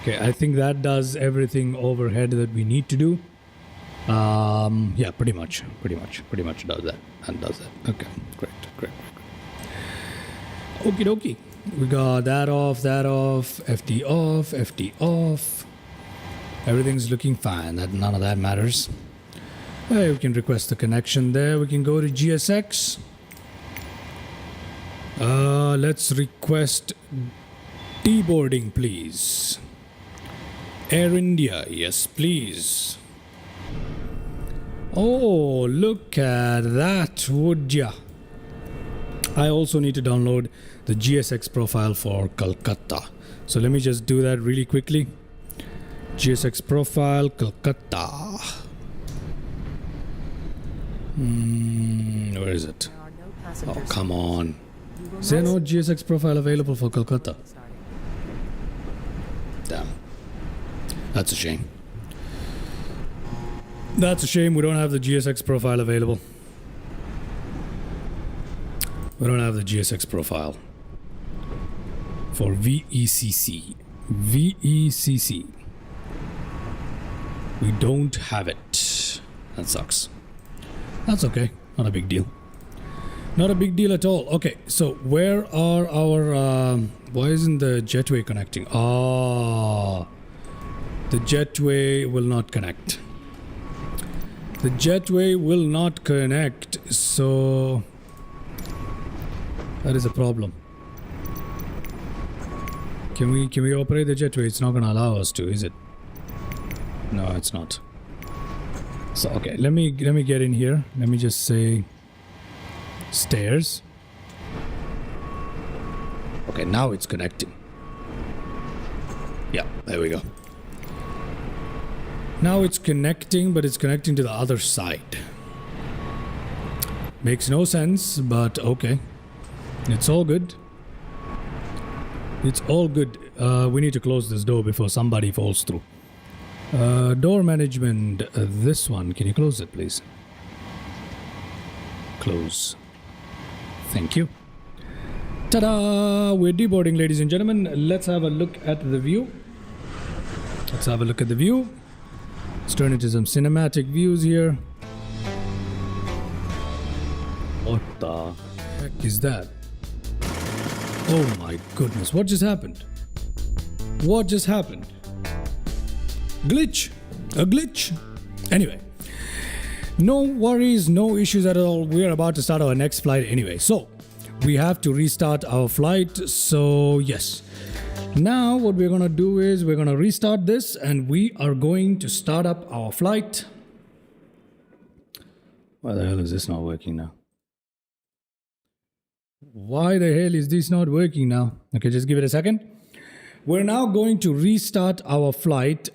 Okay, I think that does everything overhead that we need to do. Yeah, pretty much does that and does that. Okay, great. Okie dokie. We got that off, FD off, FD off. Everything's looking fine. None of that matters. We can request the connection there. We can go to GSX. Let's request deboarding, please. Air India, yes please. Oh, look at that, would ya? I also need to download the GSX profile for Kolkata. So let me just do that really quickly. GSX profile, Kolkata. Where is it? Oh, come on. Is there no GSX profile available for Kolkata? Damn. That's a shame. That's a shame we don't have the GSX profile available. We don't have the GSX profile for VECC. VECC. We don't have it. That sucks. That's okay. Not a big deal. Not a big deal at all. Okay, so where are our... why isn't the jetway connecting? Ah, the jetway will not connect. The jetway will not connect, so... that is a problem. Can we operate the jetway? It's not going to allow us to, is it? No, it's not. So okay, let me get in here. Let me just say Stairs. Okay, now it's connecting. Yeah, there we go. Now it's connecting, but it's connecting to the other side. Makes no sense, but okay. It's all good. It's all good. We need to close this door before somebody falls through. Door management. This one. Can you close it, please? Close. Thank you. Ta-da! We're deboarding, ladies and gentlemen. Let's have a look at the view. Let's have a look at the view. Let's turn into some cinematic views here. What the heck is that? Oh my goodness, what just happened? What just happened? Glitch! A glitch! Anyway, no worries, no issues at all. We're about to start our next flight anyway. So, we have to restart our flight. So, yes. Now, what we're going to do is we're going to restart this and we are going to start up our flight. Why the hell is this not working now? Why the hell is this not working now? Okay, just give it a second. We're now going to restart our flight.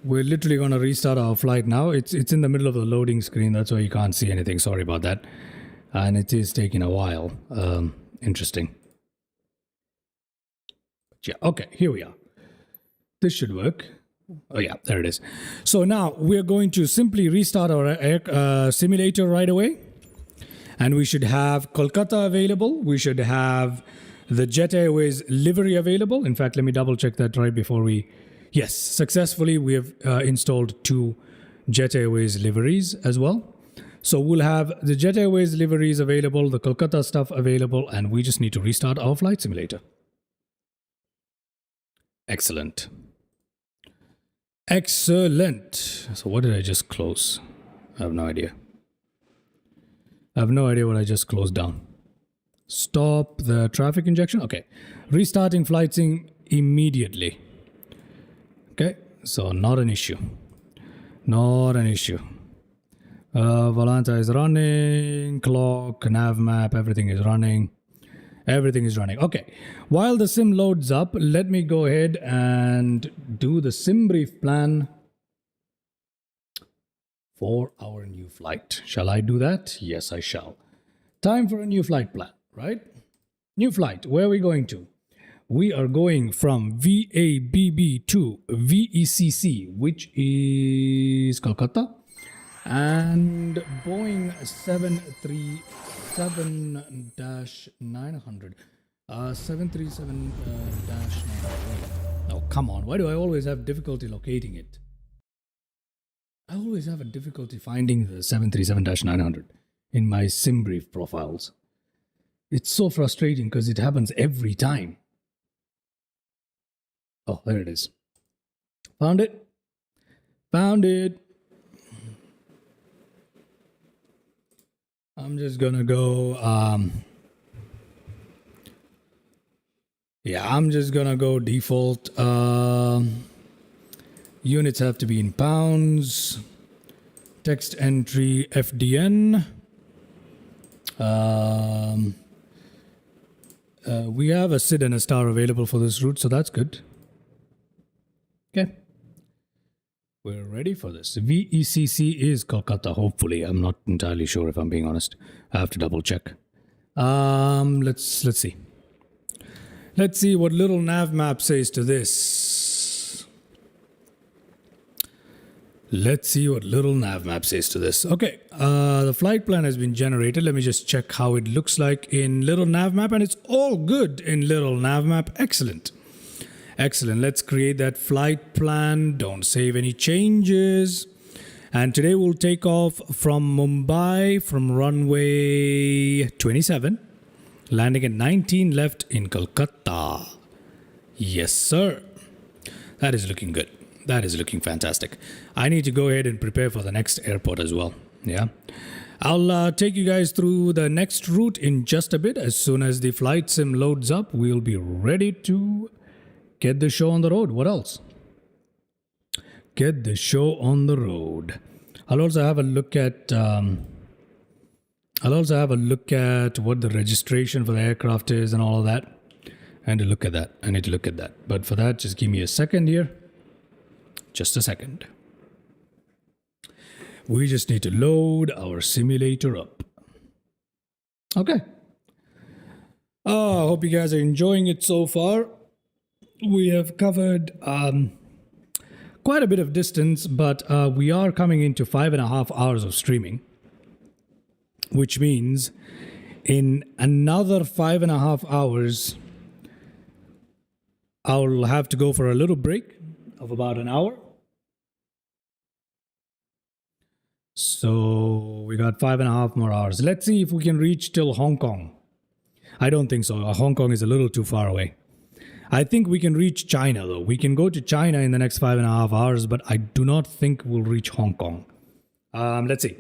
We're literally going to restart our flight now. It's in the middle of the loading screen. That's why you can't see anything. Sorry about that. And it is taking a while. Interesting. But yeah, okay, here we are. This should work. Oh yeah, there it is. So now we're going to simply restart our simulator right away. And we should have Kolkata available. We should have the Jet Airways livery available. In fact, let me double check that right before we... Yes, successfully we have installed 2 Jet Airways liveries as well. So we'll have the Jet Airways liveries available, the Kolkata stuff available, and we just need to restart our flight simulator. Excellent. Excellent. So what did I just close? I have no idea. I have no idea what I just closed down. Stop the traffic injection. Okay. Restarting flight sim immediately. Okay. So not an issue. Not an issue. Volanta is running. Clock, nav map, everything is running. Everything is running. Okay. While the sim loads up, let me go ahead and do the sim brief plan for our new flight. Shall I do that? Yes, I shall. Time for a new flight plan, right? New flight. Where are we going to? We are going from VABB to VECC, which is Kolkata, and Boeing 737-900. 737-900. Oh, come on. Why do I always have difficulty locating it? I always have a difficulty finding the 737-900 in my SimBrief profiles. It's so frustrating because it happens every time. Oh, there it is. Found it. Found it. I'm just gonna go, I'm just gonna go default. Units have to be in pounds. Text entry FDN. We have a SID and a star available for this route, so that's good. Okay. We're ready for this. VECC is Kolkata, hopefully. I'm not entirely sure if I'm being honest. I have to double check. Let's see. Let's see what little nav map says to this. Let's see what little nav map says to this. Okay, the flight plan has been generated. Let me just check how it looks like in little nav map, and it's all good in little nav map. Excellent. Excellent. Let's create that flight plan. Don't save any changes. And today we'll take off from Mumbai from runway 27, landing at 19 left in Kolkata. Yes, sir. That is looking good. That is looking fantastic. I need to go ahead and prepare for the next airport as well. Yeah. I'll take you guys through the next route in just a bit. As soon as the flight sim loads up, we'll be ready to get the show on the road. What else? Get the show on the road. I'll also have a look at I'll also have a look at what the registration for the aircraft is and all of that. I need to look at that. I need to look at that. But for that, just give me a second here. Just a second. We just need to load our simulator up. Okay. I hope you guys are enjoying it so far. We have covered quite a bit of distance, but we are coming into 5.5 hours of streaming. Which means in another 5.5 hours, I'll have to go for a little break of about an hour. So we got 5.5 more hours. Let's see if we can reach till Hong Kong. I don't think so. Hong Kong is a little too far away. I think we can reach China though. We can go to China in the next 5.5 hours, but I do not think we'll reach Hong Kong. Let's see.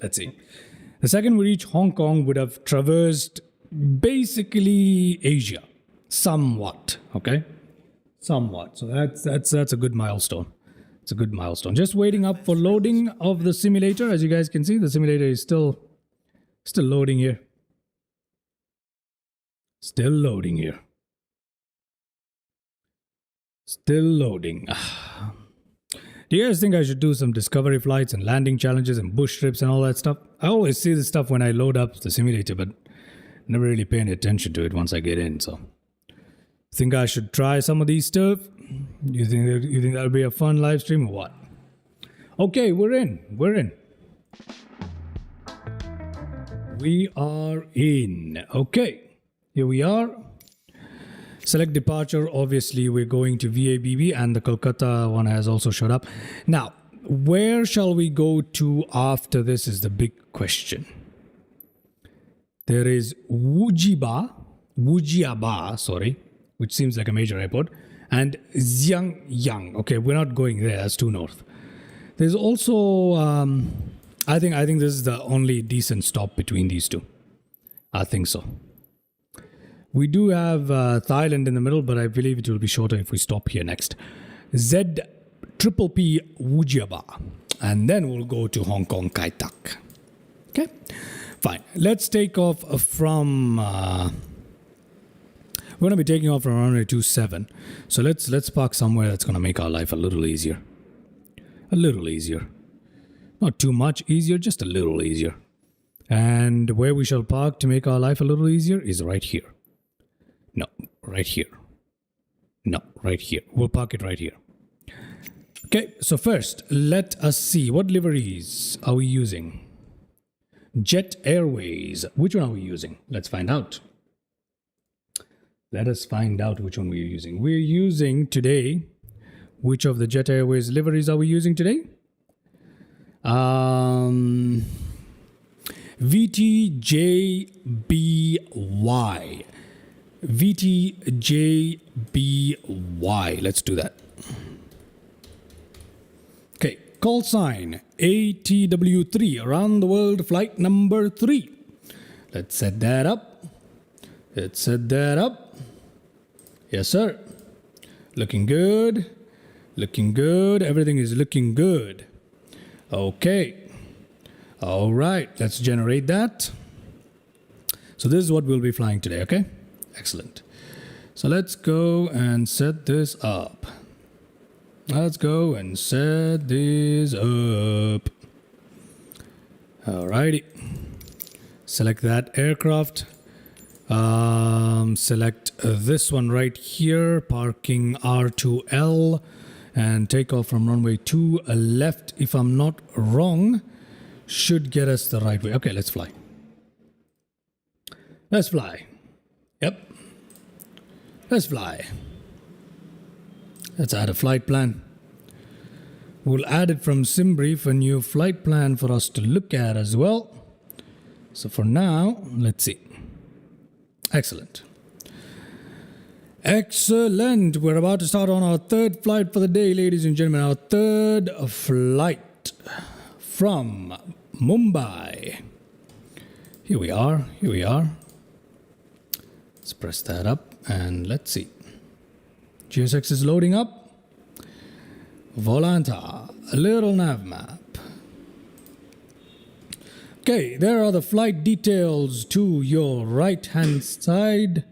Let's see. The second we reach Hong Kong, would have traversed basically Asia, somewhat. Okay, somewhat. So that's a good milestone. It's a good milestone. Just waiting up for loading of the simulator. As you guys can see, the simulator is still loading here. Still loading here. Still loading. Do you guys think I should do some discovery flights and landing challenges and bush trips and all that stuff? I always see this stuff when I load up the simulator, but never really paying attention to it once I get in. So, think I should try some of these stuff? You think that'll be a fun live stream or what? Okay, we're in. We are in. Okay, here we are. Select departure. Obviously, we're going to VABB, and the Kolkata one has also showed up. Now, where shall we go to after this is the big question. There is Wujiaba, which seems like a major airport, and Xiangyang. Okay, we're not going there. That's too north. There's also, I think this is the only decent stop between these two. I think so. We do have Thailand in the middle, but I believe it will be shorter if we stop here next. ZPP Wujiaba. And then we'll go to Hong Kong Kai Tak. Okay, fine. Let's take off from... we're going to be taking off from runway 27. So let's park somewhere that's going to make our life a little easier. A little easier. Not too much easier, just a little easier. And where we shall park to make our life a little easier is right here. No, right here. No, right here. We'll park it right here. Okay, so first, let us see. What liveries are we using? Jet Airways. Which one are we using? Let's find out. Let us find out which one we're using. We're using today... Which of the Jet Airways liveries are we using today? VTJBY. VTJBY. Let's do that. Okay, call sign ATW3, around the world flight number 3. Let's set that up. Let's set that up. Yes, sir. Looking good. Looking good. Everything is looking good. Okay. All right. Let's generate that. So this is what we'll be flying today, okay? Excellent. So let's go and set this up. Let's go and set this up. Alrighty. Select that aircraft. Select this one right here. Parking R2L. And take off from runway 2 left, if I'm not wrong. Should get us the right way. Okay, let's fly. Let's fly. Yep. Let's fly. Let's add a flight plan. We'll add it from SimBrief, a new flight plan for us to look at as well. So for now, let's see. Excellent. Excellent. We're about to start on our third flight for the day, ladies and gentlemen. Our third flight from Mumbai. Here we are. Here we are. Let's press that up and let's see. GSX is loading up. Volanta, a little nav map. Okay, there are the flight details to your right hand side.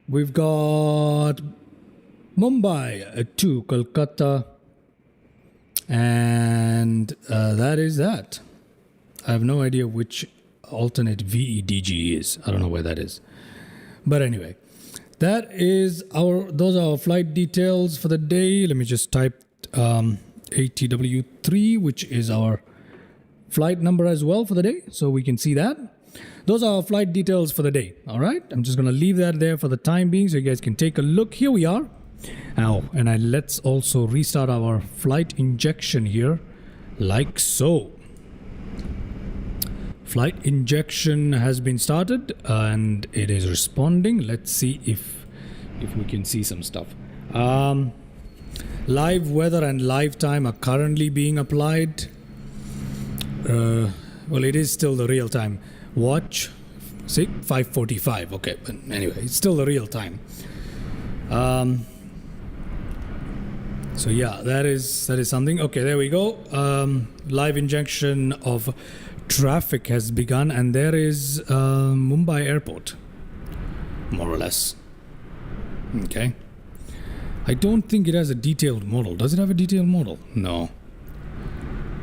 We've got Mumbai to Kolkata, and that is that. I have no idea which alternate VEDG is. I don't know where that is. But anyway, those are our flight details for the day. Let me just type ATW3, which is our flight number as well for the day, so we can see that. Those are our flight details for the day. All right, I'm just going to leave that there for the time being so you guys can take a look. Here we are. Now, and let's also restart our flight injection here, like so. Flight injection has been started and it is responding. Let's see if we can see some stuff. Live weather and live time are currently being applied. Well, it is still the real time. Watch, see, 5:45. Okay, but anyway, it's still the real time. So yeah, that is something. Okay, there we go. Live injection of traffic has begun, and there is Mumbai airport, more or less. Okay. I don't think it has a detailed model. Does it have a detailed model? No.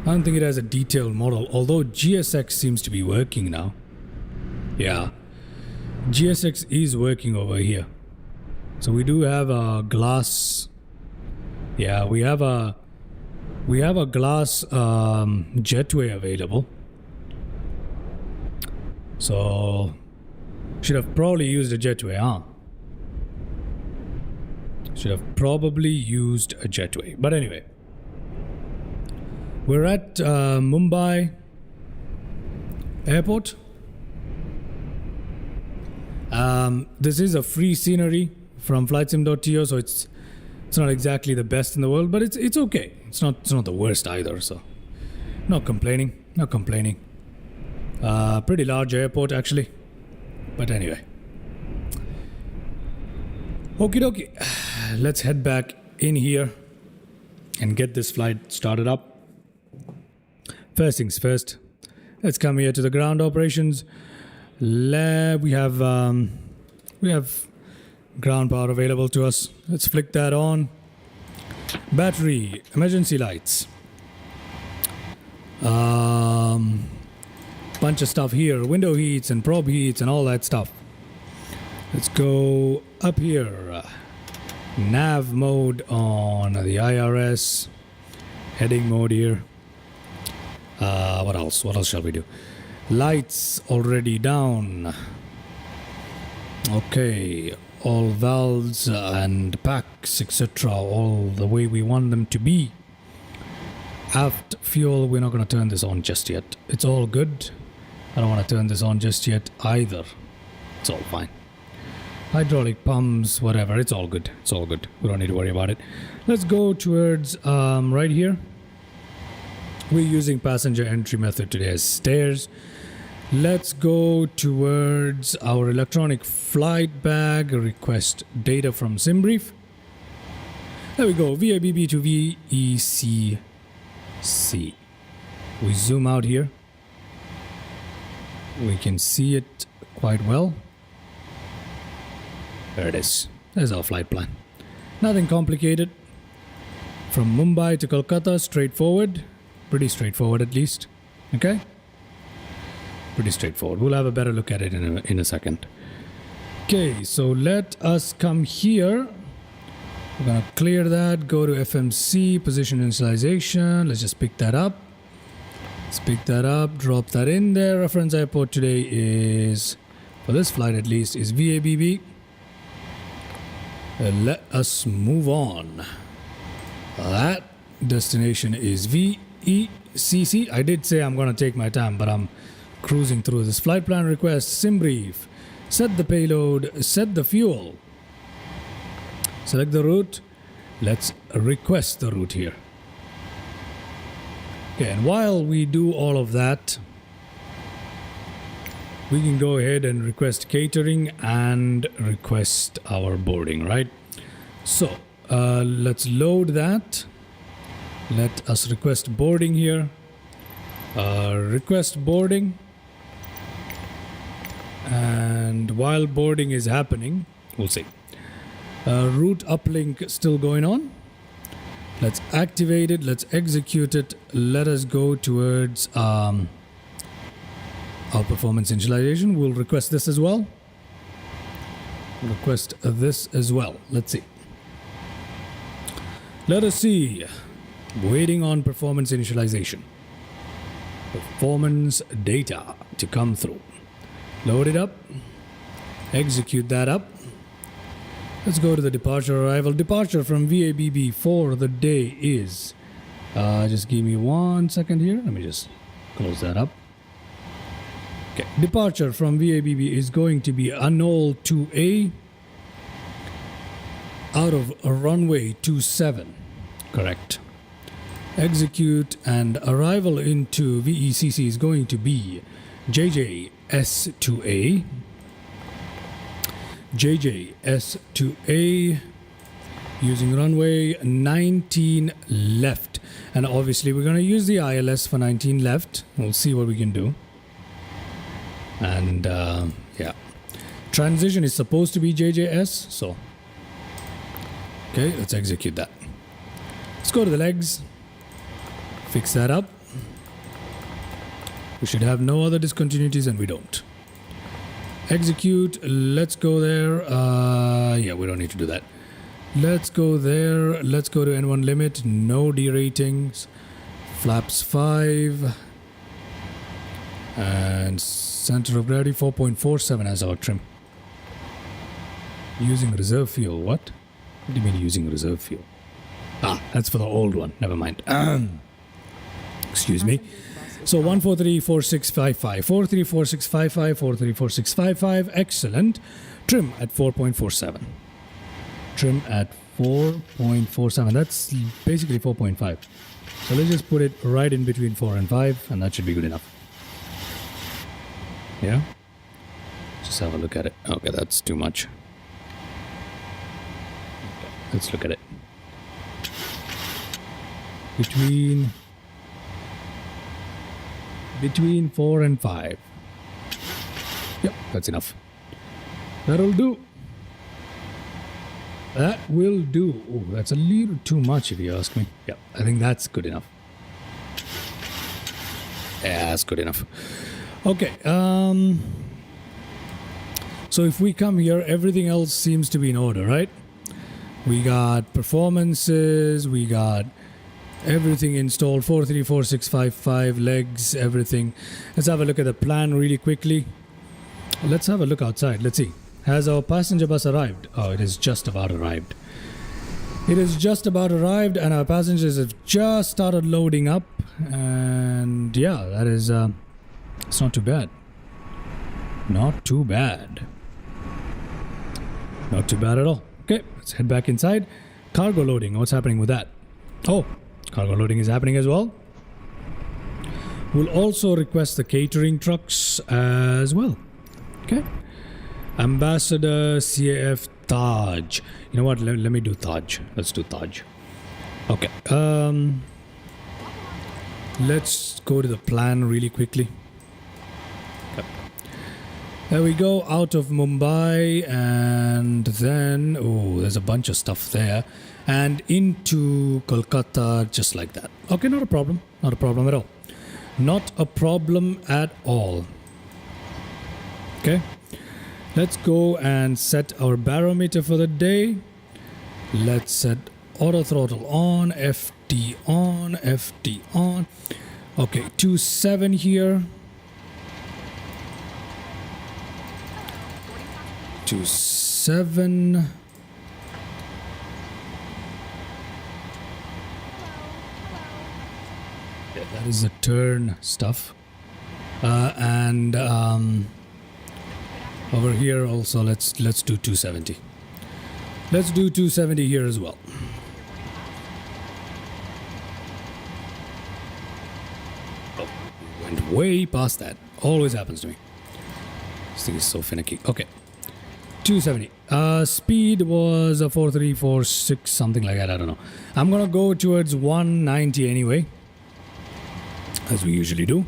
I don't think it has a detailed model, although GSX seems to be working now. Yeah. GSX is working over here. So we do have a glass. Yeah, we have a glass jetway available. So should have probably used a jetway, huh? Should have probably used a jetway. But anyway, we're at Mumbai airport. This is a free scenery from flightsim.to, so it's not exactly the best in the world, but it's okay. It's not the worst either, so not complaining. Pretty large airport actually, but anyway. Okie dokie, let's head back in here and get this flight started up. First things first, let's come here to the ground operations. We have ground power available to us. Let's flick that on. Battery, emergency lights. Bunch of stuff here, window heats and probe heats and all that stuff. Let's go up here. Nav mode on the IRS. Heading mode here. What else? What else shall we do? Lights already down. Okay. All valves and packs, etc. all the way we want them to be. Aft fuel, we're not going to turn this on just yet. It's all good. I don't want to turn this on just yet either. It's all fine. Hydraulic pumps, whatever, it's all good. It's all good. We don't need to worry about it. Let's go towards right here. We're using passenger entry method today as stairs. Let's go towards our electronic flight bag. Request data from SimBrief. There we go. VABB to VECC. We zoom out here. We can see it quite well. There it is. There's our flight plan. Nothing complicated. From Mumbai to Kolkata, straightforward. Pretty straightforward at least. Okay? Pretty straightforward. We'll have a better look at it in a second. Okay, so let us come here. We're gonna clear that, go to FMC, position initialization. Let's just pick that up. Let's pick that up, drop that in there. Reference airport today is, for this flight at least, is VABB. Let us move on. That destination is VECC. I did say I'm gonna take my time, but I'm cruising through this. Flight plan request, SimBrief. Set the payload, set the fuel. Select the route. Let's request the route here. Okay, and while we do all of that, we can go ahead and request catering and request our boarding, right? So, let's load that. Let us request boarding here. Request boarding. And while boarding is happening, we'll see. Route uplink still going on. Let's activate it. Let's execute it. Let us go towards our performance initialization. We'll request this as well. Request this as well. Let's see. Let us see. Waiting on performance initialization. Performance data to come through. Load it up. Execute that up. Let's go to the departure arrival. Departure from VABB for the day is... just give me 1 second here. Let me just close that up. Okay. Departure from VABB is going to be Anol 2A out of runway 27. Correct. Execute, and arrival into VECC is going to be JJS2A. JJS2A using runway 19 left. And obviously we're going to use the ILS for 19 left. We'll see what we can do. And yeah. Transition is supposed to be JJS, so... Okay, let's execute that. Let's go to the legs. Fix that up. We should have no other discontinuities, and we don't. Execute. Let's go there. Yeah, we don't need to do that. Let's go there. Let's go to N1 limit. No deratings. Flaps 5. And center of gravity 4.47 as our trim. Using reserve fuel. What? What do you mean using reserve fuel? Ah, that's for the old one. Never mind. Excuse me. So 1434655, 434655, 434655. Excellent. Trim at 4.47. Trim at 4.47. That's basically 4.5. So let's just put it right in between 4 and 5, and that should be good enough. Yeah? Just have a look at it. Okay, that's too much. Okay, let's look at it. Between 4 and 5. Yep, that's enough. That'll do. That will do. Oh, that's a little too much if you ask me. Yeah, I think that's good enough. Yeah, that's good enough. Okay. So if we come here, everything else seems to be in order, right? We got performances, we got everything installed, 434655, legs, everything. Let's have a look at the plan really quickly. Let's have a look outside. Let's see. Has our passenger bus arrived? Oh, it is just about arrived. It is just about arrived, and our passengers have just started loading up. And yeah, that is, it's not too bad. Not too bad. Not too bad at all. Okay, let's head back inside. Cargo loading, what's happening with that? Oh, cargo loading is happening as well. We'll also request the catering trucks as well. Okay. Ambassador CAF Taj. You know what? Let me do Taj. Let's do Taj. Okay. Let's go to the plan really quickly. Okay. There we go. Out of Mumbai, and then there's a bunch of stuff there, and into Kolkata just like that. Okay, not a problem. Not a problem at all. Not a problem at all. Okay. Let's go and set our barometer for the day. Let's set auto throttle on, FT on, FT on. Okay, 27 here. 27. Yeah, that is the turn stuff. And over here also, let's do 270. Let's do 270 here as well. Oh, went way past that. Always happens to me. This thing is so finicky. Okay. 270. Speed was a 4346, something like that. I don't know. I'm gonna go towards 190 anyway, as we usually do.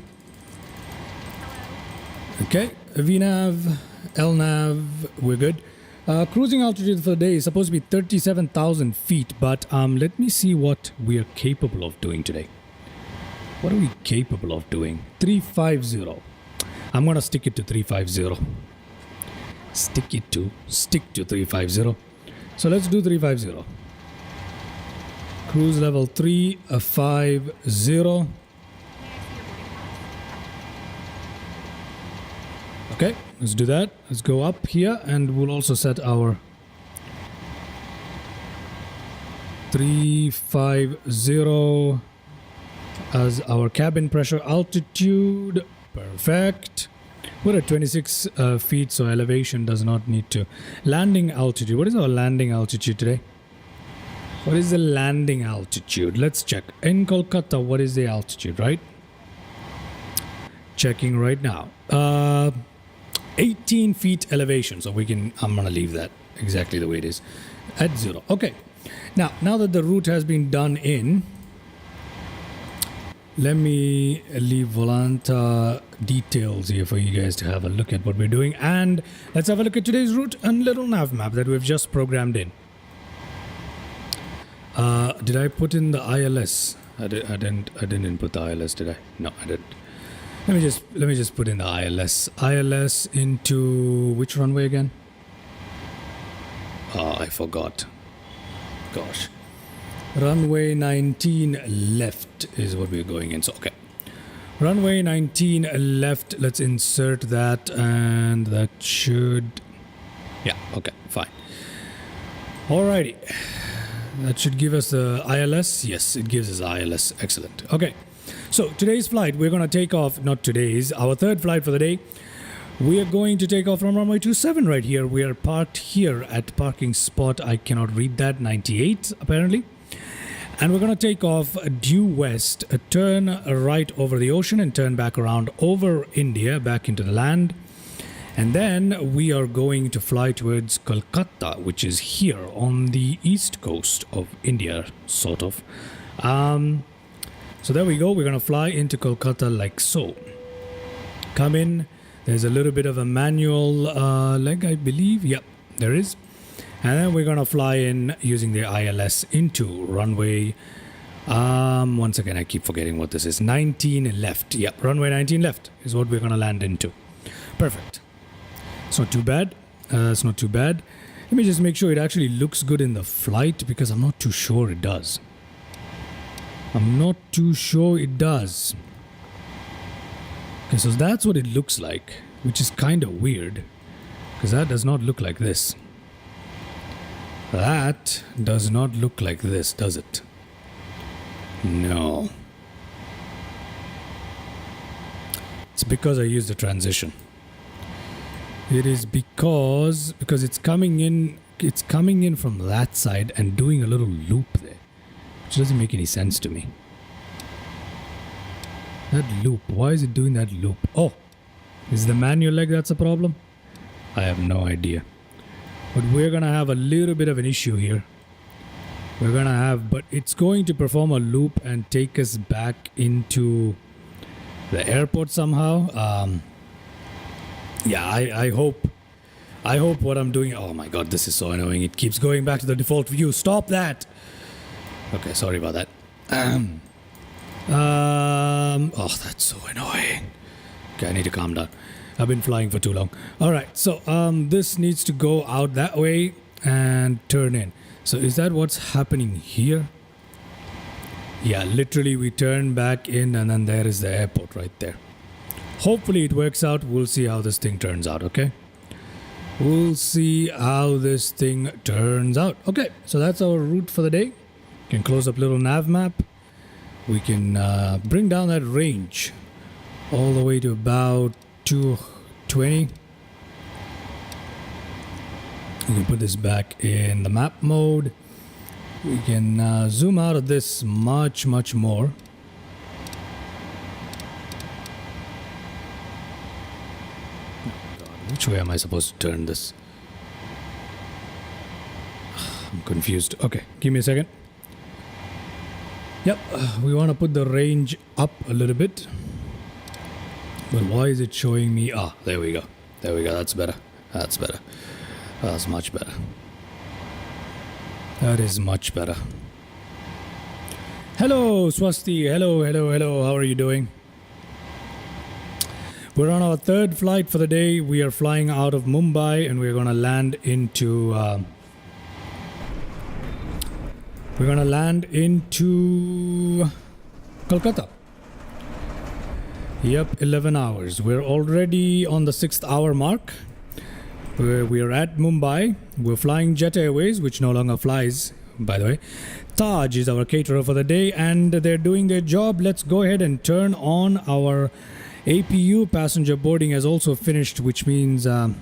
Okay, VNav, LNav, we're good. Cruising altitude for the day is supposed to be 37,000 feet, but let me see what we are capable of doing today. What are we capable of doing? 350. I'm gonna stick it to 350. Stick to 350. So let's do 350. Cruise level 350. Okay, let's do that. Let's go up here and we'll also set our 350 as our cabin pressure altitude. Perfect. We're at 26 feet, so elevation does not need to. Landing altitude. What is our landing altitude today? What is the landing altitude? Let's check. In Kolkata, what is the altitude, right? Checking right now. 18 feet elevation, so I'm gonna leave that exactly the way it is at 0. Okay, now that the route has been done in, let me leave Volanta details here for you guys to have a look at what we're doing, and let's have a look at today's route and little nav map that we've just programmed in. Did I put in the ILS? I didn't input the ILS, did I? No, I didn't. Let me just put in the ILS. ILS into which runway again? Oh, I forgot. Gosh. Runway 19 left is what we're going in. So, okay. Runway 19 left. Let's insert that, and that should... Yeah, okay, fine. Alrighty. That should give us the ILS. Yes, it gives us ILS. Excellent. Okay. So today's flight, we're going to take off, not today's, our third flight for the day. We are going to take off from runway 27 right here. We are parked here at parking spot, I cannot read that, 98 apparently. And we're going to take off due west, turn right over the ocean and turn back around over India, back into the land. And then we are going to fly towards Kolkata, which is here on the east coast of India, sort of. So there we go. We're going to fly into Kolkata like so. Come in. There's a little bit of a manual leg, I believe. Yep, there is. And then we're going to fly in using the ILS into runway. Once again, I keep forgetting what this is. 19 left. Yep, runway 19 left is what we're going to land into. Perfect. It's not too bad. It's not too bad. Let me just make sure it actually looks good in the flight, because I'm not too sure it does. I'm not too sure it does. Okay, so that's what it looks like, which is kind of weird, because that does not look like this. That does not look like this, does it? No. It's because I used the transition. It is because it's coming in from that side and doing a little loop there. Which doesn't make any sense to me. That loop. Why is it doing that loop? Oh, is the manual leg that's a problem? I have no idea. But we're going to have a little bit of an issue here. But it's going to perform a loop and take us back into the airport somehow. Yeah, I hope what I'm doing... Oh my god, this is so annoying. It keeps going back to the default view. Stop that! Okay, sorry about that. Oh, that's so annoying. Okay, I need to calm down. I've been flying for too long. Alright, so this needs to go out that way and turn in. So is that what's happening here? Yeah, literally we turn back in and then there is the airport right there. Hopefully it works out. We'll see how this thing turns out, okay? We'll see how this thing turns out. Okay, so that's our route for the day. Can close up little nav map. We can bring down that range all the way to about 220. We can put this back in the map mode. We can zoom out of this much more. Oh God, which way am I supposed to turn this? I'm confused. Okay, give me a second. Yep, we want to put the range up a little bit. But why is it showing me? Ah, there we go. There we go. That's better. That's better. That's much better. That is much better. Hello, Swasti. Hello, hello, hello. How are you doing? We're on our third flight for the day. We are flying out of Mumbai and we're going to land into... we're going to land into Kolkata. Yep, 11 hours. We're already on the 6th hour mark. We're at Mumbai. We're flying Jet Airways, which no longer flies, by the way. Taj is our caterer for the day and they're doing their job. Let's go ahead and turn on our APU. Passenger boarding has also finished, which means we're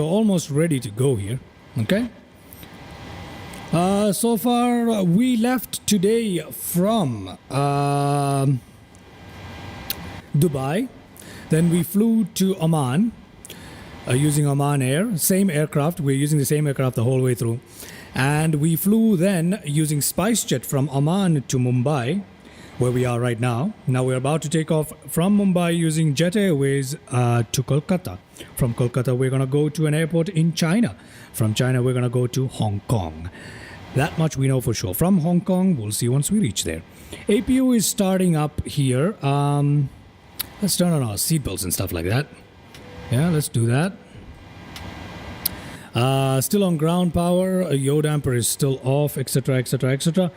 almost ready to go here. Okay. So far, we left today from Dubai. Then we flew to Oman using Oman Air. Same aircraft. We're using the same aircraft the whole way through. And we flew then using SpiceJet from Oman to Mumbai, where we are right now. Now we're about to take off from Mumbai using Jet Airways to Kolkata. From Kolkata, we're going to go to an airport in China. From China, we're going to go to Hong Kong. That much we know for sure. From Hong Kong, we'll see once we reach there. APU is starting up here. Let's turn on our seatbelts and stuff like that. Yeah, let's do that. Still on ground power. Yaw damper is still off, etc., etc., etc.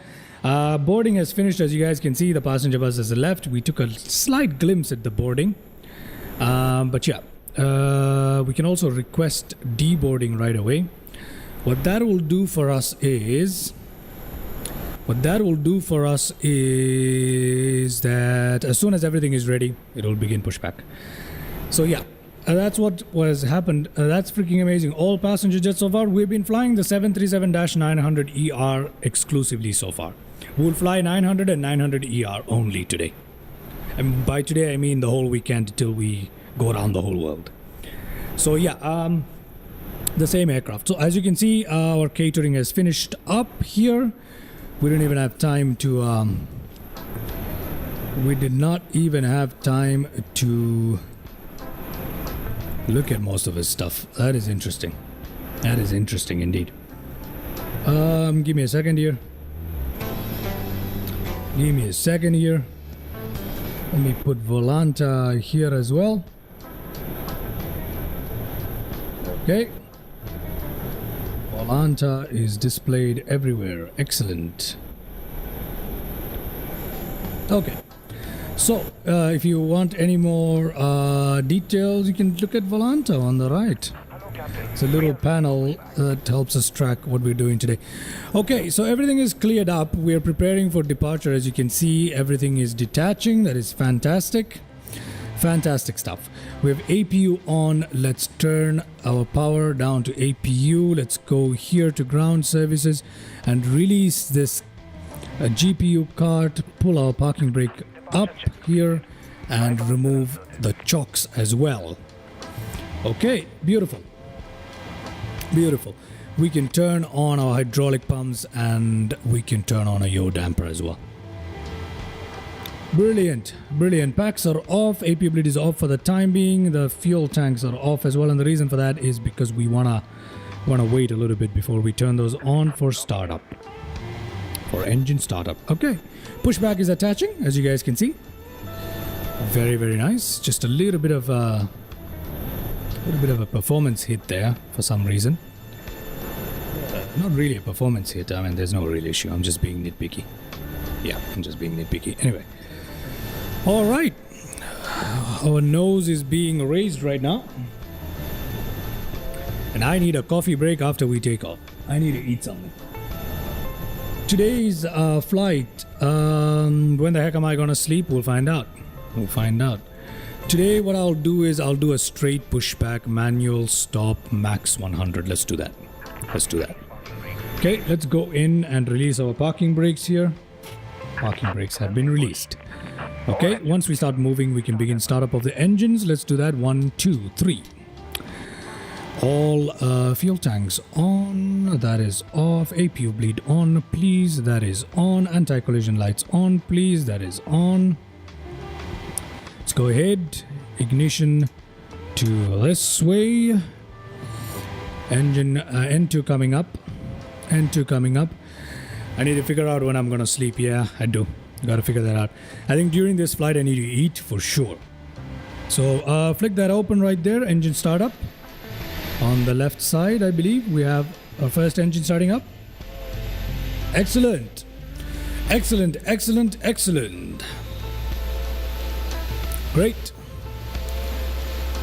Boarding has finished, as you guys can see. The passenger bus has left. We took a slight glimpse at the boarding. But yeah, we can also request deboarding right away. What that will do for us is that as soon as everything is ready, it will begin pushback. So yeah, that's what has happened. That's freaking amazing. All passenger jets so far. We've been flying the 737-900ER exclusively so far. We'll fly 900 and 900ER only today. And by today, I mean the whole weekend till we go around the whole world. So yeah, the same aircraft. So as you can see, our catering has finished up here. We didn't even have time to... we did not even have time to look at most of his stuff. That is interesting. That is interesting indeed. Give me a second here. Give me a second here. Let me put Volanta here as well. Okay. Volanta is displayed everywhere. Excellent. Okay. So, if you want any more details, you can look at Volanta on the right. It's a little panel that helps us track what we're doing today. Okay, so everything is cleared up. We're preparing for departure. As you can see, everything is detaching. That is fantastic. Fantastic stuff. We have APU on. Let's turn our power down to APU. Let's go here to ground services and release this GPU cart. Pull our parking brake up here and remove the chocks as well. Okay, beautiful. Beautiful. We can turn on our hydraulic pumps and we can turn on a yaw damper as well. Brilliant, brilliant. Packs are off. APU is off for the time being. The fuel tanks are off as well, and the reason for that is because we wanna wait a little bit before we turn those on for startup, for engine startup. Okay, pushback is attaching, as you guys can see. Very, very nice. Just a little bit of a performance hit there for some reason. Not really a performance hit. I mean, there's no real issue. I'm just being nitpicky. Yeah, I'm just being nitpicky. Anyway. All right. Our nose is being raised right now. And I need a coffee break after we take off. I need to eat something. Today's flight, when the heck am I going to sleep? We'll find out. We'll find out. Today what I'll do is I'll do a straight pushback, manual, stop, max 100. Let's do that. Let's do that. Okay, let's go in and release our parking brakes here. Parking brakes have been released. Okay, once we start moving, we can begin startup of the engines. Let's do that. 1, 2, 3. All fuel tanks on. That is off. APU bleed on, please. That is on. Anti-collision lights on, please. That is on. Let's go ahead. Ignition to this way. Engine N2 coming up. N2 coming up. I need to figure out when I'm gonna sleep. Yeah, I do. Gotta figure that out. I think during this flight I need to eat for sure. So flick that open right there. Engine start up. On the left side, I believe, we have our first engine starting up. Excellent. Excellent, excellent, excellent. Great.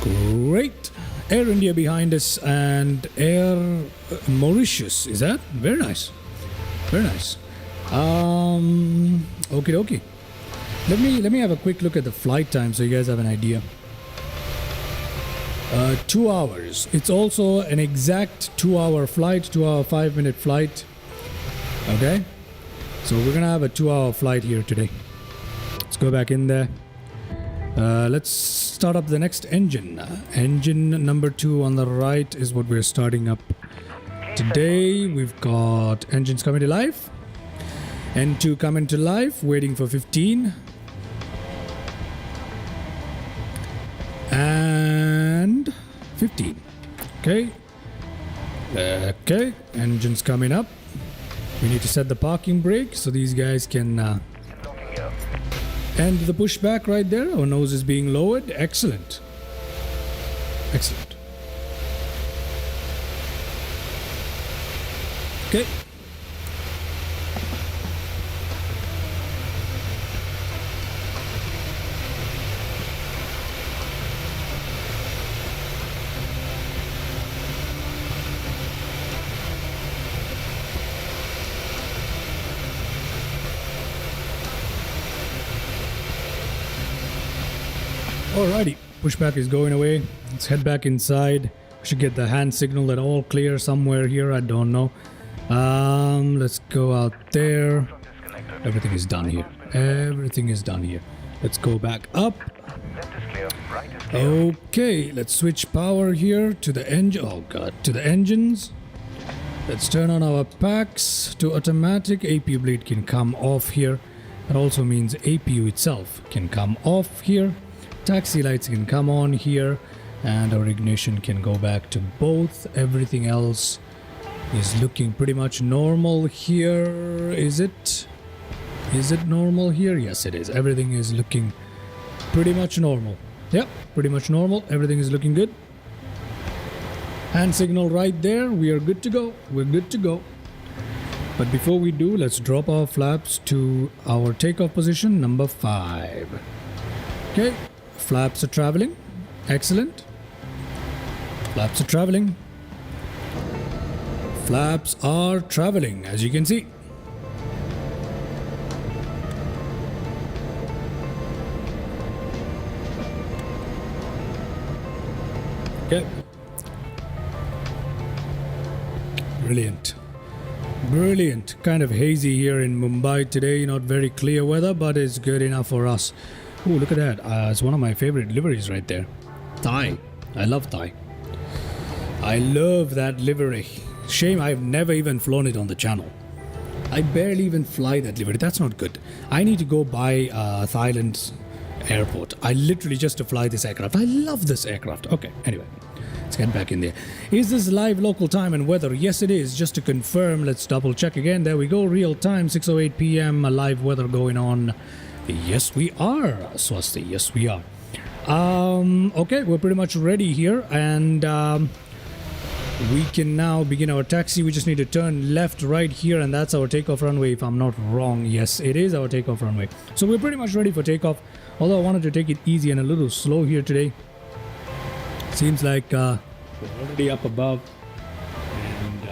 Great. Air India behind us and Air Mauritius. Is that? Very nice. Very nice. Okay, okay. Let me have a quick look at the flight time so you guys have an idea. 2 hours. It's also an exact 2-hour flight, 2-hour 5-minute flight. Okay, so we're gonna have a 2-hour flight here today. Let's go back in there. Let's start up the next engine. Engine number 2 on the right is what we're starting up today. We've got engines coming to life. N2 coming to life, waiting for 15. And 15. Okay. Okay. Engines coming up. We need to set the parking brake so these guys can end the pushback right there. Our nose is being lowered. Excellent. Excellent. Okay. Alrighty, pushback is going away. Let's head back inside. We should get the hand signal at all clear somewhere here. I don't know. Let's go out there. Everything is done here. Everything is done here. Let's go back up. Okay, let's switch power here to the engine. Oh god, to the engines. Let's turn on our packs to automatic. APU bleed can come off here. That also means APU itself can come off here. Taxi lights can come on here, and our ignition can go back to both. Everything else is looking pretty much normal here. Is it? Is it normal here? Yes, it is. Everything is looking pretty much normal. Yep, pretty much normal. Everything is looking good. Hand signal right there. We are good to go. We're good to go. But before we do, let's drop our flaps to our takeoff position number 5. Okay. Flaps are traveling. Excellent. Flaps are traveling. Flaps are traveling, as you can see. Okay. Brilliant. Brilliant. Kind of hazy here in Mumbai today. Not very clear weather, but it's good enough for us. Oh, look at that. It's one of my favorite liveries right there. Thai. I love Thai. I love that livery. Shame I've never even flown it on the channel. I barely even fly that livery. That's not good. I need to go by Thailand's airport. I literally just to fly this aircraft. I love this aircraft. Okay, anyway. Let's get back in there. Is this live local time and weather? Yes, it is. Just to confirm, let's double check again. There we go. Real time, 6:08 p.m. Live weather going on. Yes, we are, Swasti. Yes, we are. Okay, we're pretty much ready here, and we can now begin our taxi. We just need to turn left right here, and that's our takeoff runway, if I'm not wrong. Yes, it is our takeoff runway. So we're pretty much ready for takeoff, although I wanted to take it easy and a little slow here today. Seems like we're already up above, and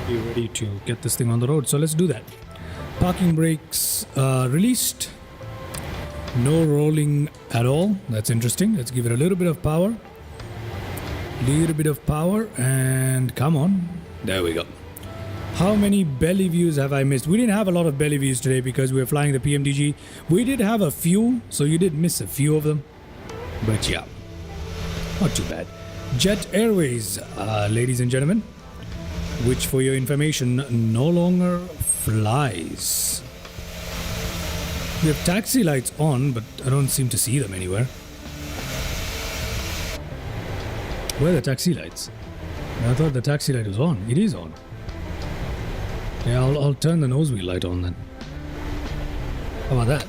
we're ready to get this thing on the road. So let's do that. Parking brakes released. No rolling at all. That's interesting. Let's give it a little bit of power. Little bit of power, and come on. There we go. How many belly views have I missed? We didn't have a lot of belly views today because we were flying the PMDG. We did have a few, so you did miss a few of them. But yeah, not too bad. Jet Airways, ladies and gentlemen, which for your information no longer flies. We have taxi lights on, but I don't seem to see them anywhere. Where are the taxi lights? I thought the taxi light was on. It is on. Yeah, I'll turn the nose wheel light on then. How about that?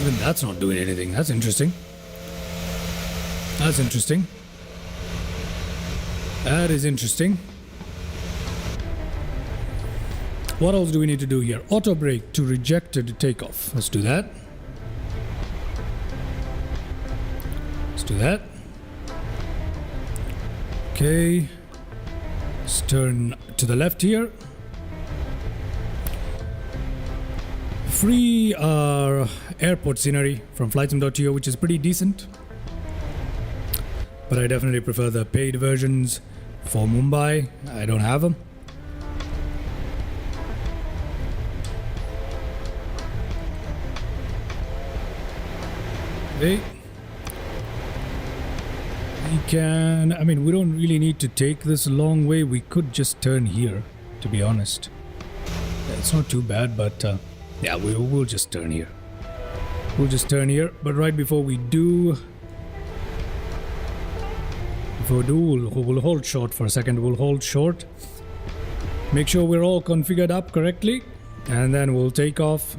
Even that's not doing anything. That's interesting. That's interesting. That is interesting. What else do we need to do here? Auto brake to rejected takeoff. Let's do that. Let's do that. Okay. Let's turn to the left here. Free airport scenery from flightsim.to, which is pretty decent. But I definitely prefer the paid versions for Mumbai. I don't have them. Okay. We can, I mean, we don't really need to take this long way. We could just turn here, to be honest. Yeah, it's not too bad, but yeah, we'll just turn here. We'll just turn here, but right before we do, we'll hold short for a second. We'll hold short. Make sure we're all configured up correctly, and then we'll take off.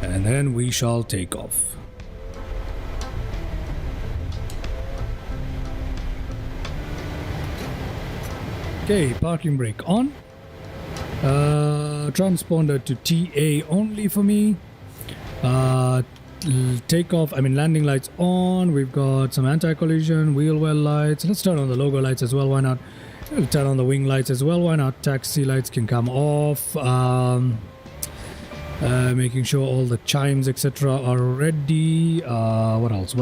And then we shall take off. Okay, parking brake on. Transponder to TA only for me. Takeoff, I mean landing lights on. We've got some anti-collision, wheel well lights. Let's turn on the logo lights as well, why not? We'll turn on the wing lights as well, why not? Taxi lights can come off. Making sure all the chimes etc are ready. What else?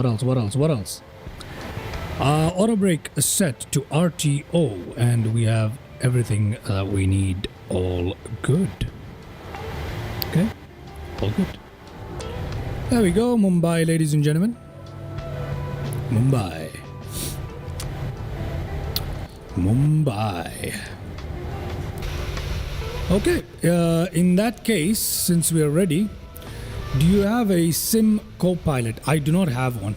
Auto brake set to RTO, and we have everything we need. All good. Okay, all good. There we go, Mumbai, ladies and gentlemen. Mumbai. Okay, in that case, since we are ready, do you have a sim co-pilot? I do not have one.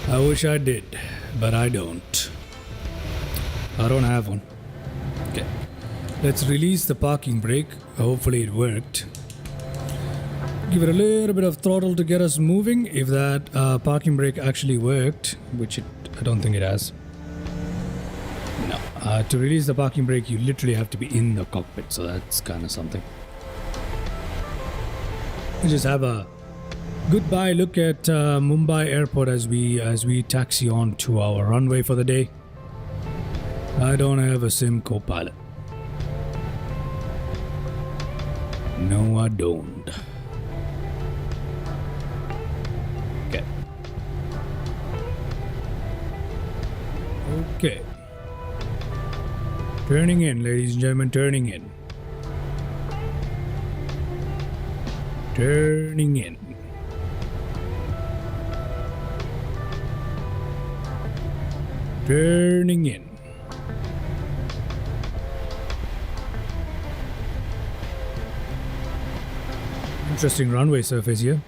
I wish I did, but I don't. I don't have one. Okay, let's release the parking brake. Hopefully it worked. Give it a little bit of throttle to get us moving. If that parking brake actually worked, which I don't think it has. No. To release the parking brake, you literally have to be in the cockpit, so that's kind of something. We just have a goodbye look at Mumbai Airport as we taxi on to our runway for the day. I don't have a sim co-pilot. No, I don't. Okay. Okay. Turning in, ladies and gentlemen, turning in. Turning in. Turning in. Interesting runway surface here.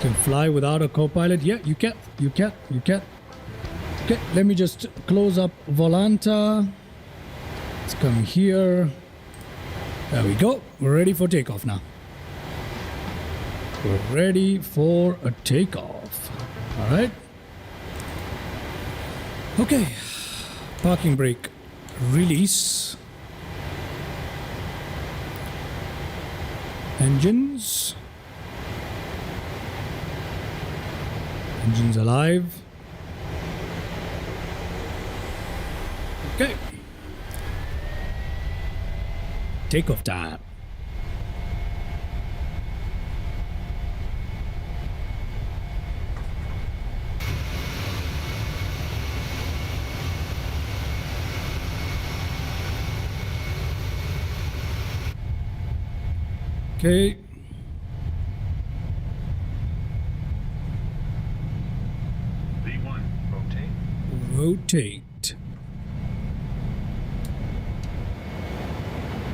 Can fly without a co-pilot? Yeah, you can. You can. You can. Okay, let me just close up Volanta. Let's come here. There we go. We're ready for takeoff now. We're ready for a takeoff. All right. Okay. Parking brake release. Engines. Engines alive. Okay. Takeoff time. Okay. rotate.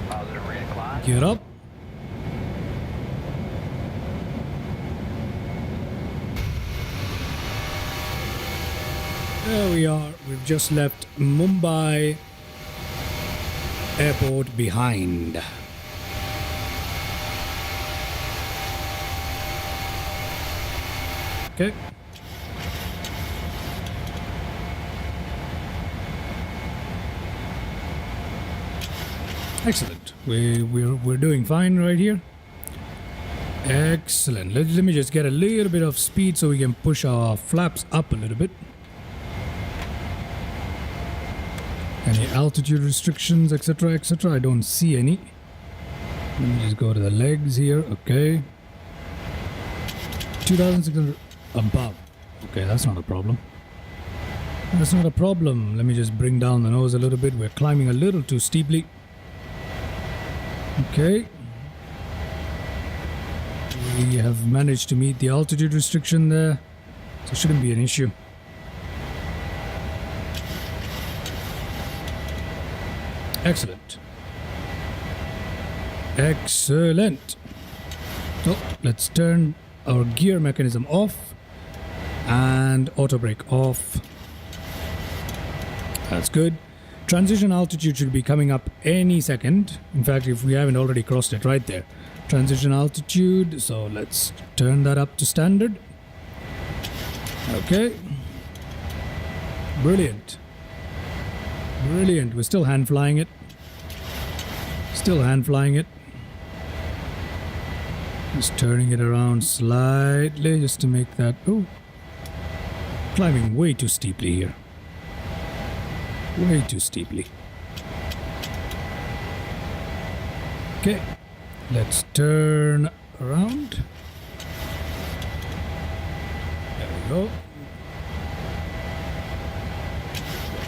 Positive reincline. Get up. There we are. We've just left Mumbai airport behind. Okay. Excellent. We're doing fine right here. Excellent. Let me just get a little bit of speed so we can push our flaps up a little bit. Any altitude restrictions, etc., etc.? I don't see any. Let me just go to the legs here. Okay. 2,600 above. Okay, that's not a problem. That's not a problem. Let me just bring down the nose a little bit. We're climbing a little too steeply. Okay. We have managed to meet the altitude restriction there, so it shouldn't be an issue. Excellent. Excellent. So let's turn our gear mechanism off and auto brake off. That's good. Transition altitude should be coming up any second. In fact, if we haven't already crossed it, right there. Transition altitude. So let's turn that up to standard. Okay. Brilliant. Brilliant. We're still hand flying it. Still hand flying it. Just turning it around slightly just to make that... Oh. Climbing way too steeply here. Way too steeply. Okay. Let's turn around. There we go.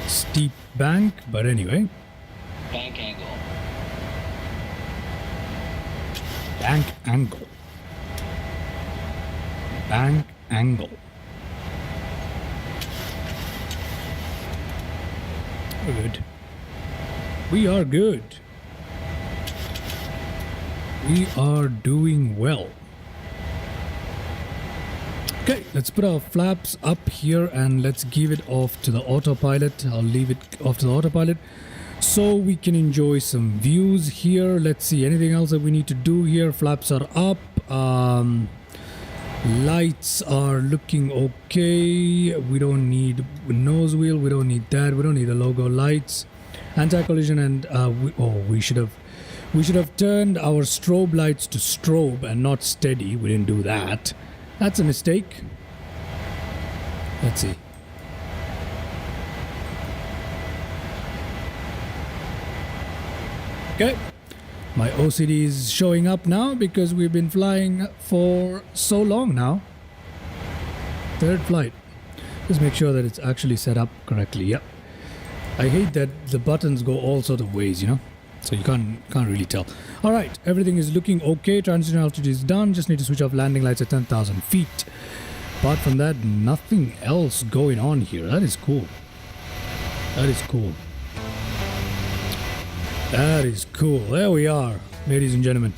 Steep bank, but anyway. Bank angle. Bank angle. Bank angle. We're good. We are good. We are doing well. Okay, let's put our flaps up here and let's give it off to the autopilot. I'll leave it off to the autopilot so we can enjoy some views here. Let's see, anything else that we need to do here? Flaps are up. Lights are looking okay. We don't need nose wheel. We don't need that. We don't need the logo lights. Anti-collision and we should have turned our strobe lights to strobe and not steady. We didn't do that. That's a mistake. Let's see. Okay. My OCD is showing up now because we've been flying for so long now. Third flight. Just make sure that it's actually set up correctly. Yep. I hate that the buttons go all sort of ways, you know. So you can't really tell. All right, everything is looking okay. Transition altitude is done. Just need to switch off landing lights at 10,000 feet. Apart from that, nothing else going on here. That is cool. That is cool. That is cool. There we are, ladies and gentlemen.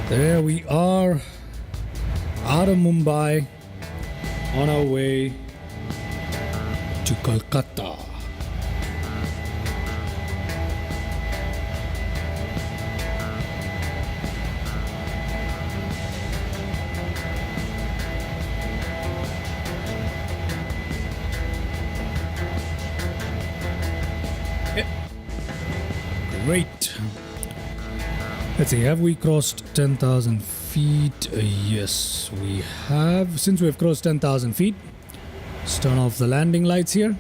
There we are, out of Mumbai, on our way to Kolkata. Great. Let's see, have we crossed 10,000 feet? Yes, we have. Since we've crossed 10,000 feet, let's turn off the landing lights here.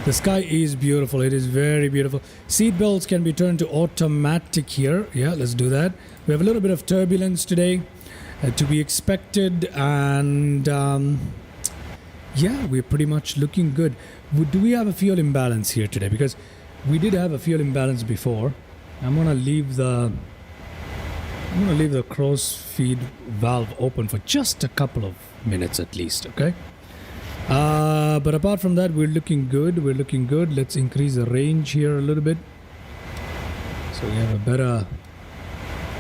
The sky is beautiful. It is very beautiful. Seat belts can be turned to automatic here. Yeah, let's do that. We have a little bit of turbulence today to be expected, and yeah, we're pretty much looking good. Do we have a fuel imbalance here today? Because we did have a fuel imbalance before. I'm gonna leave the cross feed valve open for just a couple of minutes at least, okay? But apart from that, we're looking good. We're looking good. Let's increase the range here a little bit, so we have a better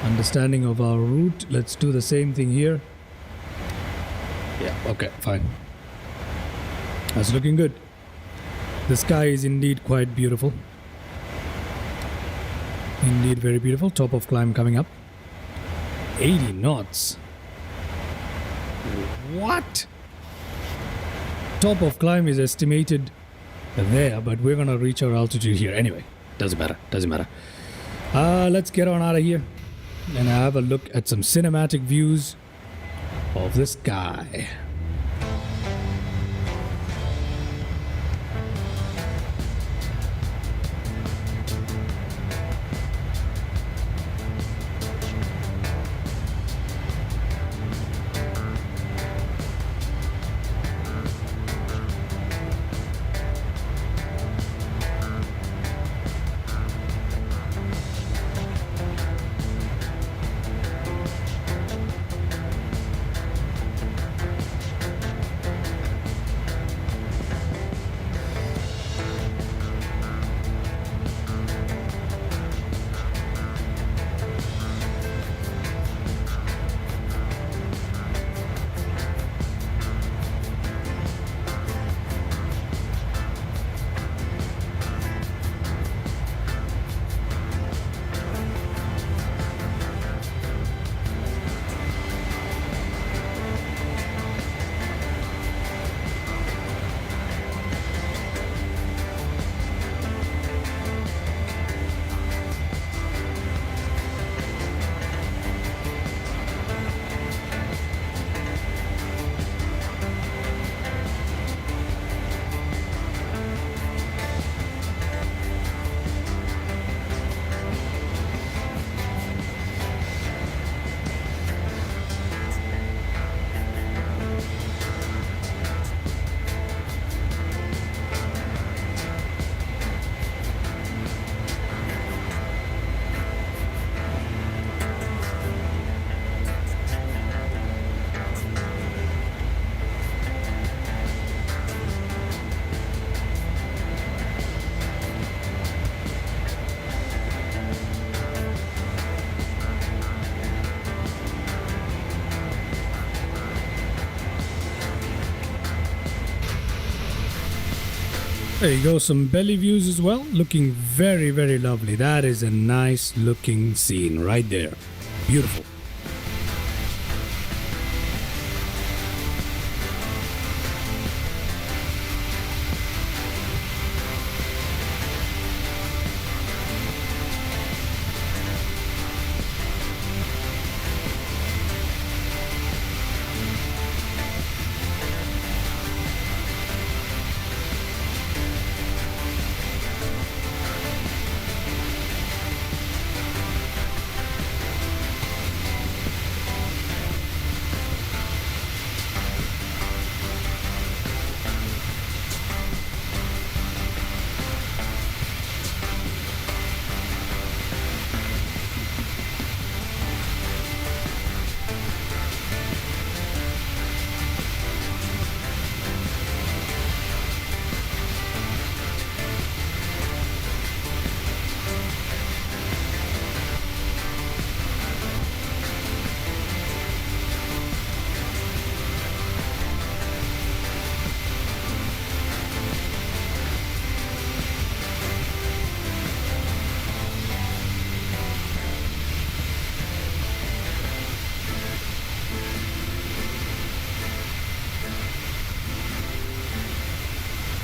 understanding of our route. Let's do the same thing here. Yeah, okay, fine. That's looking good. The sky is indeed quite beautiful. Indeed, very beautiful. Top of climb coming up. 80 knots. What? Top of climb is estimated there, but we're gonna reach our altitude here anyway. Doesn't matter. Doesn't matter. Let's get on out of here and have a look at some cinematic views of the sky. There you go, some belly views as well, looking very, very lovely. That is a nice looking scene right there. Beautiful.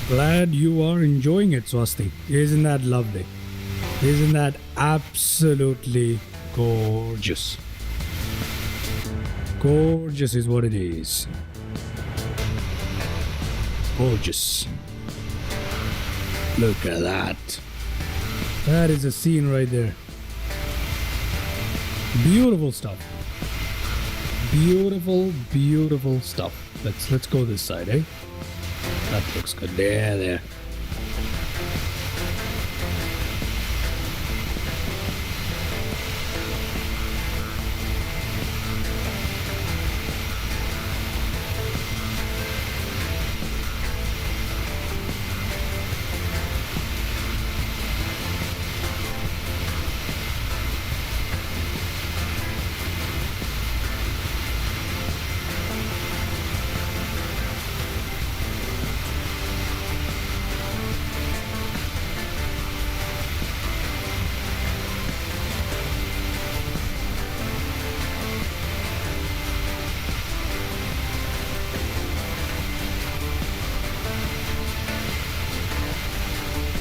Glad you are enjoying it, Swasti. Isn't that lovely? Isn't that absolutely gorgeous? Gorgeous is what it is. Gorgeous. Look at that. That is a scene right there. Beautiful stuff. Beautiful, beautiful stuff. Let's go this side, eh? That looks good. There.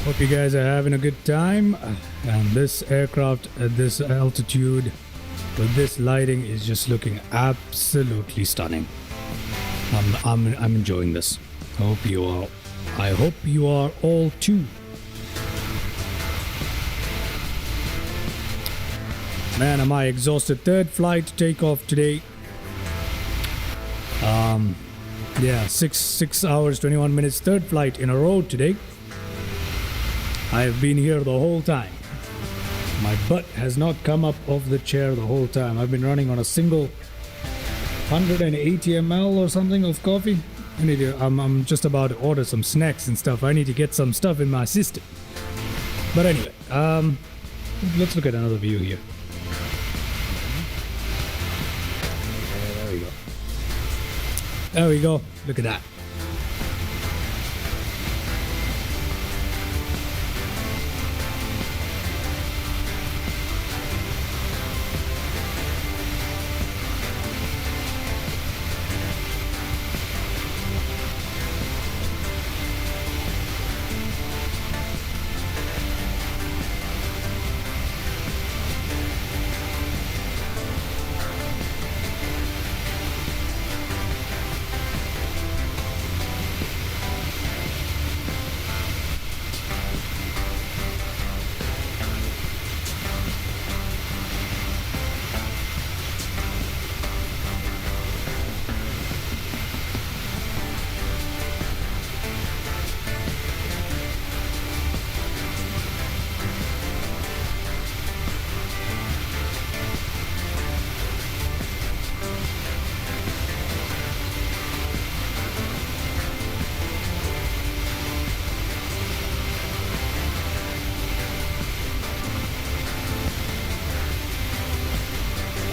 Hope you guys are having a good time. And this aircraft at this altitude with this lighting is just looking absolutely stunning. I'm enjoying this. Hope you are. I hope you are all too. Man, am I exhausted. Third flight takeoff today. Yeah, 6 hours 21 minutes. Third flight in a row today. I have been here the whole time. My butt has not come up off the chair the whole time. I've been running on a single 180 ml or something of coffee. I'm just about to order some snacks and stuff. I need to get some stuff in my system. But anyway, let's look at another view here. Yeah, there we go. There we go. Look at that.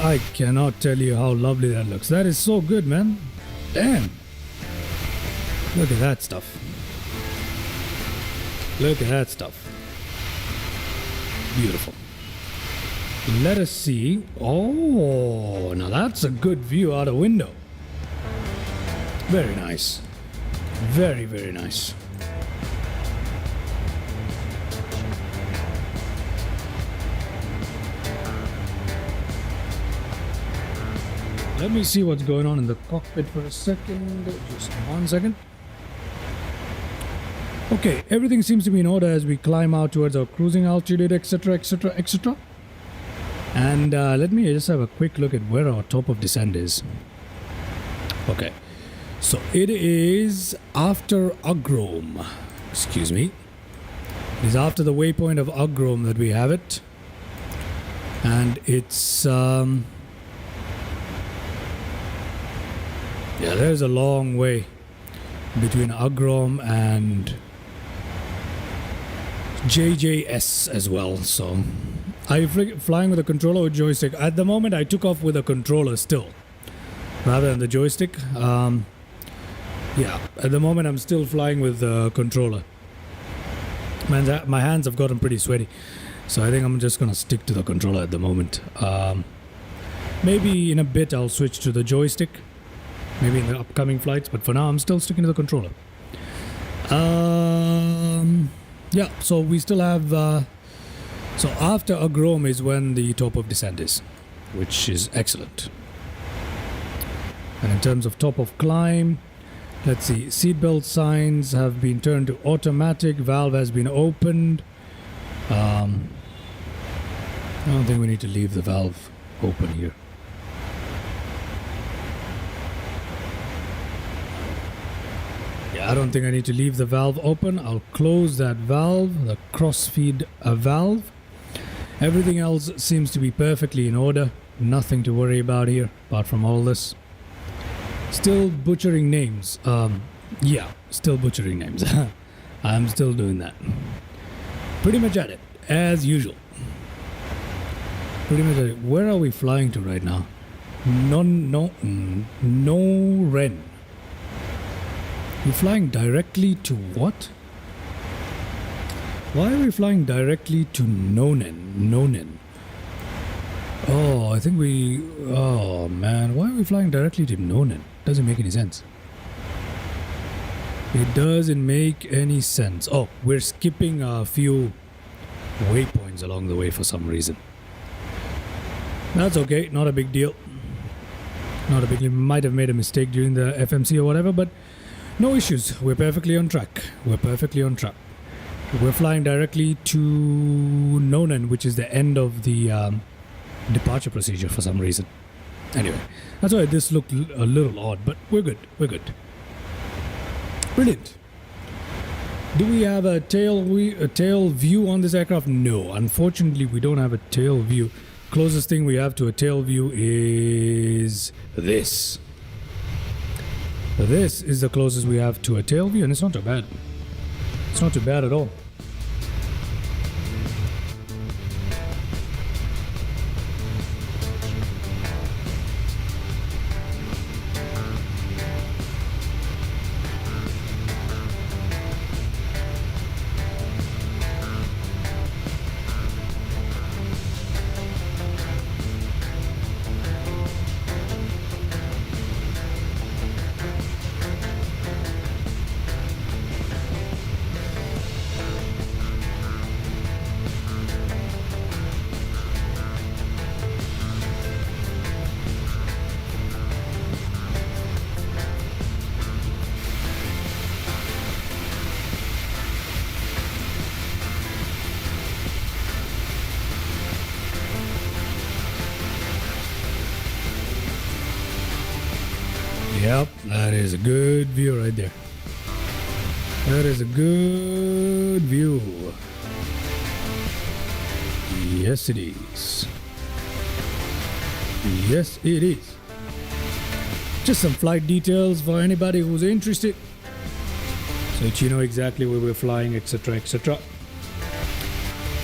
I cannot tell you how lovely that looks. That is so good, man. Damn. Look at that stuff. Look at that stuff. Beautiful. Let us see. Oh, now that's a good view out of window. Very nice. Very, very nice. Let me see what's going on in the cockpit for a second. Just 1 second. Okay, everything seems to be in order as we climb out towards our cruising altitude, etc, etc, etc. And let me just have a quick look at where our top of descent is. Okay, so it is after Agrom. Excuse me. It is after the waypoint of Agrom that we have it. And it's... yeah, there's a long way between Agrom and JJS as well. So I'm flying with a controller or joystick. At the moment, I took off with a controller still, rather than the joystick. Yeah, at the moment, I'm still flying with the controller. Man, my hands have gotten pretty sweaty, so I think I'm just gonna stick to the controller at the moment. Maybe in a bit I'll switch to the joystick. Maybe in the upcoming flights, but for now I'm still sticking to the controller. Yeah, so we still have... so after Agrom is when the top of descent is, which is excellent. And in terms of top of climb, let's see, seatbelt signs have been turned to automatic, valve has been opened. I don't think we need to leave the valve open here. I don't think I need to leave the valve open. I'll close that valve, the crossfeed valve. Everything else seems to be perfectly in order. Nothing to worry about here, apart from all this. Still butchering names. Yeah, still butchering names. I'm still doing that. Pretty much at it, as usual. Pretty much at it. Where are we flying to right now? No Ren. We're flying directly to what? Why are we flying directly to Nonen? Oh, I think we... Oh, man. Why are we flying directly to Nonen? Doesn't make any sense. It doesn't make any sense. Oh, we're skipping a few waypoints along the way for some reason. That's okay, not a big deal. Not a big deal. We might have made a mistake during the FMC or whatever, but no issues. We're perfectly on track. We're perfectly on track. We're flying directly to Nonan, which is the end of the departure procedure for some reason. Anyway, that's why this looked a little odd, but we're good. We're good. Brilliant. Do we have a tail view on this aircraft? No, unfortunately, we don't have a tail view. Closest thing we have to a tail view is this. This is the closest we have to a tail view, and it's not too bad. It's not too bad at all. Yep, that is a good view right there. That is a good view. Yes, it is. Yes, it is. Just some flight details for anybody who's interested, so that you know exactly where we're flying, etc., etc.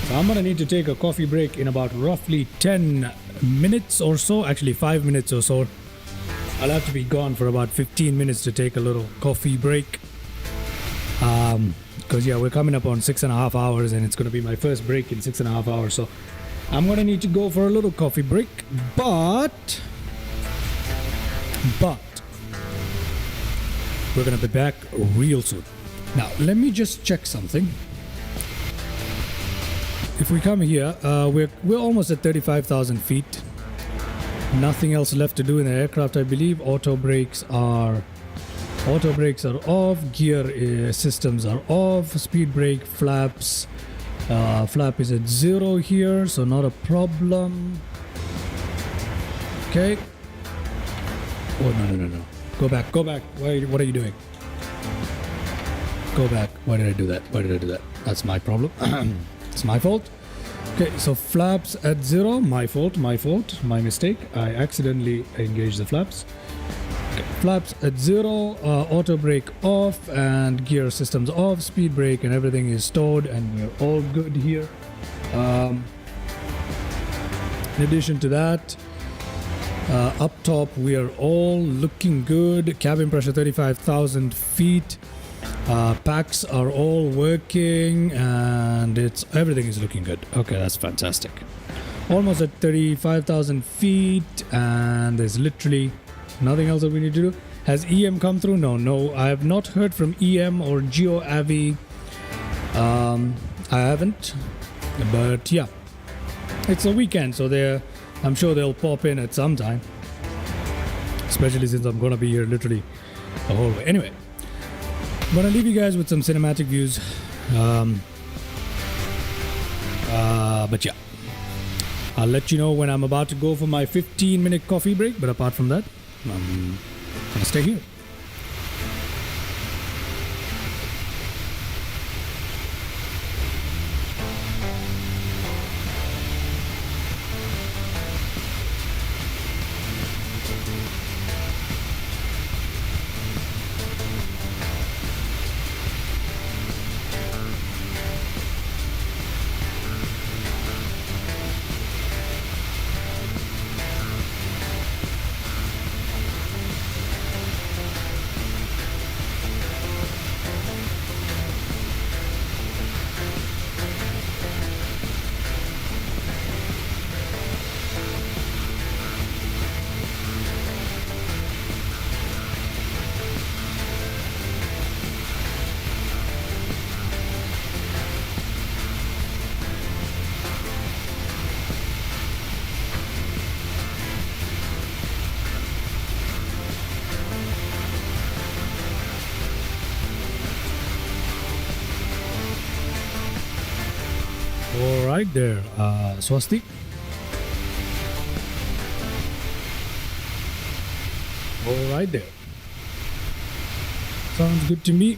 So I'm gonna need to take a coffee break in about roughly 10 minutes or so. Actually, 5 minutes or so. I'll have to be gone for about 15 minutes to take a little coffee break. Because yeah, we're coming up on 6.5 hours, and it's going to be my first break in 6.5 hours. So I'm going to need to go for a little coffee break. But we're going to be back real soon. Now, let me just check something. If we come here, we're almost at 35,000 feet. Nothing else left to do in the aircraft, I believe. Auto brakes are off. Gear systems are off. Speed brake, flaps. Flap is at 0 here, so not a problem. Okay. Oh no! Go back. What are you doing? Go back. Why did I do that? That's my problem. It's my fault. Okay, so flaps at 0, my fault, my mistake. I accidentally engaged the flaps. Okay, flaps at 0, auto brake off, and gear systems off, speed brake and everything is stored, and we're all good here. In addition to that, up top we are all looking good. Cabin pressure 35,000 feet. Packs are all working, and everything is looking good. Okay, that's fantastic. Almost at 35,000 feet, and there's literally nothing else that we need to do. Has EM come through? No, I have not heard from EM or GeoAvi. I haven't, but yeah, it's a weekend, so I'm sure they'll pop in at some time, especially since I'm gonna be here literally the whole way. Anyway, I'm gonna leave you guys with some cinematic views, but yeah, I'll let you know when I'm about to go for my 15-minute coffee break. But apart from that, I'm gonna stay here. All right there, Swasti. All right there. Sounds good to me.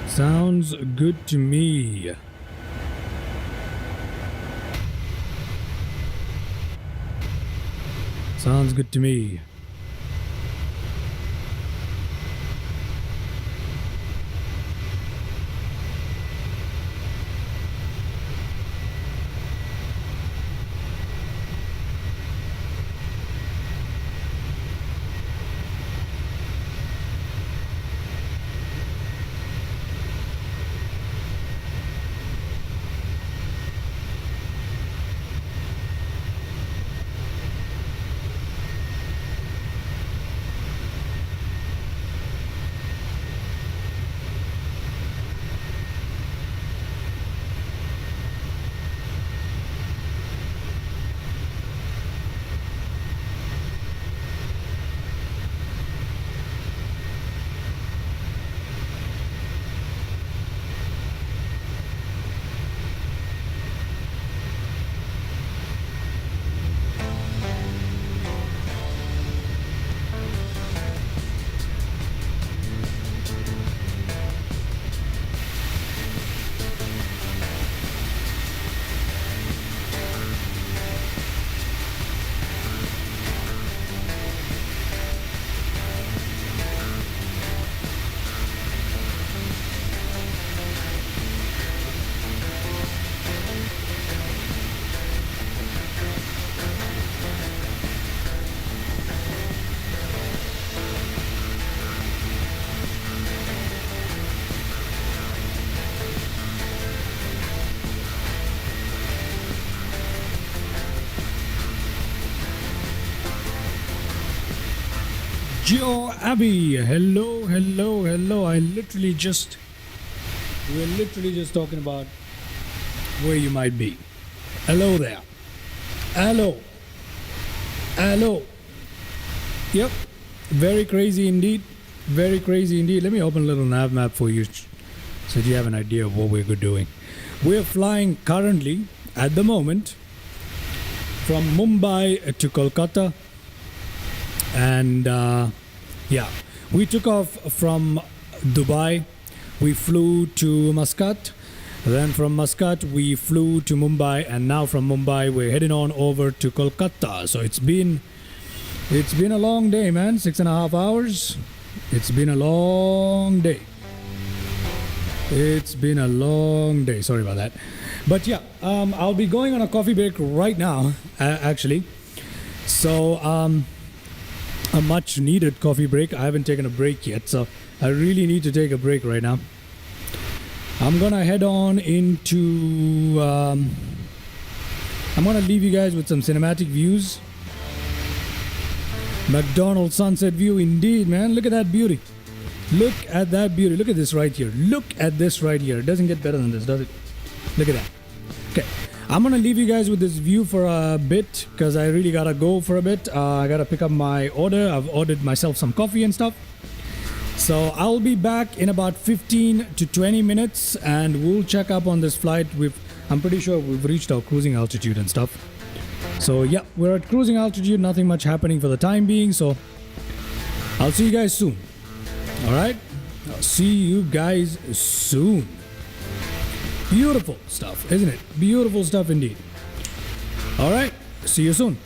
Sounds good to me. Sounds good to me. Joe Abby, hello, hello, hello. We're literally just talking about where you might be. Hello there. Hello. Hello. Yep. Very crazy indeed. Very crazy indeed. Let me open a little nav map for you so you have an idea of what we're doing. We're flying currently at the moment from Mumbai to Kolkata. And yeah, we took off from Dubai, we flew to Muscat, then from Muscat we flew to Mumbai, and now from Mumbai we're heading on over to Kolkata. So it's been a long day, man. 6.5 hours. It's been a long day. It's been a long day. Sorry about that. But yeah, I'll be going on a coffee break right now, actually. So a much needed coffee break. I haven't taken a break yet, so I really need to take a break right now. I'm gonna head on into I'm gonna leave you guys with some cinematic views. McDonald's sunset view indeed, man. Look at that beauty. Look at that beauty. Look at this right here. Look at this right here. It doesn't get better than this, does it? Look at that. Okay, I'm gonna leave you guys with this view for a bit because I really gotta go for a bit. I gotta pick up my order. I've ordered myself some coffee and stuff. So I'll be back in about 15 to 20 minutes and we'll check up on this flight. I'm pretty sure we've reached our cruising altitude and stuff. So yeah, we're at cruising altitude. Nothing much happening for the time being. So I'll see you guys soon. All right, I'll see you guys soon. Beautiful stuff, isn't it? Beautiful stuff indeed. All right, see you soon.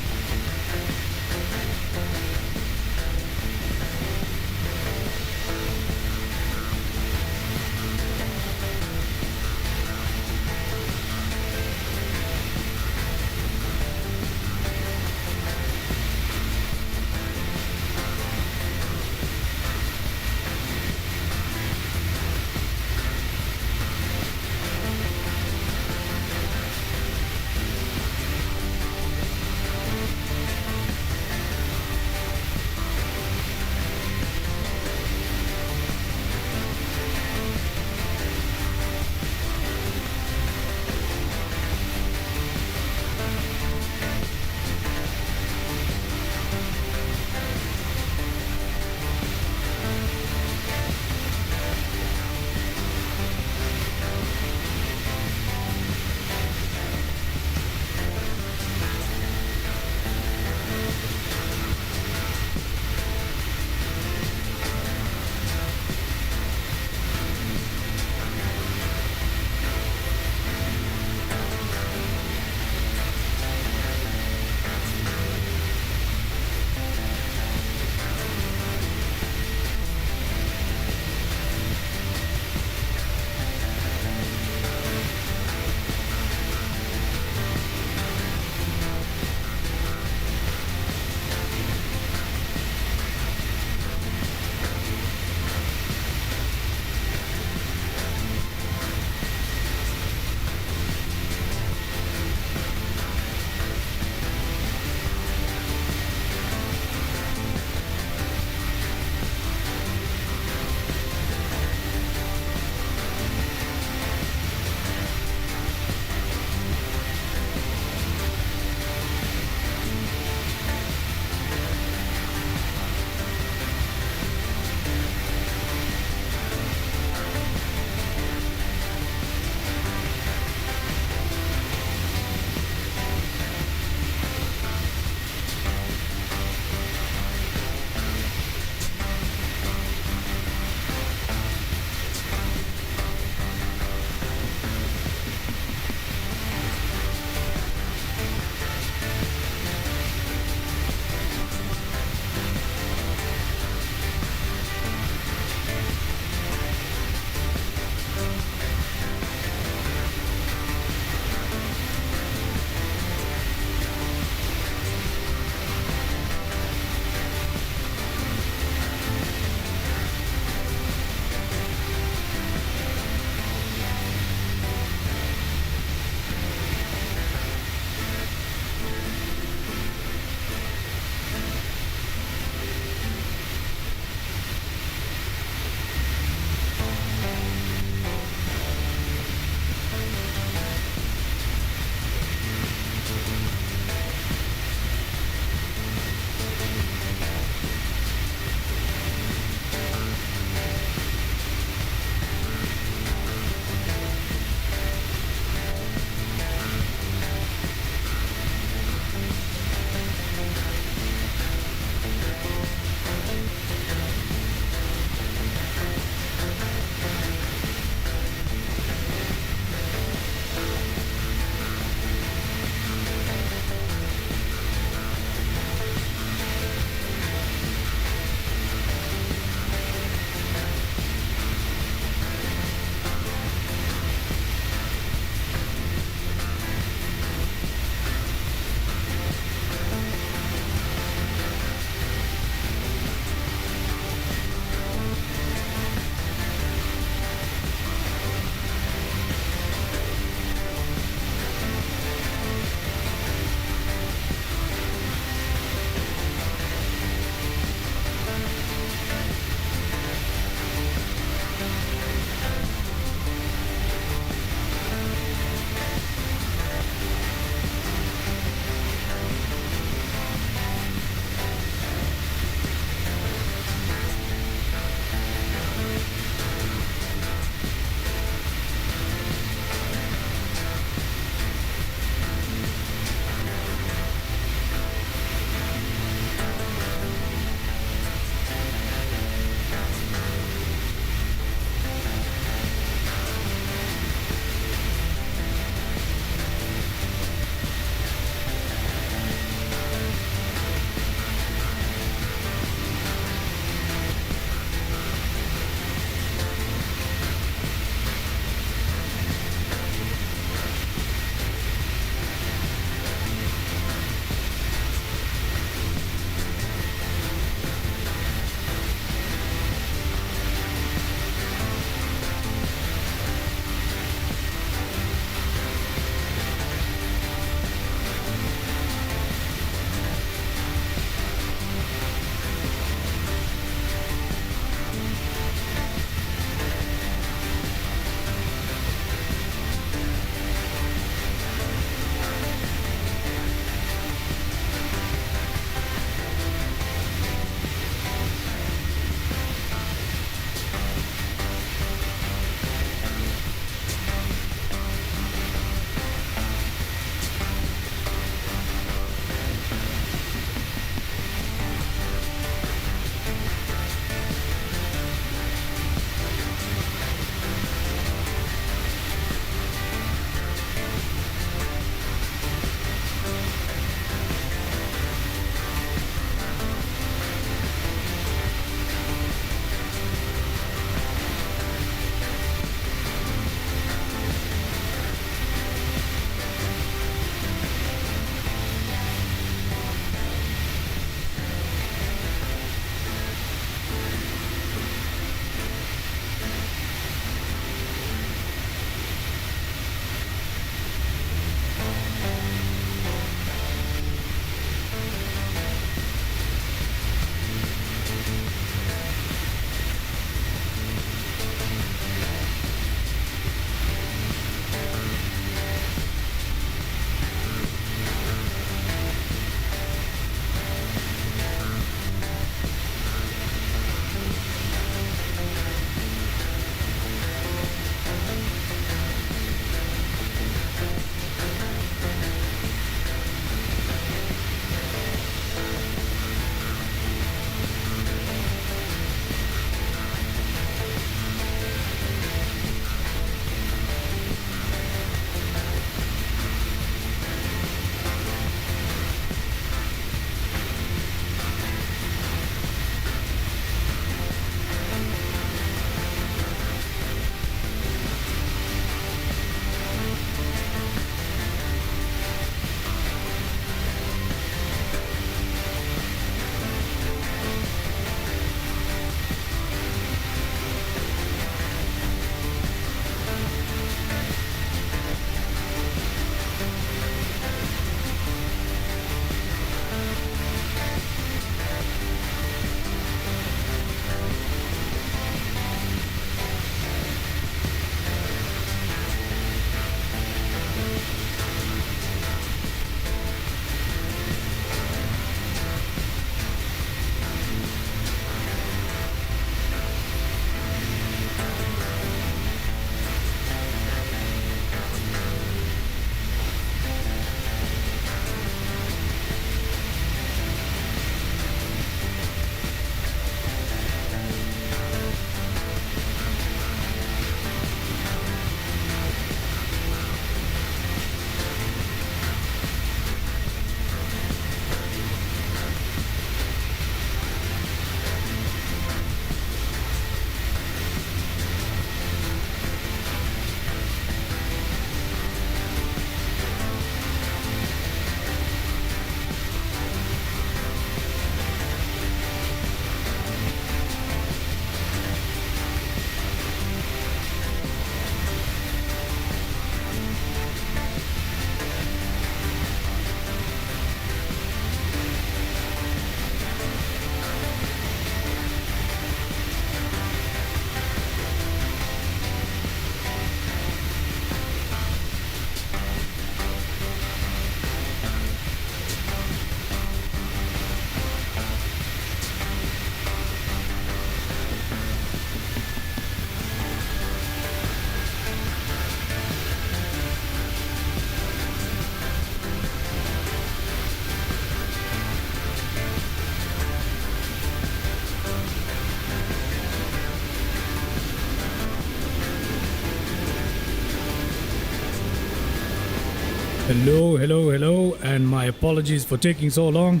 Hello, and my apologies for taking so long.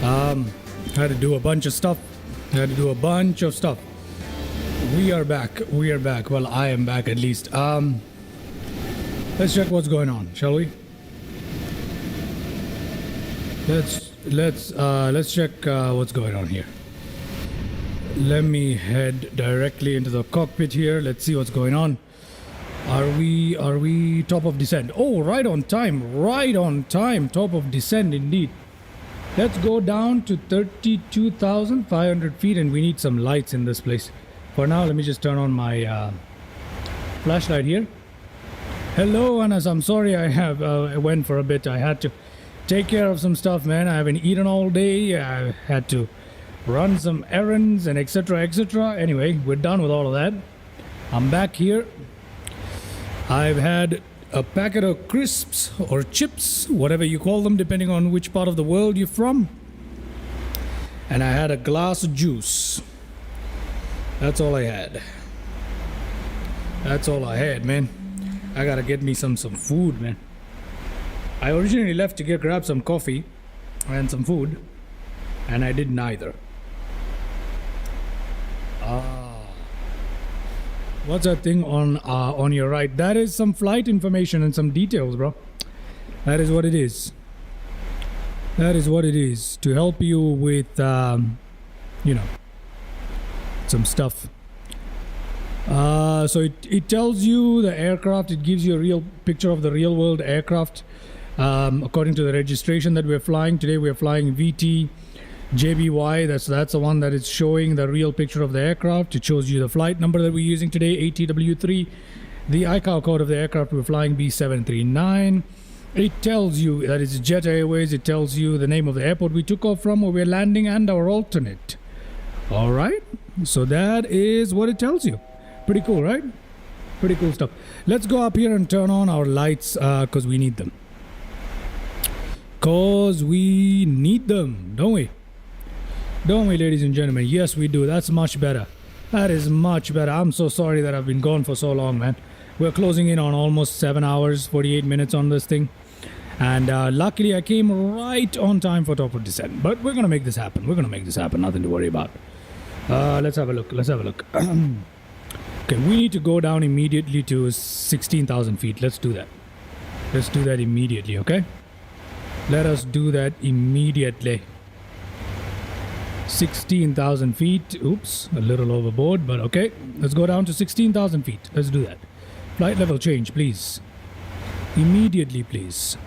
Had to do a bunch of stuff. We are back. Well, I am back at least. Let's check what's going on, shall we? Let's check what's going on here. Let me head directly into the cockpit here. Let's see what's going on. Are we top of descent? Oh, right on time. Top of descent indeed. Let's go down to 32,500 feet, and we need some lights in this place. For now, let me just turn on my flashlight here. Hello, Anas. I'm sorry I went for a bit. I had to take care of some stuff, man. I haven't eaten all day. I had to run some errands and etc. Anyway, we're done with all of that. I'm back here. I've had a packet of crisps or chips, whatever you call them, depending on which part of the world you're from. And I had a glass of juice. That's all I had. Man. I gotta get me some food, man. I originally left to grab some coffee and some food, and I did neither. What's that thing on your right? That is some flight information and some details, bro. That is what it is. To help you with, some stuff. So it tells you the aircraft. It gives you a real picture of the real world aircraft. According to the registration that we're flying today, we're flying VT JBY. That's the one that is showing the real picture of the aircraft. It shows you the flight number that we're using today, ATW3. The ICAO code of the aircraft we're flying, B739. It tells you that it's Jet Airways. It tells you the name of the airport we took off from, where we're landing, and our alternate. All right. So that is what it tells you. Pretty cool, right? Pretty cool stuff. Let's go up here and turn on our lights because we need them. Don't we? Don't we, ladies and gentlemen? Yes, we do. That's much better. That is much better. I'm so sorry that I've been gone for so long, man. We're closing in on almost 7 hours, 48 minutes on this thing. And luckily, I came right on time for top of descent. But we're going to make this happen. Nothing to worry about. Let's have a look. Okay, we need to go down immediately to 16,000 feet. Let's do that immediately, okay? Let us do that immediately. 16,000 feet. Oops, a little overboard, but okay. Let's go down to 16,000 feet. Let's do that. Flight level change, please. Immediately, please.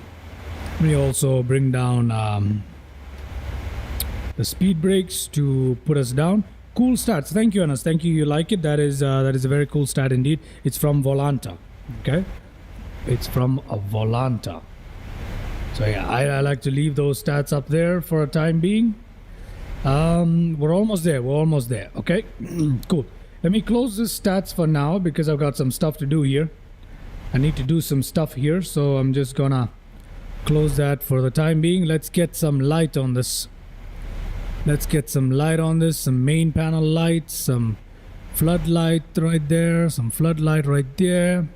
Let me also bring down the speed brakes to put us down. Cool stats. Thank you, Anas. Thank you. You like it? That is a very cool stat indeed. It's from Volanta. Okay? It's from a Volanta. So yeah, I like to leave those stats up there for a time being. We're almost there. Okay? Cool. Let me close this stats for now because I've got some stuff to do here. I need to do some stuff here, so I'm just gonna close that for the time being. Let's get some light on this. Some main panel lights, some floodlight right there, some floodlight right there.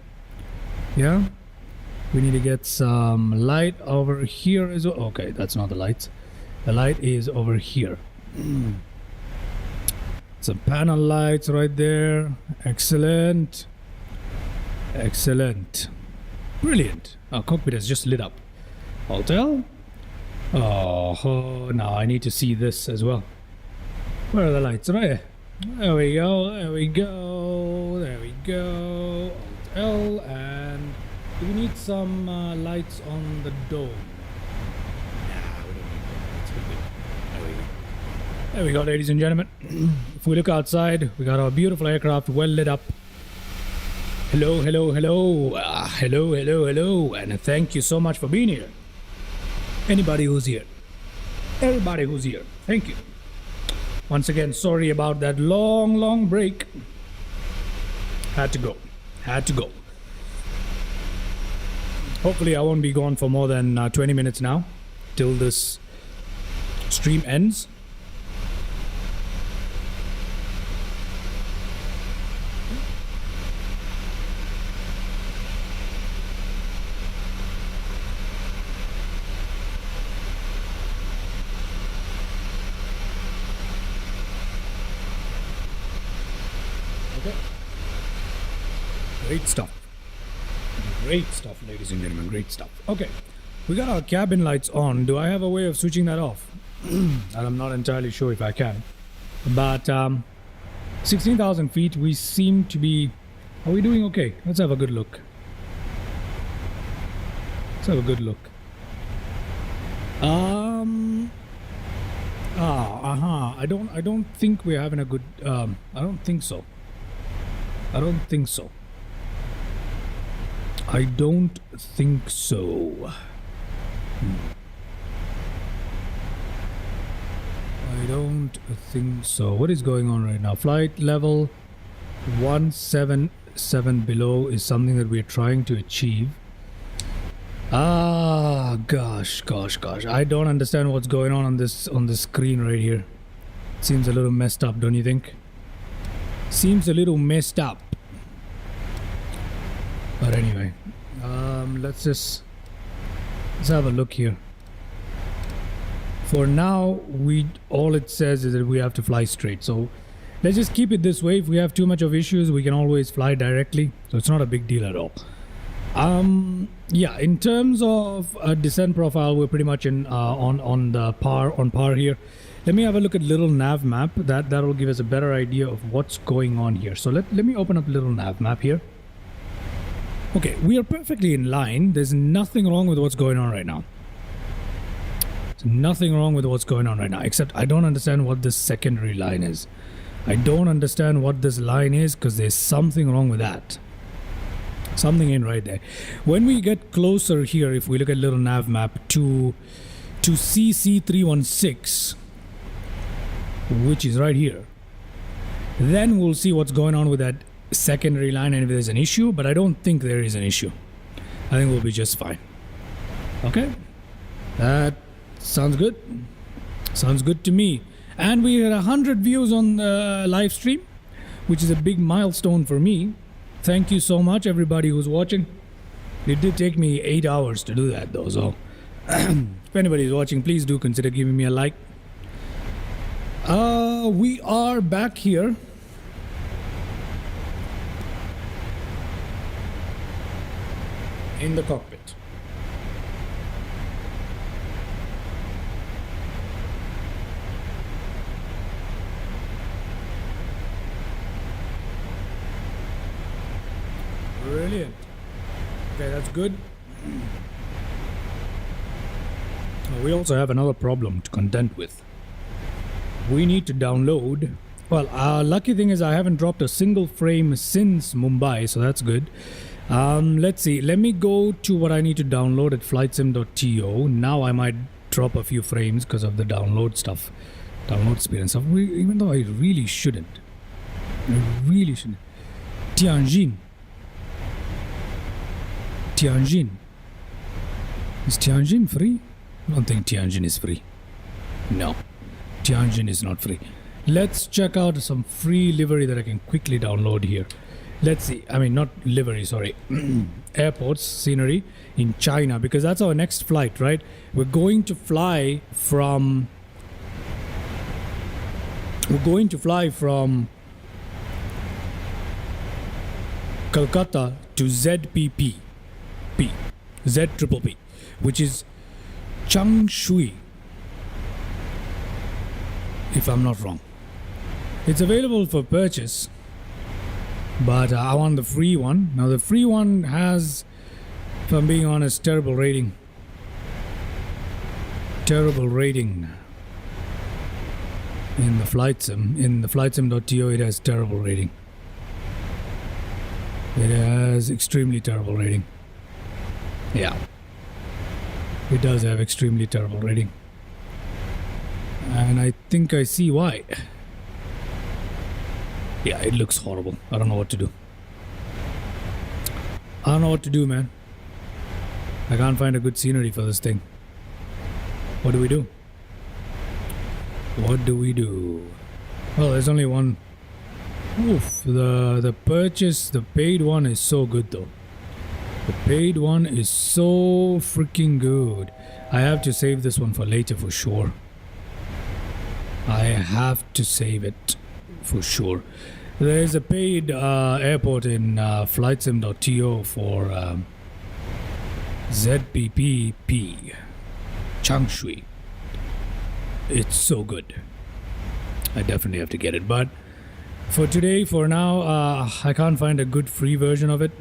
Yeah. We need to get some light over here as well. Okay, that's not the lights. The light is over here. Some panel lights right there. Excellent. Brilliant. Our cockpit has just lit up. Hotel? Oh, now I need to see this as well. Where are the lights? Right there we go. Hotel, and do we need some lights on the dome? There we go, ladies and gentlemen. If we look outside, we got our beautiful aircraft well lit up. Hello. And thank you so much for being here. Everybody who's here. Thank you. Once again, sorry about that long break. Had to go. Hopefully I won't be gone for more than 20 minutes now till this stream ends. Great stuff. Great stuff, ladies and gentlemen. Great stuff. Okay. We got our cabin lights on. Do I have a way of switching that off? And I'm not entirely sure if I can. But 16,000 feet, we seem to be... Are we doing okay? Let's have a good look. Let's have a good look. I don't think we're having a good... I don't think so. I don't think so. I don't think so. I don't think so. What is going on right now? Flight level 177 below is something that we're trying to achieve. Gosh. I don't understand what's going on the screen right here. Seems a little messed up, don't you think? Seems a little messed up. But anyway, let's have a look here. For now, all it says is that we have to fly straight. So let's just keep it this way. If we have too much of issues, we can always fly directly. So it's not a big deal at all. Yeah, in terms of descent profile, we're pretty much on par here. Let me have a look at little nav map. That will give us a better idea of what's going on here. So let me open up little nav map here. Okay, we are perfectly in line. There's nothing wrong with what's going on right now. There's nothing wrong with what's going on right now, except I don't understand what this secondary line is. I don't understand what this line is because there's something wrong with that. Something ain't right there. When we get closer here, if we look at little nav map to CC316, which is right here, then we'll see what's going on with that secondary line and if there's an issue, but I don't think there is an issue. I think we'll be just fine. Okay, that sounds good. Sounds good to me. And we had 100 views on the live stream, which is a big milestone for me. Thank you so much, everybody who's watching. It did take me 8 hours to do that, though. So, if anybody's watching, please do consider giving me a like. We are back here. In the cockpit. Brilliant. Okay, that's good. We also have another problem to contend with. We need to download. Well, lucky thing is I haven't dropped a single frame since Mumbai, so that's good. Let's see. Let me go to what I need to download at flightsim.to. Now I might drop a few frames because of the download stuff. Download speed and stuff. Even though I really shouldn't. I really shouldn't. Tianjin. Is Tianjin free? I don't think Tianjin is free. No. Tianjin is not free. Let's check out some free livery that I can quickly download here. Let's see. I mean, not livery, sorry. Airports, scenery in China, because that's our next flight, right? We're going to fly from Kolkata to ZPP, ZPP, which is Changshui, if I'm not wrong. It's available for purchase, but I want the free one. Now the free one has, if I'm being honest, terrible rating. Terrible rating. In the flight sim, in the flightsim.to, it has terrible rating. It has extremely terrible rating. Yeah. It does have extremely terrible rating. And I think I see why. Yeah, it looks horrible. I don't know what to do. I don't know what to do, man. I can't find a good scenery for this thing. What do we do? What do we do? Well, there's only one. Oof, the purchase, the paid one is so good though. The paid one is so freaking good. I have to save this one for later for sure. I have to save it for sure. There is a paid airport in flightsim.to for ZPPP, Changshui. It's so good. I definitely have to get it. But for today, for now, I can't find a good free version of it.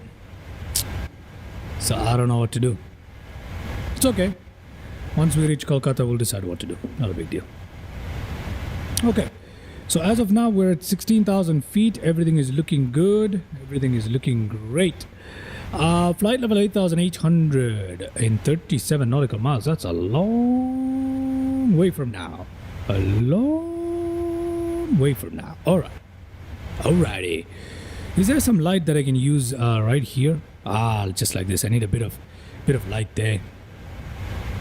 So I don't know what to do. It's okay. Once we reach Kolkata, we'll decide what to do. Not a big deal. Okay. So as of now, we're at 16,000 feet. Everything is looking good. Everything is looking great. Flight level 8,800 in 37 nautical miles. That's a long way from now. A long way from now. All right. Alrighty. Is there some light that I can use right here? Just like this. I need a bit of light there.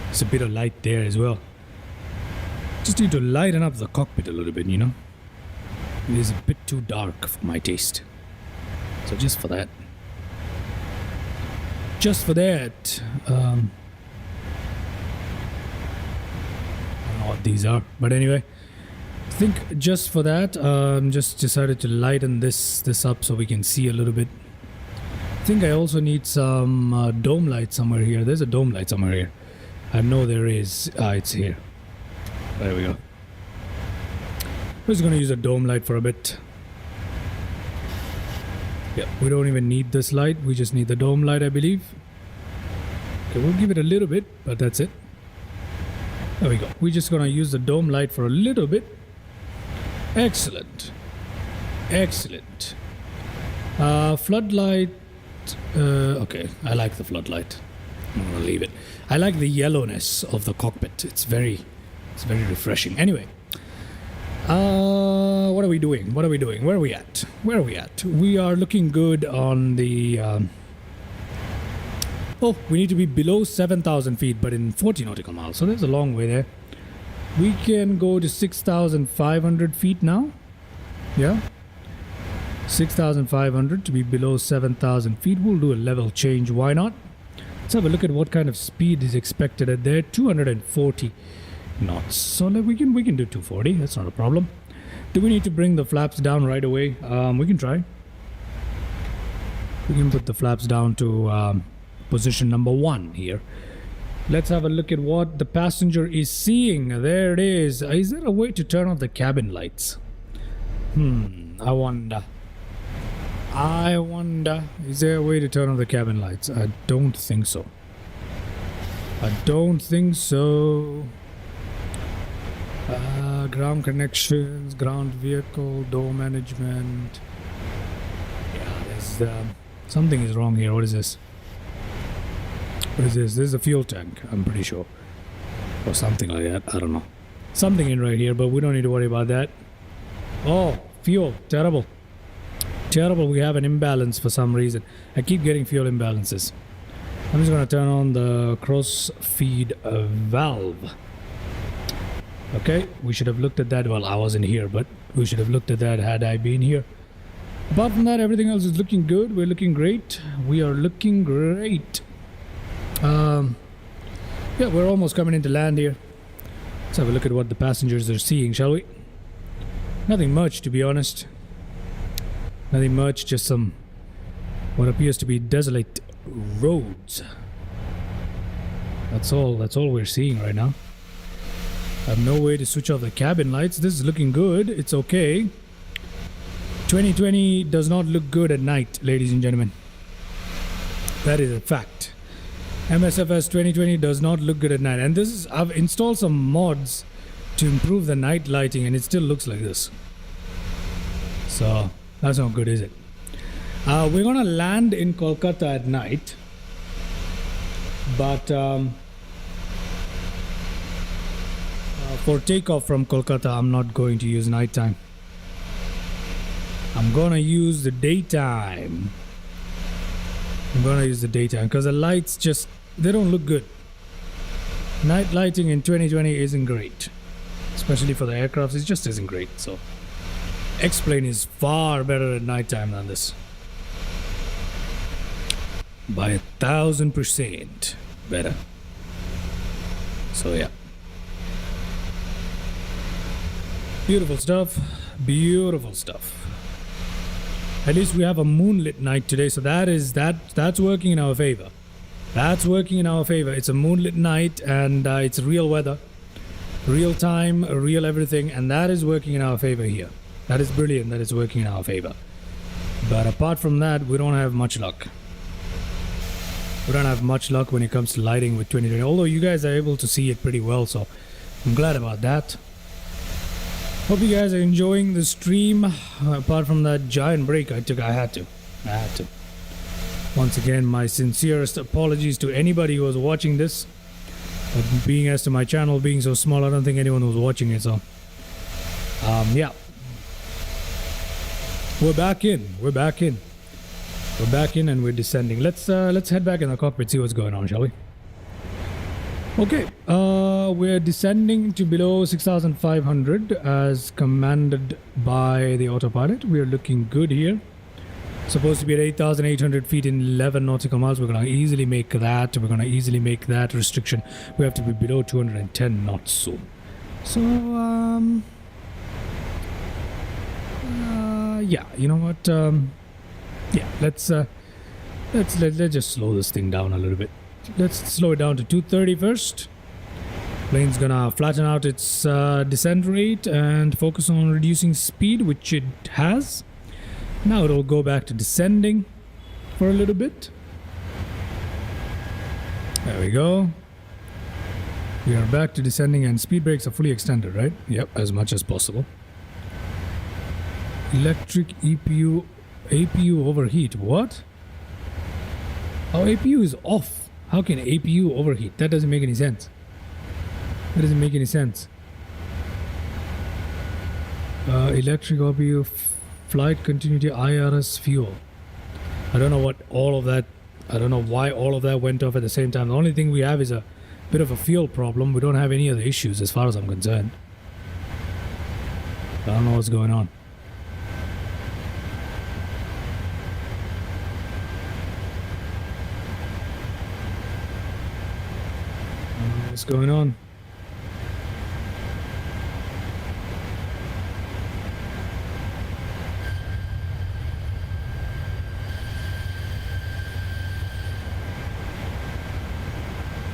There's a bit of light there as well. Just need to lighten up the cockpit a little bit, you know. It is a bit too dark for my taste. So just for that. Just for that. I don't know what these are. But anyway. I think just for that. Just decided to lighten this up so we can see a little bit. I think I also need some dome light somewhere here. There's a dome light somewhere here. I know there is. It's here. There we go. We're just going to use a dome light for a bit. Yeah, we don't even need this light. We just need the dome light, I believe. Okay, we'll give it a little bit, but that's it. There we go. We're just going to use the dome light for a little bit. Excellent. Excellent. Floodlight. Okay, I like the floodlight. I'm going to leave it. I like the yellowness of the cockpit. It's very refreshing. Anyway. What are we doing? What are we doing? Where are we at? Where are we at? We are looking good on the... Oh, we need to be below 7,000 feet, but in 40 nautical miles. So there's a long way there. We can go to 6,500 feet now. Yeah. 6,500 to be below 7,000 feet. We'll do a level change. Why not? Let's have a look at what kind of speed is expected at there. 240 knots. So we can do 240. That's not a problem. Do we need to bring the flaps down right away? We can try. We can put the flaps down to position number 1 here. Let's have a look at what the passenger is seeing. There it is. Is there a way to turn off the cabin lights? I wonder. Is there a way to turn off the cabin lights? I don't think so. I don't think so. Ground connections, ground vehicle, door management. Yeah, there's something is wrong here. What is this? What is this? This is a fuel tank, I'm pretty sure. Or something like that. I don't know. Something in right here, but we don't need to worry about that. Oh, fuel. Terrible. Terrible. We have an imbalance for some reason. I keep getting fuel imbalances. I'm just going to turn on the cross feed valve. Okay, we should have looked at that. Well, I wasn't here, but we should have looked at that had I been here. Apart from that, everything else is looking good. We're looking great. We are looking great. Yeah, we're almost coming into land here. Let's have a look at what the passengers are seeing, shall we? Nothing much, to be honest. Nothing much, just some what appears to be desolate roads. That's all we're seeing right now. I have no way to switch off the cabin lights. This is looking good. It's okay. 2020 does not look good at night, ladies and gentlemen. That is a fact. MSFS 2020 does not look good at night. And this is, I've installed some mods to improve the night lighting and it still looks like this. So, that's not good, is it? We're going to land in Kolkata at night. But for takeoff from Kolkata, I'm not going to use nighttime. I'm going to use the daytime. I'm going to use the daytime because the lights just, they don't look good. Night lighting in 2020 isn't great. Especially for the aircrafts, it just isn't great. So, X-Plane is far better at nighttime than this. By 1,000% better. So, yeah. Beautiful stuff. Beautiful stuff. At least we have a moonlit night today, so that's working in our favor. That's working in our favor. It's a moonlit night and it's real weather, real time, real everything, and that is working in our favor here. That is brilliant. That is working in our favor. But apart from that, we don't have much luck. We don't have much luck when it comes to lighting with 2020. Although you guys are able to see it pretty well, so I'm glad about that. Hope you guys are enjoying the stream. Apart from that giant break I took, I had to. Once again, my sincerest apologies to anybody who was watching this. But being as to my channel being so small, I don't think anyone was watching it. So, yeah, we're back in, and we're descending. Let's head back in the cockpit, see what's going on, shall we? Okay, we're descending to below 6,500 as commanded by the autopilot. We're looking good here. Supposed to be at 8,800 feet in 11 nautical miles. We're going to easily make that. We're going to easily make that restriction. We have to be below 210 knots soon. So, yeah, you know what? Yeah, let's just slow this thing down a little bit. Let's slow it down to 230 first. Plane's gonna flatten out its descent rate and focus on reducing speed, which it has. Now it'll go back to descending for a little bit. There we go. We are back to descending and speed brakes are fully extended, right? Yep, as much as possible. Electric APU overheat. What? Our APU is off. How can APU overheat? That doesn't make any sense. That doesn't make any sense. Electric APU, flight continuity, IRS, fuel. I don't know what all of that. I don't know why all of that went off at the same time. The only thing we have is a bit of a fuel problem. We don't have any other issues as far as I'm concerned. I don't know what's going on. What's going on?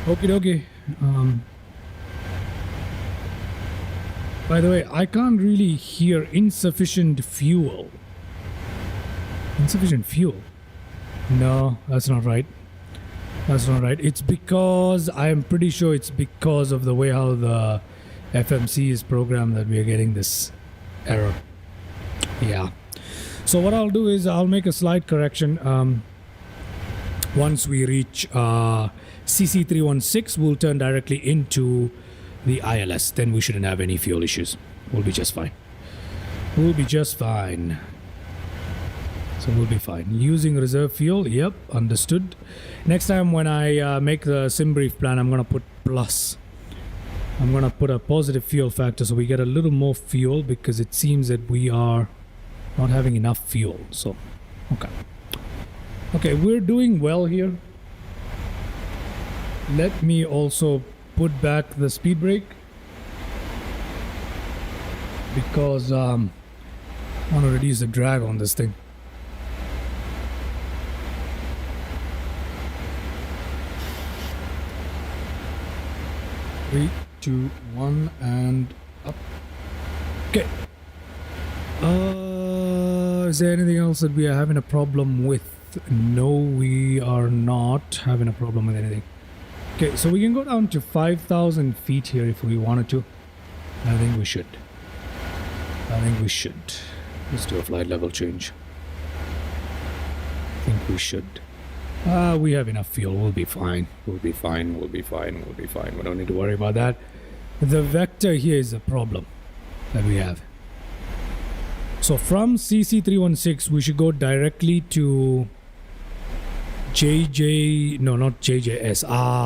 Okie dokie. By the way, I can't really hear insufficient fuel. Insufficient fuel? No, that's not right. That's not right. It's because, I am pretty sure it's because of the way how the FMC is programmed that we are getting this error. Yeah. So what I'll do is I'll make a slight correction. Once we reach CC316, we'll turn directly into the ILS. Then we shouldn't have any fuel issues. We'll be just fine. We'll be just fine. So we'll be fine. Using reserve fuel, yep, understood. Next time when I make the sim brief plan, I'm going to put plus. I'm going to put a positive fuel factor so we get a little more fuel because it seems that we are not having enough fuel. So, okay. Okay, we're doing well here. Let me also put back the speed brake because I want to reduce the drag on this thing. 3, 2, 1, and up. Okay. Is there anything else that we are having a problem with? No, we are not having a problem with anything. Okay, so we can go down to 5,000 feet here if we wanted to. I think we should. Let's do a flight level change. I think we should. We have enough fuel. We'll be fine. We don't need to worry about that. The vector here is the problem that we have. So from CC316, we should go directly to no, not JJS.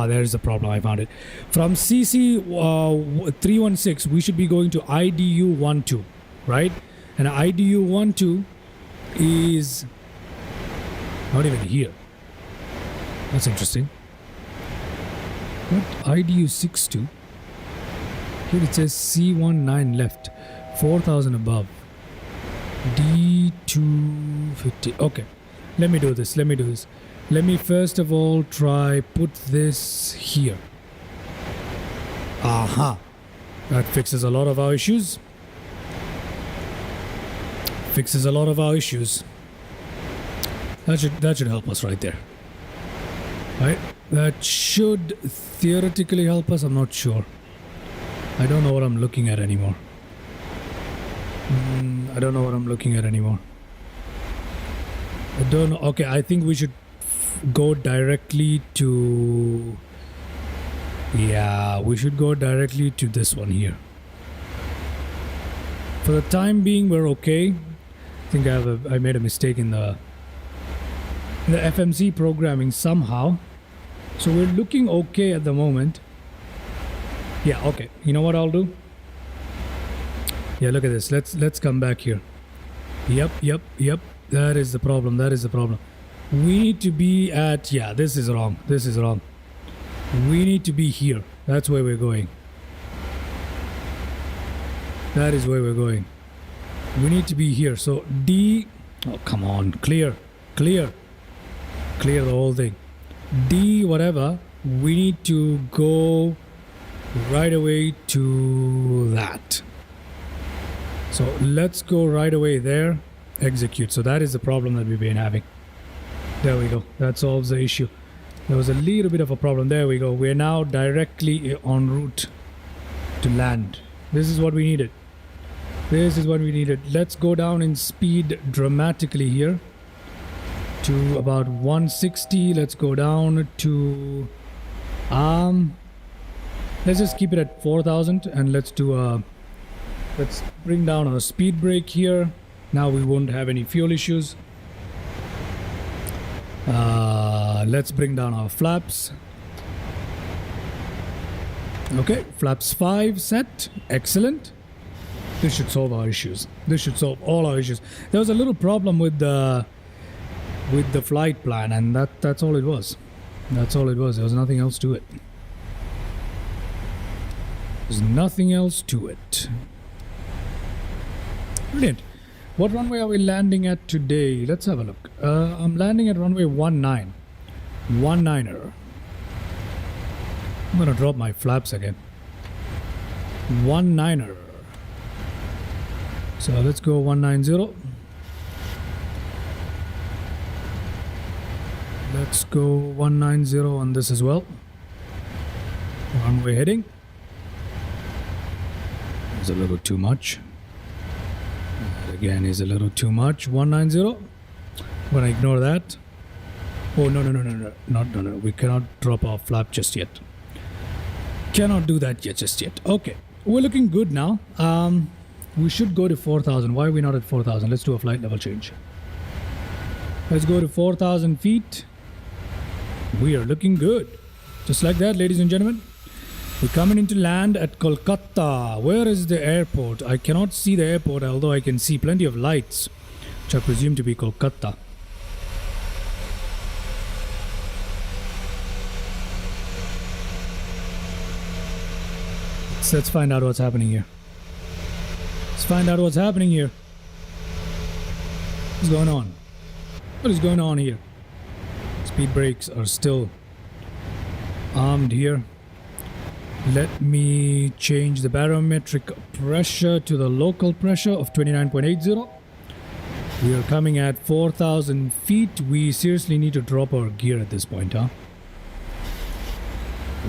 There's the problem. I found it. From CC316, we should be going to IDU12, right? And IDU12 is not even here. That's interesting. What? IDU62? Here it says C19 left, 4,000 above. D250. Okay, let me do this. Let me first of all try put this here. Aha, that fixes a lot of our issues. That should help us right there. Right, that should theoretically help us. I'm not sure. I don't know what I'm looking at anymore. I don't know. Okay, I think we should go directly to... Yeah, we should go directly to this one here. For the time being, we're okay. I think I made a mistake in the FMC programming somehow. So we're looking okay at the moment. Yeah, okay. You know what I'll do? Yeah, look at this. Let's come back here. Yep. That is the problem. We need to be at... Yeah, this is wrong. We need to be here. That's where we're going. That is where we're going. We need to be here. So D... Oh, come on. Clear the whole thing. D whatever. We need to go right away to that. So let's go right away there. Execute. So that is the problem that we've been having. There we go. That solves the issue. There was a little bit of a problem. There we go. We're now directly en route to land. This is what we needed. Let's go down in speed dramatically here to about 160. Let's go down to let's just keep it at 4,000 and let's bring down our speed brake here. Now we won't have any fuel issues. Let's bring down our flaps. Okay, flaps 5 set. Excellent. This should solve our issues. This should solve all our issues. There was a little problem with the flight plan, and that's all it was. There was nothing else to it. Brilliant. What runway are we landing at today? Let's have a look. I'm landing at runway 19. 19er. I'm gonna drop my flaps again. 19er. So let's go 190. Let's go 190 on this as well. Runway heading. It's a little too much. Again is a little too much. 190. I'm gonna ignore that. Oh no. We cannot drop our flap just yet. Cannot do that just yet. Okay, we're looking good now. We should go to 4,000. Why are we not at 4,000? Let's do a flight level change. Let's go to 4,000 feet. We are looking good. Just like that, ladies and gentlemen. We're coming into land at Kolkata. Where is the airport? I cannot see the airport, although I can see plenty of lights, which I presume to be Kolkata. Let's find out what's happening here. What's going on? What is going on here? Speed brakes are still armed here. Let me change the barometric pressure to the local pressure of 29.80. We are coming at 4,000 feet. We seriously need to drop our gear at this point, huh?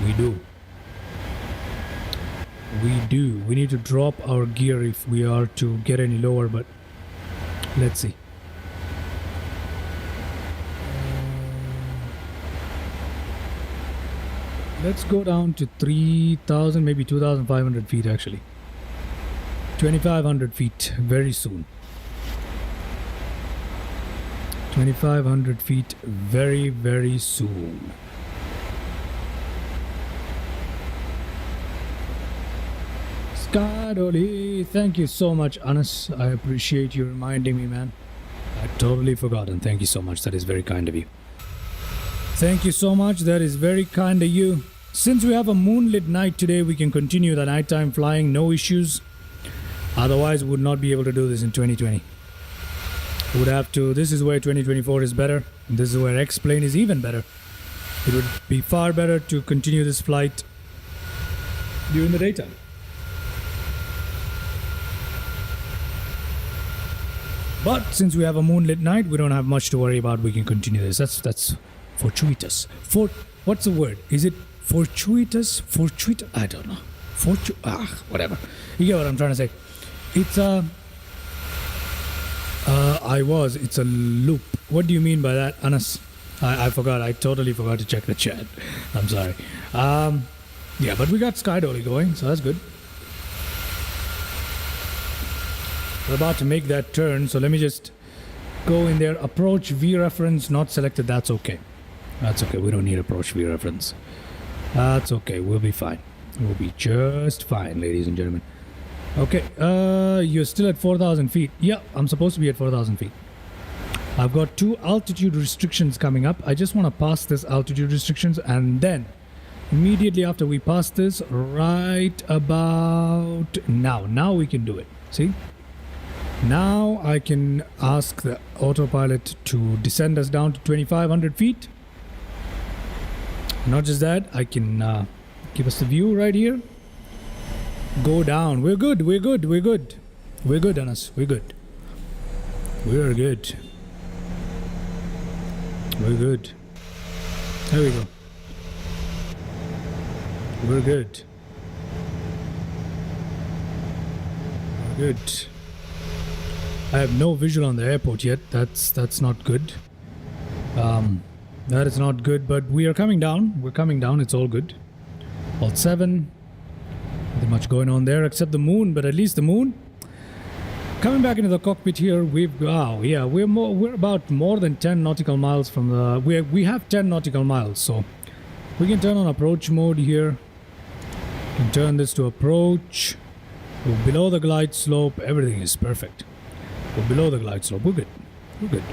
We do. We need to drop our gear if we are to get any lower, but let's see. Let's go down to 3,000, maybe 2,500 feet actually. 2,500 feet very soon. 2,500 feet very, very soon. Skadoli, thank you so much, Anas. I appreciate you reminding me, man. I totally forgotten. Thank you so much. That is very kind of you. Thank you so much. That is very kind of you. Since we have a moonlit night today, we can continue the nighttime flying, no issues. Otherwise, we would not be able to do this in 2020. Would have to. This is where 2024 is better. This is where X-Plane is even better. It would be far better to continue this flight during the daytime. But since we have a moonlit night, we don't have much to worry about. We can continue this. That's fortuitous. What's the word? Is it fortuitous? Fortuitous? I don't know. Whatever. You get what I'm trying to say. It's a... It's a loop. What do you mean by that, Anas? I forgot. I totally forgot to check the chat. I'm sorry. Yeah, but we got Sky Dolly going, so that's good. We're about to make that turn, so let me just go in there. Approach V reference not selected. That's okay. That's okay. We don't need approach V reference. That's okay. We'll be fine. We'll be just fine, ladies and gentlemen. Okay. You're still at 4,000 feet. Yeah, I'm supposed to be at 4,000 feet. I've got 2 altitude restrictions coming up. I just want to pass this altitude restrictions, and then immediately after we pass this, right about now we can do it. See? Now I can ask the autopilot to descend us down to 2,500 feet. Not just that, I can give us the view right here. Go down. We're good. We're good. We're good. We're good, Anas. We're good. We're good. We're good. There we go. We're good. We're good. I have no visual on the airport yet. That's not good. That is not good, but we are coming down. We're coming down. It's all good. Alt 7. Nothing much going on there except the moon, but at least the moon. Coming back into the cockpit here, we're about more than 10 nautical miles from the... We have 10 nautical miles, so we can turn on approach mode here. We can turn this to approach. We're below the glide slope. Everything is perfect. We're below the glide slope. We're good. We're good.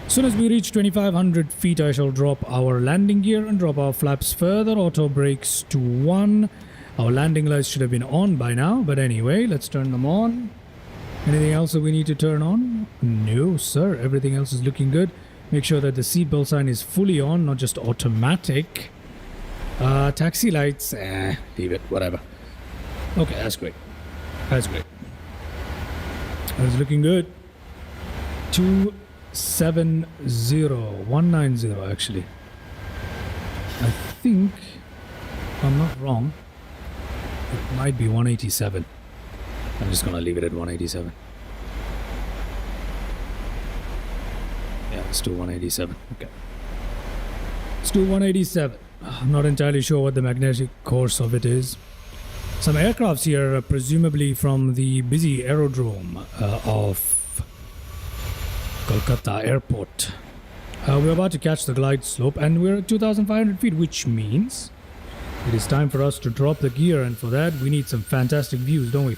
As soon as we reach 2,500 feet, I shall drop our landing gear and drop our flaps further. Auto brakes to 1. Our landing lights should have been on by now, but anyway, let's turn them on. Anything else that we need to turn on? No, sir. Everything else is looking good. Make sure that the seatbelt sign is fully on, not just automatic. Taxi lights, leave it, whatever. Okay, that's great. That's great. That's looking good. 270, 190 actually. I think, if I'm not wrong, it might be 187. I'm just gonna leave it at 187. Yeah, let's do 187. Okay. Let's do 187. I'm not entirely sure what the magnetic course of it is. Some aircrafts here, presumably from the busy aerodrome of Kolkata Airport. We're about to catch the glide slope and we're at 2,500 feet, which means it is time for us to drop the gear, and for that we need some fantastic views, don't we?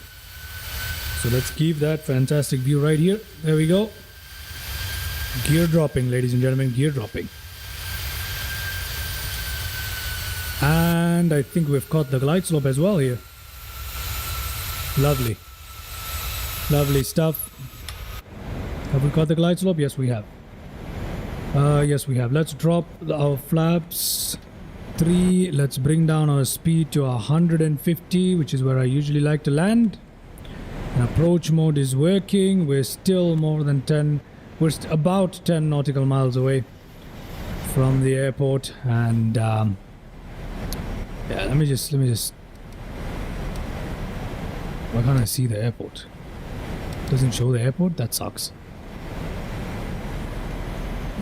So let's keep that fantastic view right here. There we go. Gear dropping, ladies and gentlemen, gear dropping. And I think we've caught the glide slope as well here. Lovely. Lovely stuff. Have we caught the glide slope? Yes, we have. Yes, we have. Let's drop our flaps. 3. Let's bring down our speed to 150, which is where I usually like to land. And approach mode is working. We're still more than 10. We're about 10 nautical miles away from the airport. And yeah, let me just. Why can't I see the airport? Doesn't show the airport? That sucks.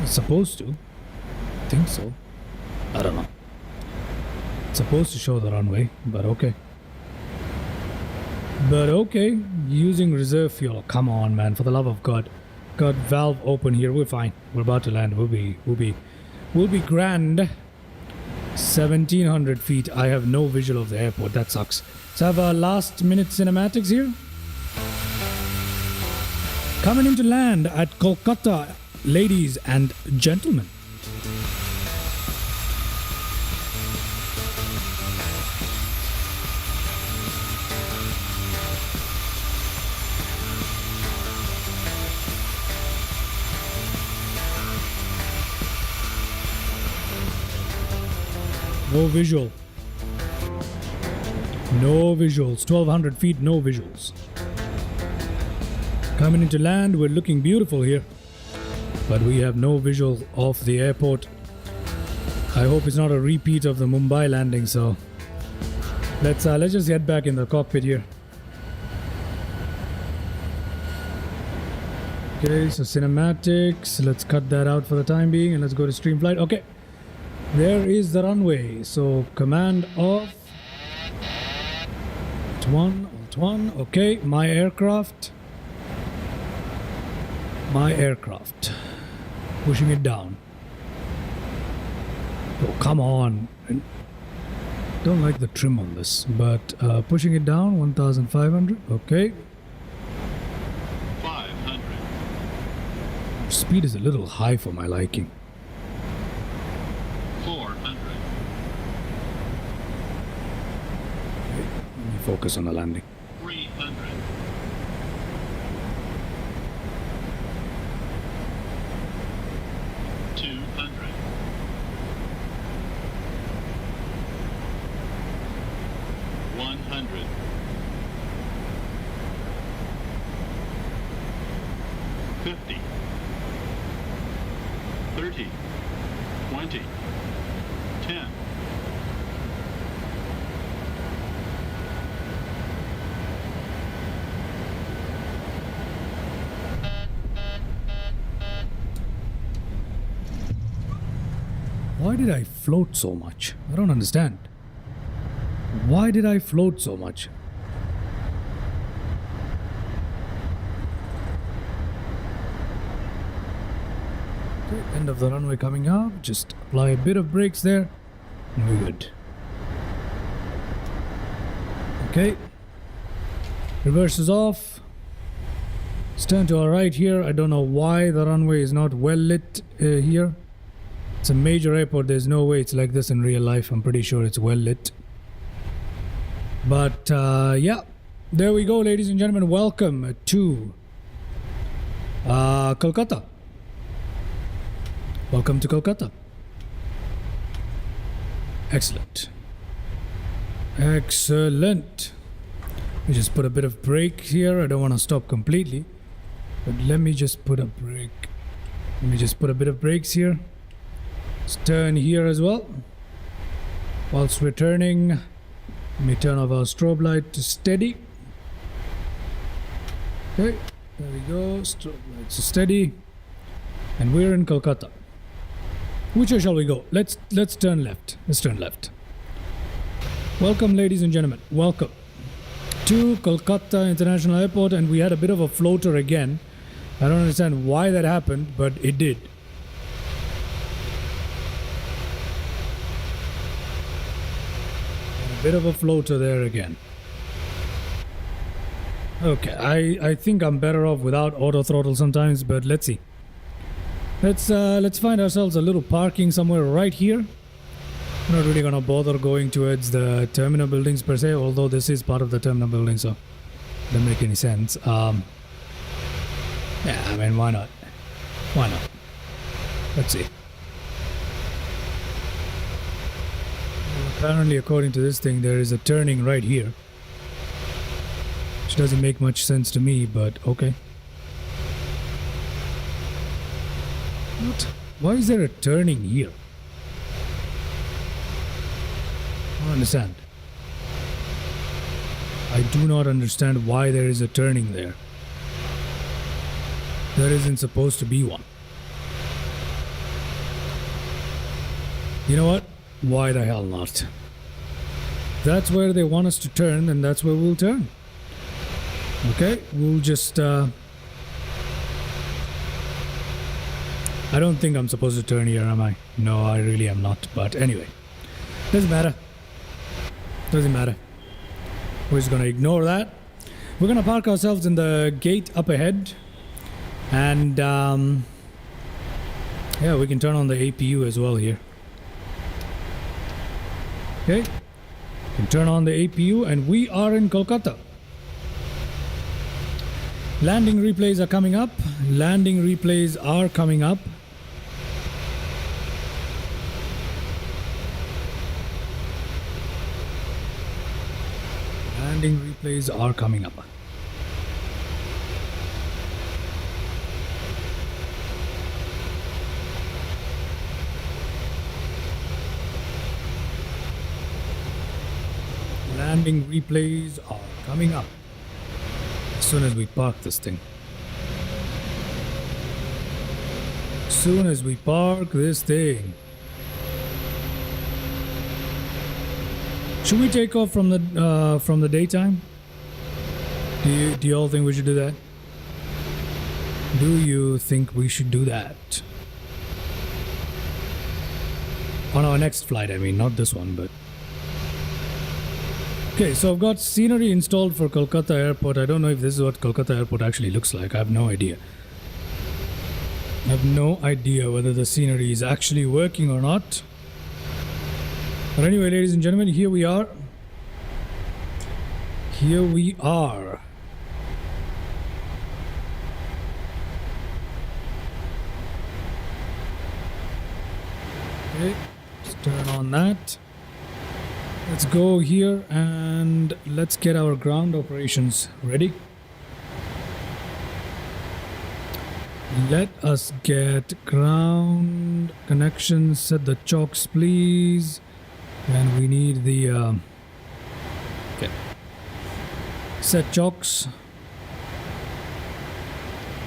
It's supposed to. I think so. I don't know. It's supposed to show the runway, but okay. But okay, using reserve fuel. Come on, man, for the love of God. Got valve open here. We're fine. We're about to land. We'll be grand. 1,700 feet. I have no visual of the airport. That sucks. Let's have a last minute cinematics here. Coming into land at Kolkata, ladies and gentlemen. No visual. No visuals. 1200 feet, no visuals. Coming into land, we're looking beautiful here. But we have no visual of the airport. I hope it's not a repeat of the Mumbai landing, so let's just get back in the cockpit here. Okay, so cinematics, let's cut that out for the time being and let's go to stream flight. Okay, there is the runway. So command off. Alt 1, okay, my aircraft. Pushing it down. Oh, come on. Don't like the trim on this, but pushing it down, 1,500, okay. 500. Speed is a little high for my liking. 400. Let me focus on the landing. 300. 200. 100. 50. 30. 20. 10. Why did I float so much? I don't understand. Why did I float so much? Okay, end of the runway coming up. Just apply a bit of brakes there. And we're good. Okay. Reverse is off. Let's turn to our right here. I don't know why the runway is not well lit here. It's a major airport. There's no way it's like this in real life. I'm pretty sure it's well lit. But yeah, there we go, ladies and gentlemen. Welcome to Kolkata. Welcome to Kolkata. Excellent. Excellent. Let me just put a bit of brake here. I don't want to stop completely, but let me just put a brake. Let me just put a bit of brakes here. Let's turn here as well. Whilst we're turning, let me turn off our strobe light to steady. Okay, there we go. Strobe lights to steady. And we're in Kolkata. Which way shall we go? Let's turn left. Let's turn left. Welcome, ladies and gentlemen. Welcome to Kolkata International Airport. And we had a bit of a floater again. I don't understand why that happened, but it did. Bit of a floater there again. Okay, I think I'm better off without auto throttle sometimes, but let's see. Let's find ourselves a little parking somewhere right here. I'm not really gonna bother going towards the terminal buildings per se, although this is part of the terminal building, so doesn't make any sense. Yeah, I mean, why not? Why not? Let's see. Apparently, according to this thing, there is a turning right here. Which doesn't make much sense to me, but okay. What? Why is there a turning here? I don't understand. I do not understand why there is a turning there. There isn't supposed to be one. You know what? Why the hell not? That's where they want us to turn, and that's where we'll turn. Okay, we'll just I don't think I'm supposed to turn here, am I? No, I really am not, but anyway. Doesn't matter. Doesn't matter. We're just gonna ignore that. We're gonna park ourselves in the gate up ahead. And yeah, we can turn on the APU as well here. Okay, we can turn on the APU and we are in Kolkata. Landing replays are coming up. Landing replays are coming up. Landing replays are coming up. Landing replays are coming up as soon as we park this thing. As soon as we park this thing. Should we take off from the daytime? Do you all think we should do that? Do you think we should do that? On our next flight, I mean, not this one, but... Okay, so I've got scenery installed for Kolkata Airport. I don't know if this is what Kolkata Airport actually looks like. I have no idea. I have no idea whether the scenery is actually working or not. But anyway, ladies and gentlemen, here we are. Here we are. Okay, let's turn on that. Let's go here and let's get our ground operations ready. Let us get ground connections. Set the chocks, please. And we need the okay. Set chocks.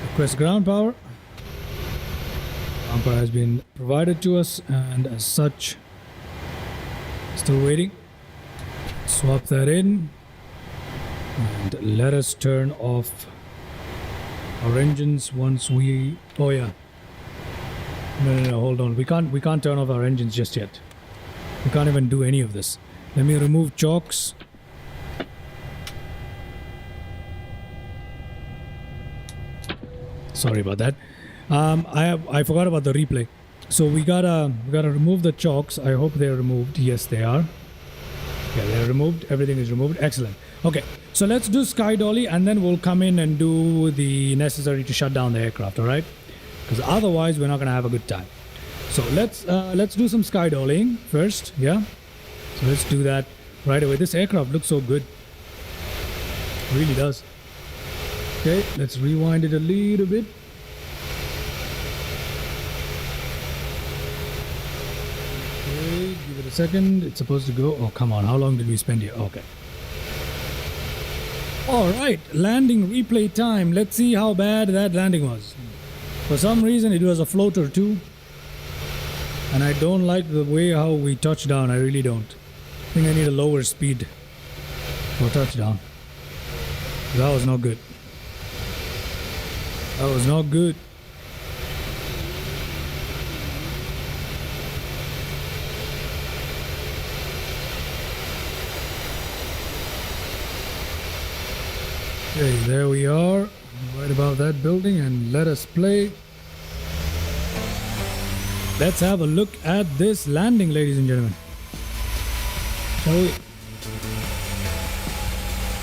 Request ground power. Ground power has been provided to us, and as such, still waiting. Swap that in, and let us turn off our engines once we. Oh yeah. No, hold on. We can't turn off our engines just yet. We can't even do any of this. Let me remove chocks. Sorry about that. I forgot about the replay. So we gotta remove the chocks. I hope they're removed. Yes, they are. Yeah, they're removed. Everything is removed. Excellent. Okay, so let's do sky dolly, and then we'll come in and do the necessary to shut down the aircraft. All right? Because otherwise, we're not gonna have a good time. So let's do some sky dollying first. Yeah. So let's do that right away. This aircraft looks so good. It really does. Okay, let's rewind it a little bit. Okay, give it a second. It's supposed to go. Oh, come on. How long did we spend here? Okay. All right, landing replay time. Let's see how bad that landing was. For some reason, it was a floater too. And I don't like the way how we touch down. I really don't. I think I need a lower speed for touchdown. That was not good. That was not good. Okay, there we are. Right above that building, and let us play. Let's have a look at this landing, ladies and gentlemen. Shall we?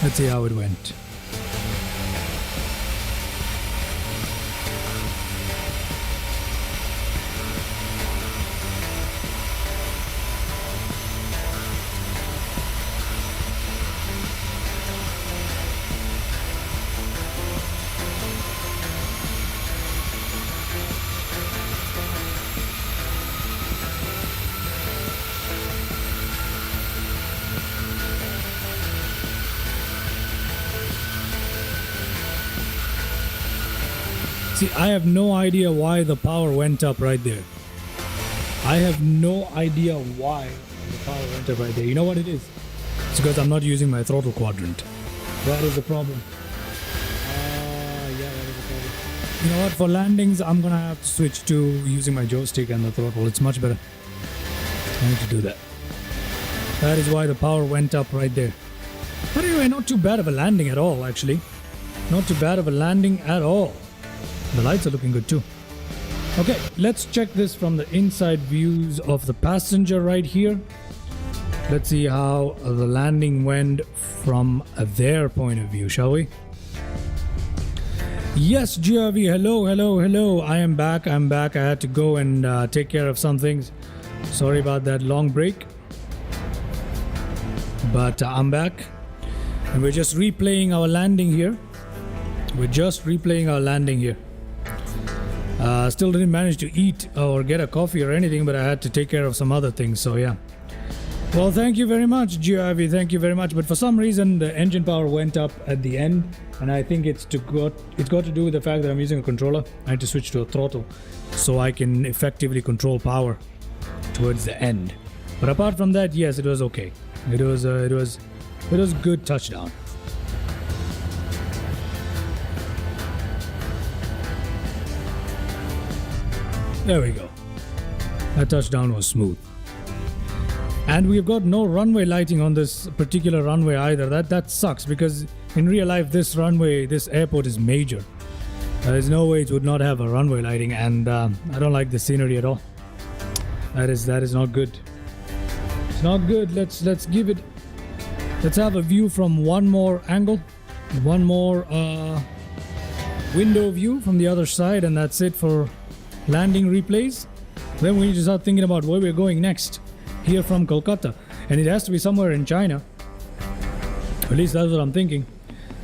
Let's see how it went. See, I have no idea why the power went up right there. I have no idea why the power went up right there. You know what it is? It's because I'm not using my throttle quadrant. That is the problem. Yeah, that is the problem. You know what? For landings, I'm gonna have to switch to using my joystick and the throttle. It's much better. I need to do that. That is why the power went up right there. But anyway, not too bad of a landing at all, actually. Not too bad of a landing at all. The lights are looking good too. Okay, let's check this from the inside views of the passenger right here. Let's see how the landing went from their point of view, shall we? Yes, GRV, hello. I am back. I had to go and take care of some things. Sorry about that long break. But I'm back. And we're just replaying our landing here. Still didn't manage to eat or get a coffee or anything, but I had to take care of some other things, so yeah. Well, thank you very much, GIV, thank you very much. But for some reason, the engine power went up at the end, and I think it's got to do with the fact that I'm using a controller. I had to switch to a throttle so I can effectively control power towards the end. But apart from that, yes, it was okay. It was good touchdown. There we go. That touchdown was smooth. And we've got no runway lighting on this particular runway either. That sucks, because in real life this airport is major. There's no way it would not have a runway lighting, and I don't like the scenery at all. That is not good. It's not good. Let's have a view from one more angle, one more window view from the other side, and that's it for landing replays. Then we need to start thinking about where we're going next. Here from Kolkata, and it has to be somewhere in China. At least that's what I'm thinking.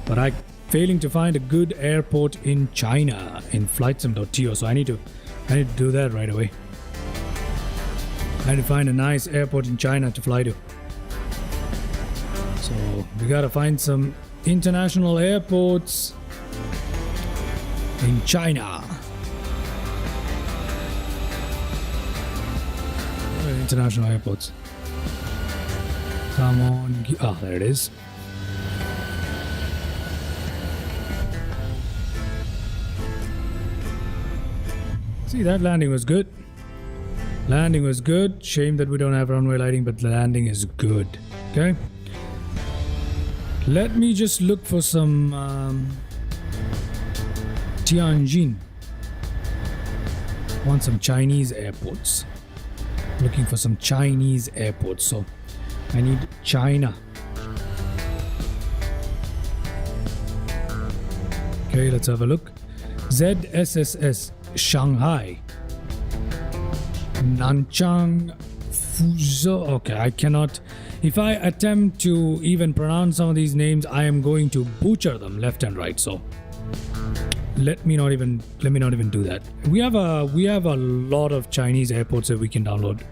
But I'm failing to find a good airport in China in flightsim.to, so I need to do that right away. I need to find a nice airport in China to fly to. So we gotta find some international airports in China. International airports. Come on. Ah, there it is. See, that landing was good. Landing was good. Shame that we don't have runway lighting, but the landing is good. Okay. Let me just look for some Tianjin. Want some Chinese airports. Looking for some Chinese airports, so I need China. Okay, let's have a look. ZSSS Shanghai, Nanchang, Fuzhou. Okay, I cannot. If I attempt to even pronounce some of these names, I am going to butcher them left and right. So let me not even do that. We have a lot of Chinese airports that we can download.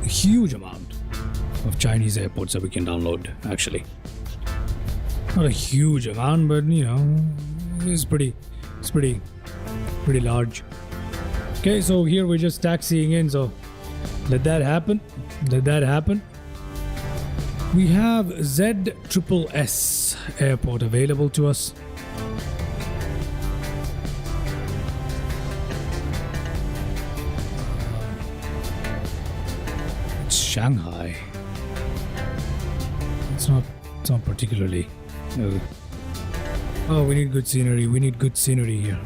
A huge amount of Chinese airports that we can download, actually. Not a huge amount, but you know, it's pretty large. Okay, so here we're just taxiing in, so let that happen. We have ZSSS airport available to us. Shanghai. It's not particularly. Oh, we need good scenery. We need good scenery here.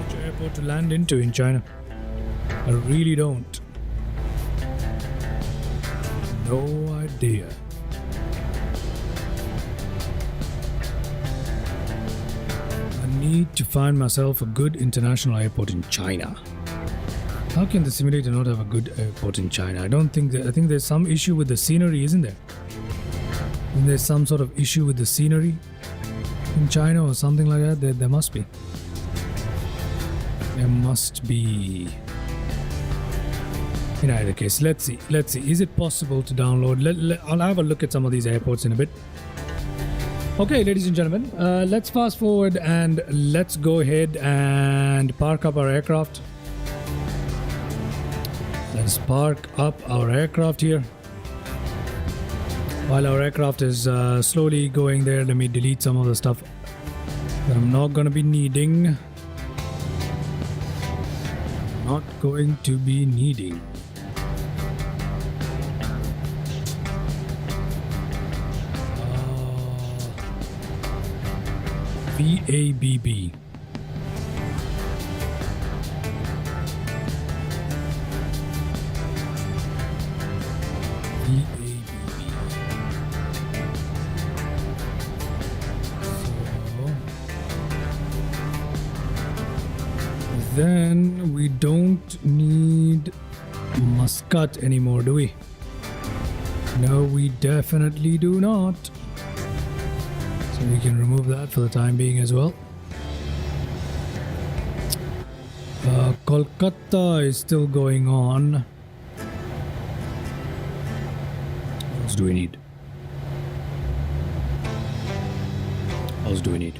Which airport to land into in China? I really don't. No idea. I need to find myself a good international airport in China. How can the simulator not have a good airport in China? I think there's some issue with the scenery, isn't there? And there's some sort of issue with the scenery in China or something like that. There must be. There must be. In either case, let's see. Is it possible to download? I'll have a look at some of these airports in a bit. Okay, ladies and gentlemen, let's fast forward and let's go ahead and park up our aircraft. Let's park up our aircraft here. While our aircraft is slowly going there, let me delete some of the stuff that I'm not going to be needing. Not going to be needing. VABB. VABB. then we don't need Muscat anymore, do we? No, we definitely do not. So we can remove that for the time being as well. Kolkata is still going on. What else do we need? What else do we need?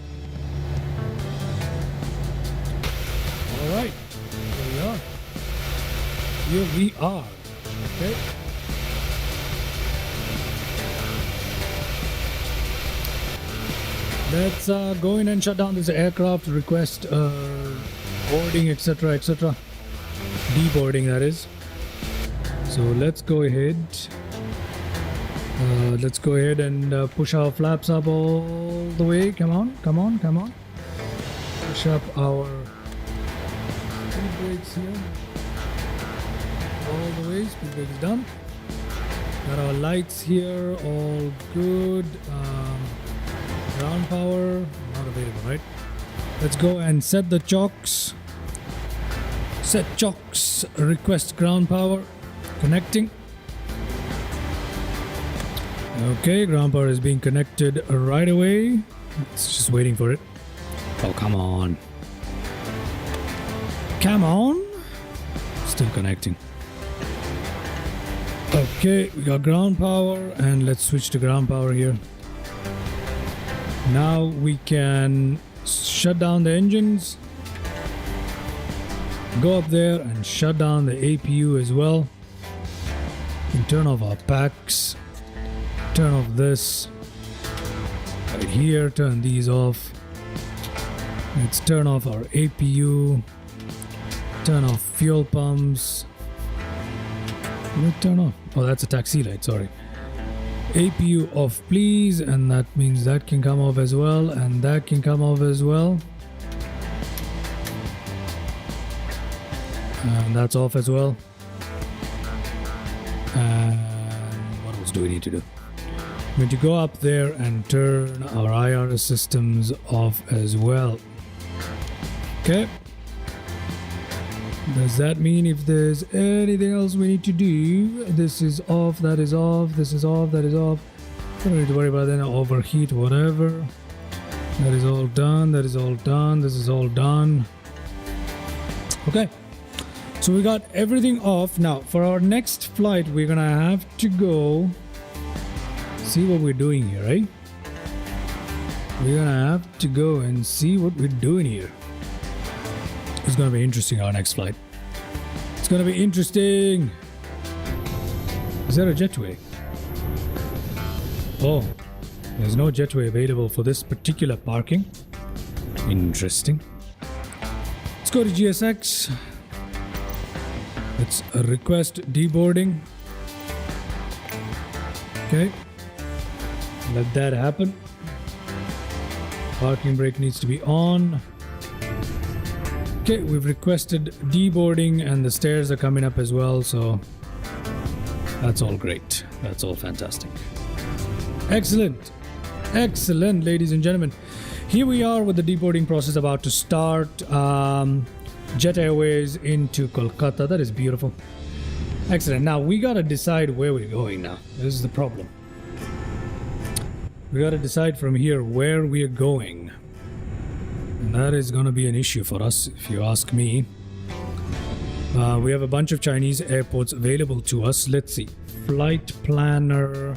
Alright, here we are. Here we are. Okay. Let's go in and shut down this aircraft, request boarding, etc., etc. Deboarding, that is. So let's go ahead. Let's go ahead and push our flaps up all the way. Come on, come on, come on. Push up our speed brakes here. All the way, speed brake is done. Got our lights here, all good. Ground power, not available, right? Let's go and set the chocks. Set chocks, request ground power, connecting. Okay, ground power is being connected right away. It's just waiting for it. Oh, come on. Come on. Still connecting. Okay, we got ground power, and let's switch to ground power here. Now we can shut down the engines, go up there and shut down the APU as well. We can turn off our packs, turn off this right here, turn these off. Let's turn off our APU, turn off fuel pumps. What turn off? Oh, that's a taxi light, sorry. APU off please, and that means that can come off as well, and that can come off as well, and that's off as well. And what else do we need to do? We need to go up there and turn our IR systems off as well. Okay. Does that mean if there's anything else we need to do? This is off, that is off, this is off, that is off. Don't need to worry about that. Overheat, whatever. That is all done, that is all done, this is all done. Okay. So we got everything off. Now, for our next flight, we're gonna have to go see what we're doing here, right? We're gonna have to go and see what we're doing here. It's gonna be interesting, our next flight. It's gonna be interesting. Is there a jetway? Oh, there's no jetway available for this particular parking. Interesting. Let's go to GSX. Let's request deboarding. Okay. Let that happen. Parking brake needs to be on. Okay, we've requested deboarding and the stairs are coming up as well, so that's all great. That's all fantastic. Excellent. Excellent, ladies and gentlemen. Here we are with the deboarding process about to start. Jet Airways into Kolkata. That is beautiful. Excellent. Now we gotta decide where we're going now. This is the problem. We gotta decide from here where we're going. And that is gonna be an issue for us, if you ask me. We have a bunch of Chinese airports available to us. Let's see. Flight planner.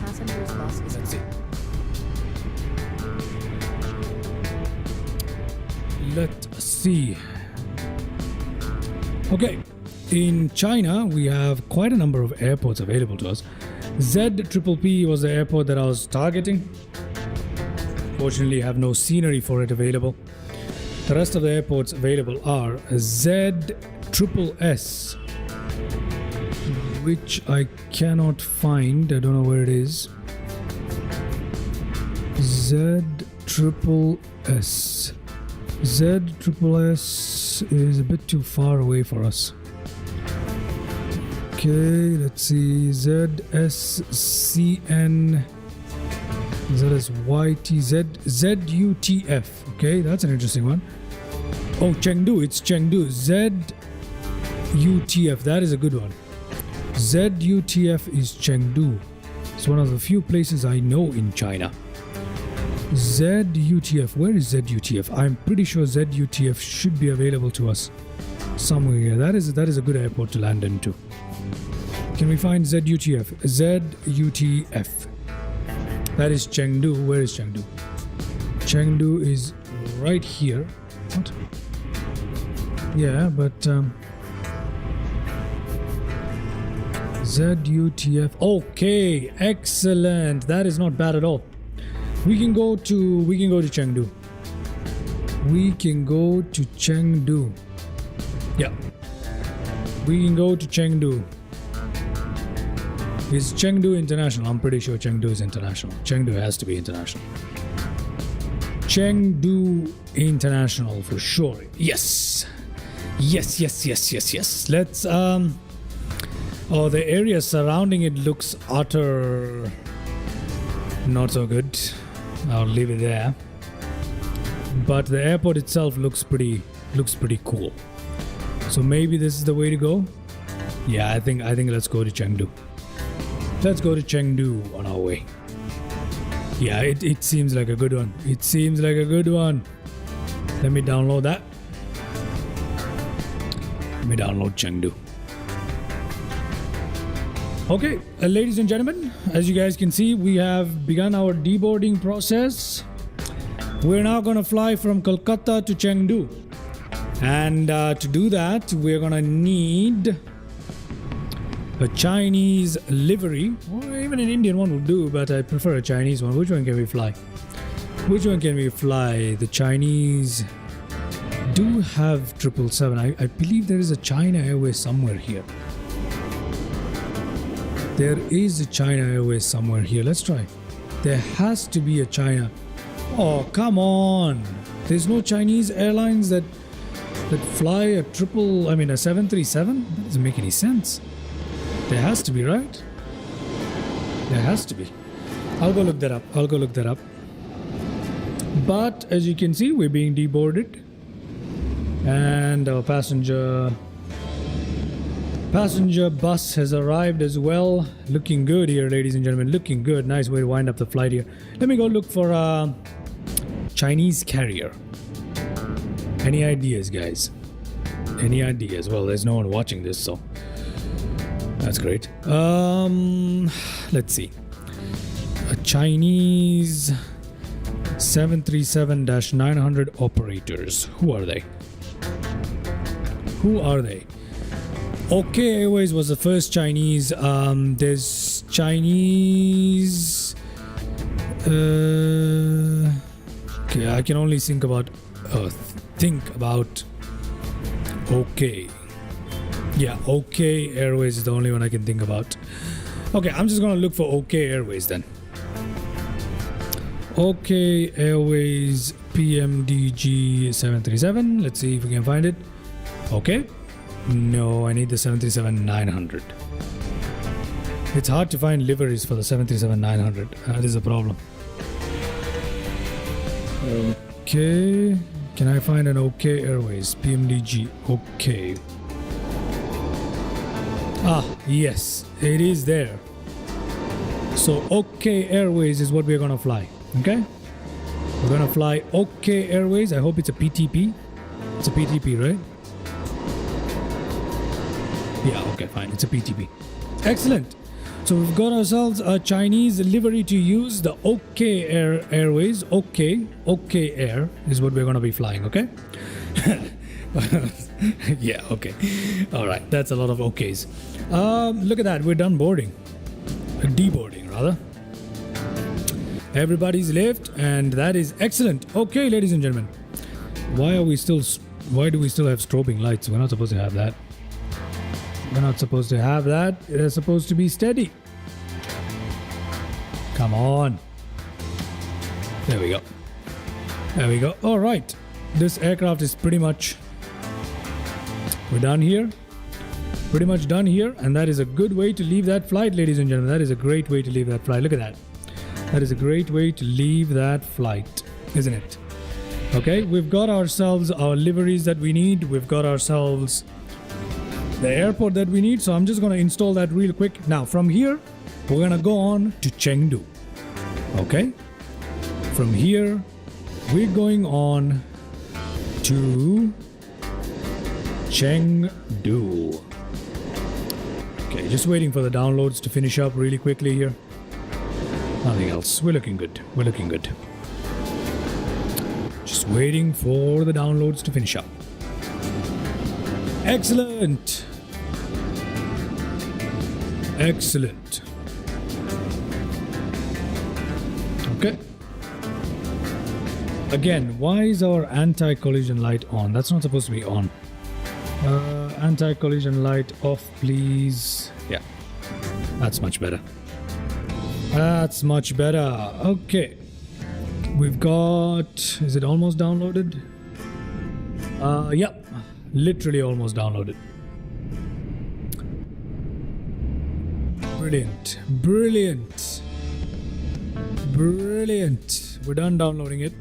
Passengers bus is Let's see. Let's see. Okay. In China, we have quite a number of airports available to us. ZPPP was the airport that I was targeting. Fortunately, I have no scenery for it available. The rest of the airports available are ZSSS, which I cannot find. I don't know where it is. ZSSS. ZSSS is a bit too far away for us. Okay, let's see. ZSCN. ZSYTZ ZUTF. Okay, that's an interesting one. Oh, Chengdu. It's Chengdu. ZUTF. That is a good one. ZUTF is Chengdu. It's one of the few places I know in China. ZUTF. Where is ZUTF? I'm pretty sure ZUTF should be available to us somewhere here. That is a good airport to land into. Can we find ZUTF? ZUTF. That is Chengdu. Where is Chengdu? Chengdu is right here. What? Yeah, but ZUTF. Okay, excellent. That is not bad at all. We can go to Chengdu. We can go to Chengdu. Yeah. We can go to Chengdu. Is Chengdu international? I'm pretty sure Chengdu is international. Chengdu has to be international. Chengdu international for sure. Yes. Yes. Let's oh, the area surrounding it looks utter not so good. I'll leave it there. But the airport itself looks pretty cool. So maybe this is the way to go. Yeah, I think let's go to Chengdu. Let's go to Chengdu on our way. Yeah, it seems like a good one. It seems like a good one. Let me download that. Let me download Chengdu. Okay, ladies and gentlemen, as you guys can see, we have begun our deboarding process. We're now going to fly from Kolkata to Chengdu. And to do that, we're going to need a Chinese livery, or even an Indian one will do, but I prefer a Chinese one. Which one can we fly? Which one can we fly? The Chinese do have 777. I believe there is a China Airways somewhere here. There is a China Airways somewhere here. Let's try. There has to be a China. Oh, come on. There's no Chinese airlines that fly a 737? That doesn't make any sense. There has to be, right? There has to be. I'll go look that up. But as you can see, we're being deboarded. And our passenger bus has arrived as well. Looking good here, ladies and gentlemen. Looking good. Nice way to wind up the flight here. Let me go look for a Chinese carrier. Any ideas, guys? Any ideas? Well, there's no one watching this, so that's great. Let's see. A Chinese 737-900 operators. Who are they? OK Airways was the first Chinese. There's Chinese. Okay, I can only think about OK. Yeah, OK Airways is the only one I can think about. Okay, I'm just gonna look for OK Airways then. OK Airways PMDG 737. Let's see if we can find it. Okay. No, I need the 737-900. It's hard to find liveries for the 737-900. That is a problem. Okay. Can I find an OK Airways PMDG? Okay. Ah, yes, it is there. So OK Airways is what we're gonna fly. Okay, we're gonna fly OK Airways. I hope it's a PTP. It's a PTP, right? Yeah, okay, fine. It's a PTP. Excellent. So we've got ourselves a Chinese livery to use, the OK Airways. OK Air is what we're gonna be flying. Okay. Yeah, okay. All right, that's a lot of OKs. Look at that. We're done boarding. Deboarding, rather. Everybody's left, and that is excellent. Okay, ladies and gentlemen. Why do we still have strobing lights? We're not supposed to have that. We're not supposed to have that. It is supposed to be steady. Come on. There we go. There we go. All right. This aircraft is pretty much... We're done here. Pretty much done here. And that is a good way to leave that flight, ladies and gentlemen. That is a great way to leave that flight. Look at that. That is a great way to leave that flight, isn't it? Okay, we've got ourselves our liveries that we need. We've got ourselves the airport that we need. So I'm just going to install that real quick. Now, from here, we're going to go on to Chengdu. Okay? From here, we're going on to Chengdu. Okay, just waiting for the downloads to finish up really quickly here. Nothing else. We're looking good. We're looking good. Just waiting for the downloads to finish up. Excellent. Excellent. Okay. Again, why is our anti-collision light on? That's not supposed to be on. Anti-collision light off, please. Yeah. That's much better. That's much better. Okay. We've got... Is it almost downloaded? Yep. Literally almost downloaded. Brilliant. Brilliant. Brilliant. We're done downloading it.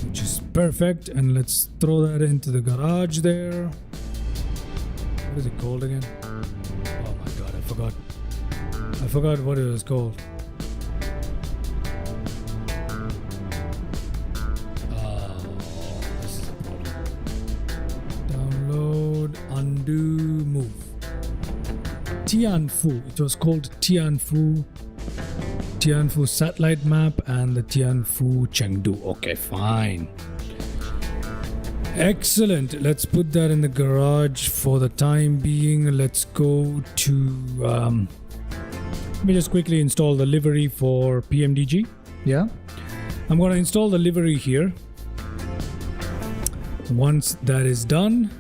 Which is perfect. And let's throw that into the garage there. What is it called again? Oh my god, I forgot. I forgot what it was called. This is a problem. Download, undo, move. Tianfu. It was called Tianfu. Tianfu satellite map and the Tianfu Chengdu. Okay, fine. Excellent. Let's put that in the garage for the time being. Let's go to... let me just quickly install the livery for PMDG. Yeah. I'm going to install the livery here. Once that is done...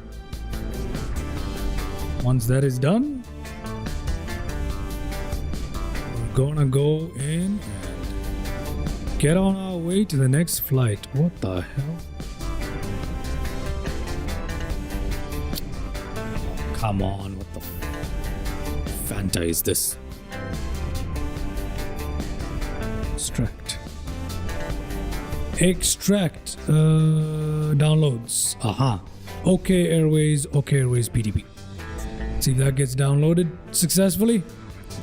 we're gonna go in and get on our way to the next flight. What the hell? Come on, what the Fanta is this? Extract downloads. Aha. OK Airways PDB. See if that gets downloaded successfully.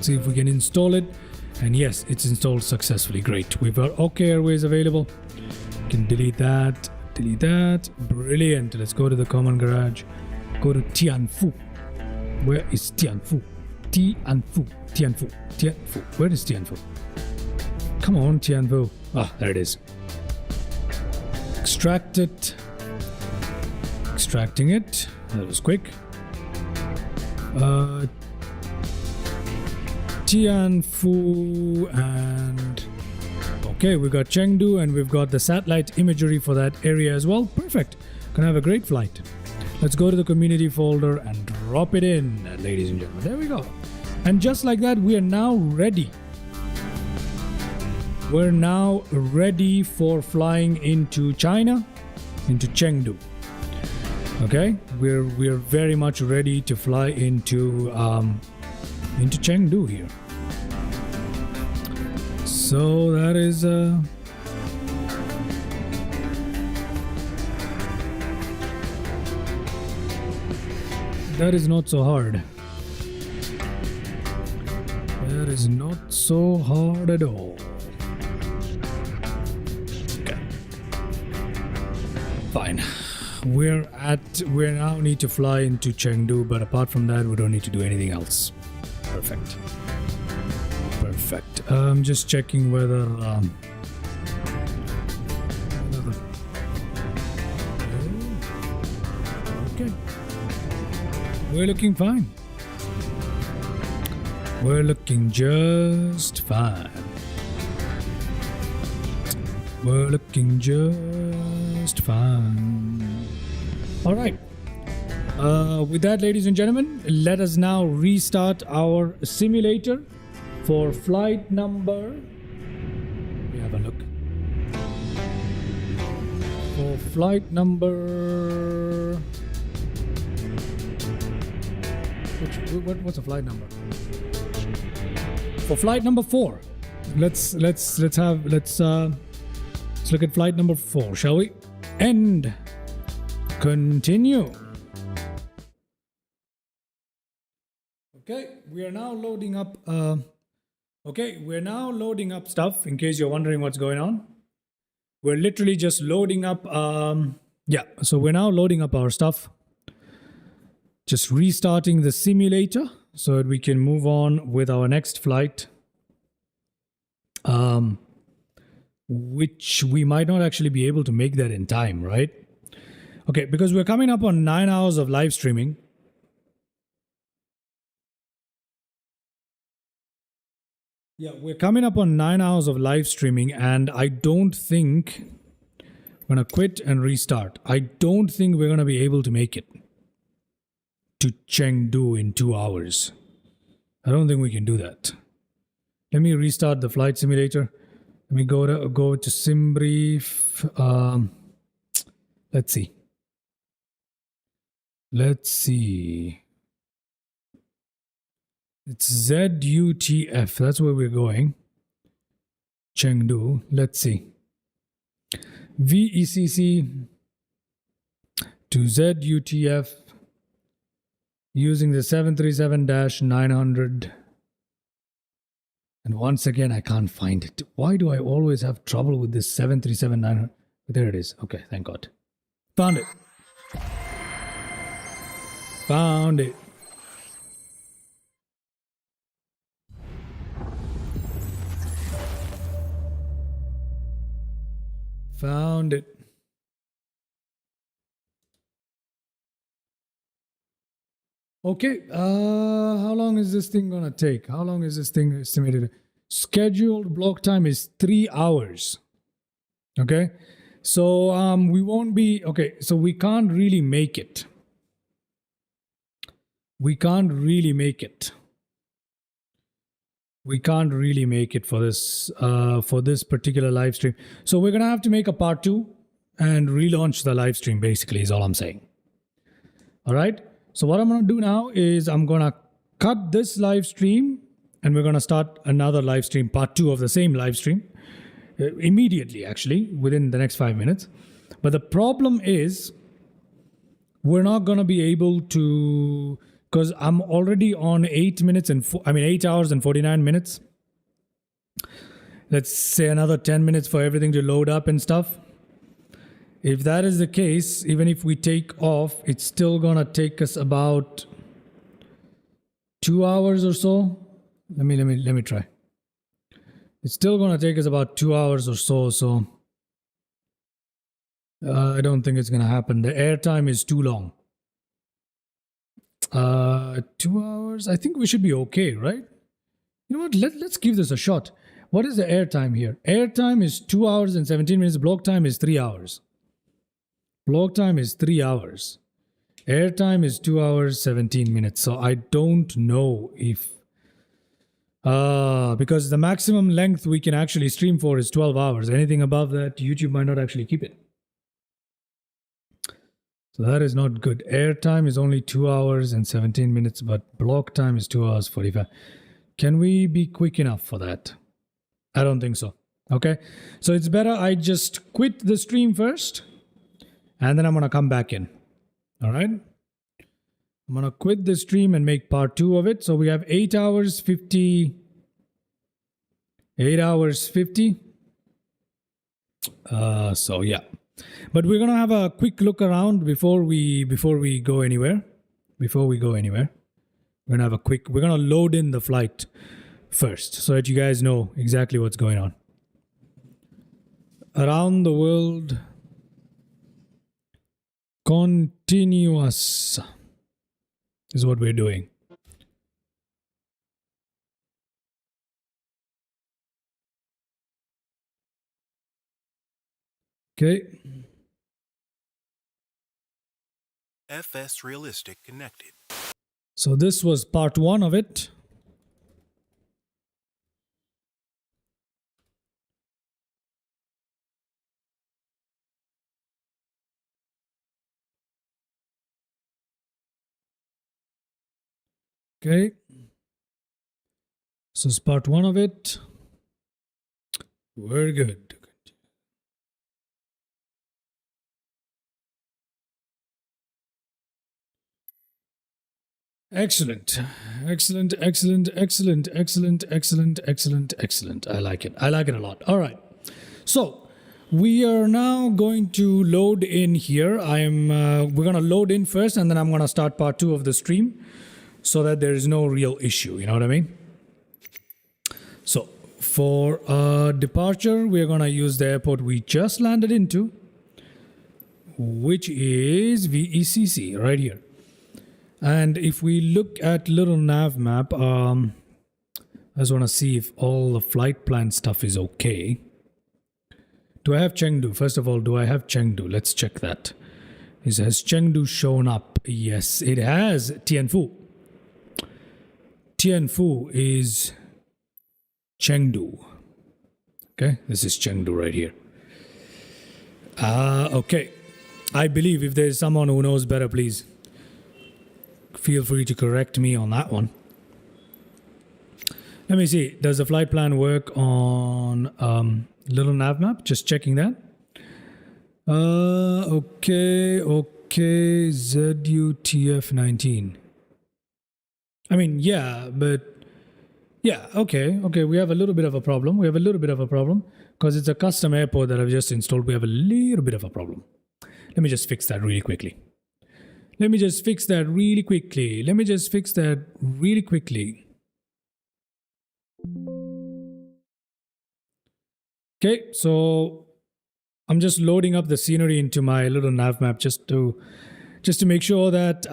See if we can install it. And yes, it's installed successfully. Great. We've got OK Airways available. We can delete that. Delete that. Brilliant. Let's go to the common garage. Go to Tianfu. Where is Tianfu? Tianfu. Where is Tianfu? Come on, Tianfu. Ah, there it is. Extract it. Extracting it. That was quick. Tianfu and... Okay, we got Chengdu and we've got the satellite imagery for that area as well. Perfect. Gonna have a great flight. Let's go to the community folder and drop it in, ladies and gentlemen. There we go. And just like that, we are now ready. We're now ready for flying into China, into Chengdu. Okay, we're very much ready to fly into Chengdu here. So that is not so hard. That is not so hard at all. Okay. Fine. We now need to fly into Chengdu, but apart from that, we don't need to do anything else. Perfect. Perfect. I'm just checking whether okay. We're looking fine. We're looking just fine. We're looking just fine. All right. With that, ladies and gentlemen, let us now restart our simulator for flight number. Let me have a look. For flight number. What's the flight number? For flight number 4. let's look at flight number 4, shall we? And continue. Okay, we are now loading up stuff in case you're wondering what's going on. We're literally just loading up so we're now loading up our stuff. Just restarting the simulator so that we can move on with our next flight. Which we might not actually be able to make that in time, right? Okay, because we're coming up on 9 hours of live streaming. Yeah, we're coming up on 9 hours of live streaming, and I don't think I'm gonna quit and restart. I don't think we're gonna be able to make it to Chengdu in 2 hours. I don't think we can do that. Let me restart the flight simulator. Let me go to SimBrief. Let's see. It's ZUTF. That's where we're going. Chengdu. Let's see. VECC to ZUTF using the 737-900. And once again, I can't find it. Why do I always have trouble with this 737-900? There it is. Okay, thank God. Found it. Found it. Found it. Okay, how long is this thing gonna take? How long is this thing estimated? Scheduled block time is 3 hours. Okay, so we won't be, okay, so we can't really make it. We can't really make it for this particular live stream. So we're gonna have to make a part 2 and relaunch the live stream, basically, is all I'm saying. All right. So what I'm going to do now is I'm going to cut this live stream and we're going to start another live stream, part 2 of the same live stream, immediately, actually, within the next 5 minutes. But the problem is we're not going to be able to, because I'm already on 8 hours and 49 minutes. Let's say another 10 minutes for everything to load up and stuff. If that is the case, even if we take off, it's still gonna take us about 2 hours or so. Let me try. It's still gonna take us about 2 hours or so. So I don't think it's gonna happen. The airtime is too long. 2 hours. I think we should be okay, right? You know what? Let's give this a shot. What is the airtime here? Airtime is 2 hours and 17 minutes. Block time is 3 hours. Block time is 3 hours. Airtime is 2 hours, 17 minutes. So I don't know if... because the maximum length we can actually stream for is 12 hours. Anything above that, YouTube might not actually keep it. So that is not good. Airtime is only 2 hours and 17 minutes, but block time is 2 hours, 45. Can we be quick enough for that? I don't think so. Okay. So it's better I just quit the stream first. And then I'm going to come back in. All right. I'm going to quit the stream and make part 2 of it. So we have 8 hours 50. 8 hours 50. So yeah. But we're going to have a quick look around before we go anywhere. We're going to load in the flight first so that you guys know exactly what's going on. Around the world... Continuous is what we're doing. Okay. FS Realistic connected. So this was part 1 of it. Okay. So it's part 1 of it. Very good. Excellent. Excellent, excellent, excellent, excellent, excellent, excellent, excellent. I like it. I like it a lot. All right. So we are now going to load in here. We're going to load in first, and then I'm going to start part 2 of the stream so that there is no real issue. You know what I mean? So for departure, we're going to use the airport we just landed into, which is VECC right here. And if we look at little nav map, I just want to see if all the flight plan stuff is okay. Do I have Chengdu? First of all, do I have Chengdu? Let's check that. Has Chengdu shown up? Yes, it has. Tianfu. Tianfu is Chengdu. Okay, this is Chengdu right here. Okay. I believe if there's someone who knows better, please feel free to correct me on that one. Let me see. Does the flight plan work on little nav map? Just checking that. Okay. ZUTF-19. I mean, yeah, but yeah, okay. We have a little bit of a problem. Because it's a custom airport that I've just installed. We have a little bit of a problem. Let me just fix that really quickly. Okay, so I'm just loading up the scenery into my little nav map just to make sure that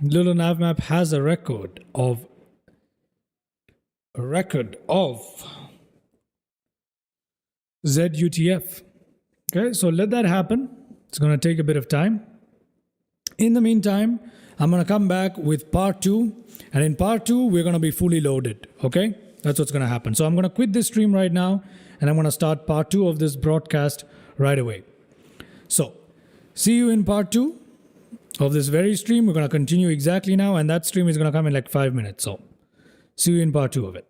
little nav map has a record of ZUTF. Okay, so let that happen. It's going to take a bit of time. In the meantime, I'm going to come back with part 2. And in part 2, we're going to be fully loaded. Okay? That's what's going to happen. So I'm going to quit this stream right now. And I'm going to start part 2 of this broadcast right away. So, see you in part 2 of this very stream. We're going to continue exactly now. And that stream is going to come in like 5 minutes. So, see you in part 2 of it.